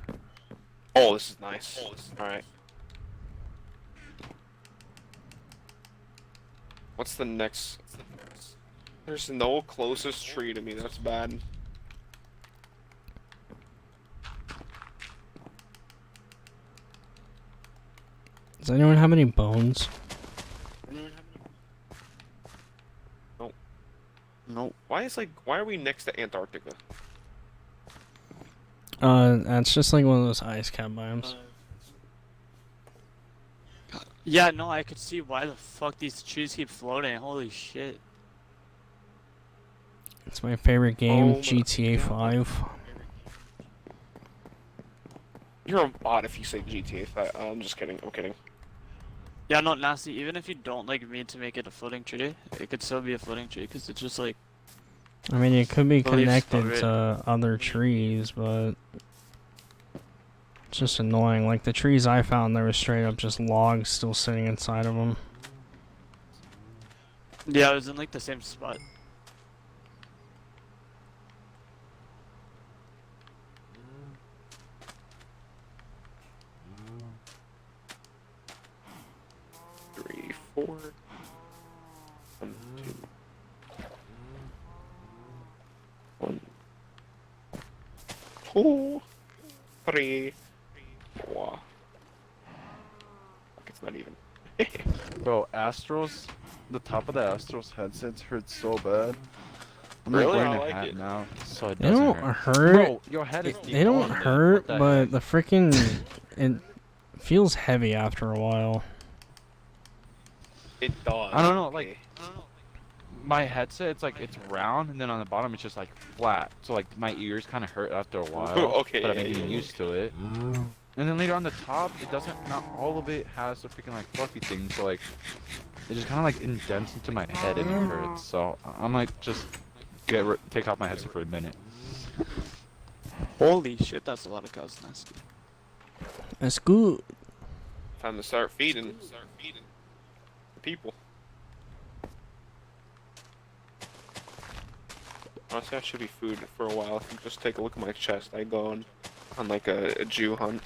Oh, this is nice. Alright. What's the next? There's no closest tree to me. That's bad. Does anyone have any bones? No. Why are we next to Antarctica? That's just like one of those ice cap biomes. Yeah, no, I could see why the fuck these trees keep floating. Holy shit. It's my favorite game, Oh my GTA 5. You're a bot if you say GTA 5. I'm just kidding. I'm kidding. Yeah, no, Nasty, even if you don't like mean to make it a floating tree, it could still be a floating tree because it's just like. I mean, it could be The leaves connected float, to other trees, but it's just annoying. Like the trees I found, there was straight up just logs still sitting inside of them. Yeah, it was in like the same spot. Three, 4. 1, 2. 1, 2, 3, 4. Fuck, it's not even. Bro, Astros, the top of the Astros headsets hurt so bad. I'm Really? wearing I a like hat it. now, so it They doesn't don't hurt. hurt. Bro, your head is They don't deformed, hurt, what the but heck? the freaking it feels heavy after a while. It does. I don't know, like my headset, it's like it's round, and then on the bottom it's just like flat. So like my ears kind of hurt after a while. Okay, but I've yeah, been getting yeah. used to it. And then later on the top, it doesn't. Not all of it has the freaking like fluffy thing. So like, it just kind of like indents into my head and it hurts. So I'm like, just take off my headset for a minute. Holy shit, that's a lot of cows, Nasty. That's good. Time to start feeding. People. Honestly, I should be food for a while. If you just take a look at my chest, I go on like a Jew hunt.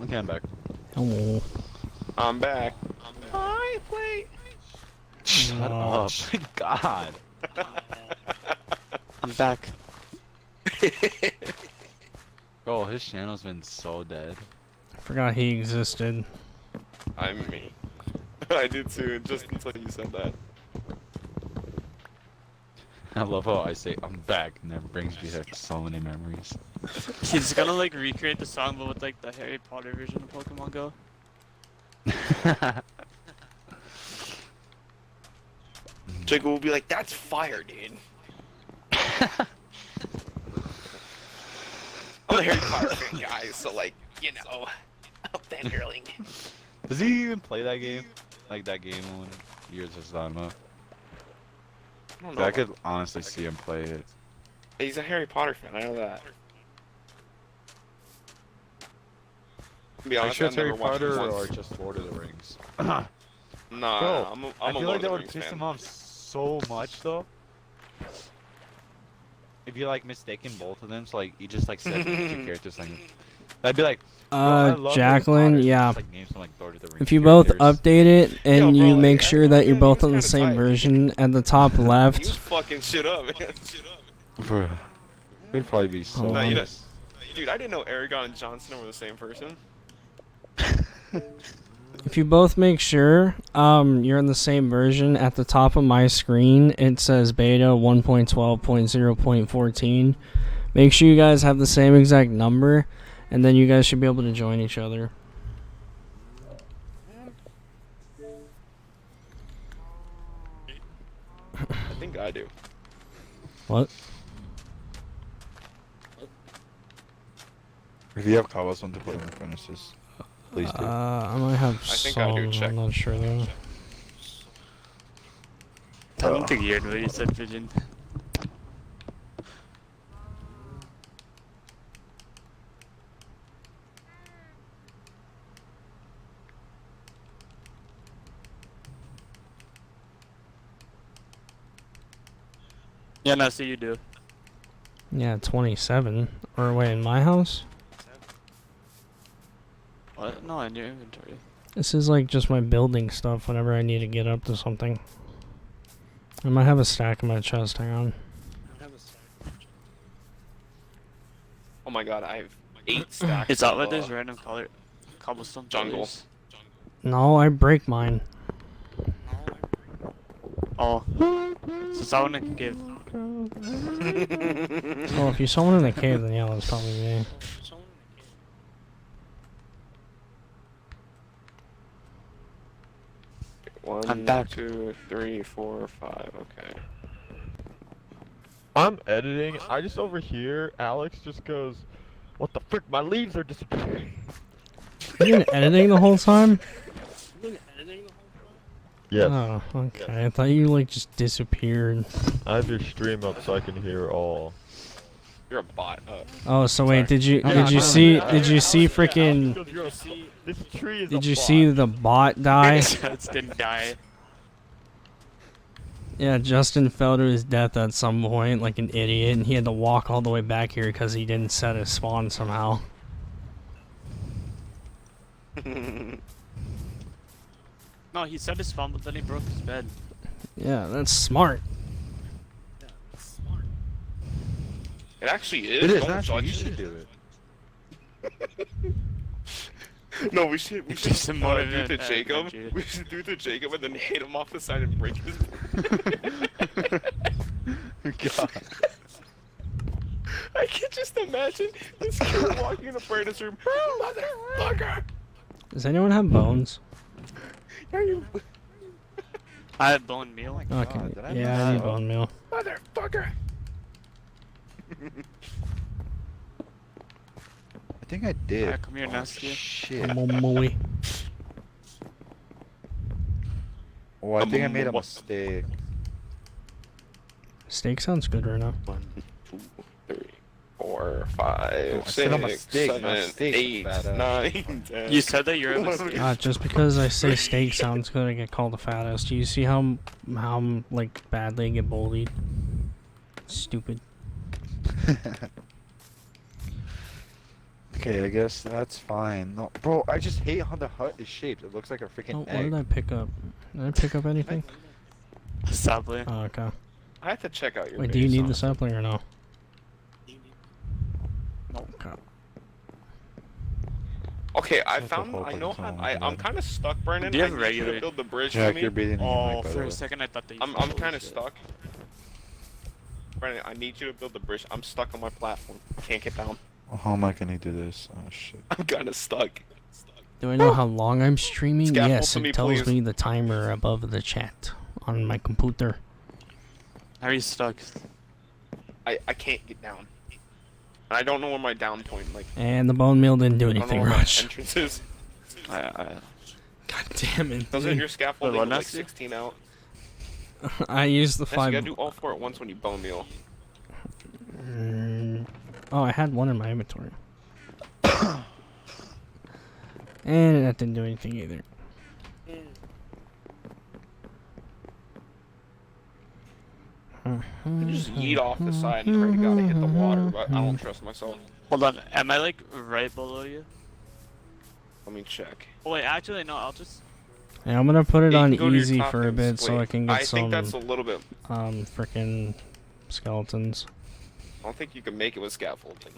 Okay, I'm back. Hello. I'm back. Hi, wait. Shut Oh, up. God. I'm back. Bro, his channel's been so dead. I forgot he existed. I'm me. I did too, just until you said that. I love how I say I'm back, and that brings me back so many memories. He's gonna like recreate the song, but with like the Harry Potter version of Pokemon Go. Jacob will be like, "That's fire, dude." I'm a Harry Potter fan, guys, so like, you know, I'm fangirling. Does he even play that game? Like that game when you're just on him? I don't know. I could honestly see him play it. He's a Harry Potter fan. I know that. To be Are you honest, sure I've it's Harry never watched Potter it or once. just Lord of the Rings? Nah, Bro, I'm I a feel Lord like of that the would Rings piss fan. him off so much though. If you like mistaken both of them, so like you just like said two characters like I'd be like, bro, I love Harry Jacqueline, Potter, so yeah. just, like, name some, like, Lord of the Rings If you both characters. update it and Yo, bro, you like, make sure that you're man, both he on the was same kinda tight. version at the top He was left. fucking shit up, man. Bro, it'd probably be so Hold No, you know, nice. dude, I didn't know Aragon and Johnson were the same person. If you both make sure you're in the same version, at the top of my screen it says beta 1.12.0.14. Make sure you guys have the same exact number, and then you guys should be able to join each other. I think I do. What? If you have cobblestone to put in the furnaces, please do. I might have I think I do, some. check. I'm not sure though. I don't think you heard what you said, Pigeon. Yeah, no, so you do. Yeah, 27. Or wait, in my house? What? No, in your inventory. This is like just my building stuff whenever I need to get up to something. I might have a stack in my chest, hang on. Oh my god, I have 8 stacks. Is that of, what there's random color cobblestone jungle. pillars? No, I break mine. Oh. So someone can give. Well, if you saw one in the cave, then yeah, that's probably me. One, I'm back. 2, 3, 4, 5. Okay. I'm editing. I just overhear Alex just goes, "What the frick? My leaves are disappearing." You been editing the whole time? Yes. Oh, okay. I thought you like just disappeared. I have your stream up so I can hear all. You're a bot. Oh, so wait, Sorry. did you Yeah, see freaking This tree is did a you bot. see the bot die? Just didn't die. Yeah, Justin fell to his death at some point like an idiot, and he had to walk all the way back here because he didn't set his spawn somehow. No, he said his phone, but then he broke his bed. Yeah, that's smart. It actually is. It is, Don't actually, you judge should it. do it. No, we should Just do motivate the Jacob. Nigeria. We should do the Jacob and then hit him off the side and break his. God. I can just imagine this kid walking in the furnace room. Motherfucker! Does anyone have bones? Are you I have bone meal. Okay. God, did I Yeah, mess I need up? bone meal. motherfucker? I think I did. Alright, come here, Oh, Nasty. shit. Momoe. Oh, I think I made a mistake. Steak sounds good right now. 1, 2, 3, 4, 5, I said I'm a 6, steak, not 7, steak, 8, badass. 9, 10. You said that you're a mistake. Just because I say steak sounds good, I get called the fattest. Do you see how like badly I get bullied? Stupid. Okay, I guess that's fine. No, bro, I just hate how the hut is shaped. It looks like a freaking Oh, what egg. did I pick up? Did I pick up anything? Sadly. Oh, okay. I have to check out your Wait, do you base, need the honestly. sapling or no? Okay. Okay, I What the found. fuck I is know. going on I'm with kind of stuck, Brandon. Do you I have need you to regular- build the bridge Jack, for you're me. breathing in your Oh, mic, by the for way. a second I thought that you I'm holy kind of shit. stuck. Brandon, I need you to build the bridge. I'm stuck on my platform. I can't get down. How am I gonna do this? Oh shit. I'm kind of stuck. Do I know how long I'm streaming? Scaffold Yes, to it me, tells please. me the timer above the chat on my computer. How are you stuck? I can't get down. And I don't know where my down point. Like And the bone meal didn't do I don't know anything, where my Rush. entrance is. I God damn it. Doesn't your scaffolding what, like Nasty? 16 out? I used the Yes, you 5. gotta do all 4 at once when you bone meal. Oh, I had one in my inventory. And that didn't do anything either. You just yeet off the side and pray to God I hit the water, but I don't trust myself. Hold on, am I like right below you? Let me check. Oh wait, actually no, I'll just... Yeah, I'm gonna put it Yeah, you on can go to your easy top for a things. bit so Wait, I can I get think some that's a little bit. freaking skeletons. I don't think you can make it with scaffolding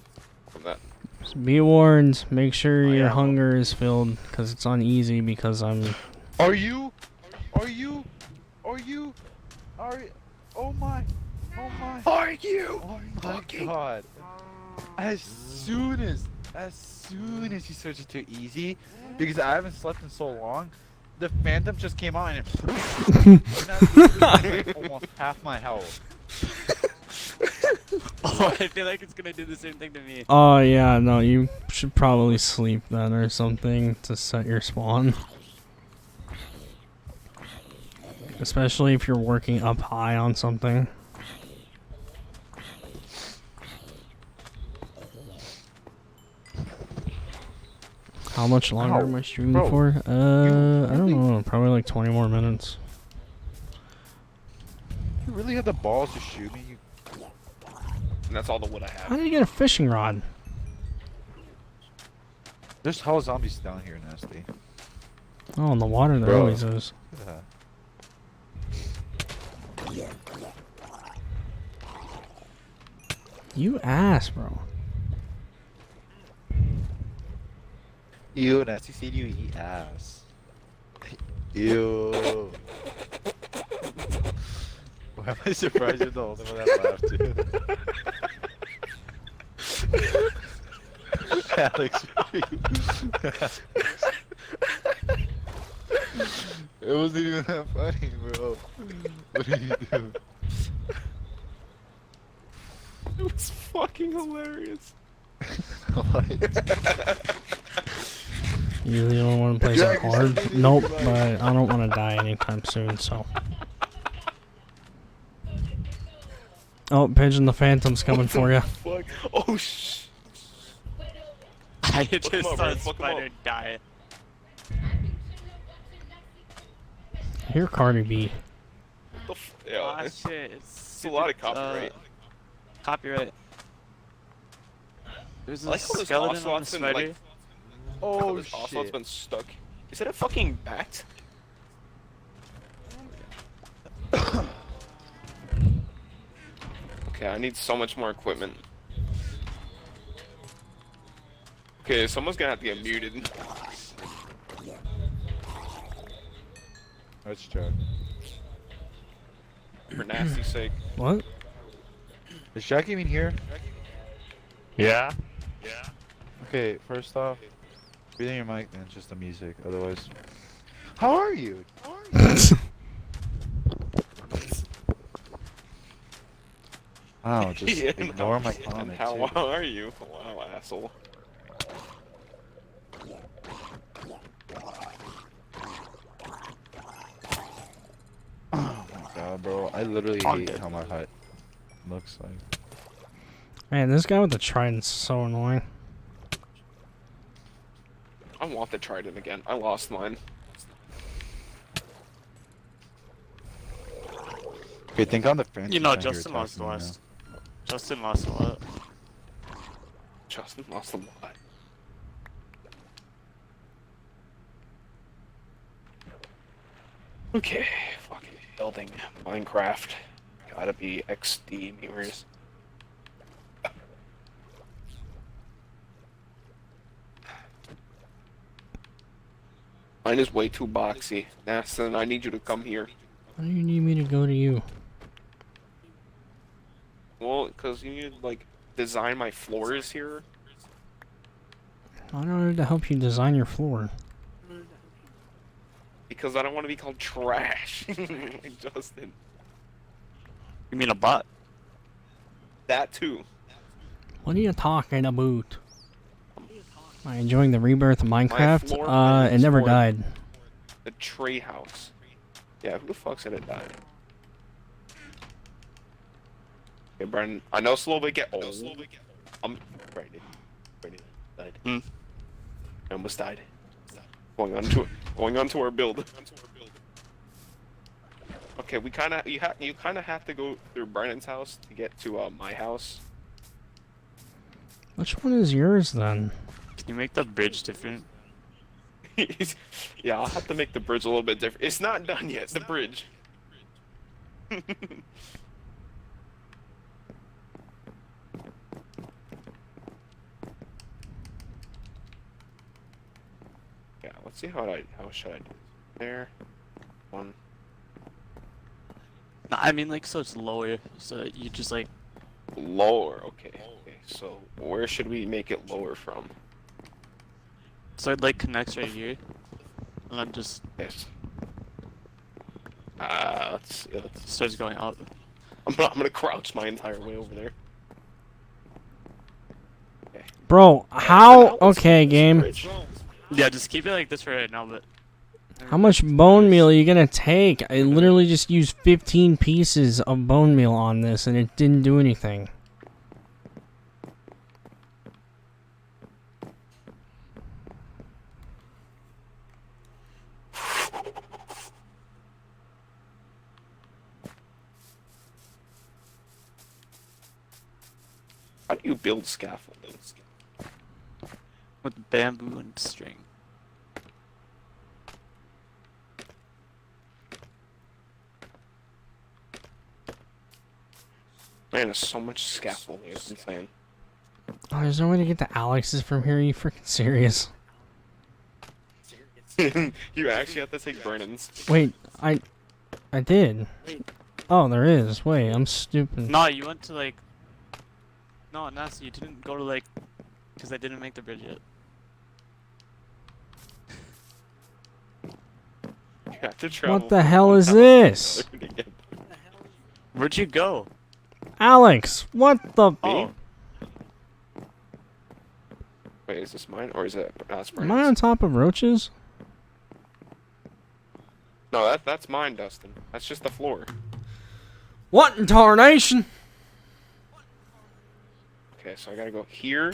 from that. Just be warned, make sure Oh, your yeah, well- hunger is filled, because it's on easy because I'm... Are you? Are you? Are you? Are you? Oh my! Oh my! Are you? Oh my god! As soon as you switch it to easy, because I haven't slept in so long, the Phantom just came out and it almost half my health. Oh, I feel like it's gonna do the same thing to me. Oh yeah, no, you should probably sleep then or something to set your spawn. Especially if you're working up high on something. How much longer Ow, am I streaming bro, for? I don't really- know, probably like 20 more minutes. You really had the balls to shoot me? You... And that's all the wood I How have. did you get a fishing rod? There's hell zombies down here, Nasty. Oh, in the water there Bro. always is. Look at that. You ass, bro. Ew, Nasty said you eat ass. Ew. Why am I surprised you're the only one that laughed too? Alex, it wasn't even that funny, bro. What did you do? It was fucking hilarious. What? You really don't want to play some hard? Nope, but I don't want to die anytime soon, so. Oh, Pigeon the Phantom's coming for you. Fuck. Oh shh. I him just up, saw bro, a fuck him spider up. die. Here, Cardi B. Yeah, Oh it's shit, it's a lot of stupid, copyright. Copyright. There's I a like how this skeleton on the ocelot's been, spider. like, Oh this ocelot's shit. been stuck. Is it a fucking bat? Okay, I need so much more equipment. Okay, someone's gonna have to get muted. Let's check. For nasty's sake. What? Is Jack even here? Yeah. Okay, first off, breathing your mic and just the music. Otherwise, how are you? Oh, just Yeah, ignore my and comment. how too. are you? Wow, asshole. Oh my god, bro! I literally hate how my hut looks like. Man, this guy with the trident's so annoying. I want the trident again. I lost mine. Okay, think on the fancy You know, side you're Justin lost the attacking me last. Justin lost a lot. Justin lost a lot. Okay, fucking building Minecraft. Gotta be XD mirrors. Mine is way too boxy. Nastin, I need you to come here. Why do you need me to go to you? Well, because you need to, like, design my floors here. I don't know to help you design your floor. Because I don't want to be called trash. Like Justin. You mean a bot? That too. What are you talking about? Am I enjoying the rebirth of Minecraft? floor It plans never for- died. The tree house. Yeah, who the fuck said it died? Okay, Brendan. I know slowly get old. I'm Brandon. Brandon died. Hmm. I almost died. Going on to our build. Okay, we kind of you kind of have to go through Brandon's house to get to my house. Which one is yours then? Can you make the bridge different? Yeah, I'll have to make the bridge a little bit different. It's not done yet, the bridge. Yeah, let's see how should I do this? There. One. No, I mean like so it's lower, so you just like Lower, okay. Okay, so where should we make it lower from? so it like connects right here, and then just Yes. Let's see. starts going up. I'm gonna crouch my entire way over there. Bro, how? Okay, game. Bridge. Yeah, just keep it like this for right now, but How much bone meal are you gonna take? I literally just used 15 pieces of bone meal on this and it didn't do anything. How do you build scaffolding? with bamboo and string. Man, there's so much scaffolding. It's insane. Oh, there's no way to get to Alex's from here. Are you freaking serious? You actually have to take Brennan's. Wait, I did. Oh, there is. Wait, I'm stupid. No, you went to like. No, Nasty, you didn't go to like. Because I didn't make the bridge yet. You have to travel What the from hell one is house to this? another to get there. Where'd you go? Alex, what the? Oh, Wait, is this mine or is it? That's Am I on Brennan's. top of roaches? No, that's mine, Dustin. That's just the floor. What in tarnation? Okay, so I gotta go here,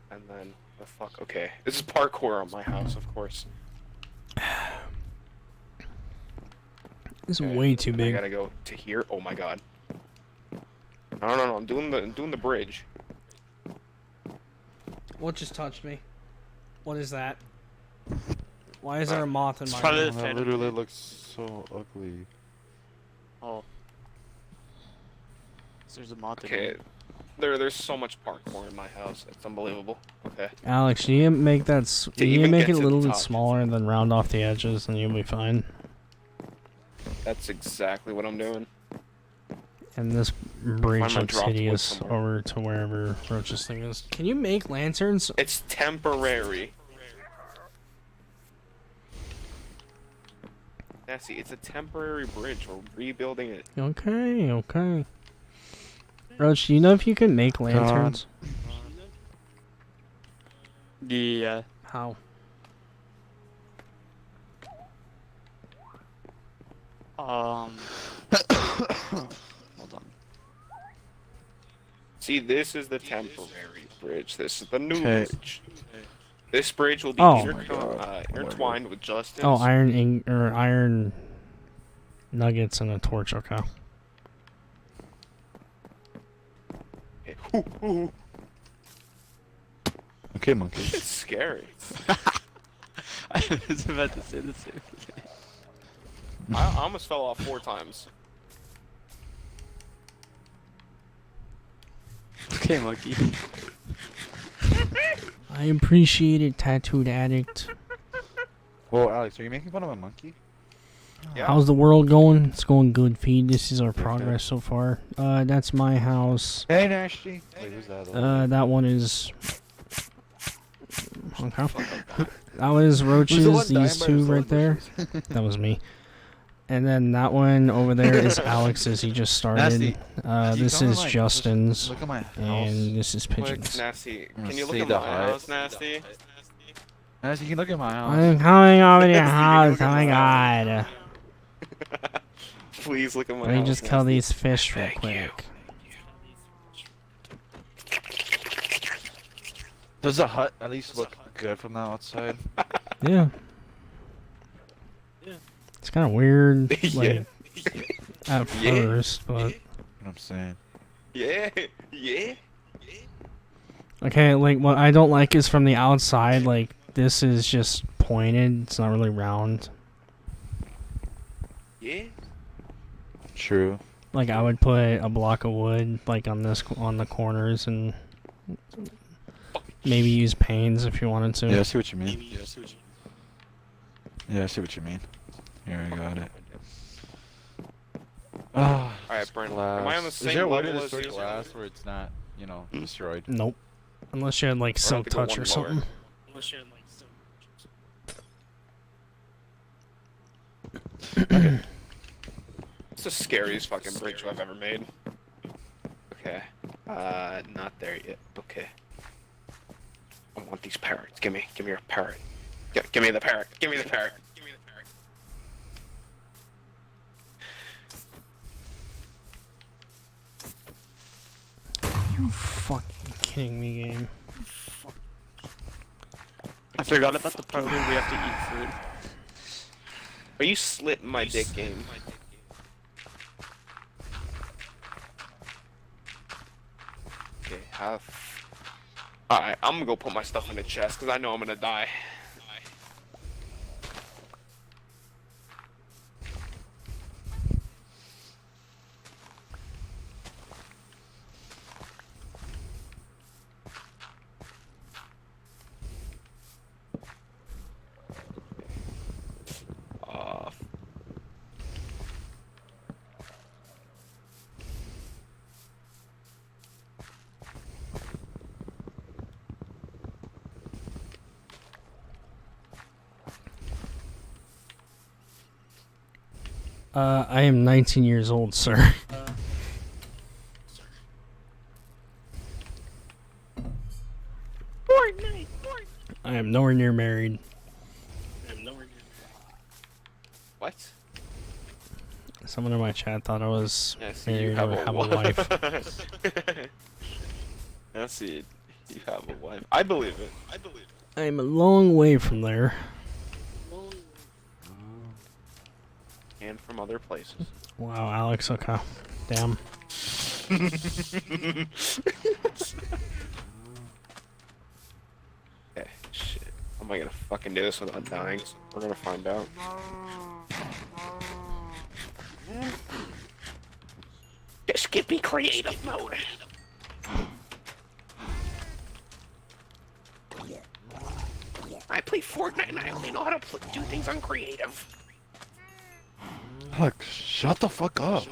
and then the fuck. Okay, this is parkour on my house, of course. This is Okay, way too I big. gotta go to here. Oh my god. No, I'm doing the bridge. What just touched me? What is that? Why is there a moth in It's my probably room? the That phantom. literally looks so ugly. Oh. So there's a moth in Okay, here. there's so much parkour in my house. It's unbelievable. Okay. Alex, you need to make that. To You need to even make get it a to the little bit top. smaller and then round off the edges, and you'll be fine. That's exactly what I'm doing. And this Why bridge am I looks dropped wood hideous somewhere? over to wherever Roach's thing is. Can you make lanterns? It's temporary. Yeah, see, it's a temporary bridge. We're rebuilding it. Okay, okay. Roach, do you know if you can make lanterns? Yeah. How? Hold on. See, this is the temporary bridge. This is the new Okay. bridge. This bridge will be Oh my intertwined with Justin's. Oh, iron nuggets and a torch. Okay. Okay. Ooh, ooh, Okay, monkey. it's scary. I was about to say the same thing. I almost fell off 4 times. Okay, monkey. I appreciate it, tattooed addict. Whoa, Alex, are you making fun of a monkey? Yeah. How's the world going? It's going good, Feed. This is our progress so far. That's my house. Hey, Nasty. Wait, who's that? That one is. Okay. That was Roach's. Who's the one dying These by two the right there. That was me. And then that one over there is Alex's. He just started. Nasty. Can you This come and, is like, just Justin's. Look at my house. And this is Quick, Pigeon's. Nasty. I'm Can you gonna look see at the my height. house, Nasty? Nasty, you can look at my house. I'm coming over to your Nasty, house. look Oh at my my god. Please look at my Let me house. just kill Nasty. these fish real Thank you. quick. Does the hut at least look good from the outside? Yeah. It's kind of weird, Yeah. like, at Yeah. first, but You know what I'm saying? Yeah, yeah. Okay, like what I don't like is from the outside, like this is just pointed. It's not really round. Yeah. True. Like I would put a block of wood like on the corners and maybe use panes if you wanted to. Yeah, I see what you mean. Yeah, I see what you mean. Here, I got it. Ah, Alright, Brent. glass. Am I on the Is same there a way level to as destroy you? glass where it's not, you know, destroyed? Nope. Unless you had like silk to go touch or one something. It's the scariest fucking bridge I've ever made. Okay. Not there yet. Okay. I want these parrots. Give me your parrot. Give me the parrot. Give me the parrot. Give me the parrot. You fucking kidding me, game? I forgot about the part where we have to eat food. Are you slitting my dick, game? Okay, have. Alright, I'm gonna go put my stuff in the chest because I know I'm gonna die. I am 19 years old, sir. I am nowhere near married. What? Someone in my chat thought I was Yeah, see, married you have or a have a wife. I see. You have a wife. I believe it. I believe it. I'm a long way from there. And from other places. Wow, Alex, okay. Damn. Okay, shit. How am I gonna fucking do this without dying? We're gonna find out. Just give me creative mode. I play Fortnite and I only know how to do things on creative. Look, shut the fuck up.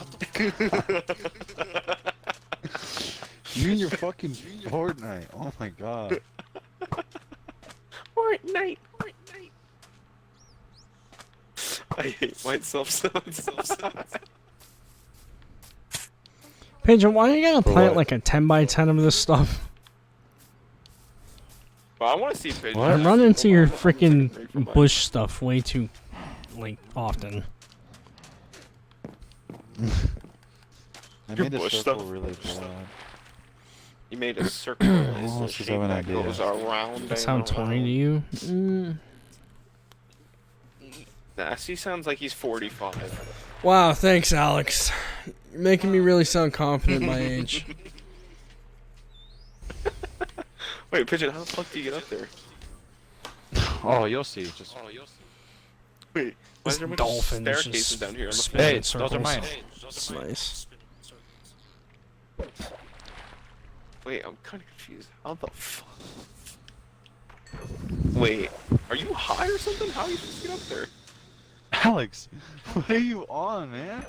You and your fucking Fortnite. Oh my god. Fortnite. I hate myself so Pigeon, why are you gonna For plant what? like a 10 by 10 of this stuff? Well, I want to see Pigeon. What? I run into your freaking From my- bush stuff way too, like, often. I Your made a bush circle stuff. really broad. You made a circle. Oh, It's a she's shape having an that idea. goes around. That and sound 20 to around. you? Mm. Nah, he sounds like he's 45. Wow, thanks, Alex. You're making me really sound confident my age. Wait, Pigeon, how the fuck do you get up there? Oh, you'll see. Just. Wait, why This is there a bunch of dolphin is staircases just down here on the spinning Hey, in those are circles. mine. It's nice. Wait, I'm kind of confused. How the fuck? Wait, are you high or something? How are you supposed to get up there? Alex, what are you on, man?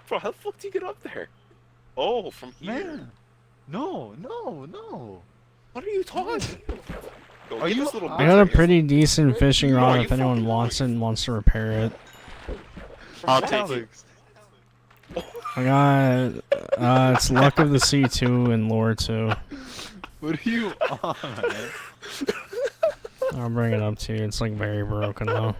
Bro, how the fuck do you get up there? Oh, from here. Man. No. What are you talking? Go, Are get you this little I bitch got a right here. pretty decent fishing No, rod you if anyone fucking wants it and wants to repair it. I'll take it. Alex. I got, it's Luck of the Sea 2 and Lore 2. What are you on, man? I'll bring it up to you. It's like very broken though.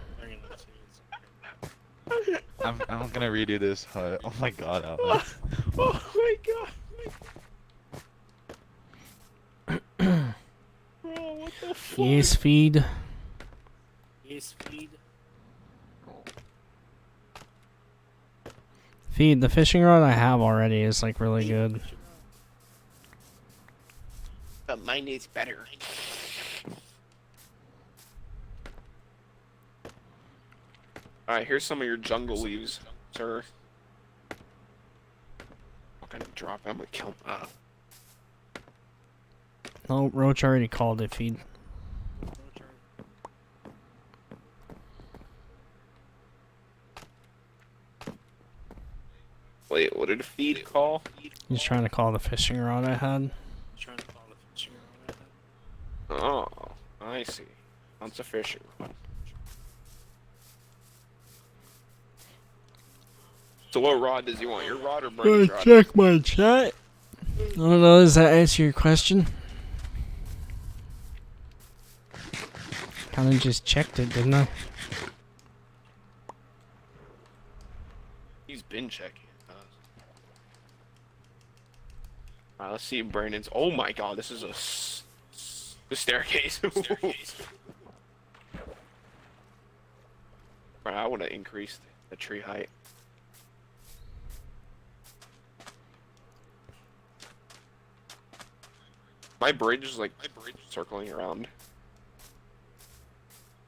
I'm gonna redo this hut. Oh my god, Alex. Oh my god. Bro, what the fuck? Yes, feed. Feed, the fishing rod I have already is like really good. but mine is better. Alright, here's some of your jungle leaves, sir. I'm gonna drop it. I'm gonna kill him. Oh, Roach already called it, Feed. Wait, what did Feed call? He's trying to call the fishing rod I had. Oh, I see. That's a fishing rod. So what rod does he want? Your rod or Bernie's rod? Check my chat. I don't know, does that answer your question? Kinda just checked it, didn't I? He's been checking. Alright, let's see Brandon's. Oh my god, this is the staircase. Right, I would have increased the tree height. My bridge is like circling around.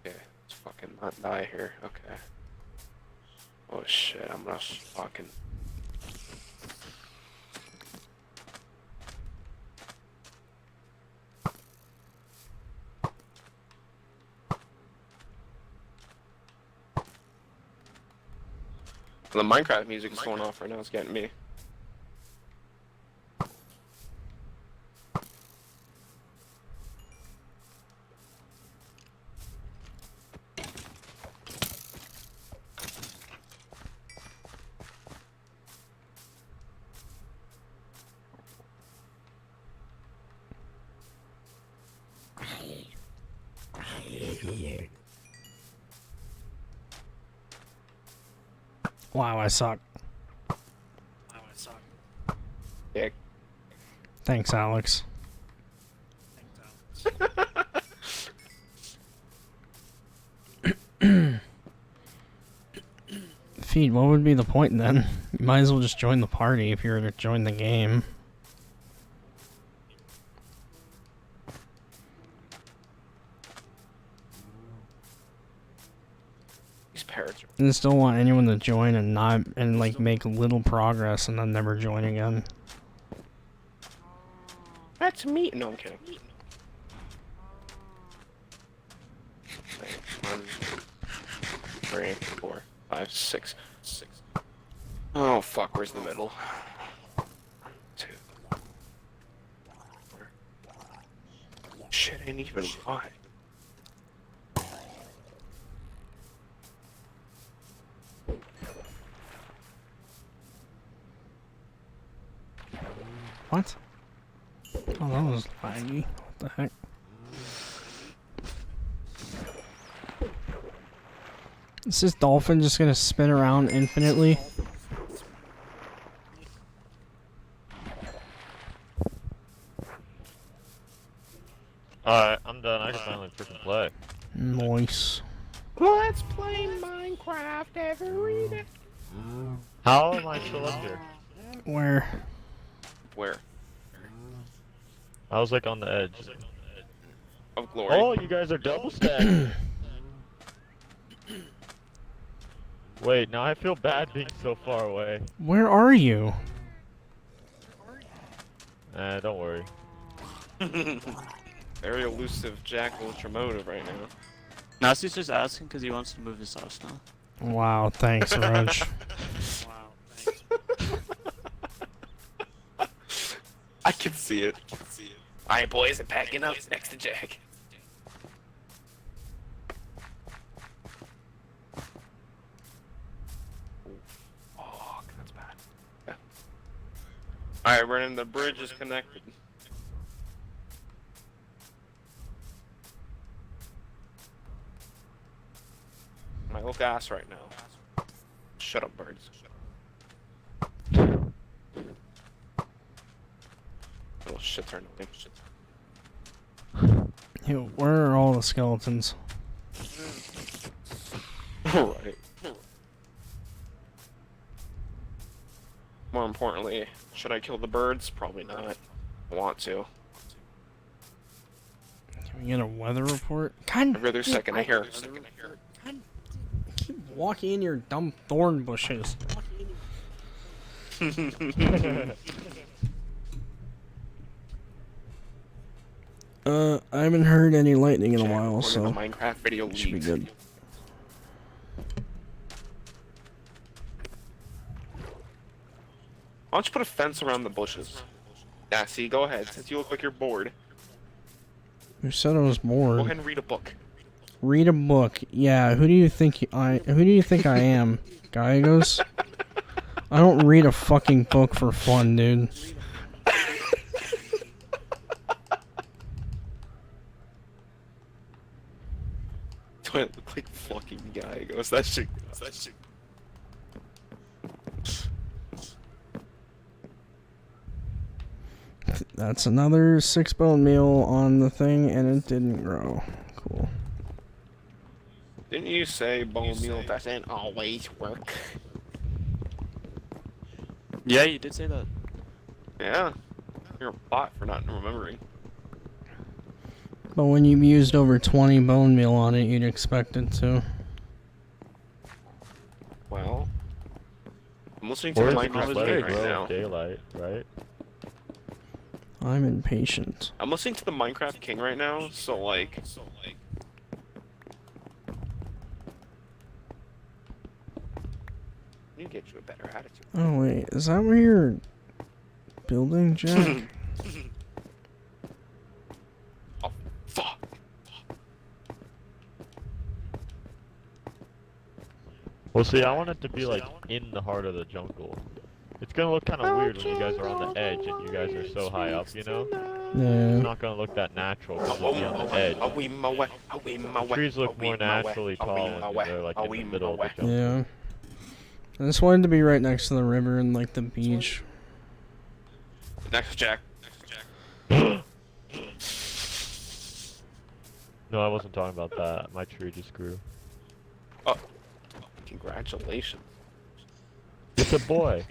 Okay, let's fucking not die here. Okay. Oh shit, I'm gonna fucking. The Minecraft music is going off right now. It's getting me. Wow, I suck. Yeah. Thanks, Alex. Feed, what would be the point then? You might as well just join the party if you're to join the game. These parrots are. I just don't want anyone to join and like make little progress and then never join again. That's me. No, I'm kidding. Wait, 1, 3, 4, 5, 6. Oh fuck, where's the middle? 2. 4. Shit, ain't even 5. What? Oh, that was laggy. What the heck? Is this dolphin just gonna spin around infinitely? Alright, I'm done. I can finally freaking play. Nice. Let's play Minecraft every day. How am I still up here? Where? Where? I was like on the edge. Of glory. Oh, you guys are double stacked. Wait, now I feel bad being so far away. Where are you? Don't worry. Very elusive Jack Ultramotive right now. Nasty's just asking because he wants to move his house now. Wow, thanks, Roach. I can see it. Alright, boys, I'm packing up next to Jack. Oh, that's bad. Yeah. Alright, Brennan, the bridge is connected. My little gas right now. Shut up, birds. Little shit turn away. Yo, where are all the skeletons? Right. More importantly, should I kill the birds? Probably not. I want to. You get a weather report? God, Every other second I hear. keep walking in your dumb thorn bushes. I haven't heard any lightning in a while, We're so in the Minecraft video should be leaked. good. Why don't you put a fence around the bushes? Yeah, see, go ahead. Since you look like you're bored, You said I was go bored. ahead and read a book. Read a book. Yeah, who do you think I am? Gallegos? I don't read a fucking book for fun, dude. Do I look like fucking guy? Goes that shit. That's another 6-bone meal on the thing, and it didn't grow. Cool. Didn't you say bone meal doesn't always work? Yeah, you did say that. Yeah. You're a bot for not remembering. But when you've used over 20 bone meal on it, you'd expect it to. Well, I'm listening to Or the if you just Minecraft let King it right grow now. in daylight, right? I'm impatient. I'm listening to the Minecraft King right now, so like. You get you a better attitude. Oh wait, is that where you're building, Jack? Oh, fuck. Well, see, I want it to be like in the heart of the jungle. It's gonna look kind of weird when you guys are on the edge and you guys are so high up, you know? Yeah. It's not gonna look that natural because you'll be on the edge. The trees look more naturally tall when they're like in the middle of the jungle. Yeah. I just wanted to be right next to the river and like the beach. Next, Jack. No, I wasn't talking about that. My tree just grew. Oh, congratulations. It's a boy.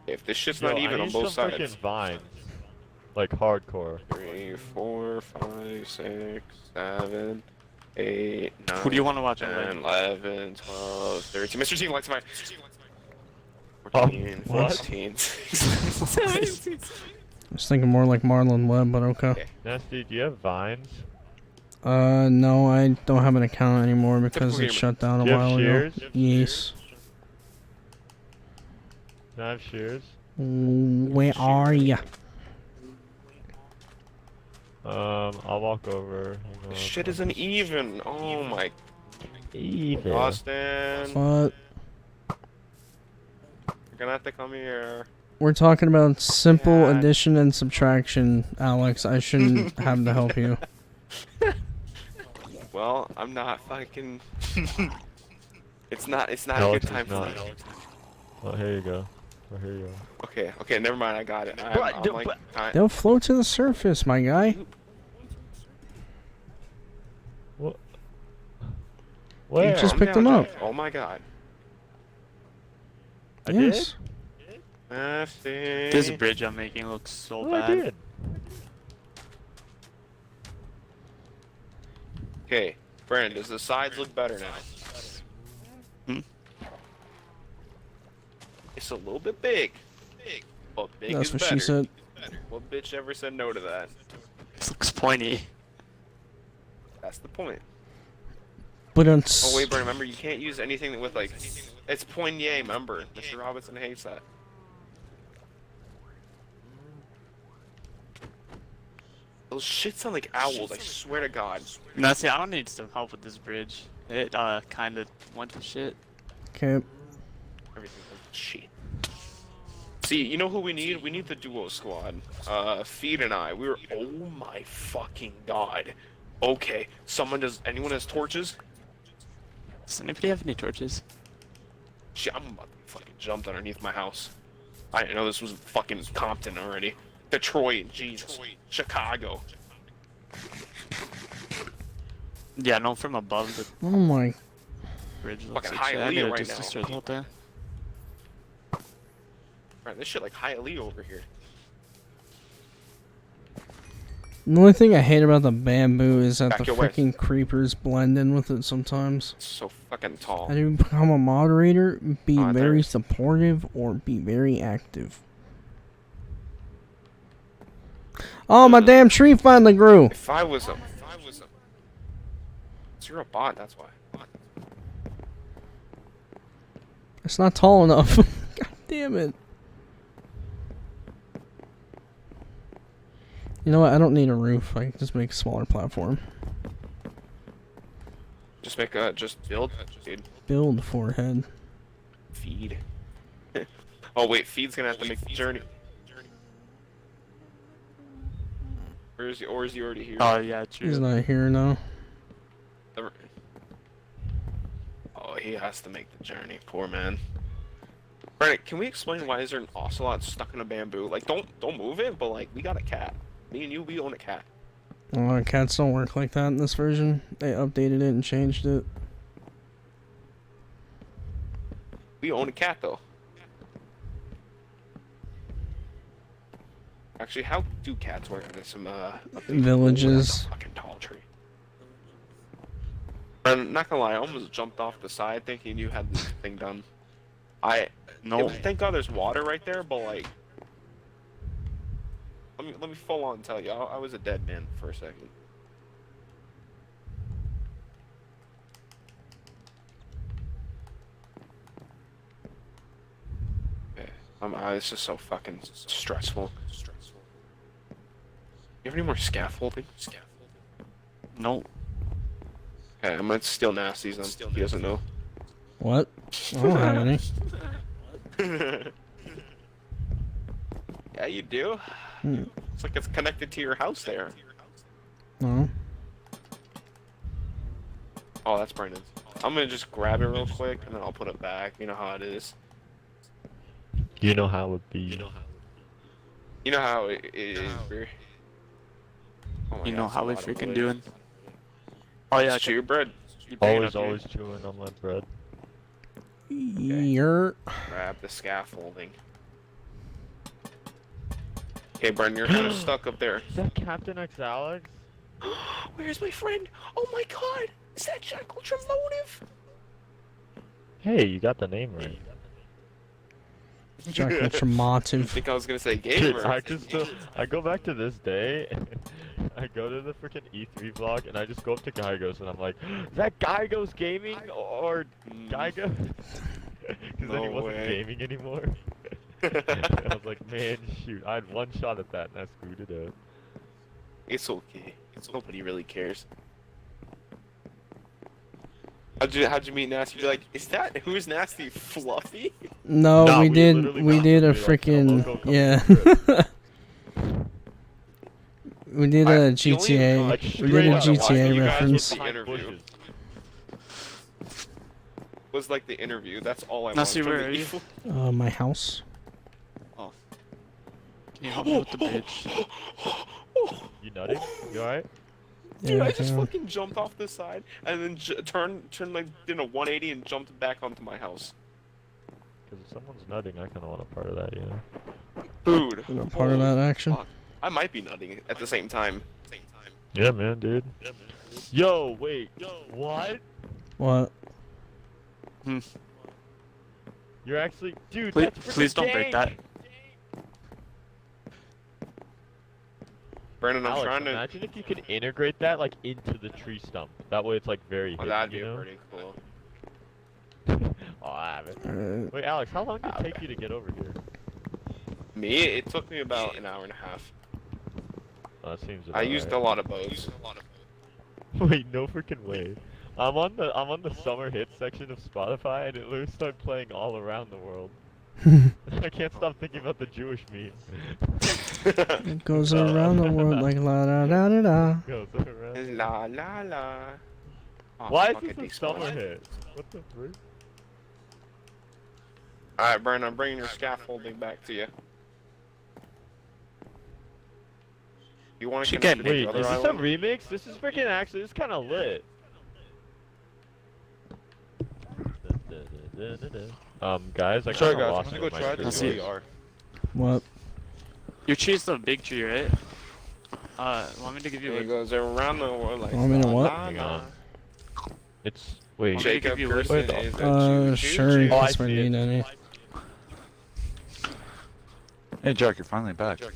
If this shit's Yo, not I even on need both some sides. freaking vines. Like hardcore. 3, 4, 5, 6, 7, 8, 9. Who do you want to watch 10, anyway? 11, 12, 13. Mr. T, lights mine. Oh, 14, what? 15, 16. I was thinking more like Marlon Webb, but okay. Nasty, do you have vines? No, I don't have an account anymore because Typical it shut down a Do you have while ago. shears? Yes. Do I have shears? Where are ya? I'll walk over. This shit isn't even. Oh my. Even. Austin. What? You're gonna have to come here. We're talking about simple God. addition and subtraction, Alex. I shouldn't have to help you. Well, I'm not fucking. It's not a Alex good time is for not. me. Oh, here you go. Oh, here you go. Okay, never mind. I got it. I'm like, They'll float to the surface, my guy. What? Where? just calm picked down, them up. Jack. Oh my god. I Yes. Nasty. This bridge I'm making looks so did? Oh, I bad. did. Okay, Brandon, does the sides look better now? Hmm? It's a little bit big. But big That's is what better. she said. What bitch ever said no to that? This looks pointy. That's the point. But it's Oh wait, Brandon, remember you can't use anything with like. It's poignet, remember? Mr. Robinson hates that. Those shit sound like owls, I swear to God. Now, see, I don't need some help with this bridge. It kind of went to shit. okay. Everything was shit. See, you know who we need? We need the duo squad. Feed and I. We were. Oh my fucking god. Okay, anyone has torches? Does anybody have any torches? Shit, I'm about to be fucking jumped underneath my house. I didn't know this was fucking Compton already. Detroit, Jesus. Chicago. Yeah, no, from above the Oh my. bridge looks Fucking like shit. I Hialeah gotta right just now. destroy the whole thing. Right, this shit like Hialeah over here. The only thing I hate about the bamboo is that Back the your way. freaking creepers blend in with it sometimes. It's so fucking tall. How do you become a moderator? Be Oh, there very is. supportive or be very active. Oh, my damn tree finally grew. If I was a, you're a bot. That's why. It's not tall enough. God damn it. You know what? I don't need a roof. I can just make a smaller platform. Just just build, dude. Build forehead. Feed. Oh wait, feed's gonna have to make the journey. Or is he already here? Oh yeah, true. He's not here now. Oh, he has to make the journey. Poor man. Brandon, can we explain why is there an ocelot stuck in a bamboo? Like, don't move it, but like, we got a cat. Me and you, we own a cat. Cats don't work like that in this version. They updated it and changed it. We own a cat though. Actually, how do cats work? There's some Villages. Fucking tall tree. I'm not gonna lie, I almost jumped off the side thinking you had this thing done. Thank God there's water right there, but like, let me full on tell you, I was a dead man for a second. It's just so fucking stressful. You have any more scaffolding? Nope. Okay, I'm gonna steal Nasty's then. He doesn't know. What? I don't have any. Yeah, you do. Hmm. It's like it's connected to your house there. No. Oh, that's Brandon's. I'm gonna just grab it real quick and then I'll put it back. You know how it is. You know how it be. You know how it is, bro. Oh my You God, know it's how a we lot of freaking wood. doing. Oh yeah, Chew your bread. You bring it Always, up here. always chewing on my bread. You're... Grab the scaffolding. Okay, Brendan, you're kind of stuck up there. Is that Captain X Alex? Where's my friend? Oh my God! Is that Jack Ultramotive? Hey, you got the name right. Jack I Ultramotive. think I was gonna say Dude, gamer. I go back to this day, and I go to the freaking E3 vlog, and I just go up to Gygos, and I'm like, is that Gygos Gaming or Gygos? Because then he No wasn't way. gaming anymore. I was like, man, shoot, I had one shot at that, and I screwed it up. It's okay. Nobody really cares. How'd you meet Nasty? You're like, who's Nasty? Fluffy? No, Nah, we we did literally we got did a to be like a freaking local couple yeah. We did a The only, GTA. like, We straight did a up, GTA you guys reference. with the interview. Was like the interview. That's all I Nasty, want. where are you? My house. Can you help me with the bridge? You nutty? You alright? Dude, I Yeah, just yeah. fucking jumped off the side and then turned like did a 180 and jumped back onto my house. Because if someone's nutting, I kind of want a part of that, you know? Dude, You know, part of that action. fuck. I might be nutting at the same time. Yeah, man, dude. Yo, wait. What? What? You're actually, dude. Please, That's freaking please don't break that. Brandon, I'm Alex, trying to. imagine if you could integrate that like into the tree stump. That way, it's like very. Oh, hidden, that'd be you know? pretty cool. Oh, I have it. Uh, Wait, Alex, how long did it take you to get over here? Me, it took me about an hour and a half. Oh, that seems. I about used a right. lot of bows. Wait, no freaking way. I'm on the summer hits section of Spotify, and it literally started playing all around the world. I can't stop thinking about the Jewish meme. It goes around the world like la da da da da. Goes around. La la la. Oh, Why fuck is it, this a they spawned. summer hit? What the frick? Alright, Brandon, I'm bringing your scaffolding back to you. You want to Should connect get to Wait, the other is this a island? remix? This is freaking actually, this is kind of lit. Guys, I Sorry kind of guys, I'm lost gonna where go my try screen this see. was. VR. What? Your tree's the big tree, right? Want me to give you It a... goes around the world like. Want me to what? Hang on. It's wait. Want me to Jacob give you a Gerson list? is a choo-choo Sure, chick. Oh, I that's what I see it. need any. Hey, Jack, you're finally back. Dude,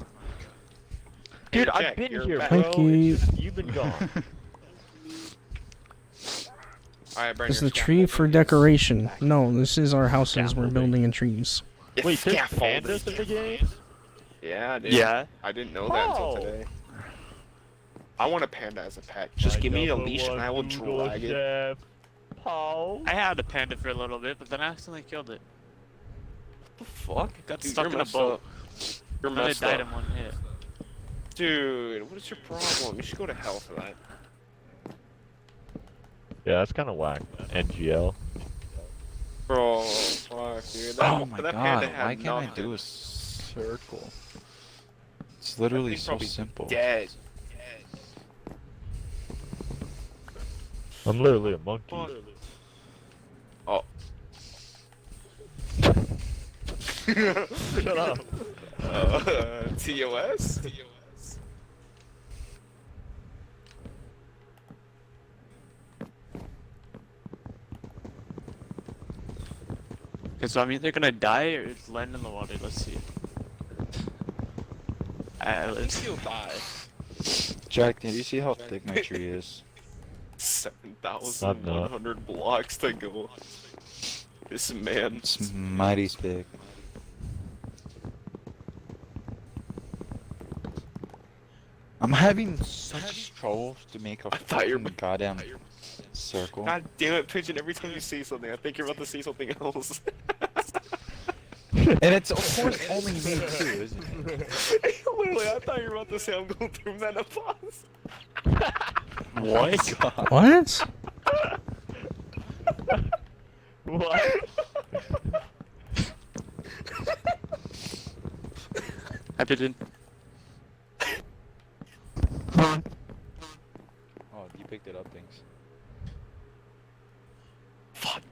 Hey, I've Jack, been you're here, back. bro. Thank you. It's just you've been gone. Alright, burn This is your the tree for scaffolding. decoration. No, this is our houses we're Scaffolding. building in trees. Yes, Wait, there's scaffolding. pandas in the game? Yeah, dude. Yeah. I didn't know that until Oh. today. I want a panda as a pet. Just My give me a number leash and one I will Google drag it. chef, Paul. I had a panda for a little bit, but then I accidentally killed it. What the fuck? Got Dude, stuck you're in a messed boat. up. You're And then it messed died up. in one hit. Dude, what is your problem? You should go to hell for that. Yeah, that's kind of whack. NGL. Bro, fuck, dude. That, Oh my that god, panda had why can't I nothing. do a circle? It's literally thing's so probably simple. Dead. I'm literally a monkey. Fuck. Oh. Shut up. TOS? Okay, so I'm either gonna die or land in the water. Let's see. I think Let's he'll die. Jack, did you see how thick my tree is? 7,100 blocks to go. This man. It's mighty thick. I'm having such trouble to make a I thought you were- fucking goddamn circle. God damn it, Pigeon, every time you say something, I think you're about to say something else. And it's of course only me too, isn't it? Literally, I thought you were about to say I'm going through menopause. What? What? I didn't. Oh, you picked it up, thanks. Fuck.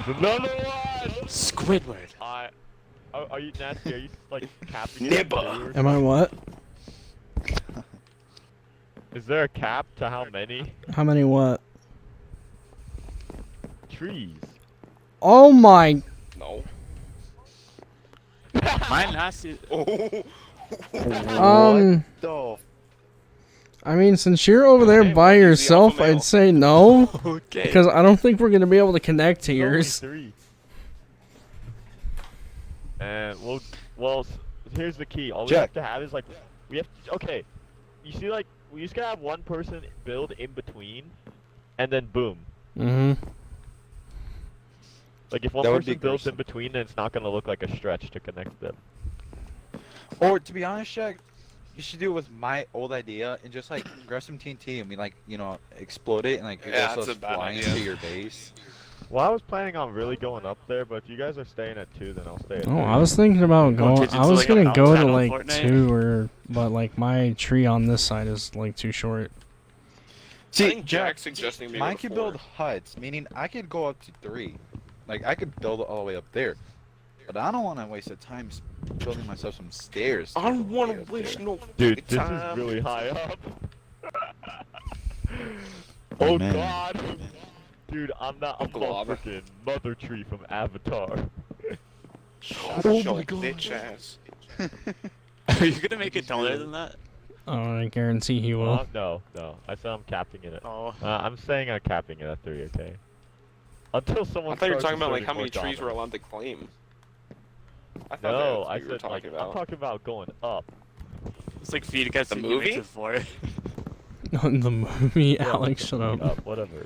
Another one! Squidward. Are you nasty? Are you like capping Nibba. it too or Am I what? Is there a cap to how many How many what? trees? Oh my. No. My nasty. Oh. Oh, I mean, since you're over there Okay, by we'll use the yourself, alpha male. I'd say no. Okay. Because I don't think we're going to be able to connect to There's only yours. 3. And well, here's the key. All we Jack. have to have is like, we have okay. You see, like, we just gotta have one person build in between, and then boom. Mm-hmm. Like if one That would be person builds in gruesome. between, then it's not gonna look like a stretch to connect them. or to be honest, Jack, you should do it with my old idea and just like grab some TNT and we like, you know, explode it and like Yeah, go that's so a bad flying idea. to your base. Well, I was planning on really going up there, but if you guys are staying at 2, then I'll stay at 3. Oh, I was thinking about going. Pigeons I was like gonna a go to mountain like on Fortnite? 2 or, but like my tree on this side is like too short. I See, think Jack, Jack's suggesting maybe mine the could 4. build huts, meaning I could go up to 3. Like I could build it all the way up there. But I don't want to waste the time building myself some stairs. I don't want to to waste no Dude, fucking this time. is really high up. Oh man. god. Dude, I'm not. I'm Uncle the Lava. freaking mother tree from Avatar. Shut Oh your my God. bitch ass. Are you gonna make it taller than that? Oh, I guarantee he will. No. I said I'm capping it at. Oh. I'm saying I'm capping it at 3. Okay. Until someone. I thought you were starts talking about like inserting how more many trees we're dominance. allowed to claim. I thought No, that's what I you were said like talking about. I'm talking about going up. It's like feed guys The to movie? to 4. The movie, Yeah, Alex, shut going up. Whatever.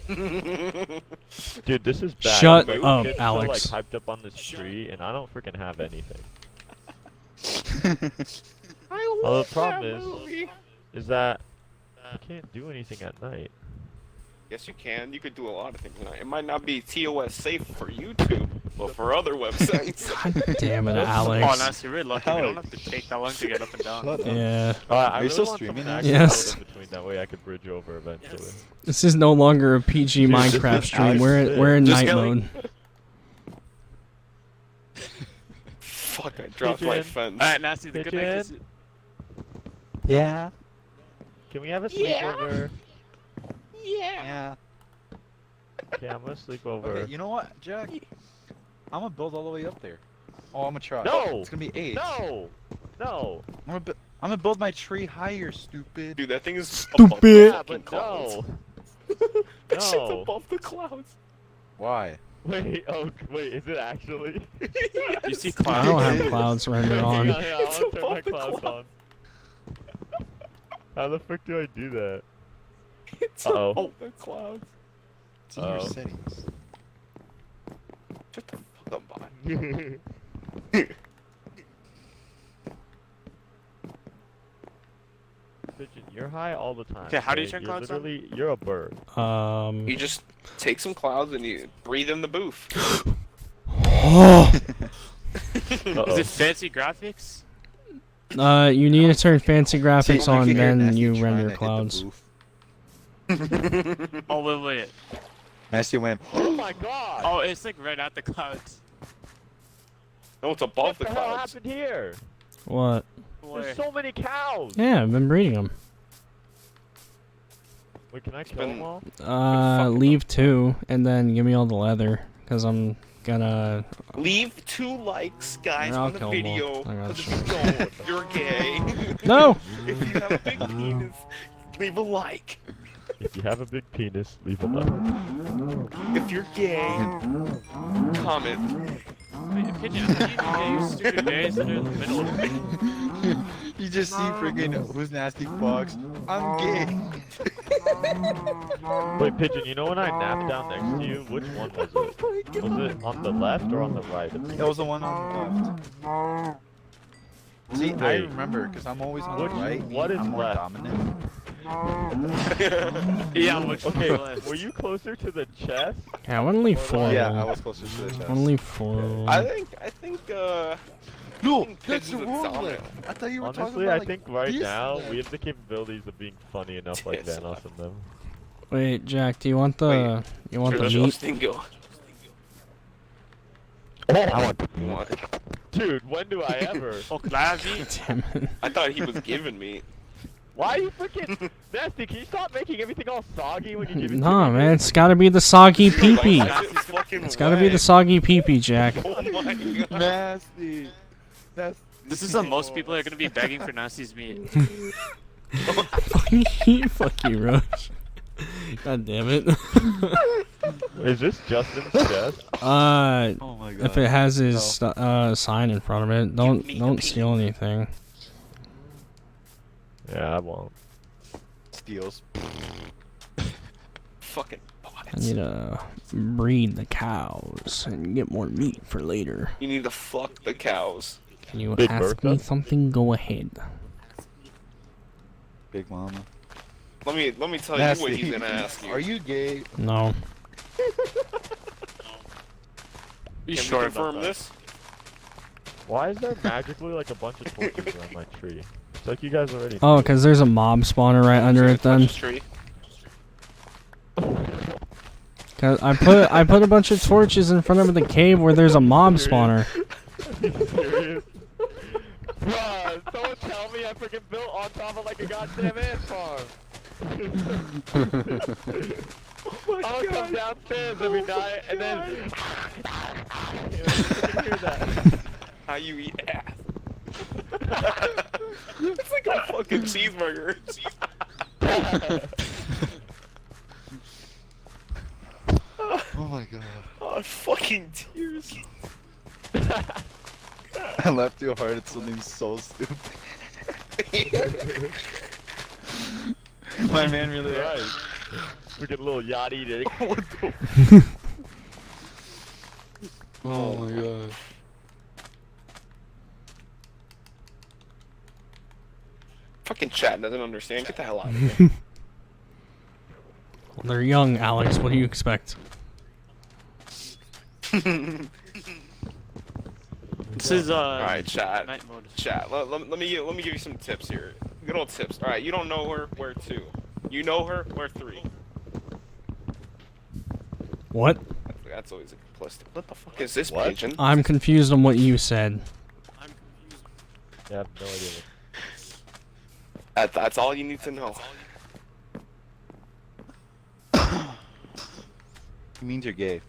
Dude, this is bad. Shut Like, up, kids Alex. So, like hyped up on this tree, and I don't freaking have anything. I Well, love the problem that is- movie. Is that I can't do anything at night. Yes, you can. You could do a lot of things tonight. It might not be TOS safe for YouTube, but for other websites. God damn it, Oh, Alex. nice. You're really lucky. We don't have to take that long to get up and down. Shut up. Yeah. I Are you really still want streaming someone now? to actually Yes. build in between. That way I could bridge over eventually. This is no longer a PG Dude, this Minecraft is stream. We're Alex we're in Just night killing. mode. Fuck, I dropped my Pigeon. fence. Alright, Nasty, the good thing is... Pigeon. Yeah. Can we have a sleepover? Yeah. Okay, I'm gonna sleep over. Okay, you know what, Jack? I'm gonna build all the way up there. Oh, I'm gonna try. No! It's gonna be 8. No! No! I'm gonna build my tree higher, stupid. Dude, that thing is Stupid. above the Yeah, fucking but clouds. no! That shit's No. above the clouds. Why? Wait, oh, wait, is it actually? You see I clouds? don't have clouds rendered on. Yeah, I It's wanna turn my above the clouds on. How the frick do I do that? It's Uh-oh. above the clouds. It's in your Uh-oh. settings. Shut the fuck up, bot. Pigeon, you're high all the time. Okay, how do you okay? turn You're clouds on? literally, you're a bird. You just take some clouds and you breathe in the booth. Oh. Is it fancy graphics? You need to turn fancy graphics See, I on, can hear then Nasty you trying render to hit the clouds. booth. Oh, wait. Nasty went. Oh my god! Oh, it's like right at the clouds. No, it's what above the the hell clouds. happened here? What? Where? There's so many cows! Yeah, I've been breeding them. Wait, can I kill been- them all? Leave 2, and then give me all the leather, because I'm gonna... Leave 2 likes, guys, I'll on the kill 'em video. all. I got 'Cause you. if you don't, you're gay. No! If you have a big penis, leave a like. If you have a big penis, leave a like. If you're gay, comment. Wait, Pigeon, you stupid berries that are in the middle of it. You just see freaking who's Nasty Fox. I'm gay. Wait, Pigeon, you know when I napped down next to you? Which one was it? Was it on the left or on the right? That was the one on the left. See, I Wait. remember because I'm always on the Which- right. what is I'm more left? dominant. Yeah, which Okay, one? were you closer to the chest? Yeah, I want to leave 4. Yeah, I was closer to the I chest. want to leave 4. I think, No, think that's the Pigeon's a wrong dominant. way. I thought you were talking Honestly, about I like think right this now leg. we have the capabilities of being funny enough like Yes. Vanos and them. Wait, Jack, do you want the... Wait. You want the Joe meat? Stingo. I want What? Dude, when do I ever? Oh, can I have meat? Damn it. I thought he was giving me. Why are you freaking Nasty? Can you stop making everything all soggy when you give it Nah, to me? man, it's gotta be the soggy Dude, pee-pee. why is it fucking It's gotta be the wet? soggy pee-pee, Jack. Oh my god. Nasty. That's This is the most people are gonna be begging for Nasty's meat. Fuck you, Roach. God damn it. Is this Justin's chest? oh my god. If it has his sign in front of it, don't steal anything. Yeah, I won't. steals. Fucking I bots. need to breed the cows and get more meat for later. You need to fuck the cows. Can you Big ask Bertha? me something? Go ahead. Big Mama. Let me tell Nasty. you what he's gonna ask you. Are you gay? No. You Can sure we about confirm that? this? Why is there magically like a bunch of torches around my tree? It's like you guys already. Oh, knew. because there's a mob spawner right under it then. Touch the tree. 'Cause I put a bunch of torches in front of the cave where there's a mob spawner. Serious? Bruh, someone tell me I freaking built on top of like a goddamn ant farm. I'll come downstairs every night and then. Hear that. How you eat ass. It's like a fucking cheeseburger. Oh my god. Oh, fucking tears. I laughed too hard at something so stupid. My man really. Right. Freaking little yacht eating. What the? Oh my god. Fucking chat doesn't understand. Get the hell out of here. They're young, Alex. What do you expect? This is Alright, chat. night mode. Chat. Let me give you some tips here. Good old tips. Alright, you don't know her, where 2. You know her, where 3. What? That's always a complicit. What the fuck is this What? pigeon? I'm confused on what you said. I have no idea. That's all you need to know. It means you're gay.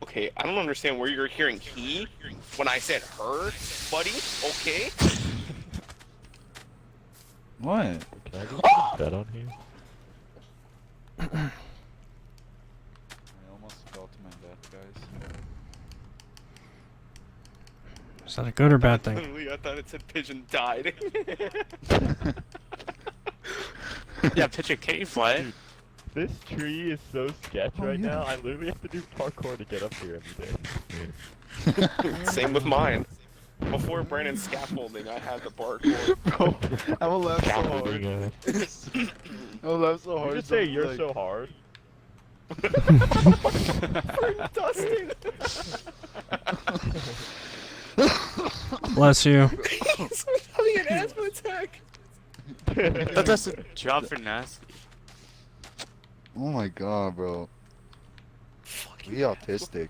Okay, I don't understand where you're hearing he when I said her, buddy. Okay. What? Can I just put a bet on here? I almost fell to my death, guys. Is that a good or bad thing? I thought it said pigeon died. Yeah, Pigeon cave, what? This tree is so sketch right yeah. now. I literally have to do parkour to get up here every day. Same with mine. Before Brandon's scaffolding, I had the parkour. Bro, I will laugh so hard. Scaffolding, I will laugh so You hard. just say so, you're like- so hard. Dustin! Bless you. He's having an asthma attack! That doesn't drop for nasty. Oh my god, bro. We autistic.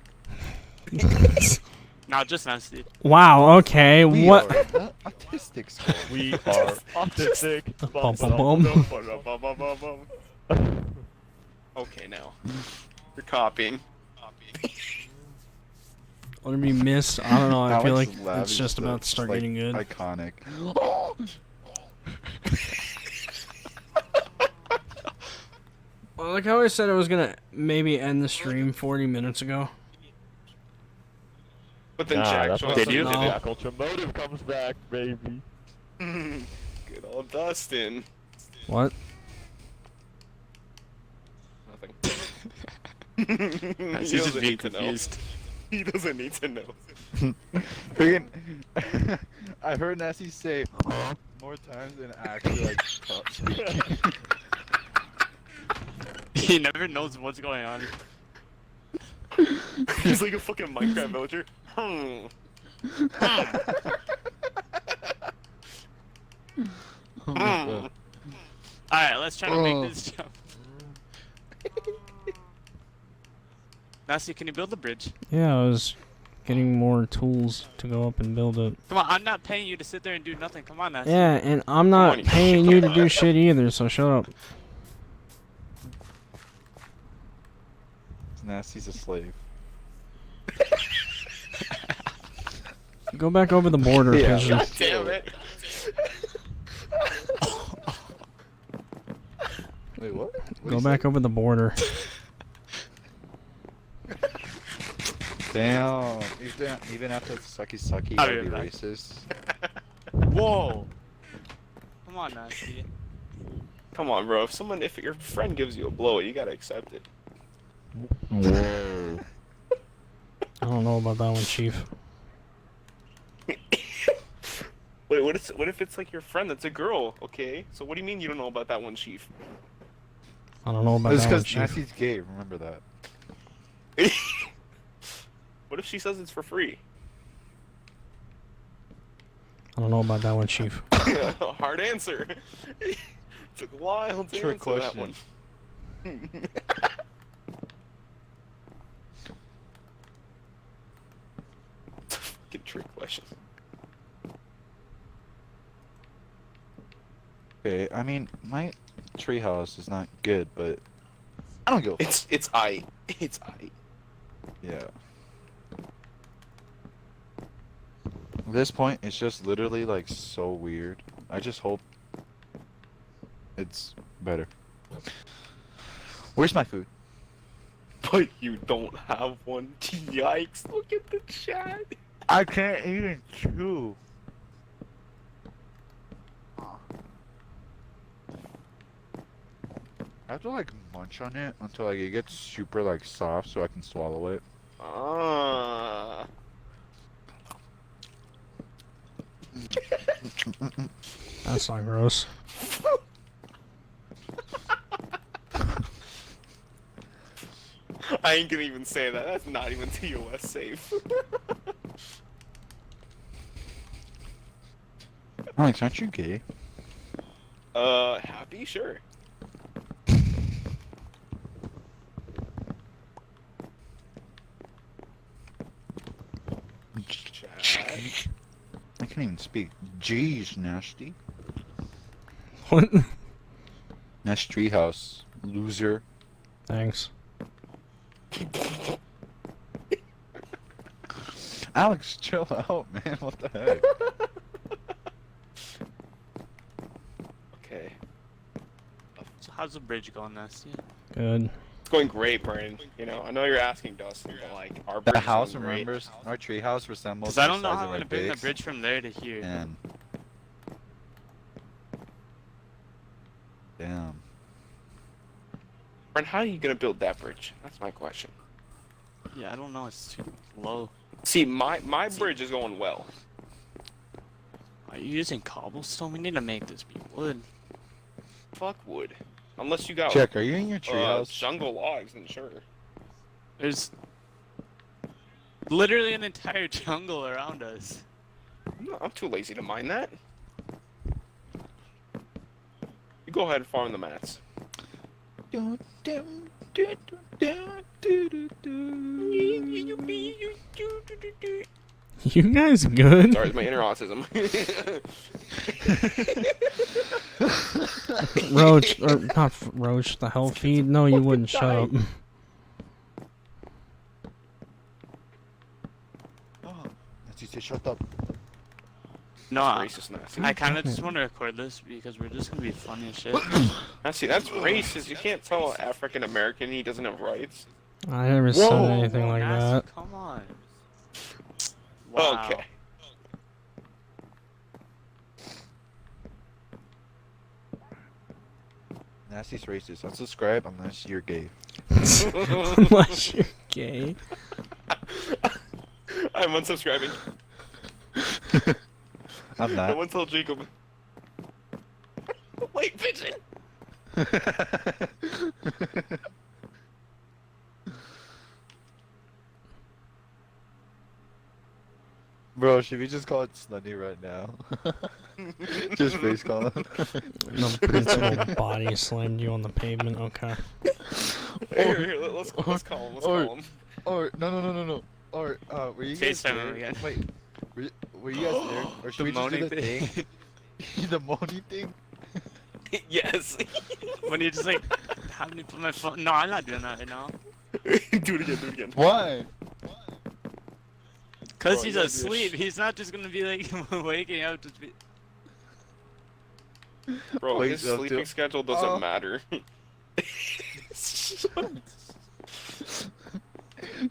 No, just nasty. Wow. Okay. We What? are not autistic squad. We are autistic. Bum, bum, Okay, now. You're copying. What did we miss? I don't know. I feel like Alex's laugh it's is just about to just, start like, getting good. Iconic. Well, like how I said I was gonna maybe end the stream 40 minutes ago. But then Nah, Jack that's shows when up. you? the No. Jack Ultra Motive comes back, baby. Good old Dustin. What? Nothing. He's He just doesn't being need to know. confused. He doesn't need to know. Friggin' I heard Nessie say more times than actually like stop speaking. He never knows what's going on. He's like a fucking Minecraft villager. Hmm. Oh my God. Alright, let's try to make this jump. Nasty, can you build the bridge? Yeah, I was getting more tools to go up and build it. Come on, I'm not paying you to sit there and do nothing. Come on, Nasty. Yeah, and I'm not on, you paying you to do shit either, so shut up. Nasty's a slave. Go back over the border, Yeah. pigeon. God damn it. Wait, what? Go back over the border. Damn. Even after sucky sucky, I'll gotta be be back. racist. Whoa! Come on, Nasty. Come on, bro. If your friend gives you a blow, you gotta accept it. Whoa. I don't know about that one, Chief. Wait, what if it's like your friend that's a girl? Okay, so what do you mean you don't know about that one, Chief? I don't know about It's that one, because Chief. Nasty's gay, remember that. What if she says it's for free? I don't know about that one, Chief. Hard answer. Took a while to Trick answer that question. one. Fucking trick question. Okay, I mean, my treehouse is not good, but I don't go. It's I. It's I. Yeah. At this point, it's just literally like so weird. I just hope it's better. Where's my food? But you don't have one. Yikes! Look at the chat. I can't even chew. I have to like munch on it until like it gets super like soft so I can swallow it. Ah. That's not gross. I ain't gonna even say that. That's not even TOS safe. Alex, aren't you gay? Happy? Sure. I can't even speak. Jeez, nasty. What? Nice treehouse, loser. Thanks. Alex, chill out, man. What the heck? Okay. So how's the bridge going, Nasty? Good. It's going great, Brandon. You know, I know you're asking Dustin, but like our bridge That is house going great. remembers our treehouse resembles. Because I the don't know size how of I'm our gonna bring the dicks, bridge from there to here. And damn. Brandon, how are you gonna build that bridge? That's my question. Yeah, I don't know. It's too low. See, my bridge is going well. Are you using cobblestone? We need to make this be wood. Fuck wood. Unless you got Check. Are you in your treehouse? jungle logs, then sure. There's literally an entire jungle around us. No, I'm too lazy to mine that. You go ahead and farm the mats. You guys good? Sorry, it's my inner autism. Roach, or not Roach, the hell feed? No, you wouldn't. Shut up. Oh, let's just say shut up. No, Racist, Nasty. I kind of just want to record this because we're just gonna be funny as shit. Nasty, that's racist. You can't tell an African American he doesn't have rights. I never said Whoa. anything like Nasty, that. come on. Wow. Okay. Nasty's racist. Unsubscribe unless you're gay. Unless you're gay. I'm unsubscribing. I'm No not. one tell Jacob. Wait, pigeon! Bro, should we just call it Slutty right now? Just face call him. The principal body slammed you on the pavement. Okay. Here, let's call him. Let's call him. Or no. Or were you guys FaceTime him there? again. Wait, were you guys there? Or should we just do moaning the thing? The moaning thing? Yes. When you just like have me put my phone. No, I'm not doing that right now. Do it again. Why? Cause Bro, he's you gotta do a asleep. He's not just gonna be like waking up to be. Bro, Wait, his so sleeping do- schedule doesn't matter.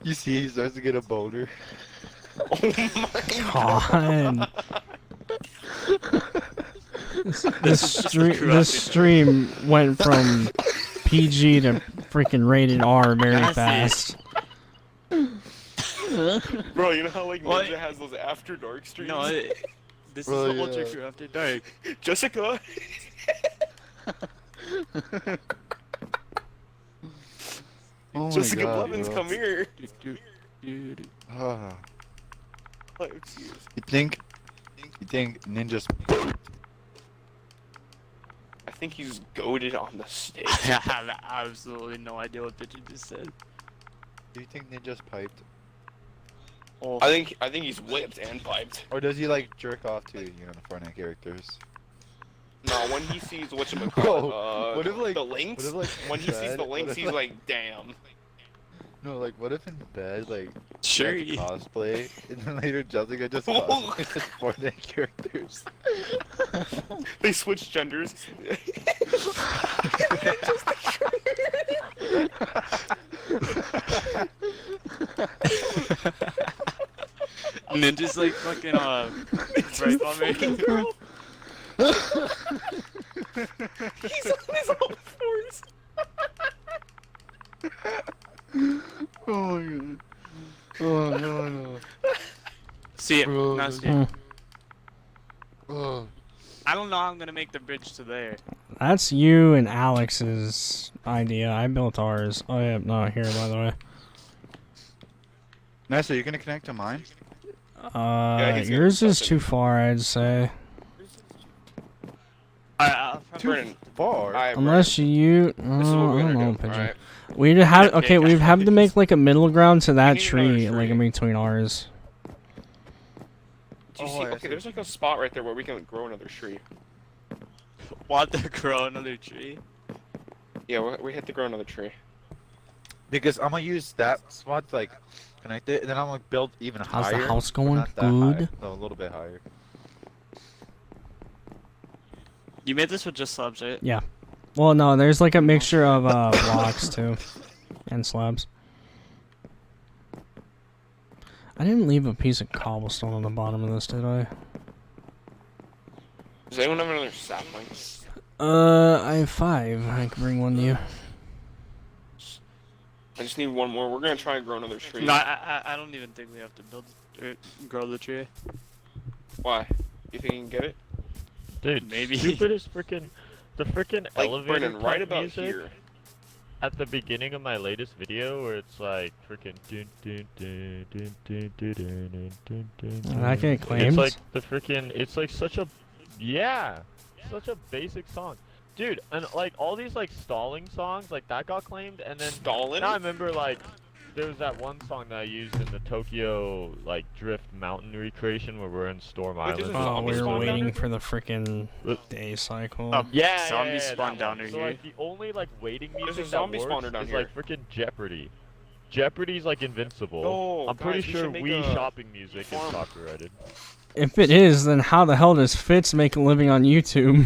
You see, he starts to get a boner. Oh my God. crew This update. stream went from PG to freaking rated R very Nasty. fast. Bro, you know how like What? Ninja has those after dark streams? No, this Bro, is the Ultra yeah. Crew After Dark. Jessica. Oh Jessica my God, Blevins, bro. come here. Ah. Oh, excuse. You think Ninja's I think he's goaded on the stage. I have absolutely no idea what Pigeon just said. Do you think Ninja's piped? Oh, I think he's whipped and piped. Or does he like jerk off to, Fortnite characters? No, when he sees Bro, what if, like- the links, what if, like, when he sees bed- the what links, if, he's like- like, damn. No, like what if in bed, like sure. you you- have to cosplay, and then later Jessica just cosplays as Fortnite characters? They switch genders. Ninja's like fucking right on me. He's on his own force. Oh my god. Oh no. See it, Bro, Nasty. Hmm. Oh. I don't know how I'm gonna make the bridge to there. That's you and Alex's idea. I built ours. Oh yeah, no, here by the way. Nessa, you gonna connect to mine? he's gonna Yours do is something. too far, I'd say. I'll Brennan, Far. Unless you, This is what I we're don't gonna know, do. Pigeon. Alright. We'd have okay. Okay. We'd have to make like a middle ground to that need another tree, like in tree. between ours. Do you Oh, see? I Okay, see. there's like a spot right there where we can grow another tree. Want to grow another tree? Yeah, we hit to grow another tree. Because I'm gonna use that spot to like connect it, and then I'm gonna build even How's higher. the house but going? not that Good. high, no, a little bit higher. You made this with just slabs, right? Yeah. Well, no, there's like a mixture of blocks too, and slabs. I didn't leave a piece of cobblestone on the bottom of this, did I? Does anyone have another sapling? I have 5. I can bring one to you. I just need one more. We're gonna try and grow another tree. No, I don't even think we have to build or grow the tree. Why? You think you can get it? Dude, Maybe. stupidest the freaking Like elevator Brennan, right type about music here. at the beginning of my latest video where it's like freaking That get claimed? It's like the freaking it's like such a such a basic song. Dude, and like all these like stalling songs like that got claimed and then Stalling? now I remember like there was that one song that I used in the Tokyo like Drift Mountain recreation where we're in Storm Wait, there's Island. a Oh, zombie we were spawn down waiting there? for the freaking day cycle. Oh, Yeah, zombie yeah, spawn that down one. here. So like the only like waiting There's music a zombie that spawner works down is here. like freaking Jeopardy. Jeopardy's like invincible. No, I'm pretty guys, we sure should make Wii a shopping music is farm. copyrighted. If it is, then how the hell does Fitz make a living on YouTube?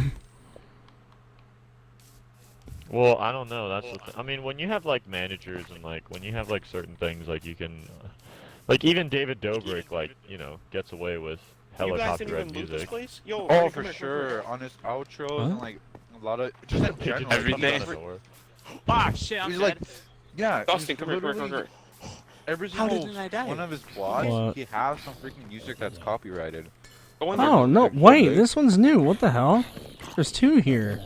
Well, I don't know. That's the I mean, when you have like managers and like when you have like certain things, like you can, like even David Dobrik, like you know, gets away with You hella guys didn't copyright even loot this music. place? Yo, Oh, Ryan, for come here, sure. On his outros Huh? and like a lot of just in Pigeons general. just Everything. come out of nowhere. Ah, shit, I'm He's dead. like, yeah. Dustin, he's come here, come here, come literally- here. Every How single didn't I die? one of his vlogs, What? he has some freaking music that's copyrighted. Go in there. Oh, no, Like, wait, like- this one's new. What the hell? There's 2 here.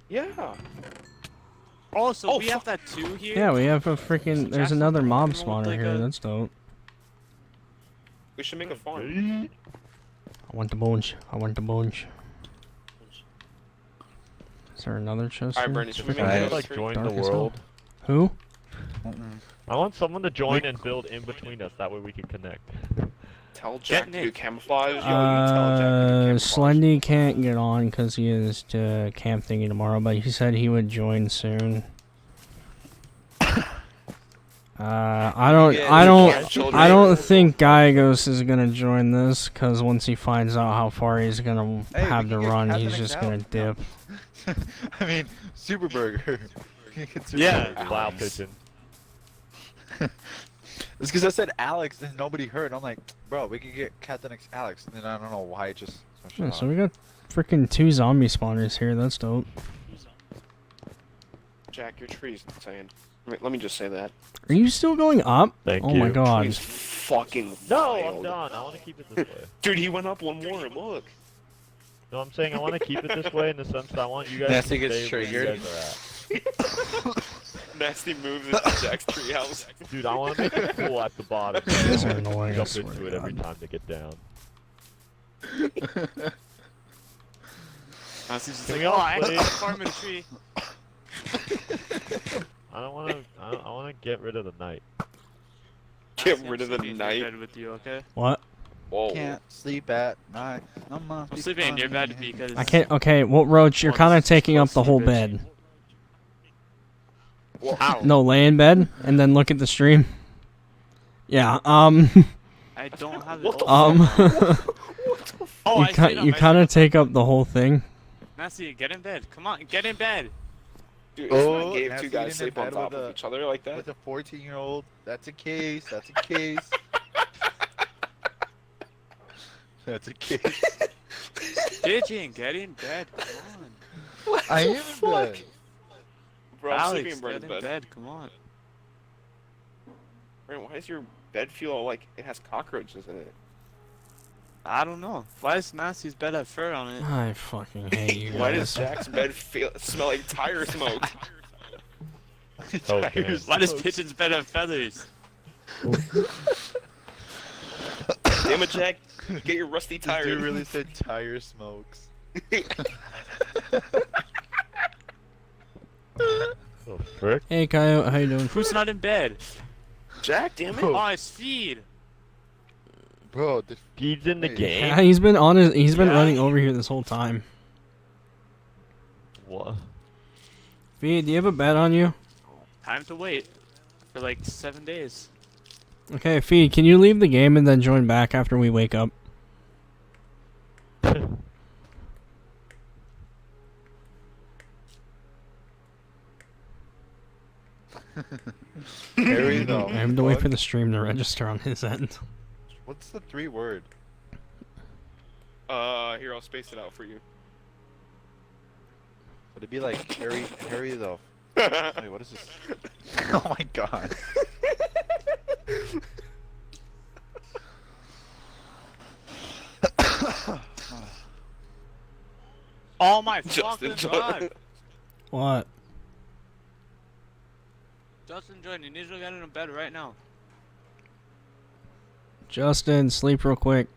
Yeah. Oh, so Oh, we have that too here? Yeah, we have a freaking. There's Jackson another mob Farm with, spawner like, here. a- That's dope. We should make a farm. I want the bunch. I want the bunch. Is there another chest? Alright, here? Bernie, It's should we freaking make I another would like tree? join the dark as hell. world. Who? I want someone to join and build in between us. That way we can connect. Tell Jack to Nick. do camouflage. Yo, you tell Jack to do camouflage. Slendy can't get on because he is to camp thingy tomorrow, but he said he would join soon. I don't, Yeah, I you don't, can't children. I don't think Gyagos is gonna join this because once he finds out how far he's gonna Hey, we have can to get run, Captain he's just gonna Excel. dip. I mean, Super Burger. Yeah. Wow, pigeon. It's because I said Alex and nobody heard. I'm like, bro, we could get Captain X Alex, and then I don't know why it just. switched Yeah, off. so we got freaking 2 zombie spawners here. That's dope. Jack, your tree's insane. Let me just say that. Are you still going up? Thank Oh you. my god. Tree's fucking No, wild. I'm done. I want to keep it this way. Dude, he went up one more. Look. No, I'm saying I want to keep it this way in the sense that I want you guys Nasty to gets stay where you triggered. guys are at. Nasty moves into Jack's treehouse. Dude, I want to make a pool at the bottom. These so are I can annoying, I Jump swear into to it every God. time to get down. Honestly, just Can like, we oh, all I play- have to farm a tree. I don't want to. I want to get rid of the night. Get Honestly, rid I'm of the sleeping in your night. bed with you, okay? What? Whoa. Can't sleep at night. No must I'm be sleeping in your bed funny. because I can't. Okay, well, Roach, you're Well, kind of this is taking up close the to whole your bitch. bed. Ow. No, lay in bed and then look at the stream. Yeah. I don't have it. What the Oh, I see it on You my kind of screen. take up the whole thing. Nancy, get in bed. Come on, get in bed. Dude, it's Oh, not gay if Nancy two guys getting in sleep on bed top with of a- each other like that. With a 14-year-old, that's a case. That's a case. That's a case. Pigeon, get in bed. Come on. I am in bed. Bro, I'm sleeping Alex, in Brennan's get in bed. bed. Come on. Brandon, why does your bed feel like it has cockroaches in it? I don't know. Why does Nancy's bed have fur on it? I fucking hate you Why does guys. Jack's bed smell like tire smoke? Oh, damn. Why does Pigeon's bed have feathers? Damn it, Jack. Get your rusty This tire. dude really said tire smokes. Oh, frick. Hey, Coyote, how you doing? Who's not in bed? Jack, damn it. Oh, it's Feed. Bro, this Feed's in the Wait. game. Yeah, he's been on his. He's been Yeah. running over here this whole time. What? Feed, do you have a bet on you? Time to wait for like 7 days. Okay, Feed, can you leave the game and then join back after we wake up? Harry the I have to wait fuck? for the stream to register on his end. What's the 3 word? Here, I'll space it out for you. Would it be like Harry the? Wait, what is this? Oh my god. Oh my Justin, fucking god! What? Justin, join. You need to get in bed right now. Justin, sleep real quick.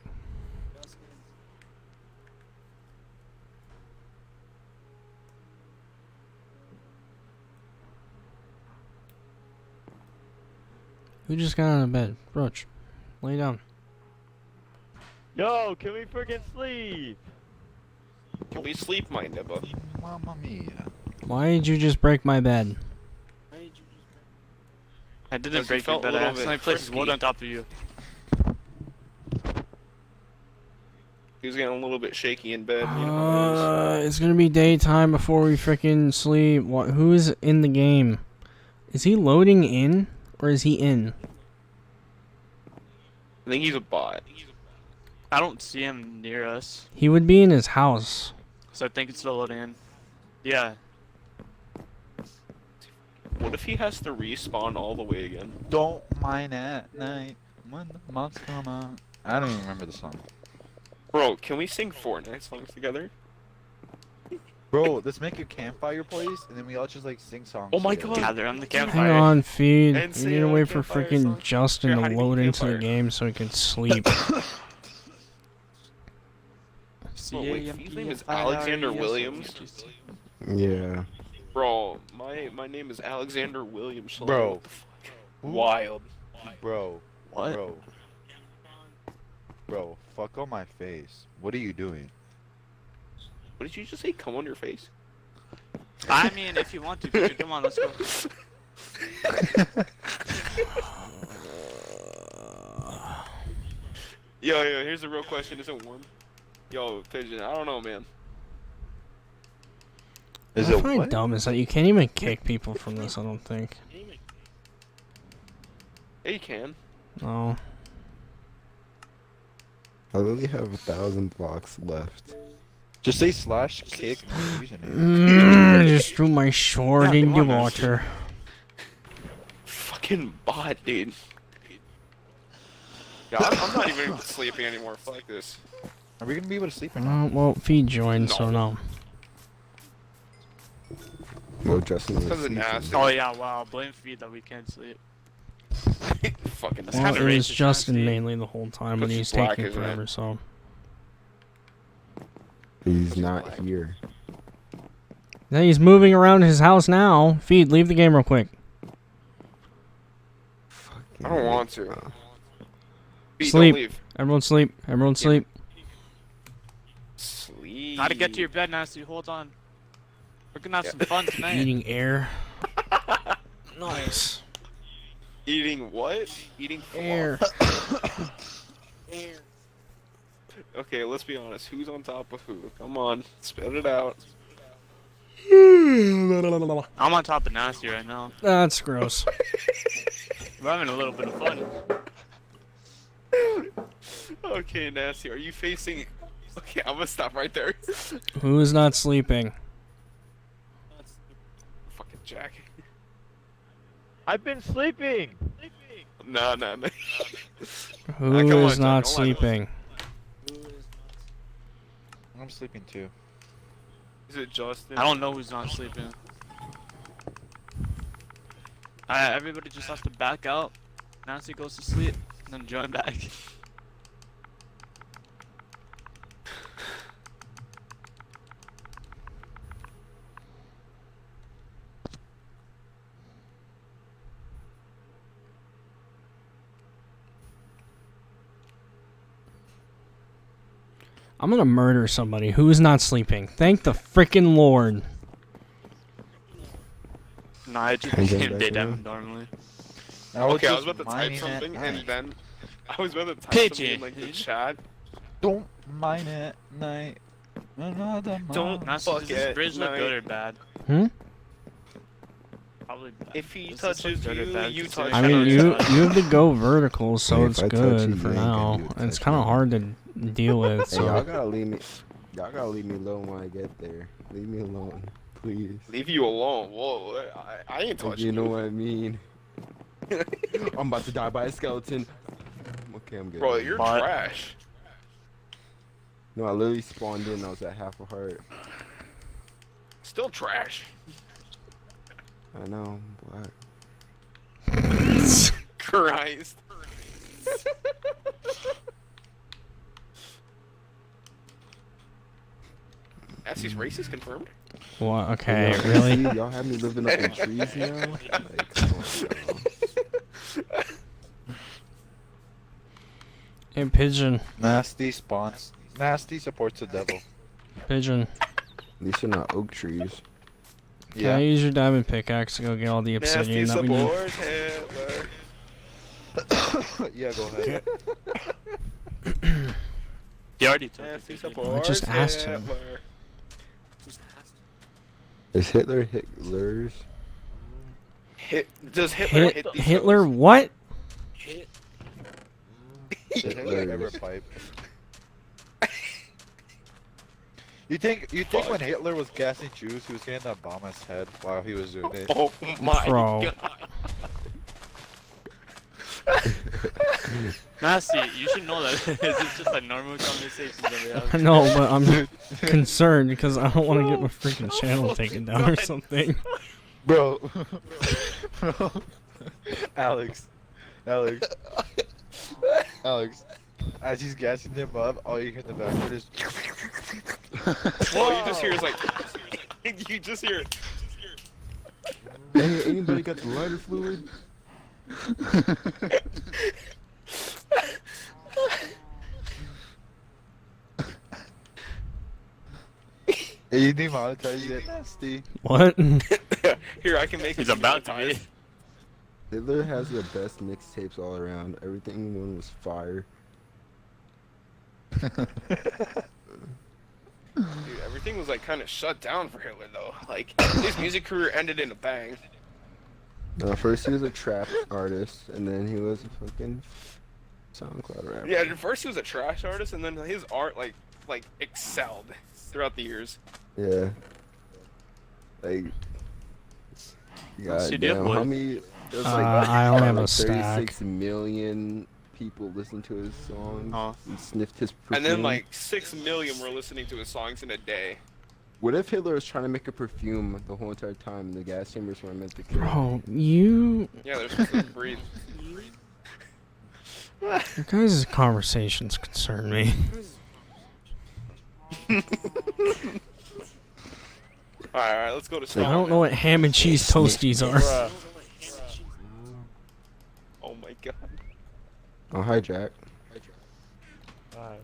Who just got out of bed? Roach, lay down. Yo, can we freaking sleep? Can we sleep, my nibba? Mamma mia. Why did you just break my bed? I didn't Because break you your felt bed. a I little accidentally bit placed his wood frisky. on top of you. He was getting a little bit shaky in bed. You know how it is. It's gonna be daytime before we freaking sleep. What? Who is in the game? Is he loading in or is he in? I think he's a bot. I don't see him near us, He would be in his house. so I think it's still loading in. Yeah. What if he has to respawn all the way again? Don't mind at night when the months come out. I don't even remember the song. Bro, can we sing Fortnite songs together? Bro, let's make a campfire place and then we all just like sing songs. Oh my together. God. Gather on the Hang campfire. on, Feed. And We say need to a wait for campfire freaking song. Justin Here, to how do you load into the campfire? game so he can sleep. Bro, wait, his name is Alexander Williams? Yeah. Bro, my name is Alexander Williams. so Bro. what the fuck? Who? Wild. Bro, What? bro, fuck on my face. What are you doing? What did you just say? Come on your face? I mean, if you want to, dude, come on, let's go. Yo, here's the real question. Is it warm? Yo, Pigeon, I don't know, man. Is What it I find what? dumb is that you can't even kick people from this, I don't think. Yeah, you can. No. I literally have 1,000 blocks left. Just say slash kick username. Just threw my sword Yeah, in come the on, water. Fucking bot, dude. Yeah, I'm not even sleeping anymore. Fuck this. Are we gonna be able to sleep or not? Well, Feed joined, so no. Well, Justin was Because of sleeping. nasty. Oh yeah, wow. Blame Feed that we can't sleep. Fucking That's Well, kinda it was racist, Justin nasty. mainly the whole time, but Because he's he's black, taking isn't it? forever, so. He's not here. Now he's moving around his house now. Feed, leave the game real quick. I don't want to. Pete, Sleep. Don't leave. Everyone sleep. Everyone sleep. Sleep. Gotta get to your bed, Nasty. Hold on. We're gonna have some fun tonight. Eating air. Nice. Eating what? Eating fluff. Air. Okay, let's be honest. Who's on top of who? Come on, spit it out. I'm on top of Nasty right now. That's gross. We're having a little bit of fun. Okay, Nasty, are you facing? Okay, I'm gonna stop right there. Who is not sleeping? Fucking Jack. I've been sleeping. No. Who come on, is John, not don't lie to us. sleeping? I'm sleeping too. Is it Justin? I don't know who's not sleeping. Everybody just has to back out. Nancy goes to sleep, and then join back. I'm gonna murder somebody who is not sleeping. Thank the freaking Lord. Nah, I just Can you get became back daytime in? normally. Okay, I was just about to type mine it something at and night. then I was about to type Pigeon. something in like the chat. Don't mine at night. Another Don't mine. Nah, fuck does this it, bridge look night. good or bad? Hmm? Probably bad. If he Does this look touches good or you, bad you considering touch I mean, him. you have to go vertical, so Hey, if it's I touch good you, for you ain't gonna now. be able to It's touch kind of me. hard to deal with. Hey, y'all So gotta leave me. Y'all gotta leave me alone when I get there. Leave me alone, please. Leave you alone. Whoa, I ain't If touching you know what I mean. I'm about to die by a skeleton. Okay, I'm good. Bro, you're But- trash. No, I literally spawned in. I was at half a heart. Still trash. I know. Black. Christ. Essie's racist confirmed. what? Okay, Y'all- really? see, y'all have me living up in trees now. Like, come on, bro. Hey, pigeon, Nasty spawns. Nasty supports the devil. pigeon. At least they're not oak trees. Can I use your diamond pickaxe to go get all the Nasty obsidian that we need? support Hitler. Yeah, go ahead. He already took Nasty it. support just asked him. Hitler. Is Hitler Hitler's? Does Hitler hit these Hitler hoes? what? Hit. Did Hitler ever pipe? You think when Hitler was gassing Jews, he was getting that bomb on his head while he was doing it? Oh my Bro. god. Nasty, you should know that. This is just like normal conversations that we have. I know, but I'm concerned because I don't want to get my freaking channel taken down or something. Bro. Bro. Alex. As he's gassing them up, all you hear in the background is. All you just hear is like. You just hear. Hey, anybody got the lighter fluid? Hey, you demonetize it, Nasty. What? Here, I can make He's it about to be. demonetized. Hitler has the best mixtapes all around. Everything one was fire. Dude, everything was like kind of shut down for Hitler though. Like his music career ended in a bang. No, first he was a trap artist, and then he was a fucking SoundCloud rapper. Yeah, at first he was a trash artist, and then his art like excelled throughout the years. Yeah. Like. What's your deal, Goddamn, boy? how many? There's I only have a like stack. 36 million people listened to his songs Oh. and sniffed his And perfume. then like 6 million were listening to his songs in a day. What if Hitler was trying to make a perfume the whole entire time and the gas chambers were meant to kill? Bro, you Yeah, they're supposed to breathe. your guys' conversations concern me. Alright, let's go to I Scotland. don't know what ham and cheese toasties are. Oh my god. Oh, hijack.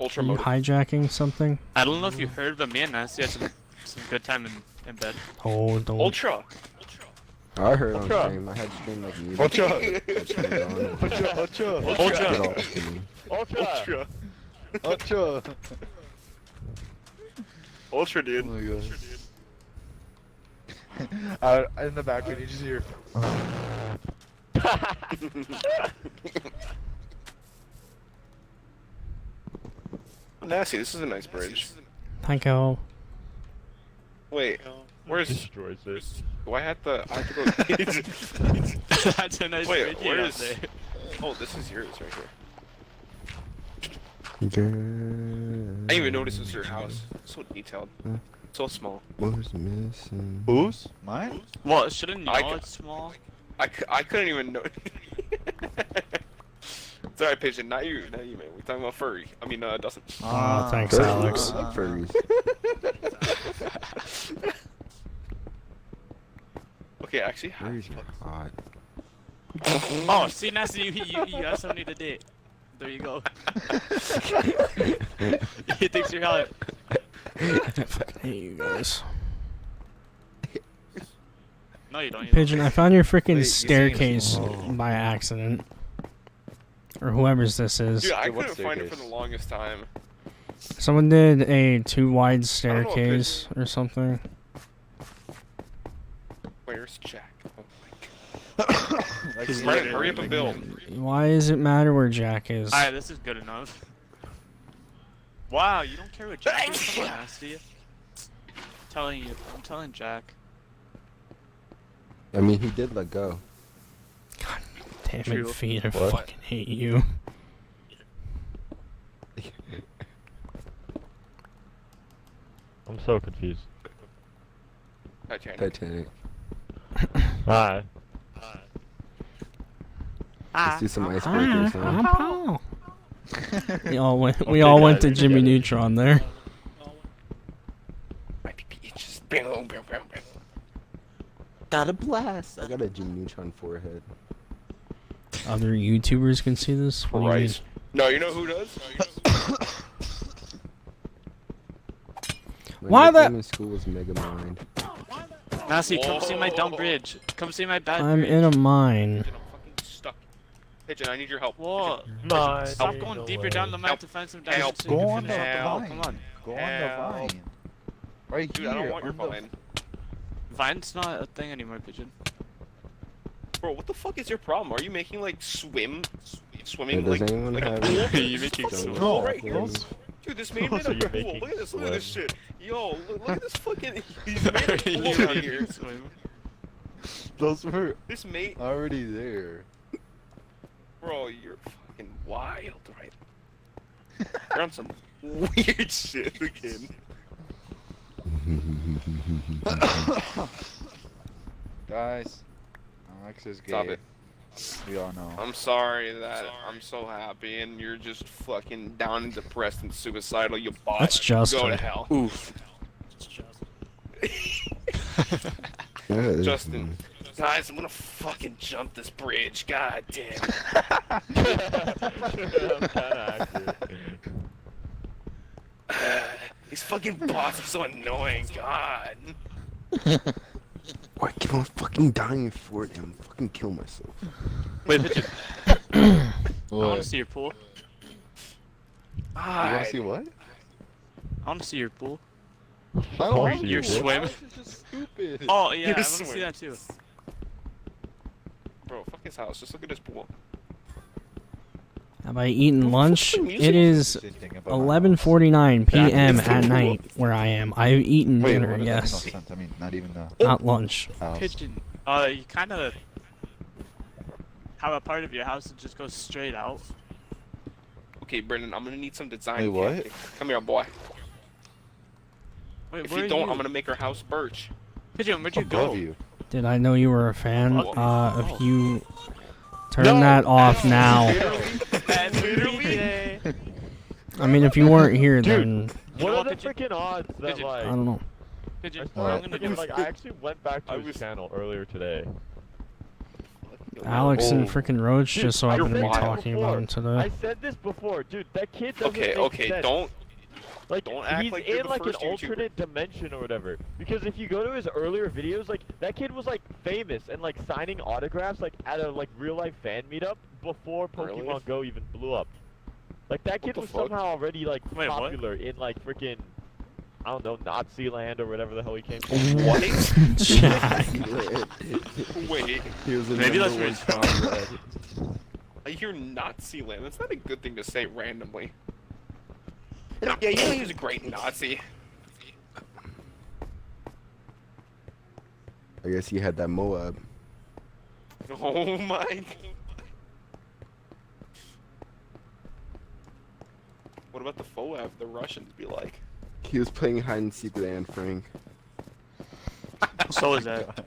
Ultra Are you motive. hijacking something? I don't know if you heard, but me and Nasty had some good time in bed. Oh, don't. Ultra. I heard on Ultra. stream. I had stream like music. Ultra. That stream was on. Ultra. Get Ultra. off to me. Ultra. Ultra. Ultra, Oh dude. my god. In the background, you just hear. Nasty, this is a nice bridge. Thank you. Wait, where's... Destroys it. Do I have to go... That's a nice Wait, bridge you where have is... there. Oh, this is yours right here. Girl, I didn't even notice this was your house. So detailed. So small. What's missing? Whose? Mine? Well, shouldn't you know I- it's small? I couldn't even know... Sorry, Pigeon, not you, man. We're talking about furry. I mean, Dustin. Oh, thanks, Furries? Alex. I like furries. Okay, actually, Furries are hot. Oh, see, Nasty, you have somebody to date. There you go. He thinks you're hot. I fucking hate you guys. No, you don't. You Pigeon, I found your freaking Wait, you saying- staircase Oh. by accident. Or whoever's this is. Dude, I Dude, what couldn't find it for the staircase? longest time. Someone did a too wide know if staircase or something. Where's Jack? Oh my Like, Brennan, hurry up and build. Why does it matter where Jack is? Alright, this is good enough. Wow, you don't care what Jack is? Come on, Nasty. Telling you, I'm telling Jack. I mean, he did let go. Damn True. it, Feet, I What? fucking hate you. I'm so confused. Titanic. Titanic. Hi. Let's do some icebreakers now. We all went. Okay, We all went to guys, Jimmy get it. Neutron there. My PP itches. Bam, bam, bam, bam. Got a blast. I got a Jimmy Neutron forehead. Other YouTubers can see this. What do you mean? Right. No, you know who does? My Why the- nickname in school was Megamind. Nasty, come see my dumb bridge. Come see my bad I'm bridge. in a mine. Pigeon, I'm fucking stuck. Pigeon, I need your help. Whoa. Mine. Stop going deeper down the map Help. to find some Help. diamonds. so you Go can on the finish it. Help. vine. Come on. Go on Help. the vine. Right Dude, here. I don't want your on the- vine. Vine's not a thing anymore, Pigeon. Bro, what the fuck is your problem? Are you making like swimming Hey, does like anyone like a have pool? You making Fucking swim. pool No, right here. those- Dude, this made me So a you're pool. making Look at this swim. shit. Yo, look at this fucking. He's made a pool right here. Those were This mate, already there. bro, you're fucking wild, right? You're on some weird shit again. Guys, Alex is gay. Stop it. We all know. I'm sorry that I'm so happy and you're just fucking down and depressed and suicidal. You bought. That's Go to Justin. hell. Oof. Yeah, Justin. Guys, I'm gonna fucking jump this bridge. God damn. I'm kinda accurate. These fucking bots are so annoying. God. Why I keep on fucking dying for it and fucking kill myself? Wait, Pigeon. I want What? to see your pool. You wanna see what? I want to see your pool. I don't Or want your to. swim. Alex is just stupid. Oh yeah, I Your want to see swim. that too. Bro, fuck his house. Just look at his pool. Have I eaten lunch? fucking music It is Anything about my house. 11:49 p.m. That is at the night where I am. I've eaten Wait, dinner, what? That makes yes, no sense. I mean, not even the not lunch. house. Pigeon. You kind of have a part of your house that just goes straight out. Okay, Brendan, I'm gonna need some design. Wait, what? Okay, come here, boy. Wait, If where you are don't, you? I'm gonna make our house birch. Pigeon, where'd you Above go? you. Did I know you were a fan? Oh. If you turn that off now. Literally. I mean, if you weren't here, Dude. then What are the Pigeon? freaking odds that Pigeon. like I don't know. Pigeon, I what I'm started gonna thinking, do. like I actually went back to I his was- channel earlier today. Alex and Oh. freaking Roach Dude, just so I happened to be said this talking about him before. I today. said this before, dude. That kid doesn't Okay, make okay, sense. don't. Like, Don't act he's like you're in the like an first YouTuber. alternate dimension or whatever. Because if you go to his earlier videos, like that kid was like famous and like signing autographs like at a like real life fan meetup before Pokemon Really? Go even blew up. Like that kid the was fuck? somehow already like Wait, what? popular in like freaking I don't know Nazi land or whatever the hell he came from. What? Jack. Wait, He was the Maybe that's number where one it's from. comrade. I hear Nazi land. That's not a good thing to say randomly. Yeah, you know he was a great Nazi. I guess he had that Moab. Oh my god. What about the FOAV the Russians be like? He was playing hide and seek with Anne Frank. So is that.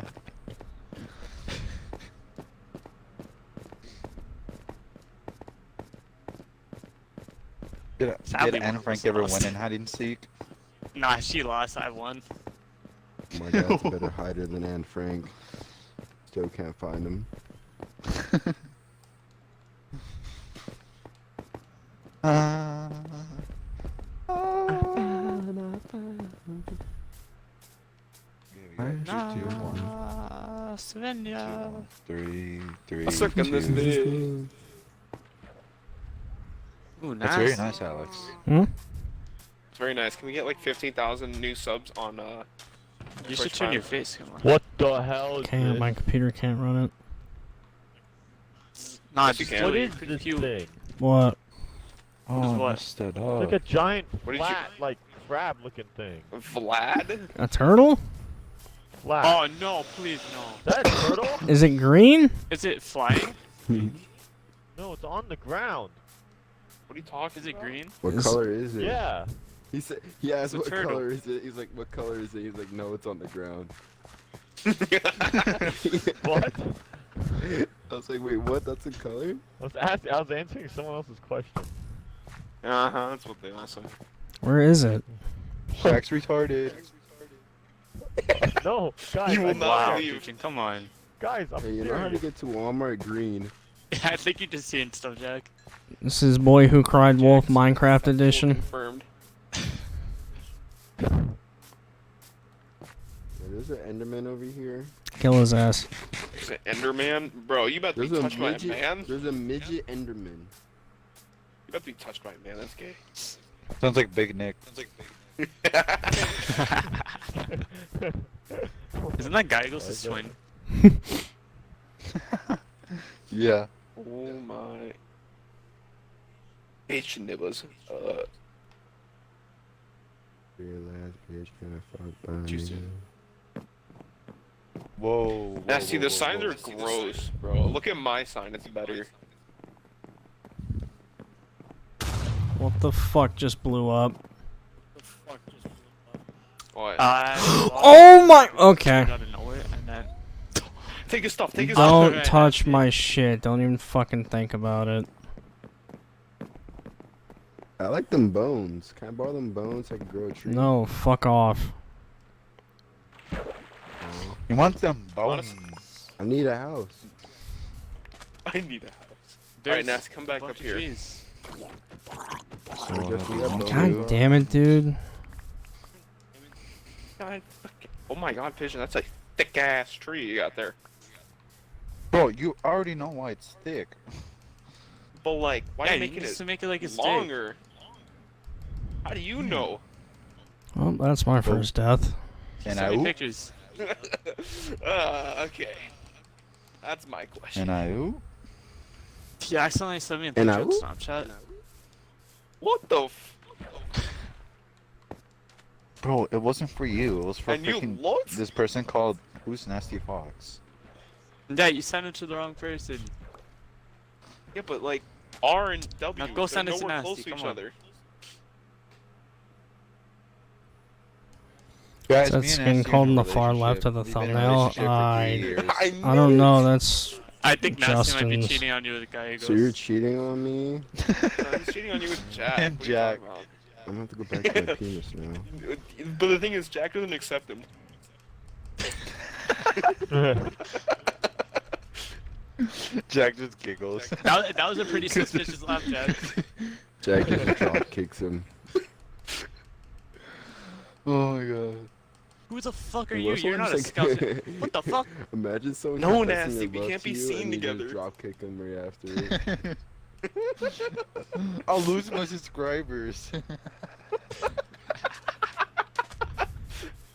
Sadly, Did Anne one Frank was ever lost. win in hide and seek? Nah, she lost. I won. My dad's a better hider than Anne Frank. Still can't find him. Svenja. 3, 3. I'm stuck in this bit. Ooh, That's very nice. nice, Alex. Hmm? It's very nice. Can we get like 15,000 new subs on You should Twitch turn Prime? your face. Come on. What the hell is Can't. this? My computer can't run it. Nah, Yes, you just can. What do is it. this Cute. thing? What? Oh, what? I messed it Like up. a giant What did you- flat, like crab looking thing. Vlad? A turtle? Flat. Oh no, please no. Is that a turtle? Is it green? Is it flying? No, it's on the ground. What are you talking Is it about? green? What Is- color is it? Yeah. He said. He asked, It's a "What turtle. color is it?" He's like, "What color is it?" He's like, "No, it's on the ground." What? I was like, "Wait, what? That's a color?" I was answering someone else's question. Uh-huh, that's what they all say. Where is it? Jack's retarded. No, guys. You will I'm not Wow, serious. leave. Deacon, come on. Guys, I'm Hey, you know how to serious. get to Walmart green? I think you're just seeing stuff, Jack. This is Boy Who Cried Wolf Minecraft Edition. Confirmed. Yeah, there's an Enderman over here. Kill his ass. Is it Enderman? Bro, you about to There's be a touched by a midget. man? You There's a midget Enderman. about to be touched by a man, that's gay. Sounds like Big Nick. Isn't that Gygo's twin? Yeah. Oh my. Bitch nibbles. Your last bitch gonna fuck by Juicy. me. Whoa. Yeah, see, the signs are gross, bro. Look at my sign, it's better. What the fuck just blew up? What? Oh my. Okay. Out of nowhere, and then Take his stuff, take his stuff. Don't Alright, touch my shit. Don't even fucking think about it. I like them bones. Can I borrow them bones so I can grow a tree? No, fuck off. You want them bones? I need a house. I need a house. there's Alright, Nas, come back a up bunch of here. trees. I guess we have God bones. damn it, dude. God, oh my god, Pigeon, that's a thick ass tree you got there. Bro, you already know why it's thick. But like, why Yeah, are you you making need it to make it like it's longer? How do you know? Well, that's my first death. And Send I me oop. pictures. Okay. That's my question. And I oop. Yeah, accidentally sent me a And picture I- on Snapchat. What the f? Bro, it wasn't for you. It was for And you freaking looked? this person called Who's Nasty Fox. Yeah, you sent it to the wrong person. Yeah, but like, R and W, Now go they're send it to nowhere Nasty, close to come each on. other. Guys, That me and skin Nasty called are in on a the far left of the relationship. We've been in a thumbnail. relationship for 3 years. I don't know. That's I think Nasty might be Justin's. cheating on you with a guy who goes. So you're cheating on me? No, he's cheating on you with Jack. And What are you Jack. talking about? I'm gonna have to go back to my penis now. But the thing is, Jack doesn't accept him. Jack just giggles. That was a pretty suspicious laugh, Jack. Jack just drop kicks him. Oh my god. Who the fuck are Dude, you? what if You're not a someone scout. just, like- What the fuck? Imagine someone No, confessing Nasty, their we love can't to be you seen and you just together. drop kick them right after. I'll lose my subscribers.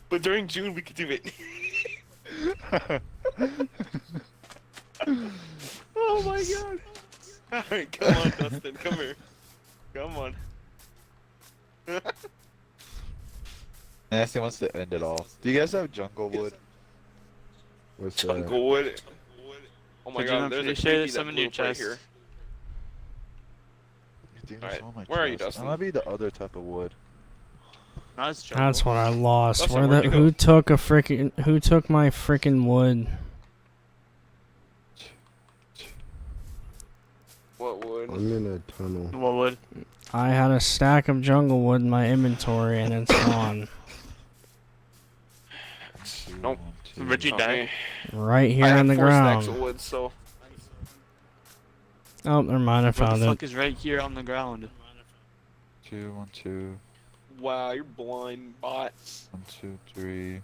But during June, we could do it. Oh my god. Alright, come on, Dustin, come here. Come on. Nasty wants to end it all. Do you guys have jungle wood? What's that? Junglewood. Oh my Could you god, not there's a please share creepy some that in your blew up right chest? here. Dude, Alright, it's on my where are you, chest. Dustin? I'll be the other type of wood. That's what I lost. Dustin, Where where'd the you go? who took my freaking wood? What wood? I'm in a tunnel. What would? I had a stack of jungle wood in my inventory and it's gone. Nope. Where'd you die? Right here I on have the 4 stacks ground. of wood, so Oh, never mind. I What found the it. fuck is right here on the ground? 2, 1, 2, Wow, you're blind, bot. 1, 2, 3.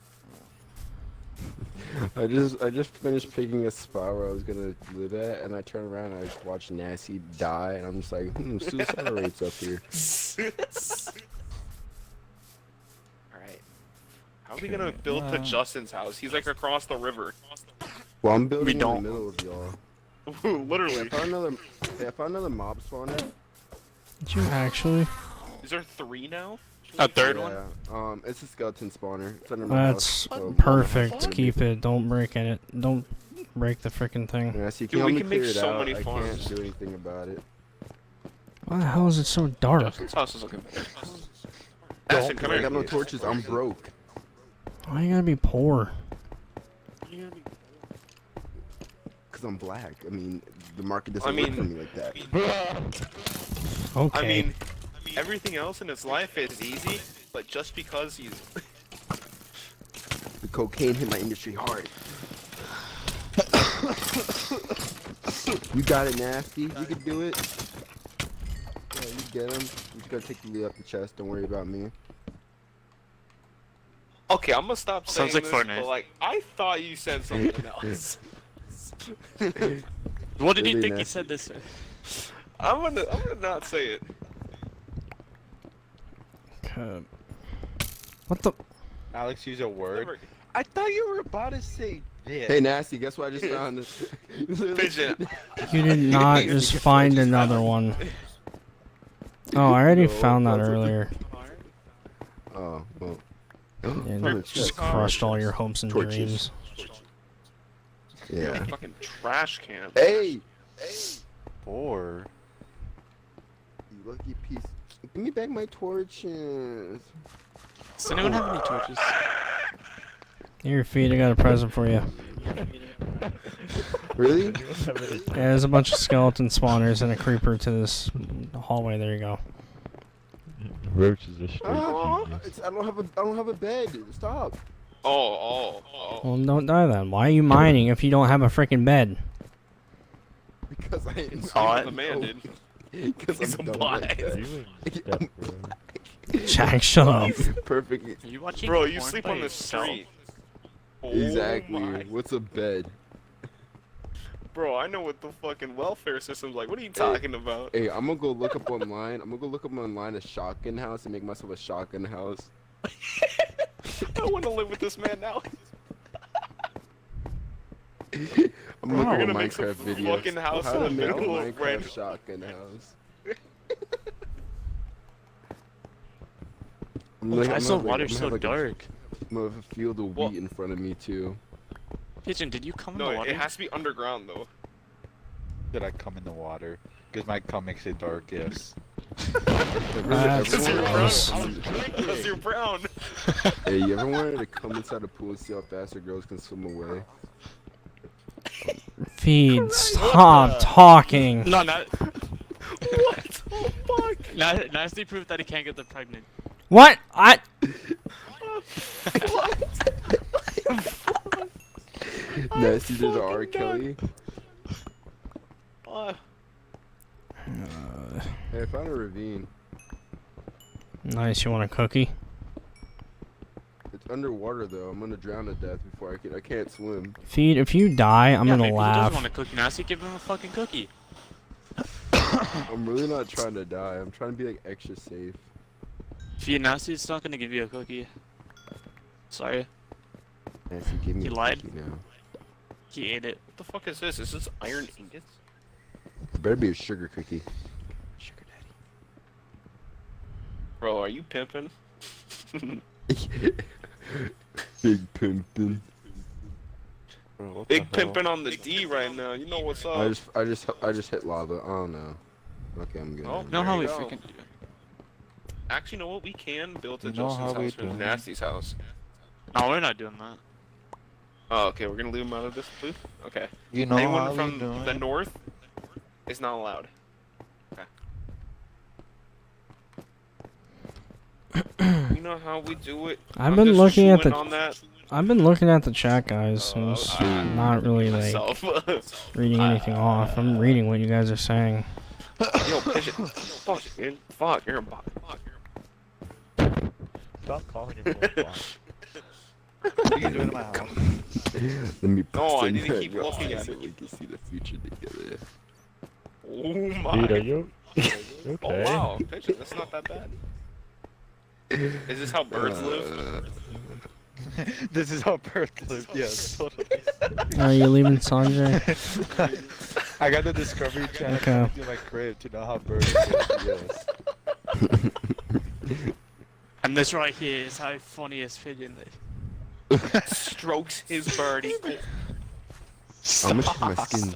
I just finished picking a spot where I was gonna live at, and I turn around and I just watch Nasty die, and I'm just like, suicide rates up here. Alright. How are we gonna build to Justin's house? He's like across the river. Well, I'm building We in don't. the middle of y'all. Literally. I found another mob spawner. Did you actually? Is there 3 now? A third one? Yeah, it's a skeleton spawner. It's under my That's house. So perfect. Keep it. Don't break it. Don't break the freaking thing. Yeah, so you Dude, can we help me can make clear it so out. many I farms. can't do anything about it. Why the hell is it so dark? Justin's house is looking better. Don't, Ashton, come I here. got no torches. I'm broke. Why you gotta be poor? Cause I'm black. I mean, the market doesn't I work mean- for me like that. Okay. I mean, everything else in his life is easy, but just because he's... The cocaine hit my industry hard. You got it, Nasty. You can do it. Yeah, you get him. You just gotta take the lead up the chest. Don't worry about me. Okay, I'm gonna stop saying Sounds like this, Fortnite. but like, I thought you said something else. What did you Really think he nasty. said this? I'm gonna not say it. Okay. What the? Alex, use a word. Never- I thought you were about to say this. Hey, Nasty. Guess what I just found? Pigeon. You did not just find another one. Oh, I already No, found that that's what the- earlier. Oh, well. Yeah, Another you just chest. crushed all your hopes and Torches. dreams. Yeah. Fucking trash can. Hey! 4. You lucky piece. Give me back my torches. Does anyone have any torches? Here, feet. I got a present for you. Really? Yeah, there's a bunch of skeleton spawners and a creeper to this hallway. There you go. Roaches are straight Ah, genius. I don't have a bed. Stop. Oh. Well, don't die then. Why are you mining if you don't have a freaking bed? Because I ain't Oh, the man did. Because He's I'm a dumb like blind. that. Doing I'm step, bro. Jack, shut up. Perfect. Are you watching Bro, you porn sleep by on the yourself? street. Oh Exactly. my. What's a bed? Bro, I know what the fucking welfare system's like. What are you talking about? Hey, I'm gonna go look up online. I'm gonna go look up online a shotgun house and make myself a shotgun house. I want to live with this man now. I'm looking We're at gonna make some Minecraft videos. fucking house How to in the make a middle of Minecraft random- shotgun house. Why is the water so dark? I'm gonna have a field of Well- wheat in front of me too. Pigeon, did you come in No, the water? it has to be underground though. Did I come in the water? Because my cum makes it dark, yes. That's Because you're gross. brown. Because you're brown. Hey, you ever wanted to come inside a pool and see how fast your girls can swim away? Feed, stop talking. No, not. What? Oh fuck. Nasty proof that he can't get the pregnant. What? Nasty did the R. fucking Kelly. Hey, I found a ravine. Nice, you want a cookie? It's underwater though. I'm gonna drown to death before I can't swim. Feed, if you die, I'm yeah, gonna maybe he laugh. doesn't want a cookie. Nasty, give him a fucking cookie. I'm really not trying to die. I'm trying to be like extra safe. If you Nasty, it's not gonna give you a cookie. Sorry, Nasty, give me You a lied? cookie now. he ate it. What the fuck is this? Is this iron ingots? It better be a sugar cookie. Sugar Bro, are you pimping? daddy. Big pimpin'. Bro, what Big the hell? pimping on the D right now. You know what's up. I just hit lava. Oh no. Okay, I'm good. Oh, You know There how you we go. freaking do it. Actually, you know what? We can build a You know Justin's how we house or do it. Nasty's house. No, we're not doing that. Oh, okay. We're gonna leave him out of this booth. Okay. You know Anyone how from we doing the it? north is not allowed. You know how we do it. I've I'm been just looking at chewing the on that I've been looking at the chat, guys. I'm just not really like myself. reading anything off. I'm reading what you guys are saying. Yo, Pigeon. Fuck, dude. Fuck, you're a bot. Stop calling him a bot. What are you doing in my house? Let me No, I send need to that keep your looking eyes at so it. we can see the future together. Oh my. Dude, are you Oh okay? wow, Pigeon, that's not that bad. Is this how birds live? This is how birds live. Yes, totally. Are you leaving Sanjay? I got the Discovery Channel Okay. to my crib to know how birds live. Yes. And this right here is how funniest pigeon live. Strokes his birdie. I'm gonna check my skin.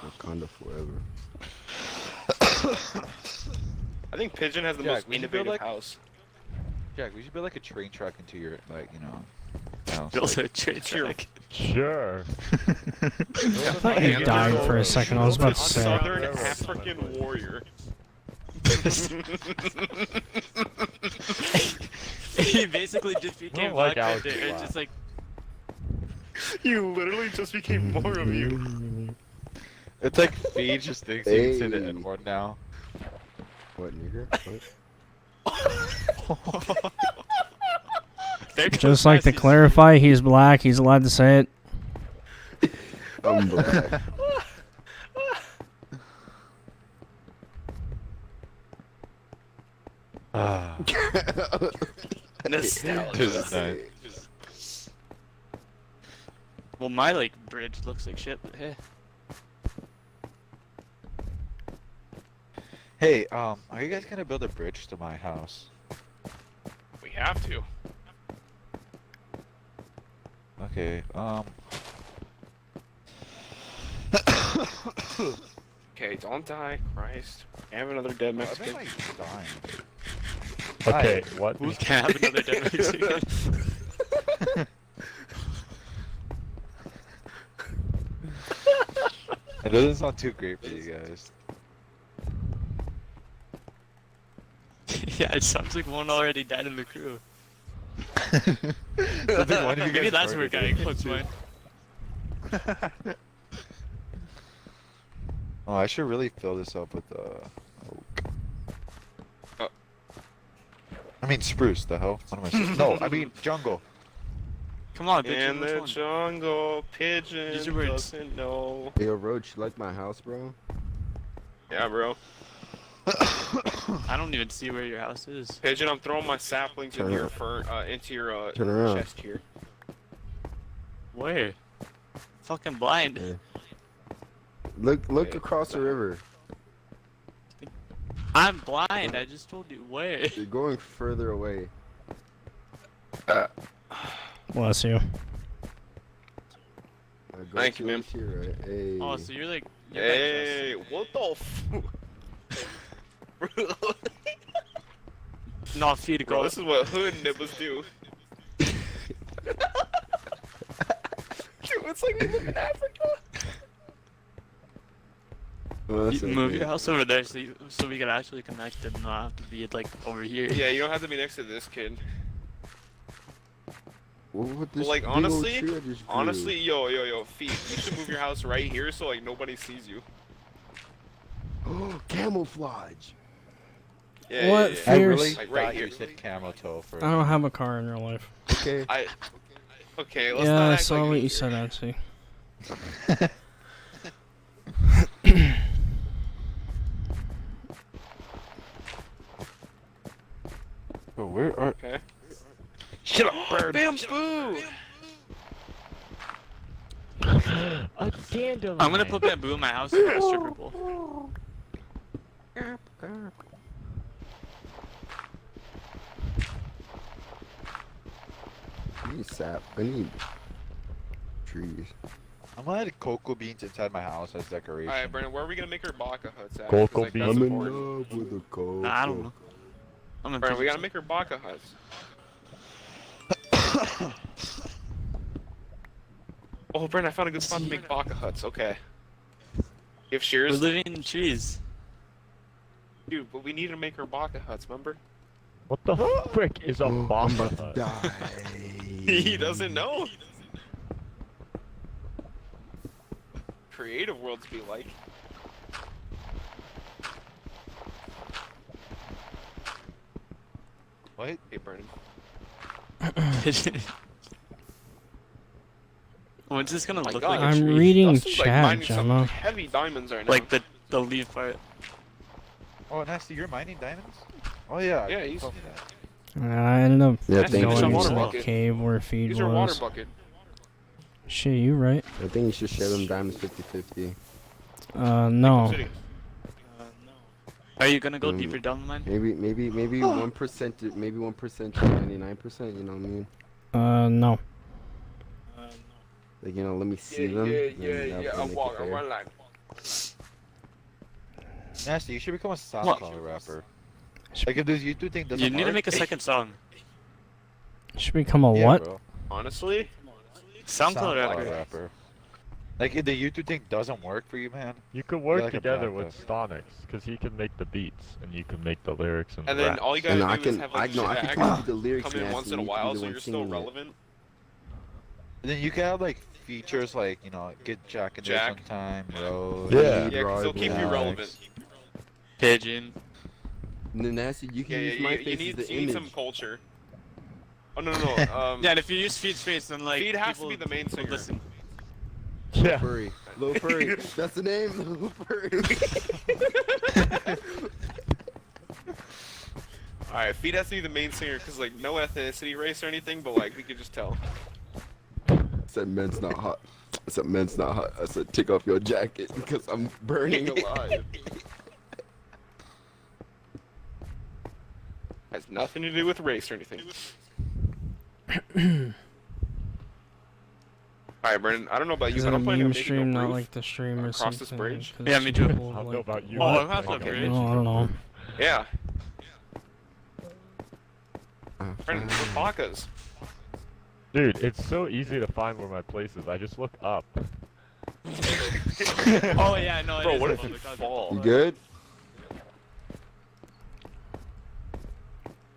Wakanda forever. I think Pigeon has the Jack, most we should build, innovative like- house. Jack, we should build like a train track into your, like, you know, house. Built a train Sure. track. Sure. I thought you died for a second. I was about to say. Southern African warrior. He basically just became like Black Alex Panther. It's Black. just like You literally just became more of you. It's like Feed just thinks he can say the Hey. N-word now. What, nigger? What? there goes Just like to Massey's- clarify, he's black. He's allowed to say it. I'm black. Ah. Nostalgia. This is nice. Well, my like bridge looks like shit, but hey. Hey, are you guys gonna build a bridge to my house? We have to. Okay, Okay, don't die, Christ. I have another dead I've been Mexican. like dying. Okay, what? We can't have another dead Mexican. It doesn't sound too great for you guys. Yeah, it sounds like one already died in the crew. Sounds like one of you Maybe guys that's where murdered guy it. puts mine. Oh, I should really fill this up with oak. I mean spruce. The hell? What am I saying? No, I mean jungle. Come on, bitch. In which the one? jungle, Pigeon Use your words. doesn't know. Hey, yo, Roach, you like my house, bro? Yeah, bro. I don't even see where your house is. Pigeon, I'm throwing my saplings Turn into your around. into your Turn around. chest here. Where? Fucking blind. Yeah. Look Okay. across the river. I'm blind. I just told you where. You're going further away. Bless you. Go Thank to you, man. this here, right? Hey. Oh, so you're like. You're Hey, what the f? Not feed to Bro, go. this is what hood nibbles do. Dude, it's like we live in Africa. Well, that's You move okay. your house over there so we can actually connect and not have to be like over here. Yeah, you don't have to be next to this kid. What this Like, big old honestly- tree I just grew? Honestly, yo, Feet, you should move your house right here so like nobody sees you. Camouflage. Yeah, What yeah, yeah. I Fierce. really Like, right thought here. you said camel toe for. I don't have a car in real life. Okay. Okay, let's Yeah, not I act saw like what we- you said, actually. But where are? Okay. Shut up, bird. Bamboo! A dandelion. I'm gonna put bamboo in my house and put a stripper pole. I need sap. I need trees. I'm gonna add cocoa beans inside my house as decoration. Alright, Brandon, where are we gonna make our baka huts at? 'Cause, Cocoa like, beans. that's I'm in important. love with the cocoa. Nah, I don't know. I'm gonna Brandon, we gotta make our baka huts. Oh, Brandon, I found a good spot to make baka huts. Okay. If We're shears, living in trees. dude, but we need to make our baka huts. Remember? What the frick is a I'm bomb? about to die. He doesn't know. Creative worlds be like. What? Hey, Brandon. When's this gonna My look God, like a I'm tree? reading Dustin's, like, chat, mining some Gemma. heavy diamonds right now. Like the leaf part. Oh, Nasty, you're mining diamonds? Oh yeah. Yeah, you he's- told me that. I ended up Yeah, That's thank use going your into water the bucket. cave where feed Use your water was. bucket. Shit, you right. I think you should share them diamonds 50-50. No. City. Are you gonna go Um, deeper down the mine? Maybe 1%, maybe 1% to 99%. You know what I mean? No. Like, you know, let me see them. then that'll make it fair. line. Nasty, you should become a What? SoundCloud rapper. Like if this YouTube thing doesn't You need to work, make a second song. Should become a yeah, what? bro. Honestly, SoundCloud rapper. rapper. Like if the YouTube thing doesn't work for you, man. You could work like a together backup. with Stonix, because he can make the beats, and you can make the lyrics and, and then rap. all you And gotta I do can, is have I like know, I Jack can contribute the lyrics. come in and once ask in a you to be while, the so one you're still singing it. relevant. And then you can have like features like, you know, get Jack in there Jack. sometime, bro. Yeah. Yeah, because he'll keep you Relax. relevant. Pigeon. And then Nasty, you can Yeah, use my you face need as the you need image. some culture. Oh no. Yeah, and if you use Feed's face, then like Feed has to people be the main would singer. Listen. Yeah. Furry. Lil Furry. That's the name. Lil Furry. Alright, Feed has to be the main singer because like no ethnicity, race, or anything, but like we could just tell. said men's not hot. I said men's not hot. I said take off your jacket because I'm burning alive. Has nothing to do with race or anything. Alright, Brendan, I don't know about you, Is but it a I'm planning on meme making stream, a not roof. like the stream or across something? this bridge? 'cause Yeah, me too. people, I don't know like- about you. Oh, but I'm not make a the bridge. bridge. No, I don't know. Yeah, Uh, Brendan, we're Pakas. Dude, it's so easy to find where my place is. I just look up. Oh yeah, no. Bro, it is what a if you public, fall? You good?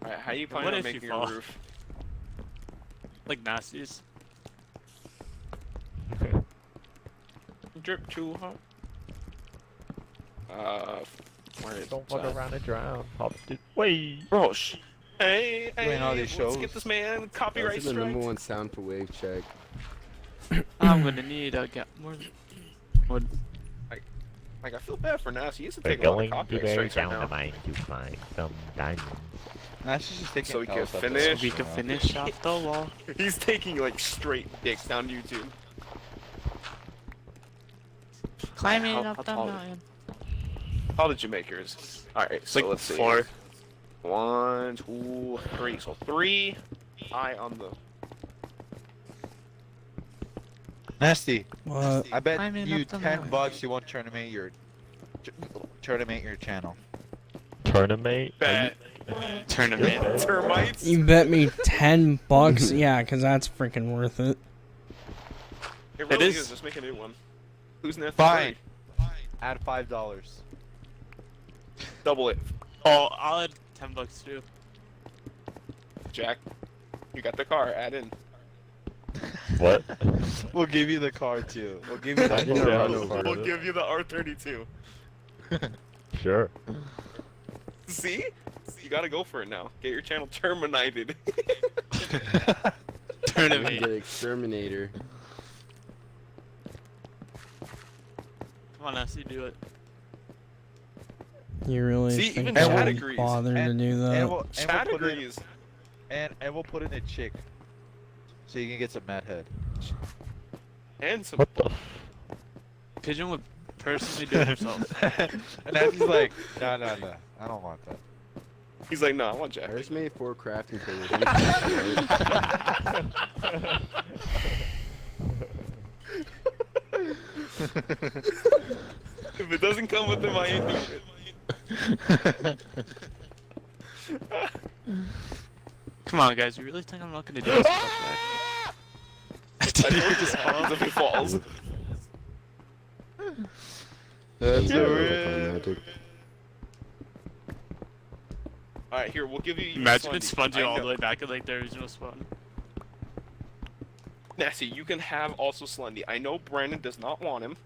Alright, how you What planning on if you making fall? a roof? Like nasties. Drip too hot. Where is Don't it? fuck around and drown. Hop it. Wait. Bro, hey, Doing all these let's shows. get this man This copyright is the number strike. one sound for wave check. I'm gonna need a get more wood. Like, I feel bad for Nas. He used to We're take a lot of going copyright today strikes right down the now. mine to find some diamonds. Nasty's just taking So we can L's at this finish. point, We can you know? finish off the wall. He's taking like straight dicks down YouTube. Climbing How- up how the tall- mountain. How did you make yours? Alright, so Like let's see. 4. 1, 2, 3. So 3 high on the. Nasty, What? I bet Climbing you up the $10 mountain. you won't tournament your channel. Tournament? Bet. Tournament. Termites? You bet me $10? Yeah, because that's freaking worth it. It really is. is. Just make a new one. Who's next? Fine. Add $5. Double it. Oh, I'll add $10 too. Jack, you got the car. Add in. What? We'll give you the car too. We'll give you I the didn't car. know I We'll, was part we'll of it. give you the R32. Sure. See? You gotta go for it now. Get your channel terminated. Tournament. The exterminator. Come on, Nessie, do it. You really See, think even I Chad would agrees. bother to And- do that? And we'll Chad put in- agrees. And we'll put in a chick, so you can get some mad head. And some. What the? Pigeon would personally do it himself. And Nasty's like, no, I don't want that. He's like, no, I want Jack. There's made 4 crafting tables. If it doesn't come with him, I ain't doing it. Come on, guys. You really think I'm not gonna do this? I told you this happens if he falls. That's Yeah, a real rip. Alright, here, we'll give you. even Imagine it Slendy. spun you I all know- the way back at like the original spawn. Nessie, you can have also Slendy. I know Brandon does not want him.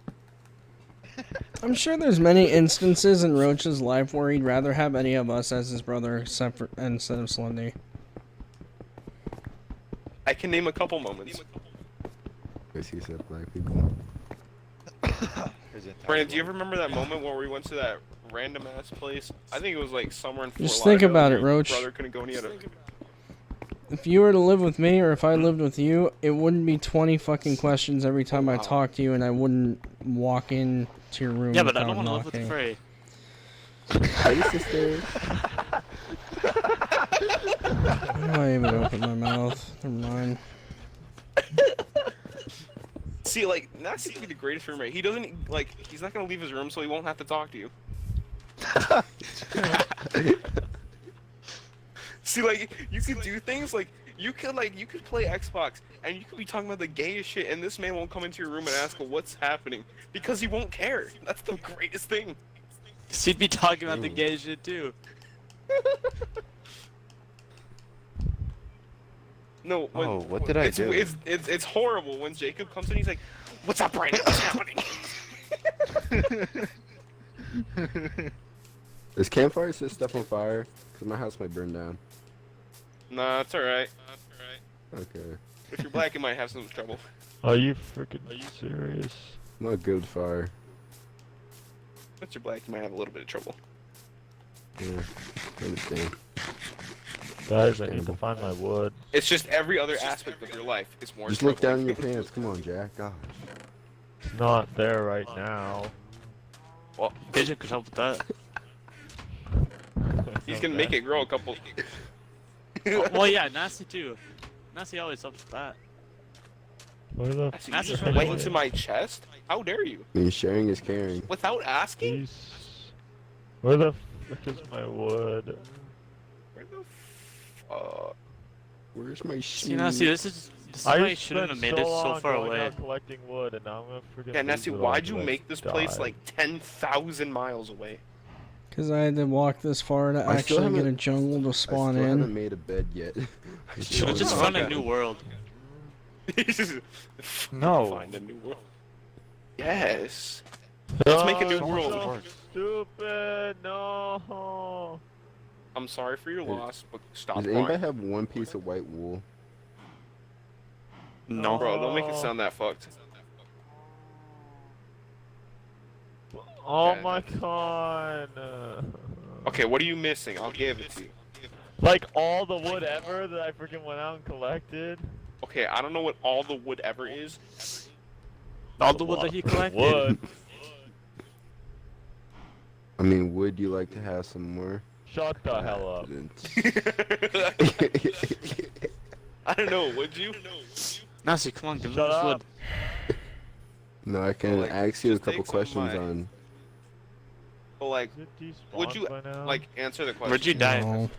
I'm sure there's many instances in Roach's life where he'd rather have any of us as his brother instead of Slendy. I can name a couple moments. Because he said black people. Brandon, do you ever remember that moment where we went to that random ass place? I think it was like somewhere in Fort Just think Lauderdale, about and it, your Roach. brother couldn't go, and he had a... If you were to live with me, or if I lived with you, it wouldn't be 20 fucking questions every time I talk to you, and I wouldn't walk in to your room. Yeah, but I without don't want to live with knocking. Frey. Hi, sister. Why do I even open my mouth? Never mind. See, like, that's to be the greatest roommate. He doesn't, like, he's not gonna leave his room, so he won't have to talk to you. See, like, you could do things, like, you could play Xbox, and you could be talking about the gayest shit, and this man won't come into your room and ask what's happening, because he won't care. That's the greatest thing. He'd be talking about the gay shit too. No, when, Oh, what did I do? It's horrible when Jacob comes in, he's like, what's up, Brandon? What's happening? Is campfire set stuff on fire? Because my house might burn down. Nah, it's alright. Okay. If you're black, you might have some trouble. Are you serious? Not good fire. If you're black, you might have a little bit of trouble. Yeah, I understand. Guys, I need to find my wood. It's just every other aspect of your life is more Just look down in troubling. your pants. Come on, Jack. Gosh. It's not there right now. Well, Pigeon could help with that. He's gonna make it grow a couple. Well, yeah, Nasty too. Nasty always helps with that. Where the That's That's just just went what- into my chest? How dare you? I mean, sharing is caring. Without asking? Peace. Where the frick is my wood? Where the Where's my See, shoe? Nasty, this is why you just shouldn't have spent made it so long far going away. out collecting wood, and now I'm gonna freaking. Yeah, Nessie, lose it why'd all you to, make this place die. like 10,000 miles away? Because I had to walk this far to I still actually get a haven't- jungle to I spawn still haven't in. made a bed yet. I Should still have just haven't- found a new world. No. Find a new world. Yes. Let's make a new Oh, world. so stupid, no. I'm sorry for your loss, but stop Does anybody crying. have one piece of white wool? No. Bro, don't make it sound that fucked. Oh Okay. my god. Okay, what are you missing? I'll give it to you. Like all the wood ever that I freaking went out and collected. Okay, I don't know what all the wood ever is. All the wood that he collected. Wood. I mean, would you like to have some more? Shut the hell up. I don't know, would you? Nasty, come on, give me Shut this up. wood. No, I can Like, ask you a just couple take some of questions my- on. But like, Is it would despawned you by now? like answer the question? Where'd you die? No.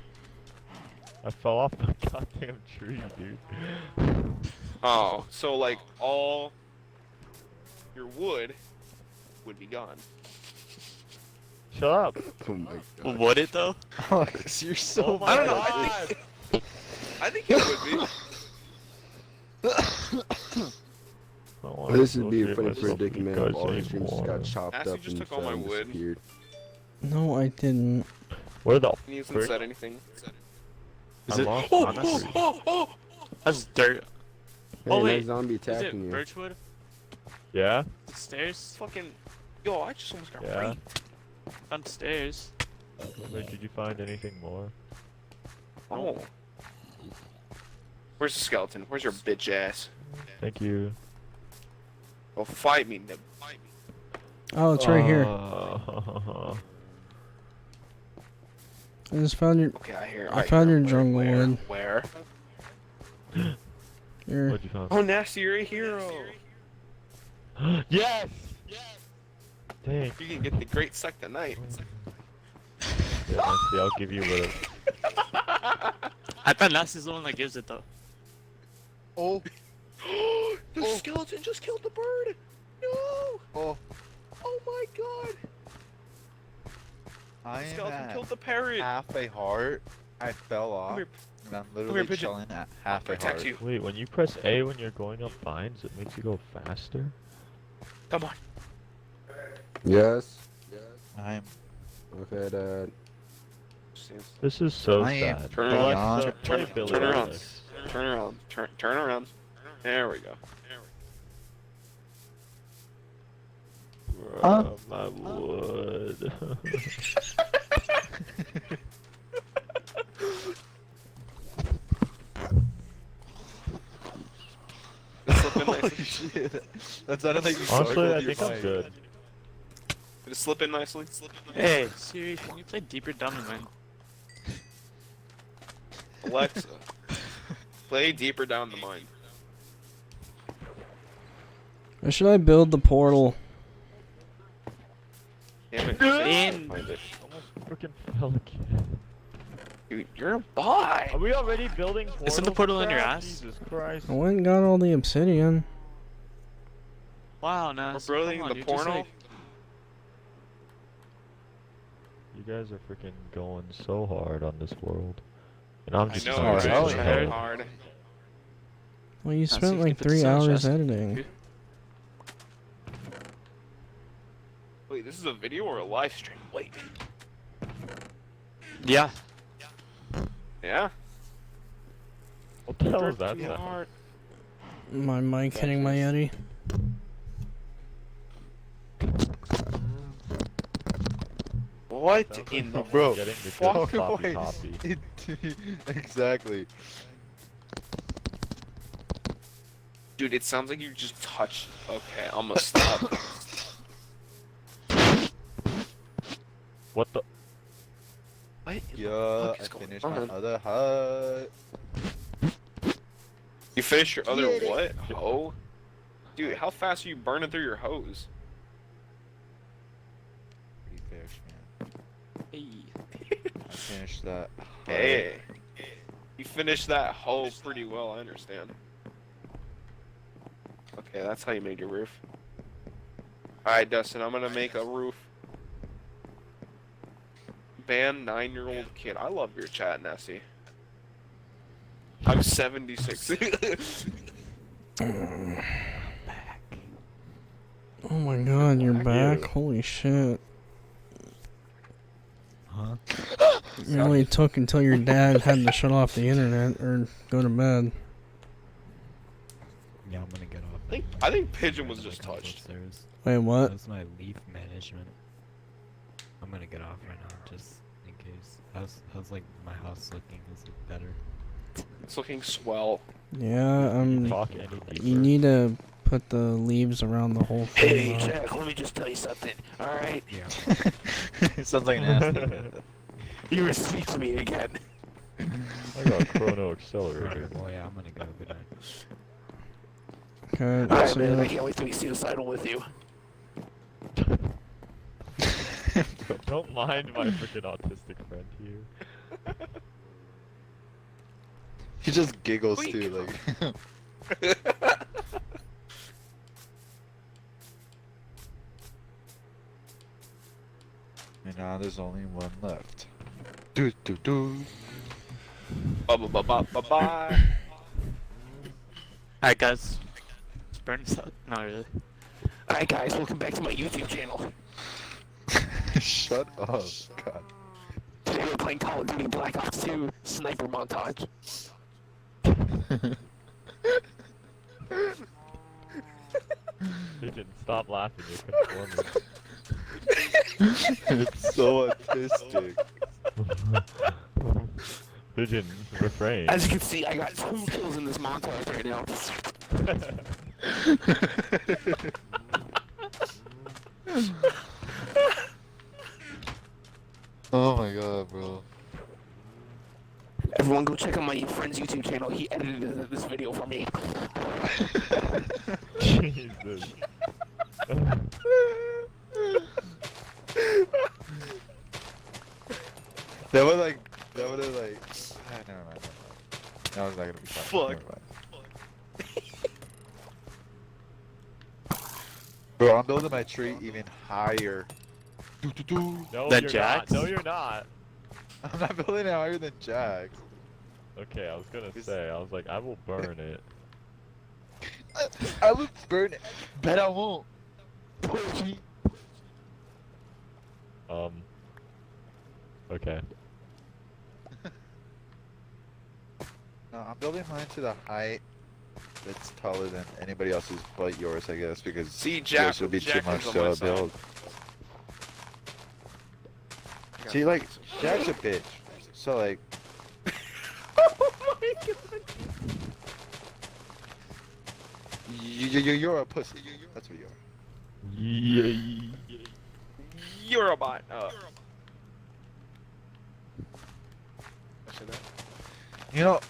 I fell off the goddamn tree, dude. Oh, so like all your wood would be gone. Shut up. Oh my god. Would it though? Alex, you're so Oh my I don't know. god. I think it would be. I don't wanna This would be a associate funny myself with predicament you if guys all his dreams just got anymore. chopped Ashley up just and took all my fell and wood. disappeared. No, I didn't. Where the He hasn't frick? said anything. Is I it? lost Oh, my oh, tree. oh, oh! That's dirt. Hey, Oh, that wait. zombie Is attacking it you. birchwood? Yeah? Stairs? Fucking. Yo, I just almost got Yeah. raped. Found stairs. Wait, did you find anything more? Oh. Where's the skeleton? Where's your bitch ass? Thank you. Oh, fight me, nigga. Fight me. Oh, it's right here. I just found your. Okay, I hear. I found hear. your jungle where, wood. Where? Here. What'd you find? Oh, Nasty, you're a hero. Yes! Dang. You can get the great suck tonight. Yeah, Nancy, I'll give you a I thought Nasty's the one that gives it though. Oh, The skeleton just killed the bird. No! oh, Oh my god! I The am skeleton at killed the parrot. half a heart. I fell off, here. and I'm here, literally pigeon. chilling at half a Protect heart. you. Wait, when you press A when you're going up vines, it makes you go faster? Come on. Yes. I'm Okay, Dad. This is so I am sad. Turn beyond- Alexa, play turn Billie around. Eilish. Turn around. Turn around. There we go. Oh, my wood. Slip in Holy nicely. shit. That sounded like you Honestly, gargled I your think I'm mic. good. Did it slip in nicely? Hey, Siri, can you play Deeper Down the Mine? Alexa, play Deeper Down the Mine. Or should I build the portal? Damn it. In. Find it. Freaking fell again. Dude, you're a bot. Are we already building portals? Isn't the portal in your crap? ass? Jesus Christ. I went and got all the obsidian. Wow, now We're building come on, the you're just portal. like- You guys are freaking going so hard on this world. And I'm I just know, Oh, right? hell Trying yeah. hard. Well, you see spent if you like can put the 3 sun hours chest. editing. Wait, this is a video or a live stream? Wait. Yeah. Yeah? What the hell is that? Pretty sound? hard. My mic hitting my Yeti. What Sounds in like the Bro, getting the fuck good poppy away. poppy. Exactly. Dude, it sounds like you just touched. Okay, I'm gonna stop. What the? What? Yeah, fuck is I going finished on? my other hut. You finished your other Get it. what? Hoe? Dude, how fast are you burning through your hose? Pretty fish, man. Hey. I finished that. Hey. You finished that hoe pretty well, I understand. Okay, that's how you made your roof. Alright, Dustin, I'm gonna make a roof. Ban 9-year-old kid. I love your chat, Nessie. I'm 76. Oh my god, you're Thank back? you. Holy shit. Huh? It really took until your dad had to shut off the internet or go to bed. Yeah, I'm gonna get off. I think Pigeon was I'm just gonna go touched. upstairs. Wait, what? That's my leaf management. I'm gonna get off right now, just in case. How's like my house looking? Is it better? It's looking swell. Yeah, Talk any you deeper. need to put the leaves around the whole thing. though. Jack, let me just tell you something. Alright? Yeah. Sounds like nasty. You were speak to me again. I got Chrono Accelerator. Well, yeah, I'm gonna go. Good night. Okay, Alright, so man, I can't wait to be suicidal with you. Don't mind my freaking autistic friend here. He just giggles Weak. too, like. And now there's only one left. Do do do. Bye. Alright, guys. It's burning stuff. Not really. Alright, guys, welcome back to my YouTube channel. Shut up, God. Today we're playing Call of Duty Black Ops 2 Sniper Montage. Pigeon, stop laughing. You're conforming. It's so autistic. Pigeon, refrain. As you can see, I got 2 kills in this montage right now. Oh my god, bro. Everyone go check out my friend's YouTube channel. He edited this video for me. Jesus. That would like, that would have like, never mind. That was not gonna be fun. Fuck. Bro, I'm building my tree even higher. No, Then you're Jax? not. No, you're not. I'm not building it higher than Jax. Okay, I was gonna say, I was like, I will burn it. I would burn it. Bet I won't. Okay. No, I'm building mine to the height that's taller than anybody else's but yours, I guess, because See, yours Jack, would be Jack too much is on my to side. build. See, like, Jack's a bitch. So, like, you're a pussy. That's what you are. Yeah. You're a bot. I said that. You know,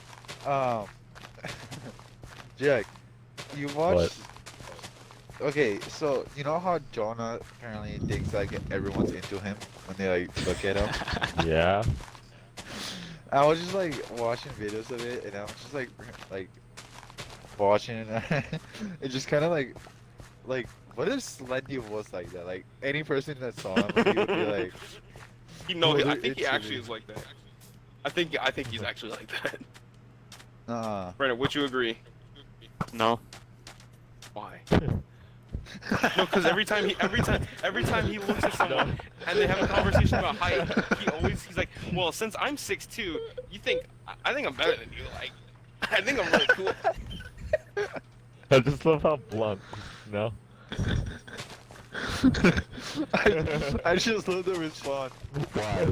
Jack, you watch. What? Okay, so you know how Jonah apparently thinks like everyone's into him when they like look at him. Yeah. I was just like watching videos of it, and I was just like watching it. It just kind of like what if Slendy was like that? Like any person that saw him, he would be like, You know, "Oh, I think he it's actually me." is like that. I think he's actually like that. Brandon, would you agree? No. Why? No, because every time he looks at someone and they have a conversation about height, he's like, well, since I'm 6'2", you think I think I'm better than you. Like, I think I'm really cool. I just love how blunt. No. I just love the response. Why?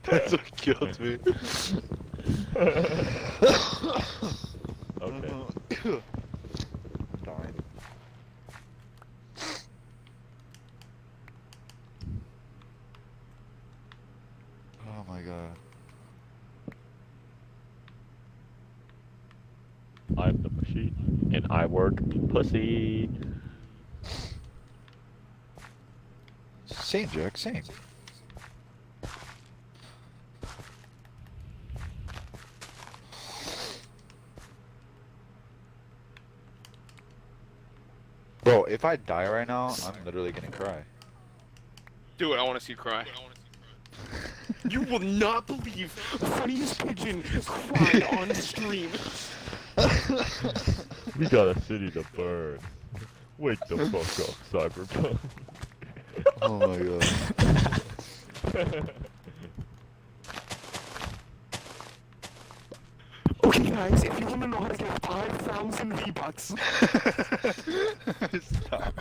That's what killed me. Okay. Darn. Oh my god. I'm the machine, and I work pussy. Same, Jack, same. Bro, if I die right now, I'm literally gonna cry. Do it. I want to see you cry. You will not believe funniest pigeon cried on stream. We got a city to burn. Wake the fuck up, Cyberpunk. Oh my god. Okay, guys, if you want to know how to get 5,000 V-Bucks. Stop.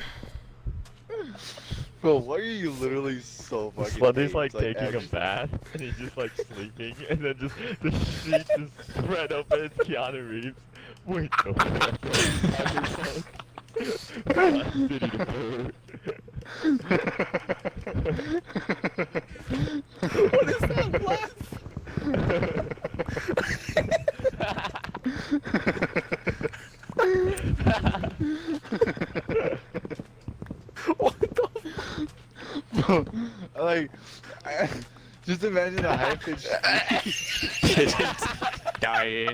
Bro, why are you literally so fucking Slendy's hate? like It's, taking a actually- bath, and he's just like sleeping, and then just the sheet just spread open. It's Keanu Reeves. Wake the fuck up, Cyberpunk. City to burn. What is that laugh? What the Bro, like, just imagine a high pitched Didn't die.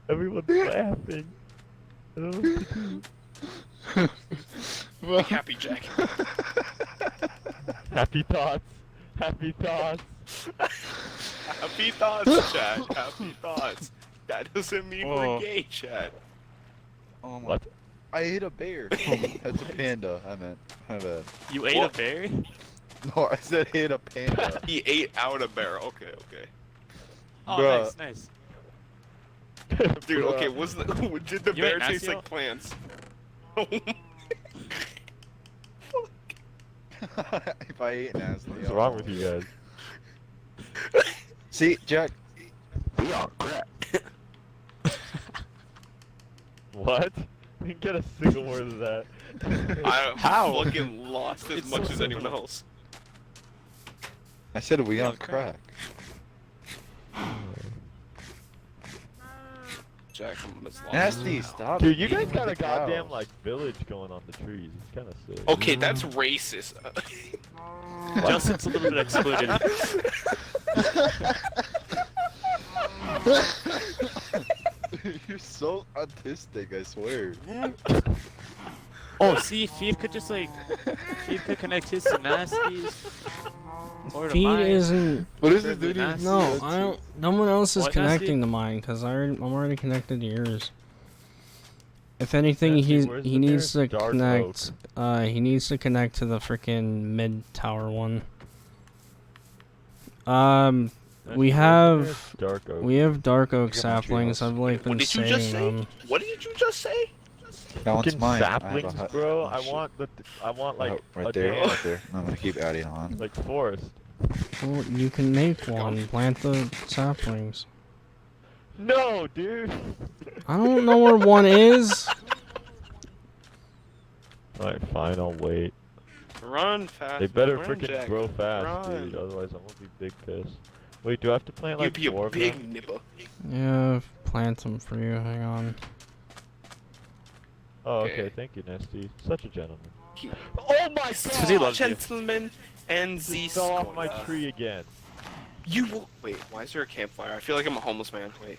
Everyone's laughing. I don't know what to do. Happy Jack. Happy thoughts. Happy thoughts. Happy thoughts, Chad. Happy thoughts. That doesn't mean we're gay, Chad. Oh my. What? I ate a bear. That's a panda, I meant. My bad. You ate a berry? No, I said ate a panda. He ate out a bear. Okay, okay. Oh, Bruh. nice, nice. Dude, Bruh. okay, did the You bear ate taste Nasio? like plants? If I ate nasty. What's wrong with you guys? See, Jack. We are crap. What? I didn't get a single word of that. I How? fucking lost as It's much so as anyone simple. else. I said we on crack. crack. Jack, I'm just lost. Nasty, stop. Dude, you guys eating got a the goddamn cows. like village going on the trees. It's kind of sick. Okay, that's racist. Justin's a little bit excluded. You're so autistic, I swear. Oh, see, Feed could just like, Feed could connect his to Nasty's. Or to Feed mine. isn't. What is this Really dude? nasty. No, I don't. No one else is What, connecting Nasty? to mine because I'm already connected to yours. If anything, Nancy, where's he the needs to nearest dark connect. He needs to connect to the freaking mid tower one. We Nancy, where's the have nearest dark oak? we have dark oak Look at my saplings. treehouse. I've like What been did you just saying say? What did you just say? That one's Fucking mine. I have a saplings, hut. bro. Oh, I shit. want like Oh, right a there, damn, right there. I'm gonna keep adding on. like forest. Well, you can make one. Plant the saplings. No, dude. I don't know where one is. Alright, fine. I'll wait. Run fast. They better run, freaking Jack. grow fast, Run. dude. Otherwise, I'm gonna be big pissed. Wait, do I have to plant like You'd be 4 a of big them? nipper. Yeah, plant them for you. Hang on. Oh, okay. Okay. Thank you, Nasty. Such a gentleman. Oh my Because he loves you. Gentleman and He Z fell off my Skoda. tree again. You will- wait. Why is there a campfire? I feel like I'm a homeless man. Wait.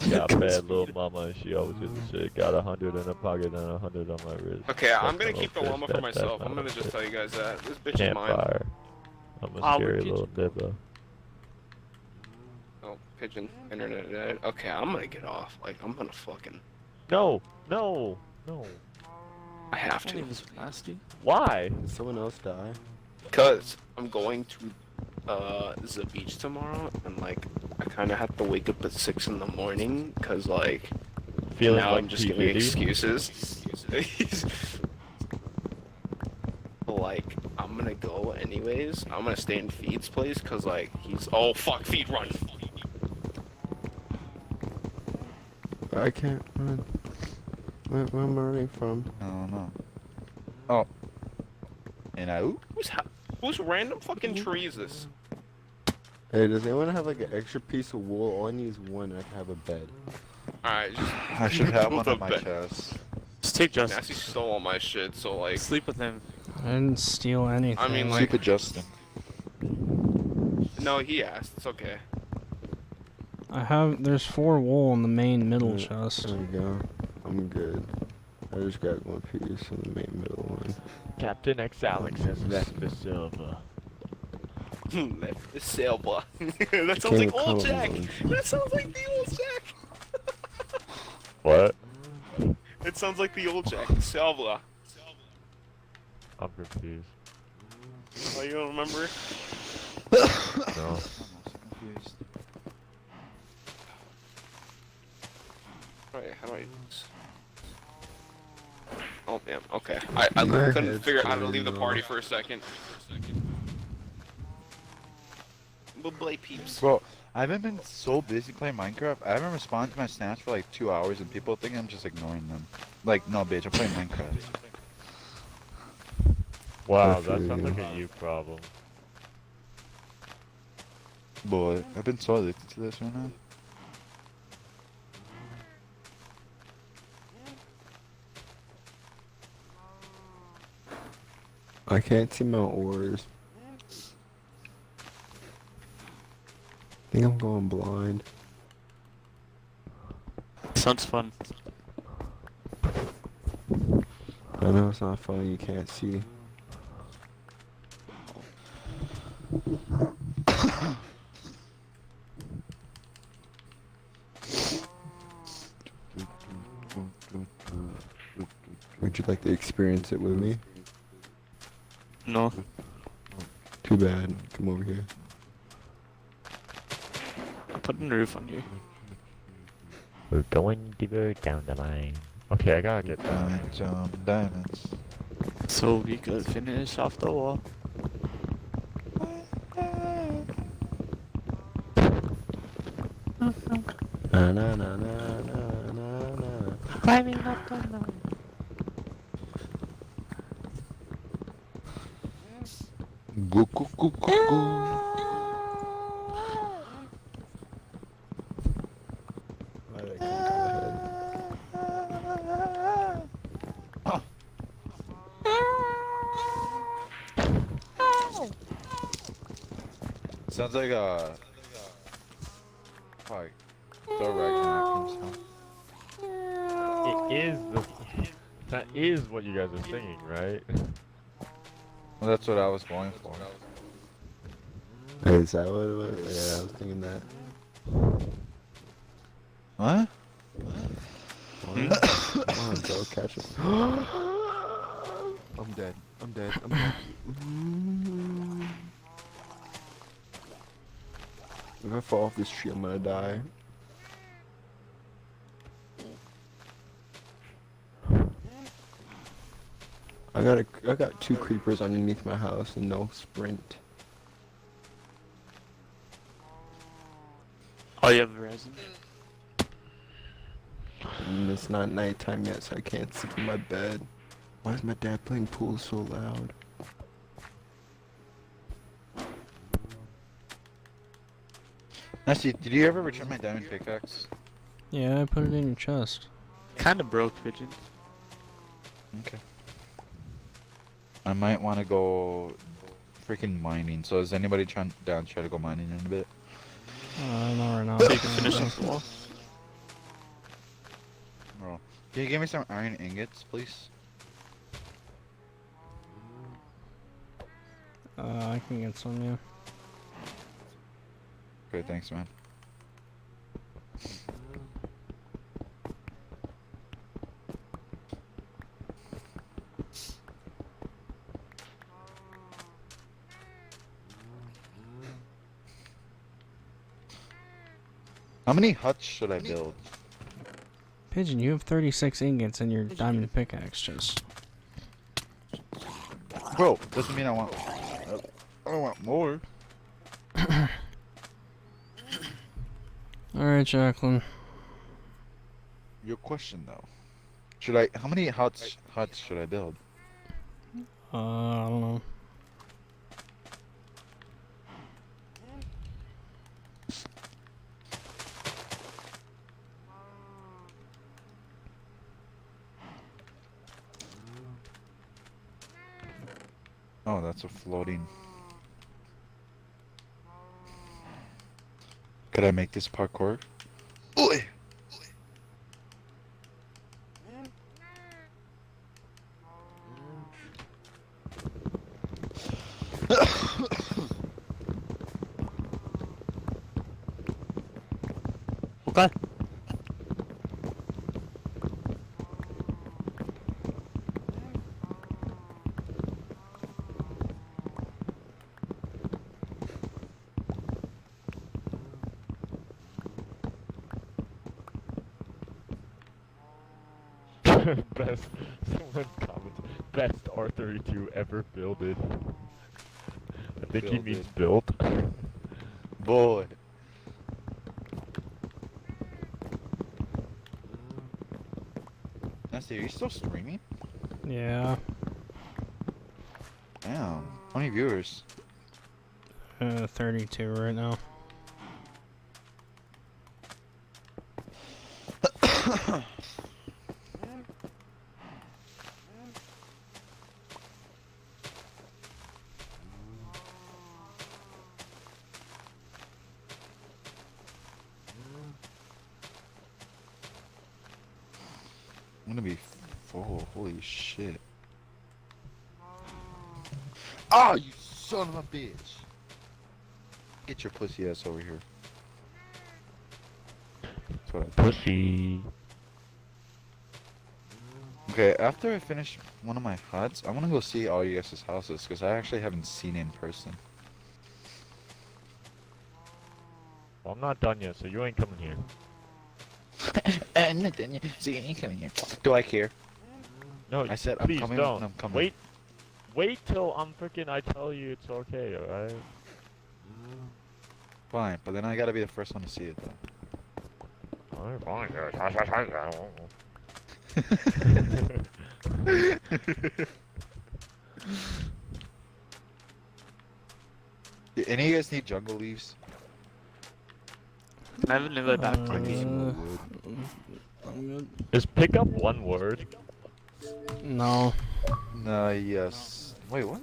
Got bad little mama, and she always gets the shit. Got 100 in her pocket and 100 on my wrist. Okay, I'm gonna That's keep the not llama fish, for that's myself. not I'm gonna a just fish. tell you guys that this bitch is mine. Campfire. I'm a Ah, scary where'd you- little nibba. Oh, pigeon. Internet dead. Okay, I'm gonna get off. Like I'm gonna fucking. No, no, no. I have That to. was nasty. Why? Did someone else die? Cause I'm going to the beach tomorrow, and like I kind of have to wake up at 6 in the morning, cause like Feeling now like I'm just P. giving Diddy? excuses. Like I'm gonna go anyways. I'm gonna stay in Feed's place, cause like he's oh fuck Feed run. I can't run. Where am I running from? I don't know. Oh. And I. Ooh. Whose random fucking tree is this? Hey, does anyone have like an extra piece of wool? All I need is one. I can have a bed. Alright, just I should have one the on my bed. chest. Just take Nasty Justin. stole all my shit, so like Sleep with him. I didn't steal anything. I mean, like- Stupid Justin. no, he asked. It's okay. There's 4 wool in the main middle Mm. chest. There we go. I'm good. I just got one piece in the main middle one. Captain X Alex has left the server. Left the silver. That sounds Can't like old call Jack. him. That sounds like the old Jack. What? It sounds like the old Jack. Silver. I'm confused. Oh, you don't remember? No. Alright, how do I do this? Oh damn, okay. I My couldn't head's figure out how to turning leave the off. party for a second. But play peeps. Bro, I haven't been so busy playing Minecraft. I haven't responded to my snaps for like 2 hours, and people think I'm just ignoring them. Like, no, bitch, I'm playing Minecraft. Wow, I that feel sounds you. like a you problem. Boy, I've been so addicted to this right now. I can't see my oars. I think I'm going blind. Sounds fun. I know it's not funny, you can't see. Would you like to experience it with me? No. Too bad. Come over here. I'm putting a roof on you. We're going deeper down the line. Okay, I gotta get that. Find some diamonds. So we could finish off the wall. Na na na na na na na. Climbing up the mountain. Goo goo goo goo goo. Why did I click on the head? Sounds like a. Like, Thor Ragnarok theme song. It is the. That is what you guys are singing, right? Well, that's what I was going for. Hey, is that what it was? Yeah, I was thinking that. What? What? Come on. I'll catch him. I'm dead. I'm dead. I'm dead. If I fall off this tree, I'm gonna die. I got 2 creepers underneath my house and no sprint. Oh, you have resin? And it's not nighttime yet, so I can't sleep in my bed. Why is my dad playing pool so loud? Nasty, did you ever return my diamond pickaxe? Yeah, I put it in your chest. Kinda broke, Pigeon. Okay. I might want to go freaking mining. So is anybody trying to go mining in a bit? Not right now. So you can finish off the wall. Bro, can you give me some iron ingots, please? I can get some, yeah. Okay, thanks, man. How many huts should I build? Pigeon, you have 36 ingots in your diamond pickaxe chest. Bro, doesn't mean I want more. Alright, Jacqueline. Your question though. How many huts should I build? I don't know. Oh, that's a floating. Could I make this parkour? Oi! Okay. Best, someone commented, best R32 ever builded. I think he means built. Boy. Nasty, are you still streaming? Yeah. Damn. How many viewers? 32 right now. I'm gonna be full. Holy shit. Ah, you son of a bitch. Get your pussy ass over here. That's what I Pussy. Okay, after I finish one of my huts, I want to go see all you guys' houses, because I actually haven't seen it in person. Well, I'm not done yet, so you ain't coming here. I'm not done yet, so you ain't coming here. Do I care? No, I said please I'm coming don't. when I'm coming. Wait till I tell you it's okay, alright? Fine, but then I gotta be the first one to see it, though. Alright, fine. Do any of you guys need jungle leaves? Can I have an invite back to the Uh, game? I'm good. Is pick up one word? No. No, yes. Wait, what?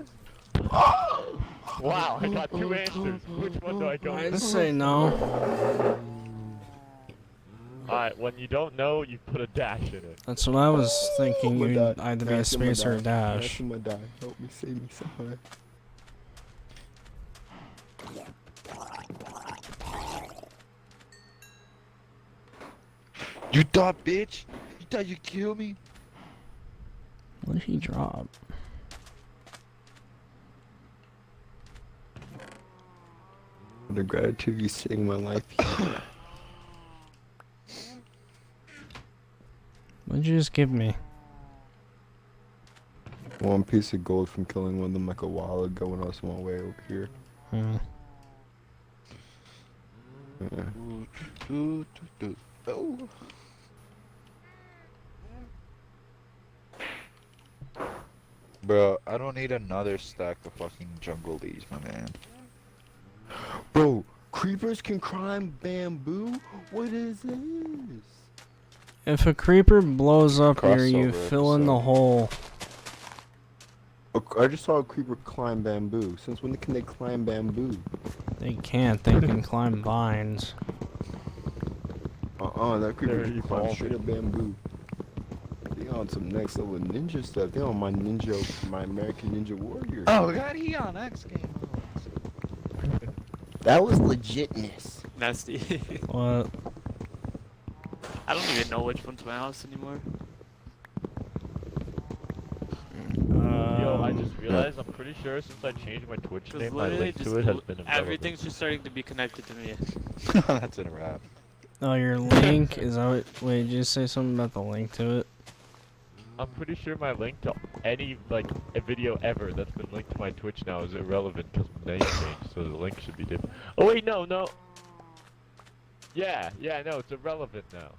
Wow, I got 2 answers. Which one do I go I'd with? say no. Alright, when you don't know, you put a dash in it. That's what I was thinking. I'ma You'd die. either be a Nasty, I'ma space or a die. dash. Nasty, I'ma die. Help me, save me, somebody. You thought, bitch? You thought you'd kill me? What did he drop? The gratitude you saving my life. What did you just give me? One piece of gold from killing one of them like a while ago when I was on my way over here. Hmm. Yeah. Oh. Bro, I don't need another stack of fucking jungle leaves, my man. Bro, creepers can climb bamboo? What is this? If a creeper blows up near you, Crossover fill in the episode. hole. I just saw a creeper climb bamboo. Since when can they climb bamboo? They can't. They can climb vines. That creeper They're can climb evolving. straight up bamboo. They on some next level ninja stuff. They on my American Ninja Warrior. Oh god, he on X game. That was legitness. Nasty. What? I don't even know which one's my house anymore. Yo, I just realized I'm pretty sure since I changed my Twitch Because name, my literally link just to it has been irrelevant. everything's just starting to be connected to me. That's in a wrap. Oh, your link? Is that what? Wait, did you say something about the link to it? I'm pretty sure my link to any, like, a video ever that's been linked to my Twitch now is irrelevant because the name changed, so the link should be different. Oh wait, no. Yeah, no, it's irrelevant now.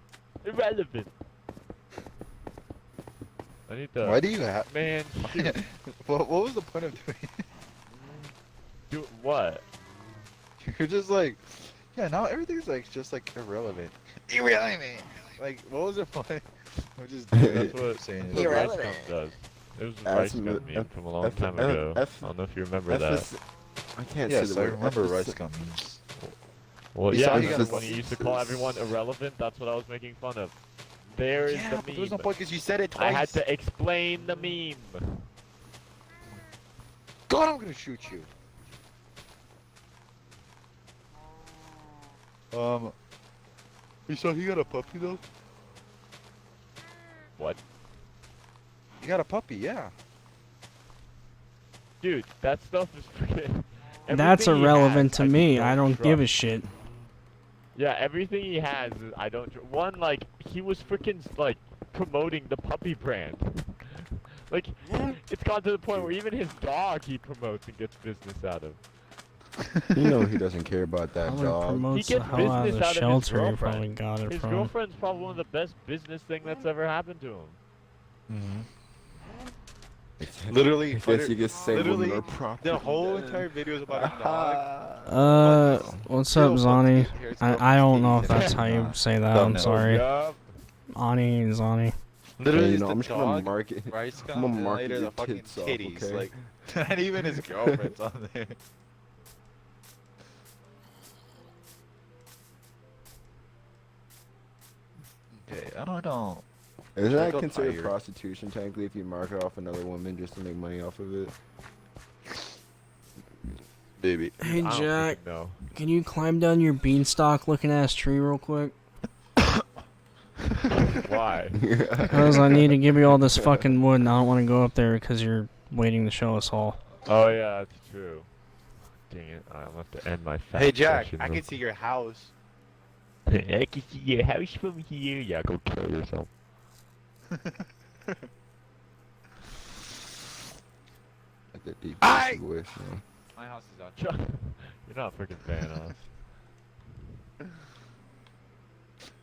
Irrelevant. I need the... Why do you have... Man, shoot. what was the point of doing it? Do what? You're just like... Yeah, now everything's like just like irrelevant. Irrelevant! Like, what was the point? We're just That's what saying the it. Rice Gum does. It was a Rice Gum meme from a long time ago. I don't know if you remember that. I can't Yes, say the I word. remember rice gum memes. Well, You yeah, saw he because got a when he used to call everyone irrelevant, that's what I was making fun of. There is Yeah, the but meme. there was no point because you said it I twice. had to explain the meme. God, I'm gonna shoot you. You saw he got a puppy though? What? He got a puppy, yeah. Dude, that stuff is freaking... That's everything he irrelevant has, to I just me. I don't give a trust. shit. Yeah, everything he has, I don't... One, like, he was freaking, like, promoting the puppy brand. Like, it's gone to the point where even his dog he promotes and gets business out of. You know he doesn't care about that Probably dog. promotes He the gets hell out of business the out of his shelter he girlfriend. probably got it His from. girlfriend's probably one of the best business thing that's ever happened to him. Literally, I guess you could say women literally, are property. the whole entire video is about a dog. What's Still, up, Zani? here's I don't know if Gumby's that's how you kitty. say that. I'm Thumbnail. sorry. Yup. Ani and Zani. Literally, you it's know, the I'm just gonna dog, mark it. rice I'm gum, gonna and mark later your the fucking tits off, titties. okay? Like, not even his girlfriend's on there. Okay, I don't know. Isn't I that got considered tired. prostitution technically if you mark it off another woman just to make money off of it? Baby. Hey I don't Jack, freaking know. can you climb down your beanstalk looking ass tree real quick? Why? Because I need to give you all this fucking wood and I don't want to go up there because you're waiting to show us all. Oh yeah, that's true. Dang it, I'll have to end my fat Hey Jack, session I real can see your house. I can see your house from here. Yeah, go kill yourself. Like that deep Aye! voice, man. My house is out. You're not freaking Thanos.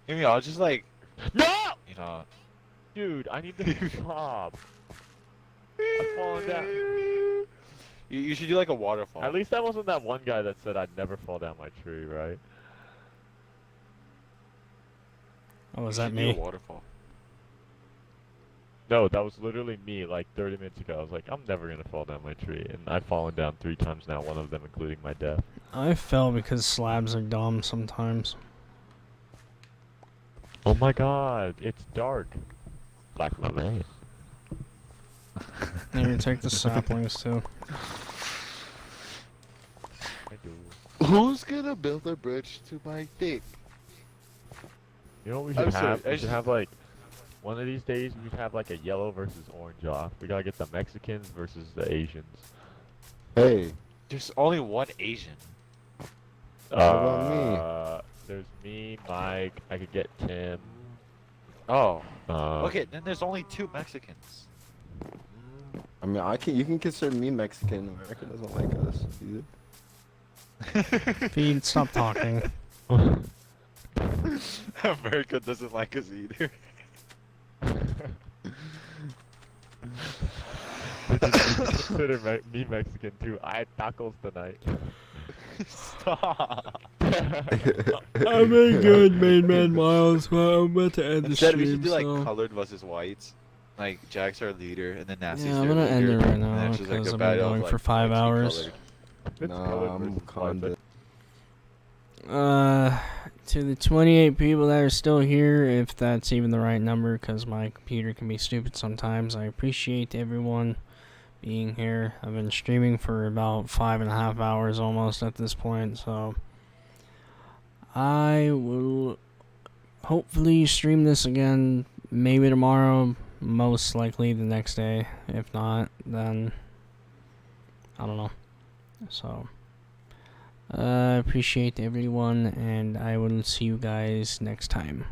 You know, I was just like, No! you know. Dude, I need to stop. I'm falling down. You should do like a waterfall. At least that wasn't that one guy that said I'd never fall down my tree, right? Oh, was You that should do me? a waterfall. No, that was literally me like 30 minutes ago. I was like, I'm never gonna fall down my tree. And I've fallen down 3 times now, one of them including my death. I fell because slabs are dumb sometimes. Oh my god, it's dark. Like my man. Maybe take the saplings too. I do. Who's gonna build a bridge to my dick? You know what we I'm should sorry, have? I We should just- have like One of these days we have like a yellow versus orange off. We gotta get the Mexicans versus the Asians. Hey, There's only one Asian. about me? There's me, Mike. I could get Tim. Oh. Um, Okay, then there's only 2 Mexicans. I mean, you can consider me Mexican. America doesn't like us either. Pete, stop talking. America doesn't like us either. Consider me Mexican too. I had tacos tonight. Stop. I'm in good main man Miles, but I'm about to end the Instead, we stream. should do like So. colored versus whites. Like Jack's our leader, and then Nasty's Yeah, our I'm gonna end leader, it right and then now it's just, like, because a I've been battle of, going like, for 5 whites and hours. colored. It's colored Nah, I'm versus kinda. To the 28 people that are still here, if that's even the right number, because my computer can be stupid sometimes, I appreciate everyone being here. I've been streaming for about 5.5 hours almost at this point, so I will hopefully stream this again maybe tomorrow, most likely the next day. If not, then I don't know. So I appreciate everyone, and I will see you guys next time.